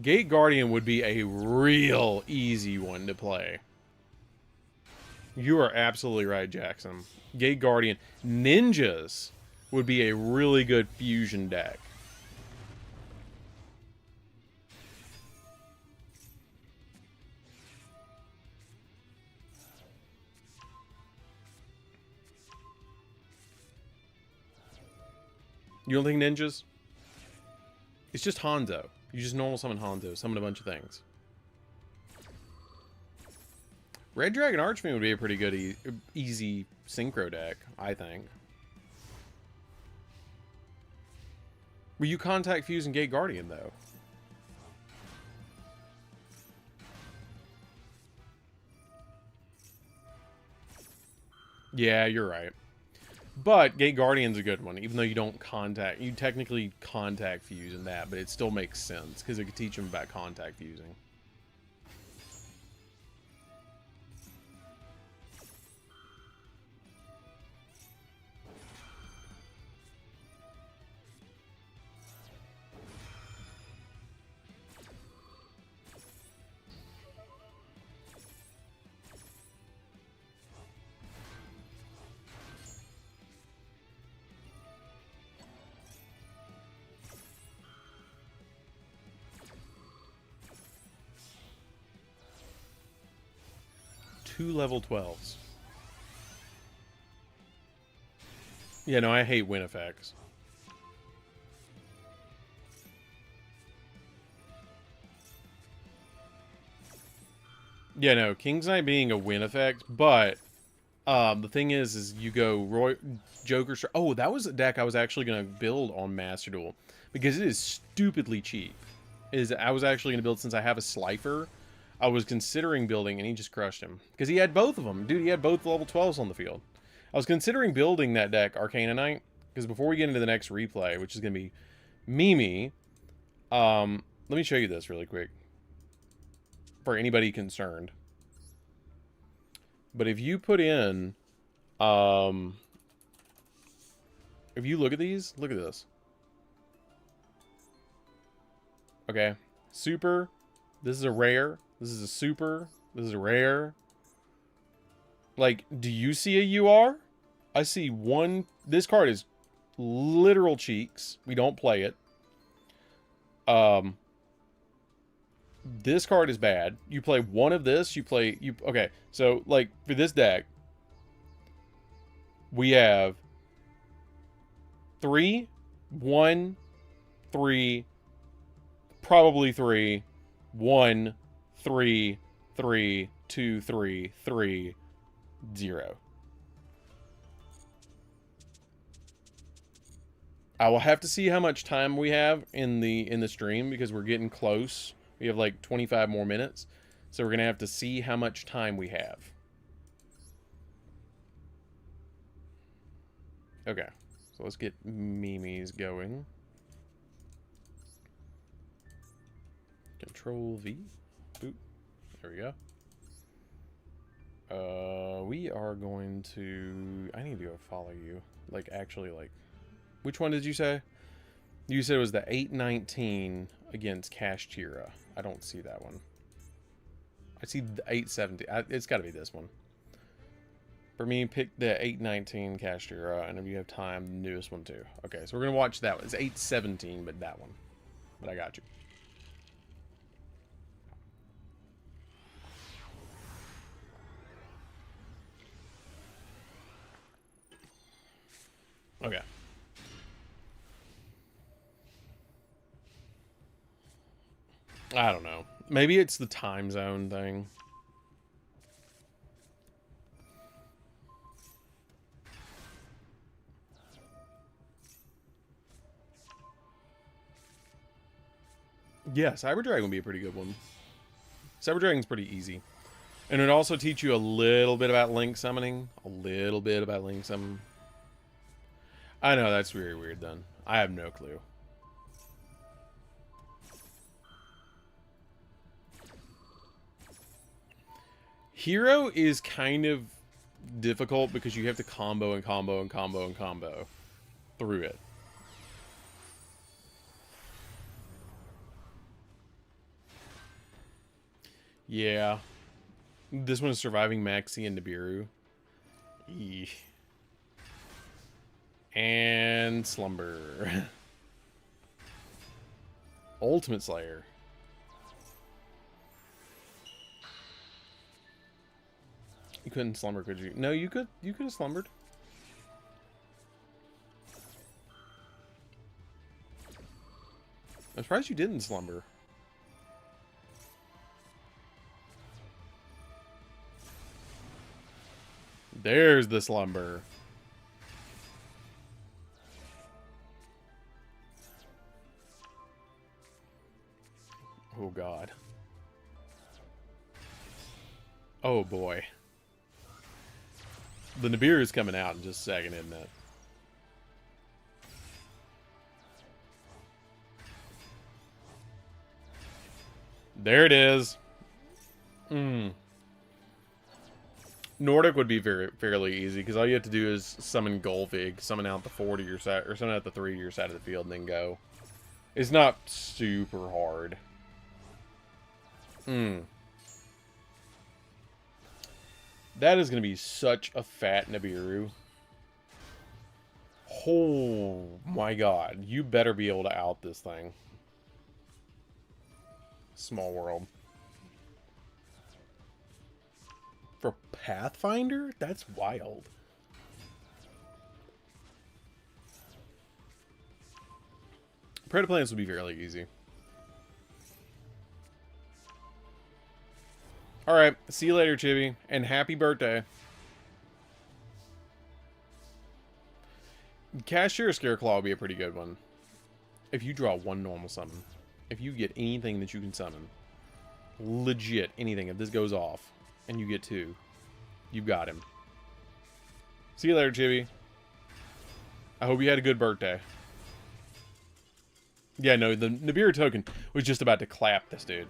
Gate Guardian would be a real easy one to play. You are absolutely right, Jackson. Gate Guardian. Ninjas would be a really good fusion deck. You don't think ninjas? It's just Hanzo. You just normal summon Hanzo, summon a bunch of things. Red Dragon Archfiend would be a pretty good easy synchro deck, I think. Will you contact Fuse and Gate Guardian, though? Yeah, you're right. But Gate Guardian's a good one, even though you don't contact... You technically contact Fuse in that, but it still makes sense, because it could teach them about contact fusing. Two level 12s. Yeah, no, I hate win effects. Yeah, no, King's Knight being a win effect, but the thing is you go Joker. Oh, that was a deck I was actually going to build on Master Duel because it is stupidly cheap. I was actually going to build, since I have a Slifer, I was considering building, and he just crushed him. Because he had both of them. Dude, he had both level 12s on the field. I was considering building that deck, Arcana Knight, because before we get into the next replay, which is going to be Mimi, let me show you this really quick. For anybody concerned. But if you put in, if you look at these, look at this. Okay, super, this is a rare, this is a super, this is a rare. Like, do you see a UR? I see one. This card is literal cheeks. We don't play it. This card is bad. You play one of this, okay, so, like, for this deck, we have 3, 1, 3, probably 3, 1, 3, 3, 2, 3, 3, 0. I will have to see how much time we have in the stream, because we're getting close. We have like 25 more minutes. So we're going to have to see how much time we have. Okay. So let's get Mimi's going. Control V. Boop. There we go. We are going to... I need to go follow you. Like, actually, like... Which one did you say? You said it was the 819 against Kashtira. I don't see that one. I see the 870. It's got to be this one. For me, pick the 819 Kashtira, and if you have time, the newest one too. Okay, so we're going to watch that one. It's 817, but that one. But I got you. Okay. I don't know. Maybe it's the time zone thing. Yeah, Cyber Dragon would be a pretty good one. Cyber Dragon's pretty easy. And it'd also teach you a little bit about link summoning. A little bit about link summoning. I know, that's very weird then. I have no clue. Hero is kind of difficult because you have to combo and combo and combo and combo through it. Yeah. This one is surviving Maxi and Nibiru. Eesh. And Slumber. Ultimate Slayer. You couldn't slumber, could you? No, you could. You could have slumbered. I'm surprised you didn't slumber. There's the slumber. Oh, God. Oh, boy. The Nibiru is coming out in just a second, isn't it? There it is. Nordic would be fairly easy, because all you have to do is summon Golvig, summon out the 4 to your side, or summon out the 3 to your side of the field, and then go. It's not super hard. That is going to be such a fat Nibiru. Oh my god. You better be able to out this thing. Small world. For Pathfinder? That's wild. Predator Plants would be fairly easy. Alright, see you later, Chibi. And happy birthday. Cashier Scareclaw would be a pretty good one. If you draw 1 normal summon. If you get anything that you can summon. Legit, anything. If this goes off, and you get 2, you've got him. See you later, Chibi. I hope you had a good birthday. Yeah, no, the Nibiru token was just about to clap this dude.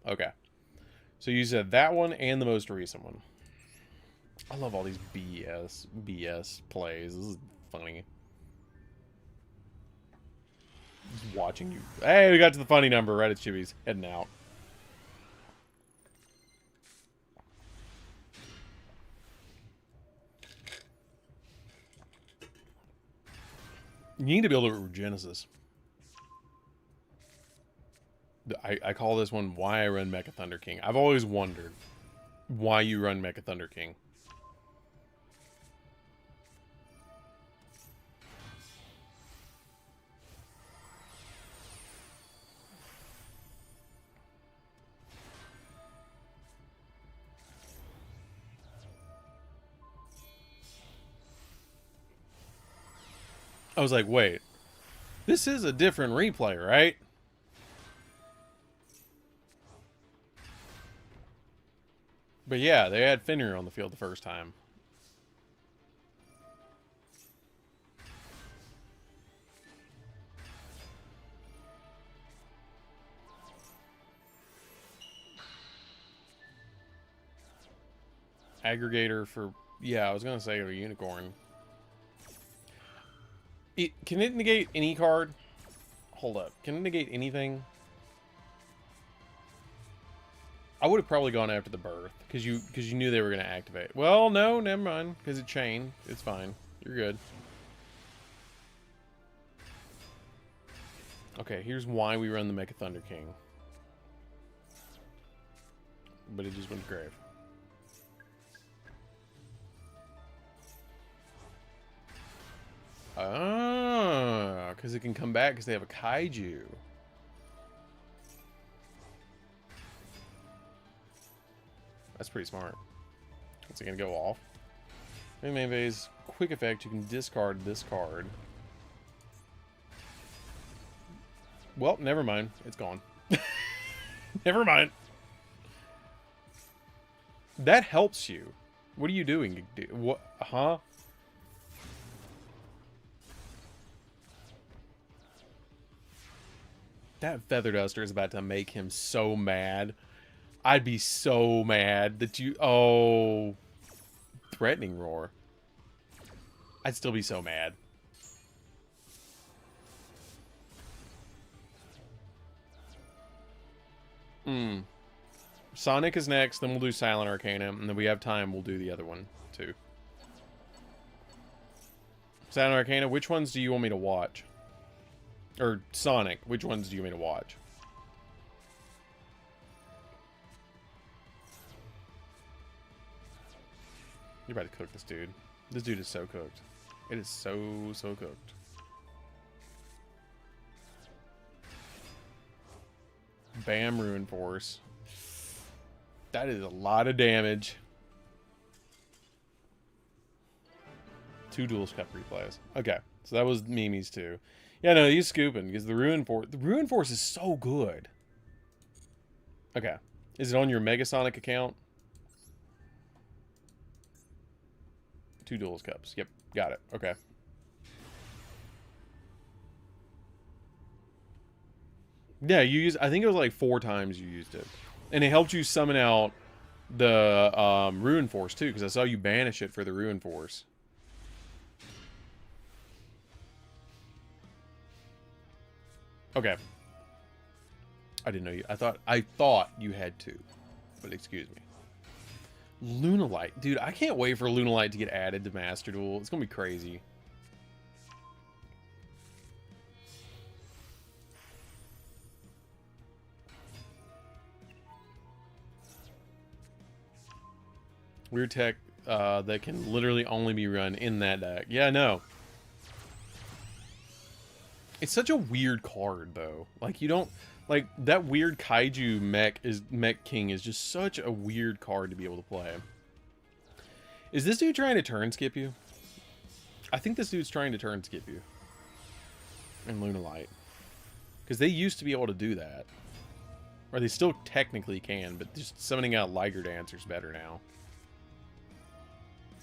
Okay. So you said that one and the most recent one. I love all these BS plays. This is funny. Just watching you. Hey, we got to the funny number right at Chibi's. Heading out. You need to be able to Genesis. I call this one why I run Mecha Thunder King. I've always wondered why you run Mecha Thunder King. I was like, wait, this is a different replay, right? But yeah, they had Fenrir on the field the first time. Aggregator for, yeah, I was going to say a unicorn. Can it negate any card? Hold up. Can it negate anything? I would have probably gone after the birth because you knew they were going to activate. Well, no, never mind, because it chained. It's fine. You're good. Okay, here's why we run the Mecha Thunder King. But it just went to grave. Ah, because it can come back because they have a kaiju. That's pretty smart. Is it going to go off? Main phase, quick effect, you can discard this card. Well, never mind. It's gone. Never mind. That helps you. What are you doing? What? Huh? That Feather Duster is about to make him so mad. I'd be so mad that you... Oh. Threatening Roar. I'd still be so mad. Sonic is next, then we'll do Silent Arcana, and then we have time, we'll do the other one, too. Silent Arcana, which ones do you want me to watch? Or Sonic, which ones do you want me to watch? You're about to cook this dude. This dude is so cooked. It is so cooked. Bam, Ruin Force. That is a lot of damage. 2 Duelist Cup replays. Okay, so that was Mimi's too. Yeah, no, he's scooping because the Ruin Force is so good. Okay, is it on your Megasonic account? 2 Duelist Cups. Yep, got it. Okay. Yeah, you use. I think it was like 4 times you used it, and it helped you summon out the Ruin Force too, because I saw you banish it for the Ruin Force. Okay. I didn't know you. I thought you had 2, but excuse me. Lunalight, dude. I can't wait for Lunalight to get added to Master Duel. It's gonna be crazy. Weird tech that can literally only be run in that deck. Yeah, no. It's such a weird card, though. Like, you don't... Like, that weird Kaiju Mech King is just such a weird card to be able to play. Is this dude trying to turn skip you? I think this dude's trying to turn skip you. In Lunalight. Because they used to be able to do that. Or they still technically can, but just summoning out Liger Dancer's better now.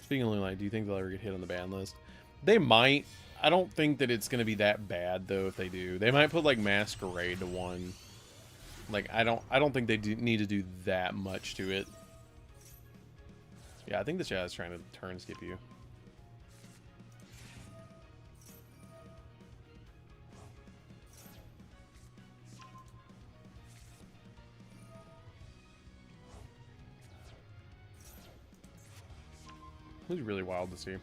Speaking of Lunalight, do you think they'll ever get hit on the ban list? They might. I don't think that it's going to be that bad, though, if they do. They might put, like, Masquerade to 1. Like, I don't think they need to do that much to it. Yeah, I think this guy's trying to turn skip you. It was really wild to see.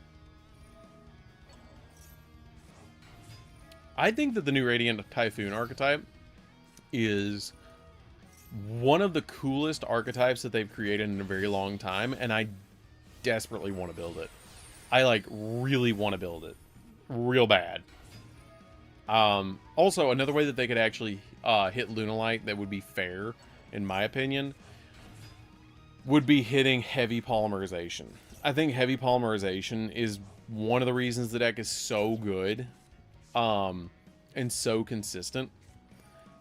I think that the new Radiant Typhoon archetype is one of the coolest archetypes that they've created in a very long time, and I desperately want to build it. I, like, really want to build it. Real bad. Also, another way that they could actually hit Lunalight that would be fair, in my opinion, would be hitting Heavy Polymerization. I think Heavy Polymerization is one of the reasons the deck is so good. And so consistent,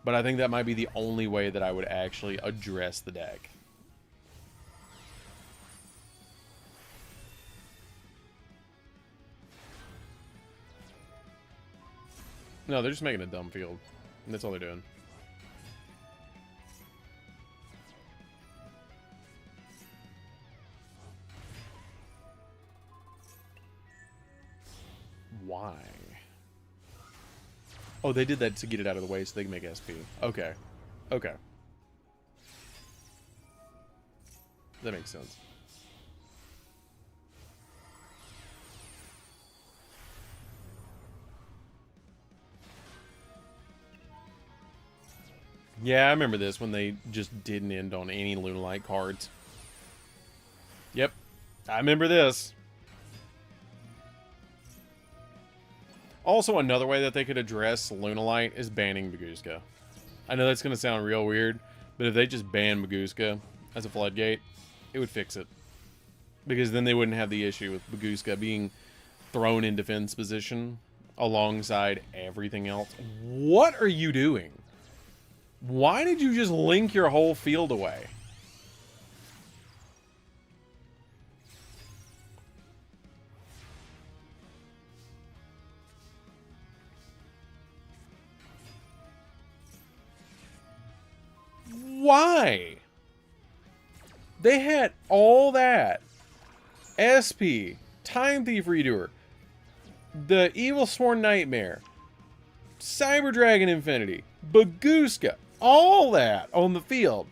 but I think that might be the only way that I would actually address the deck. No, they're just making a dumb field. And that's all they're doing. Why? Oh, they did that to get it out of the way so they can make SP. Okay. Okay. That makes sense. Yeah, I remember this when they just didn't end on any Lunalight cards. Yep. I remember this. Also, another way that they could address Lunalight is banning Bagooska. I know that's going to sound real weird, but if they just ban Bagooska as a floodgate, it would fix it. Because then they wouldn't have the issue with Bagooska being thrown in defense position alongside everything else. What are you doing? Why did you just link your whole field away? Why? They had all that. SP, Time Thief Redoer, the Evil Sworn Nightmare, Cyber Dragon Infinity, Bagooska, all that on the field.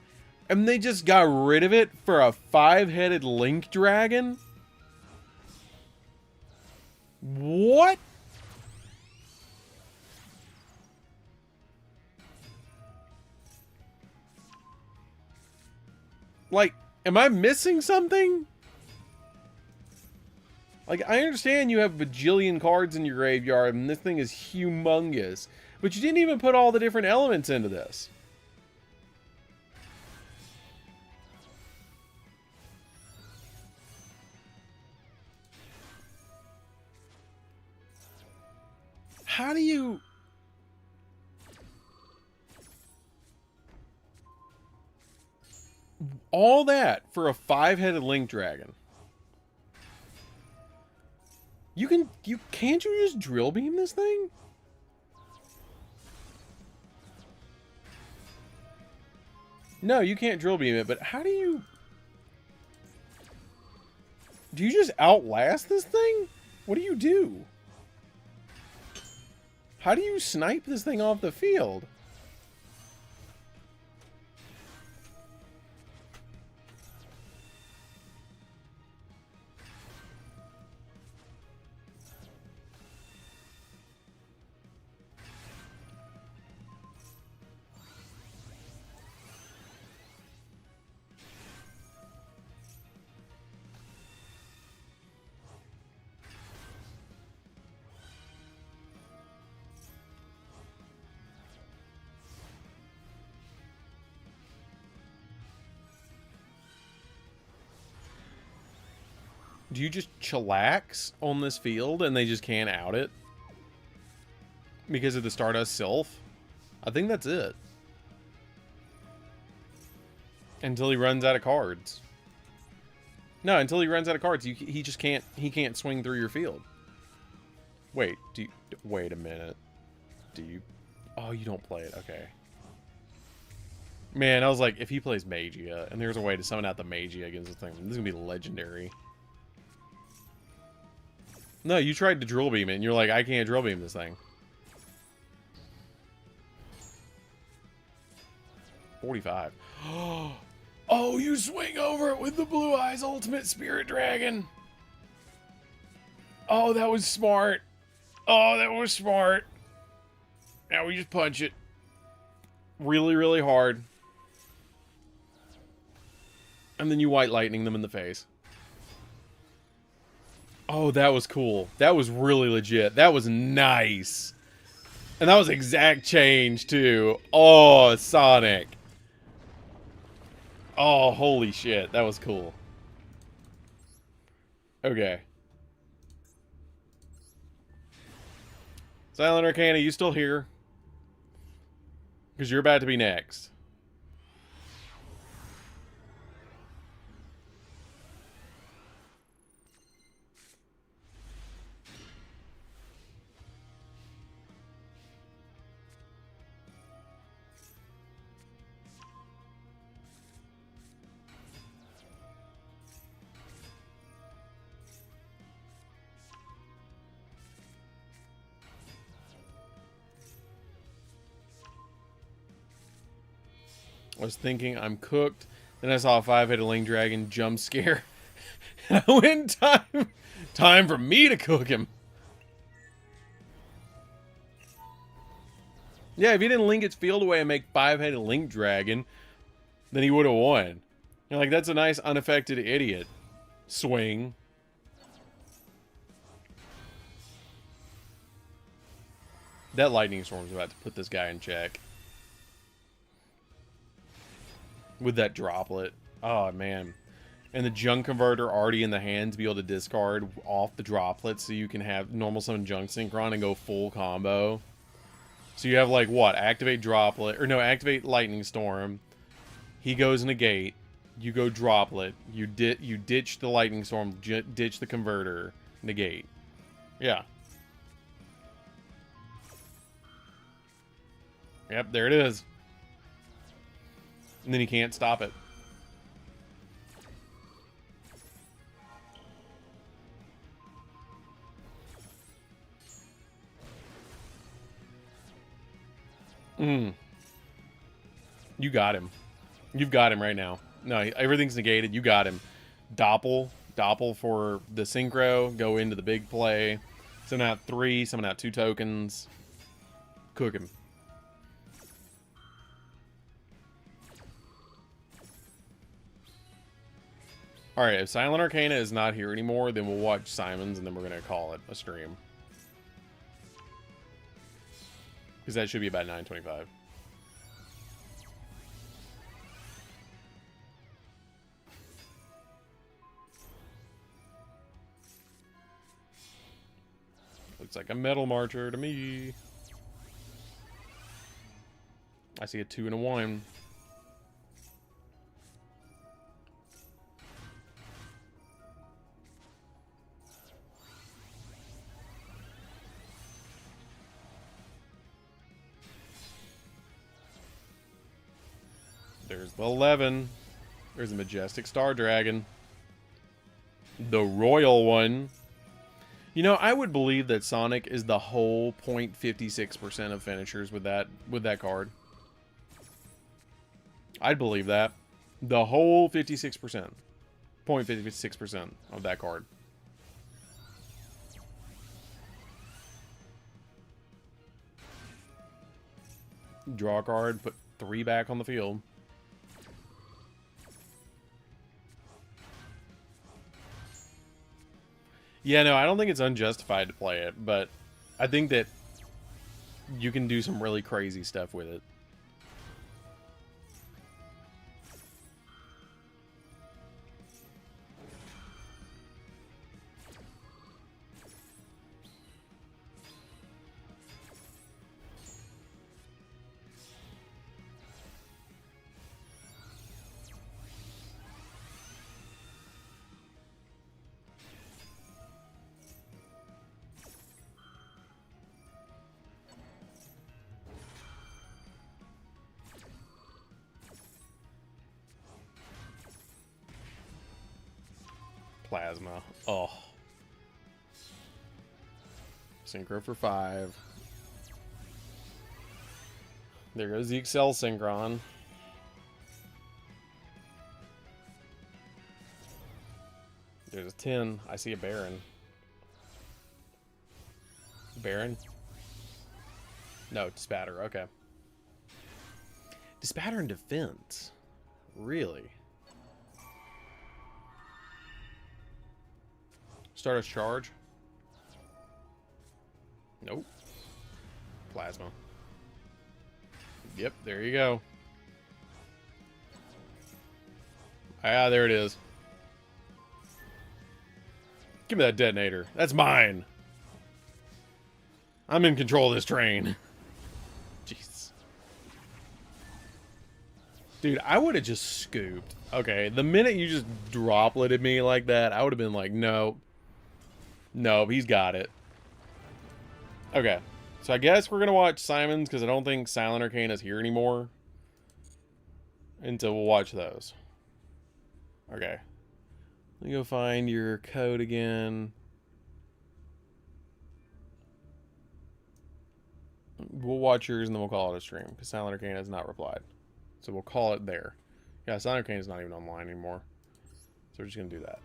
And they just got rid of it for a 5-headed link dragon? What? Like, am I missing something? Like, I understand you have a bajillion cards in your graveyard, and this thing is humongous. But you didn't even put all the different elements into this. How do you... all that for a 5-headed link dragon? Can't you just drill beam this thing? No, you can't drill beam it, but how do you... do you just outlast this thing? What do you do? How do you snipe this thing off the field? Do you just chillax on this field and they just can't out it? Because of the Stardust Sylph? I think that's it. Until he runs out of cards. No, until he runs out of cards, he just can't, he can't swing through your field. Wait, wait a minute. Do you... oh, you don't play it, okay. Man, I was like, if he plays Magia, and there's a way to summon out the Magia against this thing, this is gonna be legendary. No, you tried to drill beam it, and you're like, I can't drill beam this thing. 45. Oh, you swing over it with the Blue Eyes Ultimate Spirit Dragon. Oh, that was smart. Oh, that was smart. Now we just punch it. Really, really hard. And then you White Lightning them in the face. Oh, that was cool. That was really legit. That was nice. And that was exact change, too. Oh, Sonic. Oh, holy shit. That was cool. Okay. Silent Arcana, you still here? Because you're about to be next. I was thinking I'm cooked. Then I saw a 5-headed Link Dragon jump scare. I went, time for me to cook him. Yeah, if he didn't link its field away and make 5-headed Link Dragon, then he would have won. You're like, that's a nice unaffected idiot. Swing. That Lightning Storm's about to put this guy in check. With that droplet. Oh, man. And the Junk Converter already in the hand to be able to discard off the droplet so you can have normal summon Junk Synchron and go full combo. So you have, like, what? Activate Droplet. Or no, activate Lightning Storm. He goes negate. You go Droplet. You ditch the Lightning Storm. Ditch the Converter. Negate. Yeah. Yep, there it is. And then he can't stop it. You got him. You've got him right now. No, everything's negated. You got him. Doppel for the synchro. Go into the big play. Summon out 3. Summon out 2 tokens. Cook him. Alright, if Silent Arcana is not here anymore, then we'll watch Simon's and then we're going to call it a stream. Because that should be about 9:25. Looks like a Metal Marcher to me. I see a 2 and a 1. There's the 11. There's a Majestic Star Dragon. The Royal one. You know, I would believe that Sonic is the whole 0.56% of finishers with that card. I'd believe that. The whole 56%. 0.56% of that card. Draw a card, put 3 back on the field. Yeah, no, I don't think it's unjustified to play it, but I think that you can do some really crazy stuff with it. Plasma. Oh. Synchro for 5. There goes the Excel Synchron. There's a 10. I see a Baron. Baron? No, Spatter. Okay. Spatter and defense. Really? Start a charge? Nope. Plasma. Yep, there you go. Ah, there it is. Give me that detonator. That's mine. I'm in control of this train. Jeez. Dude, I would have just scooped. Okay, the minute you just dropleted me like that, I would have been like, no. No, he's got it. Okay, so I guess we're going to watch Simon's because I don't think Silent Arcana is here anymore. Until we'll watch those. Okay. Let me go find your code again. We'll watch yours and then we'll call it a stream because Silent Arcana has not replied. So we'll call it there. Yeah, Silent Arcana is not even online anymore. So we're just going to do that.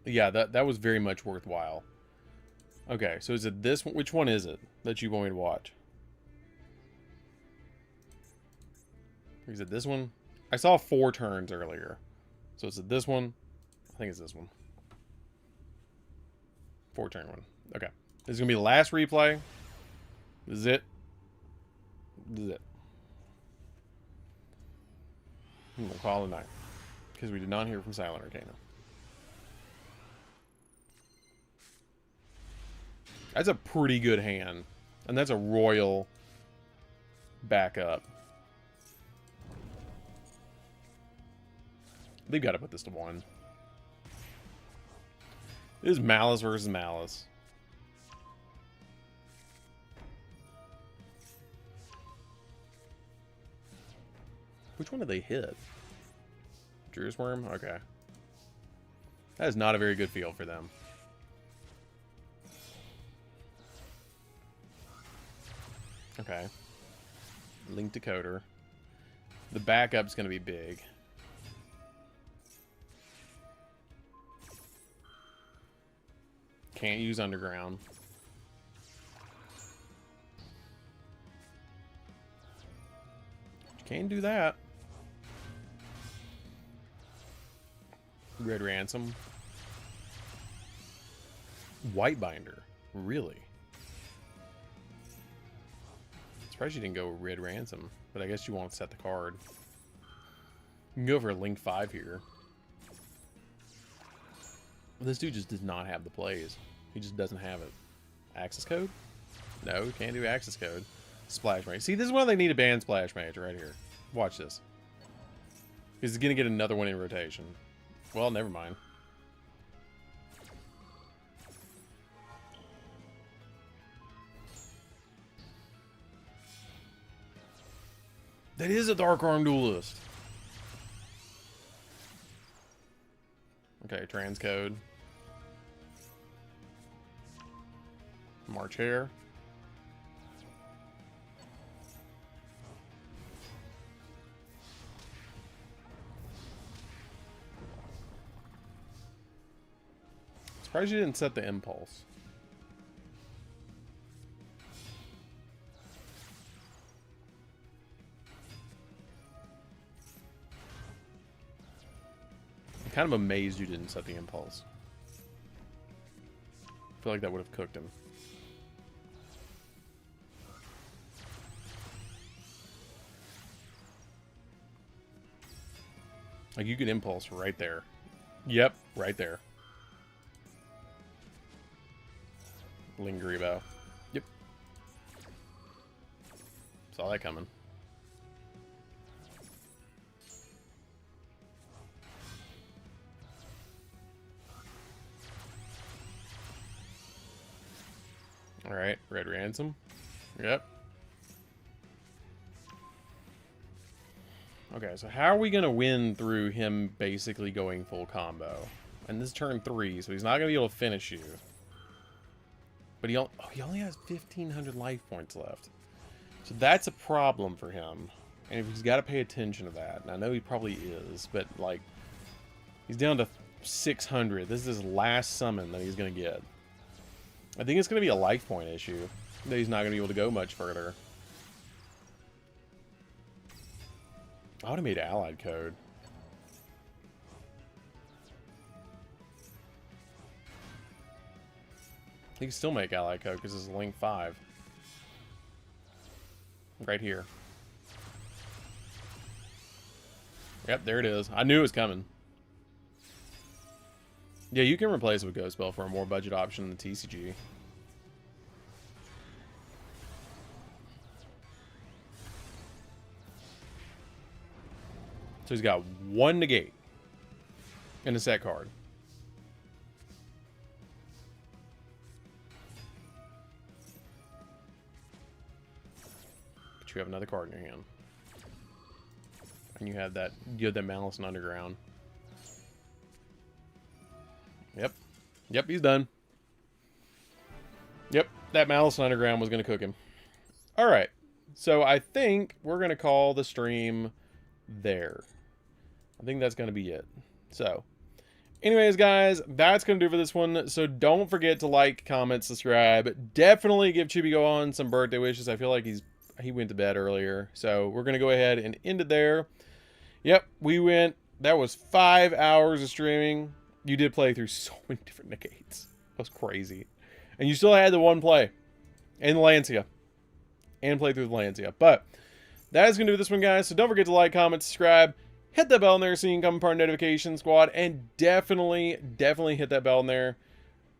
Yeah, that was very much worthwhile. Okay, so is it this one? Which one is it that you want me to watch? Is it this one? I saw 4 turns earlier. So is it this one? I think it's this one. 4-turn one. Okay. This is going to be the last replay. This is it. This is it. We'll call it a night. Because we did not hear from Silent Arcana. That's a pretty good hand. And that's a royal backup. They've got to put this to 1. This is Malice versus Malice. Which one did they hit? Drew's Worm? Okay. That is not a very good field for them. Okay. Link decoder. The backup's going to be big. Can't use underground. Can't do that. Red Ransom. White Binder. Really? Surprised you didn't go Red Ransom, but I guess you won't set the card. You can go for a Link 5 here. This dude just does not have the plays. He just doesn't have it. Access code? No, we can't do access code. Splash Mage. See, this is why they need a ban Splash Mage right here. Watch this. He's going to get another one in rotation. Well, never mind. That is a DarkArmedDuelist. Okay, transcode. March Hare. Surprised you didn't set the impulse. I'm kind of amazed you didn't set the impulse. I feel like that would have cooked him. Like, you could impulse right there. Yep, right there. Lingeribo. Yep. Saw that coming. Alright, Red Ransom. Yep. Okay, so how are we going to win through him basically going full combo? And this is turn 3, so he's not going to be able to finish you. But he only has 1,500 life points left. So that's a problem for him. And he's got to pay attention to that. And I know he probably is, but, like, he's down to 600. This is his last summon that he's going to get. I think it's going to be a life point issue. That he's not going to be able to go much further. I would have made allied code. He can still make allied code because it's Link 5. Right here. Yep, there it is. I knew it was coming. Yeah, you can replace it with Ghost Spell for a more budget option than the TCG. So he's got one negate and a set card. But you have another card in your hand. And you had that Malice and Underground. Yep. Yep, he's done. Yep, that Malice and Underground was going to cook him. Alright, so I think we're going to call the stream there. I think that's going to be it. So, anyways, guys, that's going to do for this one. So, don't forget to like, comment, subscribe. Definitely give Chibi on some birthday wishes. I feel like he went to bed earlier. So, we're going to go ahead and end it there. Yep, that was 5 hours of streaming. You did play through so many different negates. That was crazy. And you still had the one play. And the Lancia. And play through the Lancia. But that is going to do this one, guys. So don't forget to like, comment, subscribe. Hit that bell in there so you can become part of Notification Squad. And definitely hit that bell in there.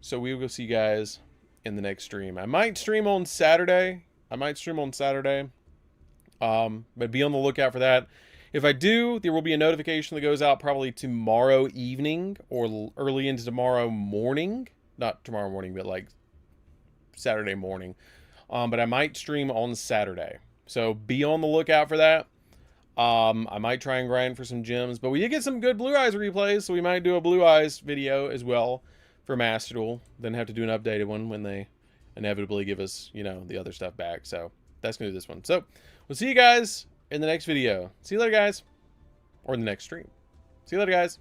So we will go see you guys in the next stream. I might stream on Saturday. But be on the lookout for that. If I do, there will be a notification that goes out probably tomorrow evening or early into tomorrow morning. Not tomorrow morning, but like Saturday morning. But I might stream on Saturday. So be on the lookout for that. I might try and grind for some gems. But we did get some good Blue Eyes replays, so we might do a Blue Eyes video as well for Master Duel. Then have to do an updated one when they inevitably give us, you know, the other stuff back. So that's going to do this one. So, we'll see you guys in the next video. See you later, guys. Or in the next stream. See you later, guys.